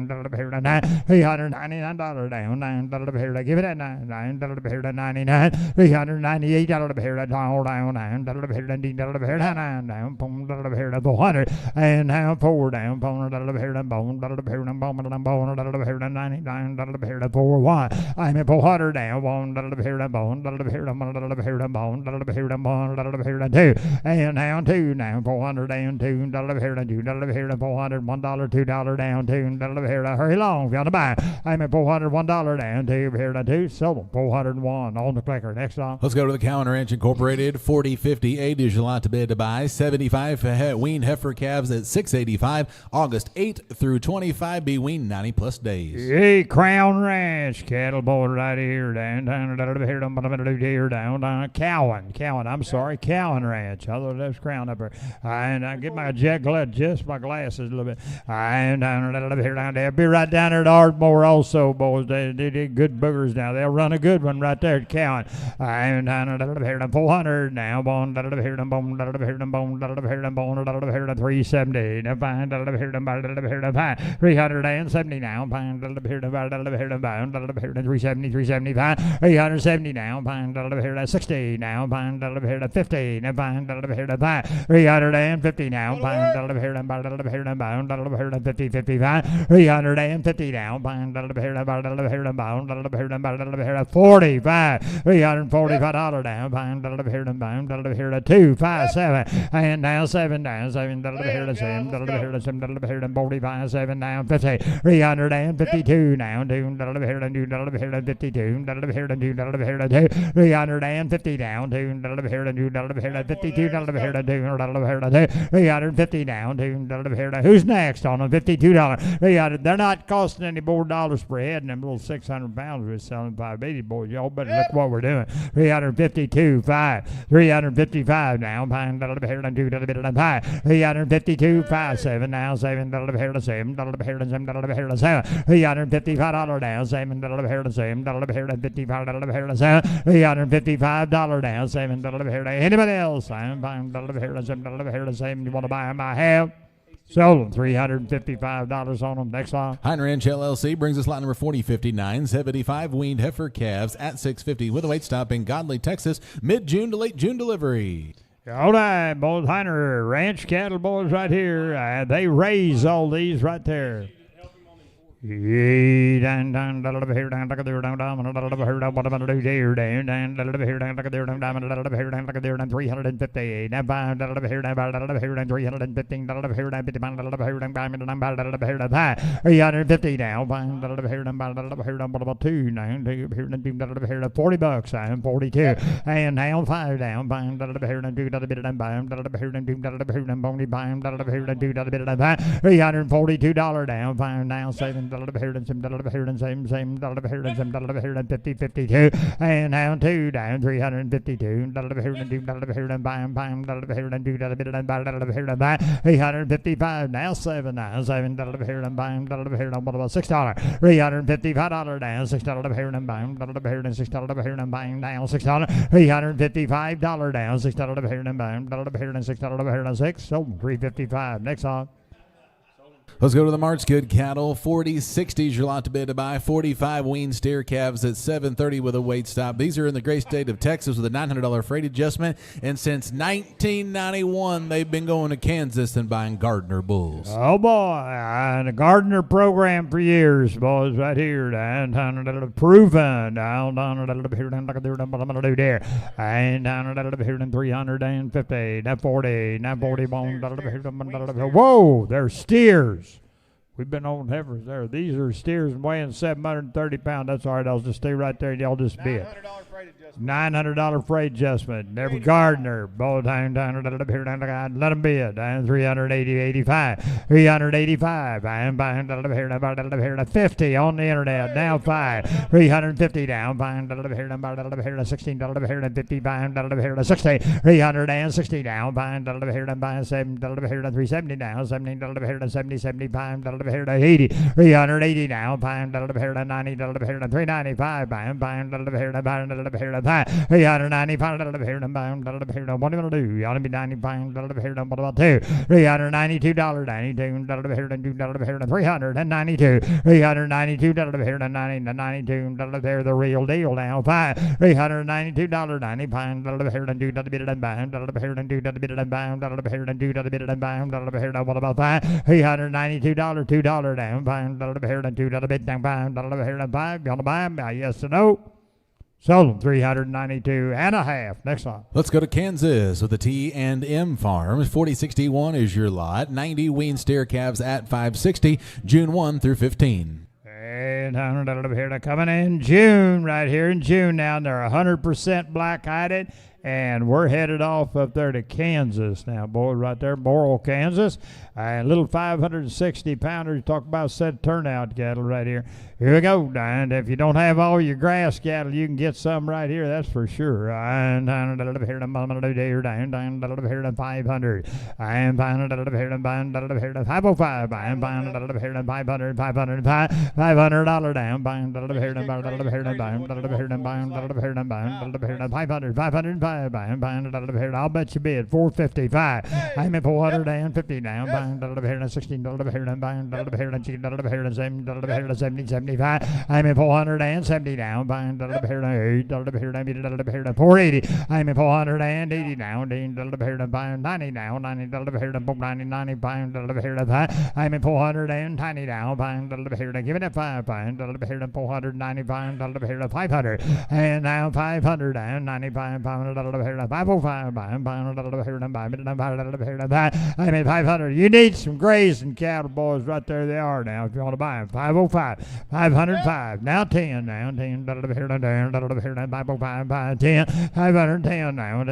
that'll be here to 9, $399 down, 9, that'll be here to give it at 9, that'll be here to 99, $398, that'll be here to down, 9, that'll be here to 10, that'll be here to 9, down, boom, that'll be here to 400, and now 4 down, boom, that'll be here to boom, that'll be here to boom, that'll be here to 99, that'll be here to 4, 1, I'm at 400 down, boom, that'll be here to boom, that'll be here to boom, that'll be here to boom, that'll be here to boom, that'll be here to 2, and now 2 now, 400 down, 2, that'll be here to 2, that'll be here to 400, $1, $2 down, 2, that'll be here to hurry long, if you want to buy, I'm at 400, $1 down, 2, here to 2, sold them, 401 on the clicker, next song. Let's go to the Cowan Ranch Incorporated. 4058 is your lot to bid to buy. 75 weaned heifer calves at $685. August 8th through 25. Be weaned 90 plus days. Hey, Crown Ranch cattle board right here down Cowan. I'm sorry, Cowan Ranch. Although there's Crown up there. And I get my adjust my glasses a little bit. And down here down there. Be right down there at Ardmore also, boys. They did good boogers now. They'll run a good one right there at Cowan. And down here to 400 now. Bone here to bone here to bone here to 370. Now fine here to 5. 370 now. Fine here to bone here to 370 375. 370 now. Fine here to 60 now. Fine here to 50. Now fine here to 5. 350 now. Fine here to bone here to 50 55. 350 now. Fine here to bone here to 45. $345 down, fine, that'll be here to boom, that'll be here to 257, and now 7 down, 7, that'll be here to 7, that'll be here to 7, that'll be here to 45, 7 down, 50, 352 now, 2, that'll be here to 2, that'll be here to 52, that'll be here to 2, that'll be here to 2, 350 down, 2, that'll be here to 2, that'll be here to 52, that'll be here to 2, that'll be here to 2, 350 down, 2, that'll be here to, who's next on a $52? 300, they're not costing any more dollars per head, and them little 600 pounds we're selling 580, boys, y'all better look what we're doing. 352, 5, 355 now, fine, that'll be here to 2, that'll be here to 5, 352, 5, 7 now, 7, that'll be here to 7, that'll be here to 7, that'll be here to 7, $355 down, 7, that'll be here to 7, that'll be here to 55, that'll be here to 7, $355 down, 7, that'll be here to anybody else, fine, that'll be here to 7, that'll be here to 7, you want to buy them, I have. Sold them, $355 on them. Next line. Hein Ranch LLC brings us lot number 4059, 75 weaned heifer calves at $650 with a weight stop in Godley, Texas, mid-June to late June delivery. All right, boys, Hein Ranch cattle boys right here. They raise all these right there. Down, that'll be here, down, that'll be here, down, what about do there, down, that'll be here, down, that'll be here, down, 350, now 5, that'll be here, down, that'll be here, down, 315, that'll be here, down, 50, that'll be here, down, 5, that'll be here, down, 5, 350 now, 5, that'll be here, down, that'll be here, down, what about 2, now, here, that'll be here, down, $40, I'm 42, and now 5 down, 5, that'll be here, down, 2, that'll be down, 5, that'll be here, down, 2, that'll be here, down, 5, that'll be here, down, 2, that'll be down, 5, $342 down, 5, now 7, that'll be here, and some that'll be here and same, that'll be here and some that'll be here and 50, 52, and now 2 down, 352, that'll be here and 2, that'll be here and bam, that'll be here and 2, that'll be here and bam, that'll be here and bam, 355, now 7, now 7, that'll be here and bam, that'll be here and what about $6, $355 down, 6, that'll be here and bam, that'll be here and 6, that'll be here and bam, down $6, $355 down, 6, that'll be here and bam, that'll be here and 6, that'll be here and 6, so 355, next on. Let's go to the March Good Cattle. 4060 is your lot to bid to buy. 45 weaned steer calves at $730 with a weight stop. These are in the great state of Texas with a $900 freight adjustment. And since 1991, they've been going to Kansas and buying Gardner bulls. Oh, boy. The Gardner program for years, boys, right here. And proven. Down, that'll be here. Down, what I'm going to do there. And down, that'll be here. 350. Now 40. Now 40. That'll be here. Whoa, they're steers. We've been on heifers there. These are steers weighing 730 pounds. That's all right. I'll just stay right there and y'all just bid. $900 freight adjustment. Never Gardner. Ball time down. Let them bid. Down 385. 385. I'm buying 50 on the internet. Now 5. 350 down. Buying $16. Buying 60. 360 down. Buying 7. 370 down. $17. 70. 75. 80. 380 now. Buying 90. 395. Buying 395. What are you gonna do? You ought to be 95. What about 2? $392. 92. $392. $392. They're the real deal now. 5. $392. 95. What about 5? $392. $2 down. $2 down. $5. You wanna buy them? Yes or no? Sold them 392 and a half. Next one. Let's go to Kansas with the T&M Farms. 4061 is your lot. 90 wean steer calves at 560, June 1 through 15. And they're coming in June, right here in June now. And they're 100% black-hided. And we're headed off up there to Kansas now, boy, right there, Morrill, Kansas. And little 560-pounders. Talk about set turnout cattle right here. Here we go. And if you don't have all your grass cattle, you can get some right here, that's for sure. And down here to 500. I am buying here to 505. I am buying here to 500, $500 down. Buying here to 500. I'll bet you bid 455. I'm at 450 now. Buying $16. Buying $7 75. I'm at 470 now. Buying $8. 480. I'm at 480 now. Buying 90 now. $90. 90. Buying I'm at 490 now. Buying give it a 5. Buying 490. Buying 500. And now 500 and 95. 505. I'm at 500. You need some grazing cattle, boys. Right there they are now. If you want to buy them, 505, 505. Now 10. Now 10. 505. 10. 510 now.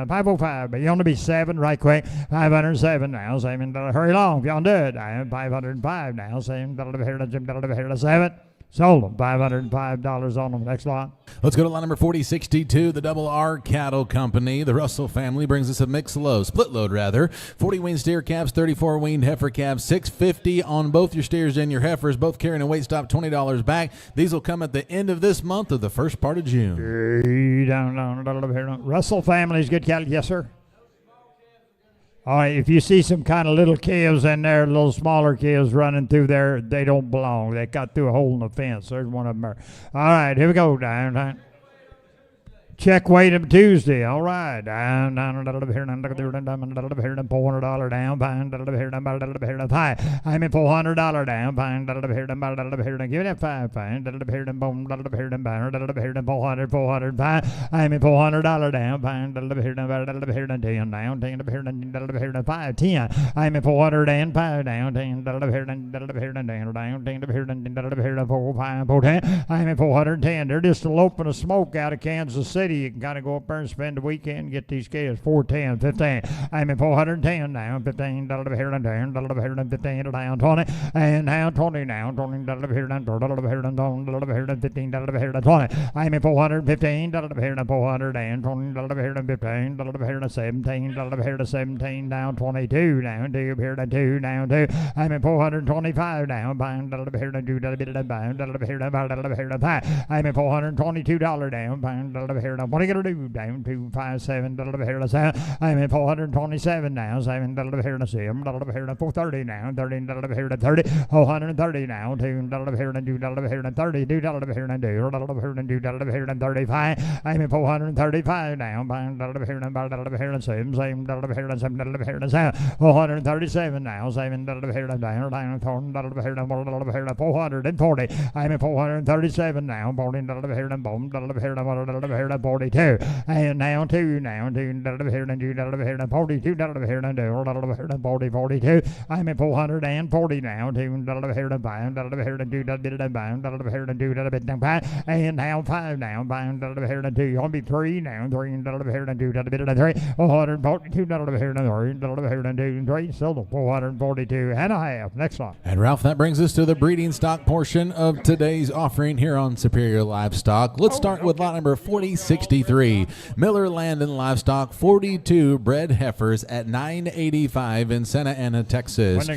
505. But you want to be 7 right quick. 507 now. Hurry along if you want to do it. I am 505 now. 7. Sold them. $505 on them. Next lot. Let's go to lot number 4062, the Double R Cattle Company. The Russell family brings us a mixed load, split load rather. 40 weaned steer calves, 34 weaned heifer calves, $650 on both your steers and your heifers, both carrying a weight stop, $20 back. These will come at the end of this month or the first part of June. Russell family's good cattle. Yes, sir. All right, if you see some kind of little calves in there, little smaller calves running through there, they don't belong. They got through a hole in the fence. There's one of them there. All right, here we go. Down. Check weight of Tuesday. All right. Down. $400 down. Buying $5. I'm at $400 down. Buying give it a 5. Buying $400. 5. I'm at $400 down. Buying 10 down. 5. 10. I'm at 405 down. 10 down. 4 5 4 10. I'm at 410. They're just eloping of smoke out of Kansas City. You can kind of go up there and spend the weekend and get these kids. 410, 15. I'm at 410 now. $15 down. 15 down. 20 and now 20 now. $20 $15 $20. I'm at 415 $400 and $20 $15 $17 $17 down. 22 down. 2 down. 2. I'm at 425 now. Buying $2 I'm at $422 down. Buying what are you going to do? Down 257 I'm at 427 now. 7 430 now. 30 430 now. 2 30 $2.35. I'm at 435 now. Buying same 437 now. 7 down 440. I'm at 437 now. $4 42. And now two, here and 42, here and 40, 42. I'm at 440 now, here and 5, here and 2, here and 2, and now 5 now, here and 2, you're going to be 3 now, 3 and here and 2, 3, 442, here and 2, 3, so 442 and a half. Next one. And Ralph, that brings us to the breeding stock portion of today's offering here on Superior Livestock. Let's start with lot number 4063. Miller Land and Livestock, 42 bred heifers at $9.85 in Santa Ana, Texas.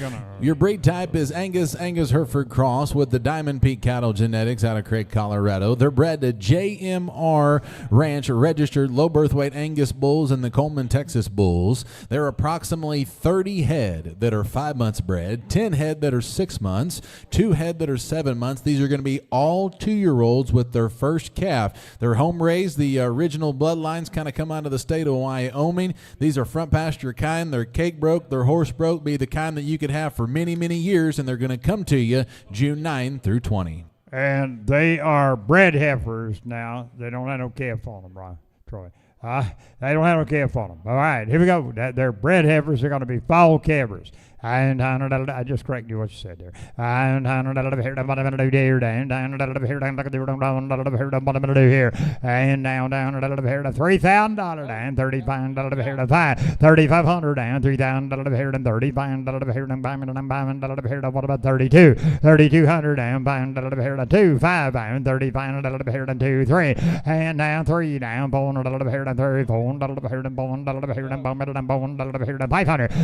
Your breed type is Angus Hereford Cross with the Diamond Peak Cattle Genetics out of Craig, Colorado. They're bred to JMR Ranch registered low birth weight Angus bulls and the Coleman, Texas bulls. There are approximately 30 head that are 5 months bred, 10 head that are 6 months, 2 head that are 7 months. These are going to be all 2-year-olds with their first calf. They're home raised. The original bloodlines kind of come out of the state of Wyoming. These are front pasture kind. They're cake broke. They're horse broke. Be the kind that you could have for many, many years, and they're going to come to you June 9 through 20. And they are bred heifers now. They don't have no calf on them, right, Troy? They don't have no calf on them. All right, here we go. They're bred heifers. They're going to be fall calvers. And I just corrected you what you said there. And what I'm going to do here, and what I'm going to do here, and down here to $3,000 and $35 here to $3,500 down $3,000 here and $35 here and what about 32? $3,200 down $5 here to $2,500 and $35 here to 2, 3, and down 3 down $4 here to $34 here to $500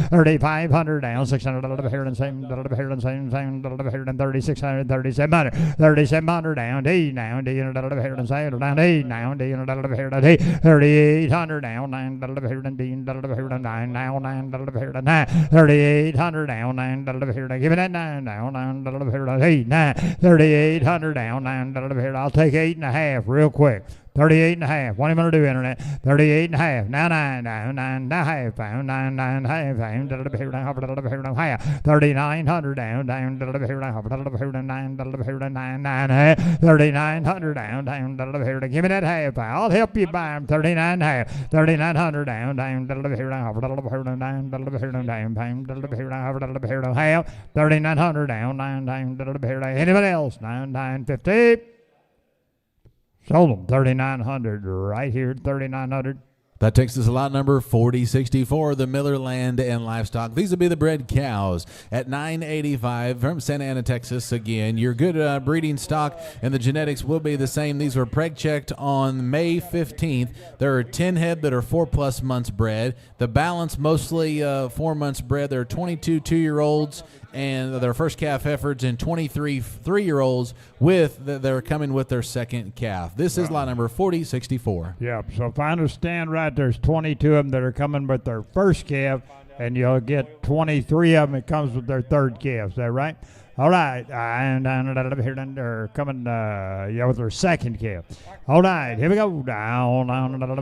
$3,500 down. $600 here and same here and same here and 3,600, 3,700, 3,700 down D now D and here and same down D now D and here and D 3,800 down $9 here and D and here and 9 now $9 here and 9 3,800 down $9 here and give it that 9 now $9 here and 8 9 3,800 down $9 here. I'll take 8.5 real quick. 38.5. What am I going to do, Internet? 38.5. Now 9. Now 9.5. Pound 9.5. Pound here now. Half. 3,900 down. Down here now. 9 here 9. 3,900 down. Here to give me that half. I'll help you buy them. 39.5. 3,900 down. Down here now. 9 here down. Pound here now. Half. 3,900 down. 9 here. Anybody else? 9,950. Sold them 3,900 right here, 3,900. That takes us to lot number 4064, the Miller Land and Livestock. These will be the bred cows at $9.85 from Santa Ana, Texas. Again, your good breeding stock and the genetics will be the same. These were preg checked on May 15th. There are 10 head that are 4+ months bred. The balance mostly 4 months bred. There are 22 2-year-olds and their first calf heifers and 23 3-year-olds they're coming with their second calf. This is lot number 4064. Yep. So if I understand right, there's 22 of them that are coming with their first calf, and you'll get 23 of them that comes with their third calf. Is that right? All right, and here they're coming, with their second calf. All right, here we go. Down here to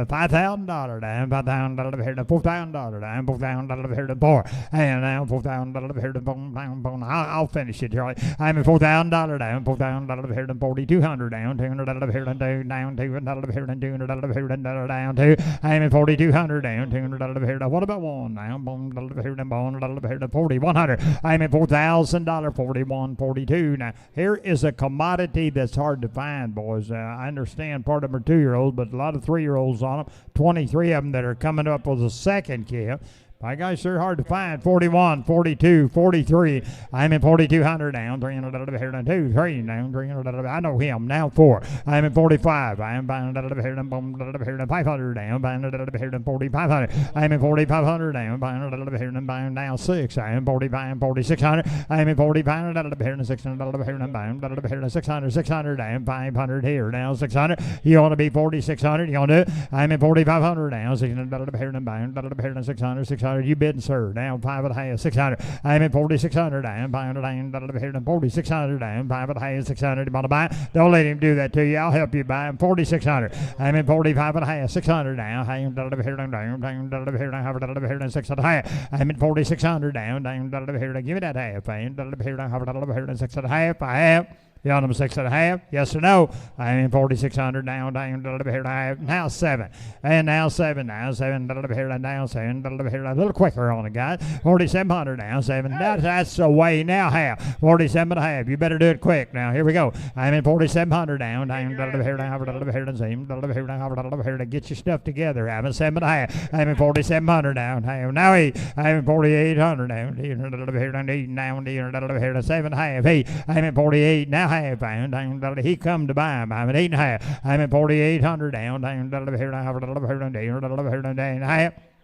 $5,000, down $5,000 here to $4,000, down $4,000 here to 4, and down $4,000 here to boom. I'll finish it, Charlie. I'm at $4,000 down, $4,000 here to $4,200 down, $200 here to down $200 here to $200 here to down to. I'm at $4,200 down, $200 here to what about one down, boom here to $4,100. I'm at $4,000, 41, 42. Now, here is a commodity that's hard to find, boys. I understand part of them are 2-year-olds, but a lot of 3-year-olds on them. 23 of them that are coming up with a second calf. My guys, sure hard to find. 41, 42, 43. I'm at $4,200 down. $300 here to 2, 3 down. $300. I know him now. 4. I'm at 45. I'm buying $1 here to $500 down. Buying $1 here to $4,500. I'm at $4,500 down. Buying $1 here to buying now 6. I'm 45, $4,600. I'm at $4,500 here to $600 here to buying $1 here to $600 down. $500 here now 600. You want to be $4,600? You want to do it? I'm at $4,500 down. $600 here to buying $1 here to $600. You bid, sir. Down 5.5, 600. I'm at 4,600 down. $500 here to 4,600 down. 5.5, 600. You want to buy? Don't let him do that to you. I'll help you buy him. 4,600. I'm at 45.5, 600 down. $100 here down. $100 here down. $100 here down. 600. I'm at 4,600 down. $100 here to give me that half. $100 here down. $100 here down. 600. I have. Y'all number 6.5. Yes or no? I mean 4,600 down, down, a little bit here, now 7. And now 7, now 7, a little bit here, down 7, a little bit here, a little quicker on it, guys. 4,700 now, 7. That's the way now, half. 47.5. You better do it quick. Now, here we go. I'm in 4,700 down, down, a little bit here, down, a little bit here, down, a little bit here, down, a little bit here to get your stuff together. I'm in 7.5. I'm in 4,700 down. Now, I'm in 4,800 down, a little bit here, down, a little bit here, to 7.5. Hey, I'm in 48 now. He come to buy him. I'm at 8.5. I'm at 4,800 down.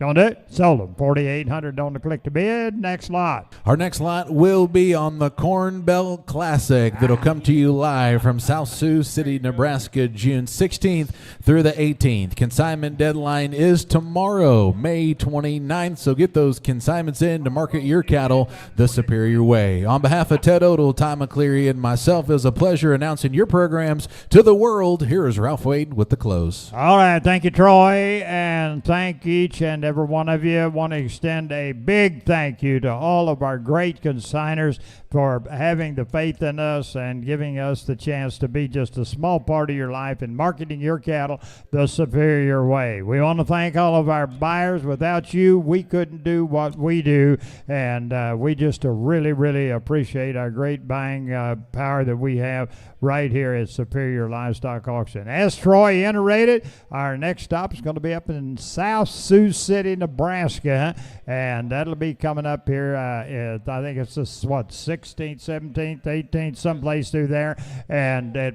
Don't do it. Sold them. 4,800 on the click to bid. Next lot. Our next lot will be on the Corn Belt Classic that'll come to you live from South Sioux City, Nebraska, June 16th through the 18th. Consignment deadline is tomorrow, May 29th, so get those consignments in to market your cattle the Superior way. On behalf of Ted Odell, Tom McCleary, and myself, it was a pleasure announcing your programs to the world. Here is Ralph Wade with the close. All right. Thank you, Troy, and thank each and every one of you. I want to extend a big thank you to all of our great consigners for having the faith in us and giving us the chance to be just a small part of your life in marketing your cattle the Superior way. We want to thank all of our buyers. Without you, we couldn't do what we do, and we just really, really appreciate our great buying power that we have right here at Superior Livestock Auction. As Troy iterated, our next stop is going to be up in South Sioux City, Nebraska, and that'll be coming up here. I think it's this, 16th, 17th, 18th, someplace through there, and it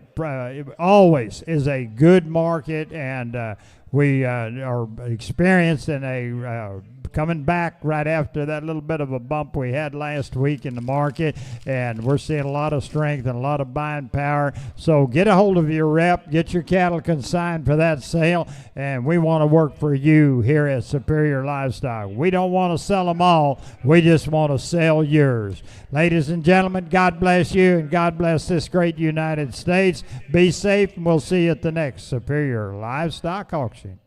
always is a good market, and we are experienced in a coming back right after that little bit of a bump we had last week in the market, and we're seeing a lot of strength and a lot of buying power. So get a hold of your rep, get your cattle consigned for that sale, and we want to work for you here at Superior Livestock. We don't want to sell them all, we just want to sell yours. Ladies and gentlemen, God bless you and God bless this great United States. Be safe, and we'll see you at the next Superior Livestock Auction.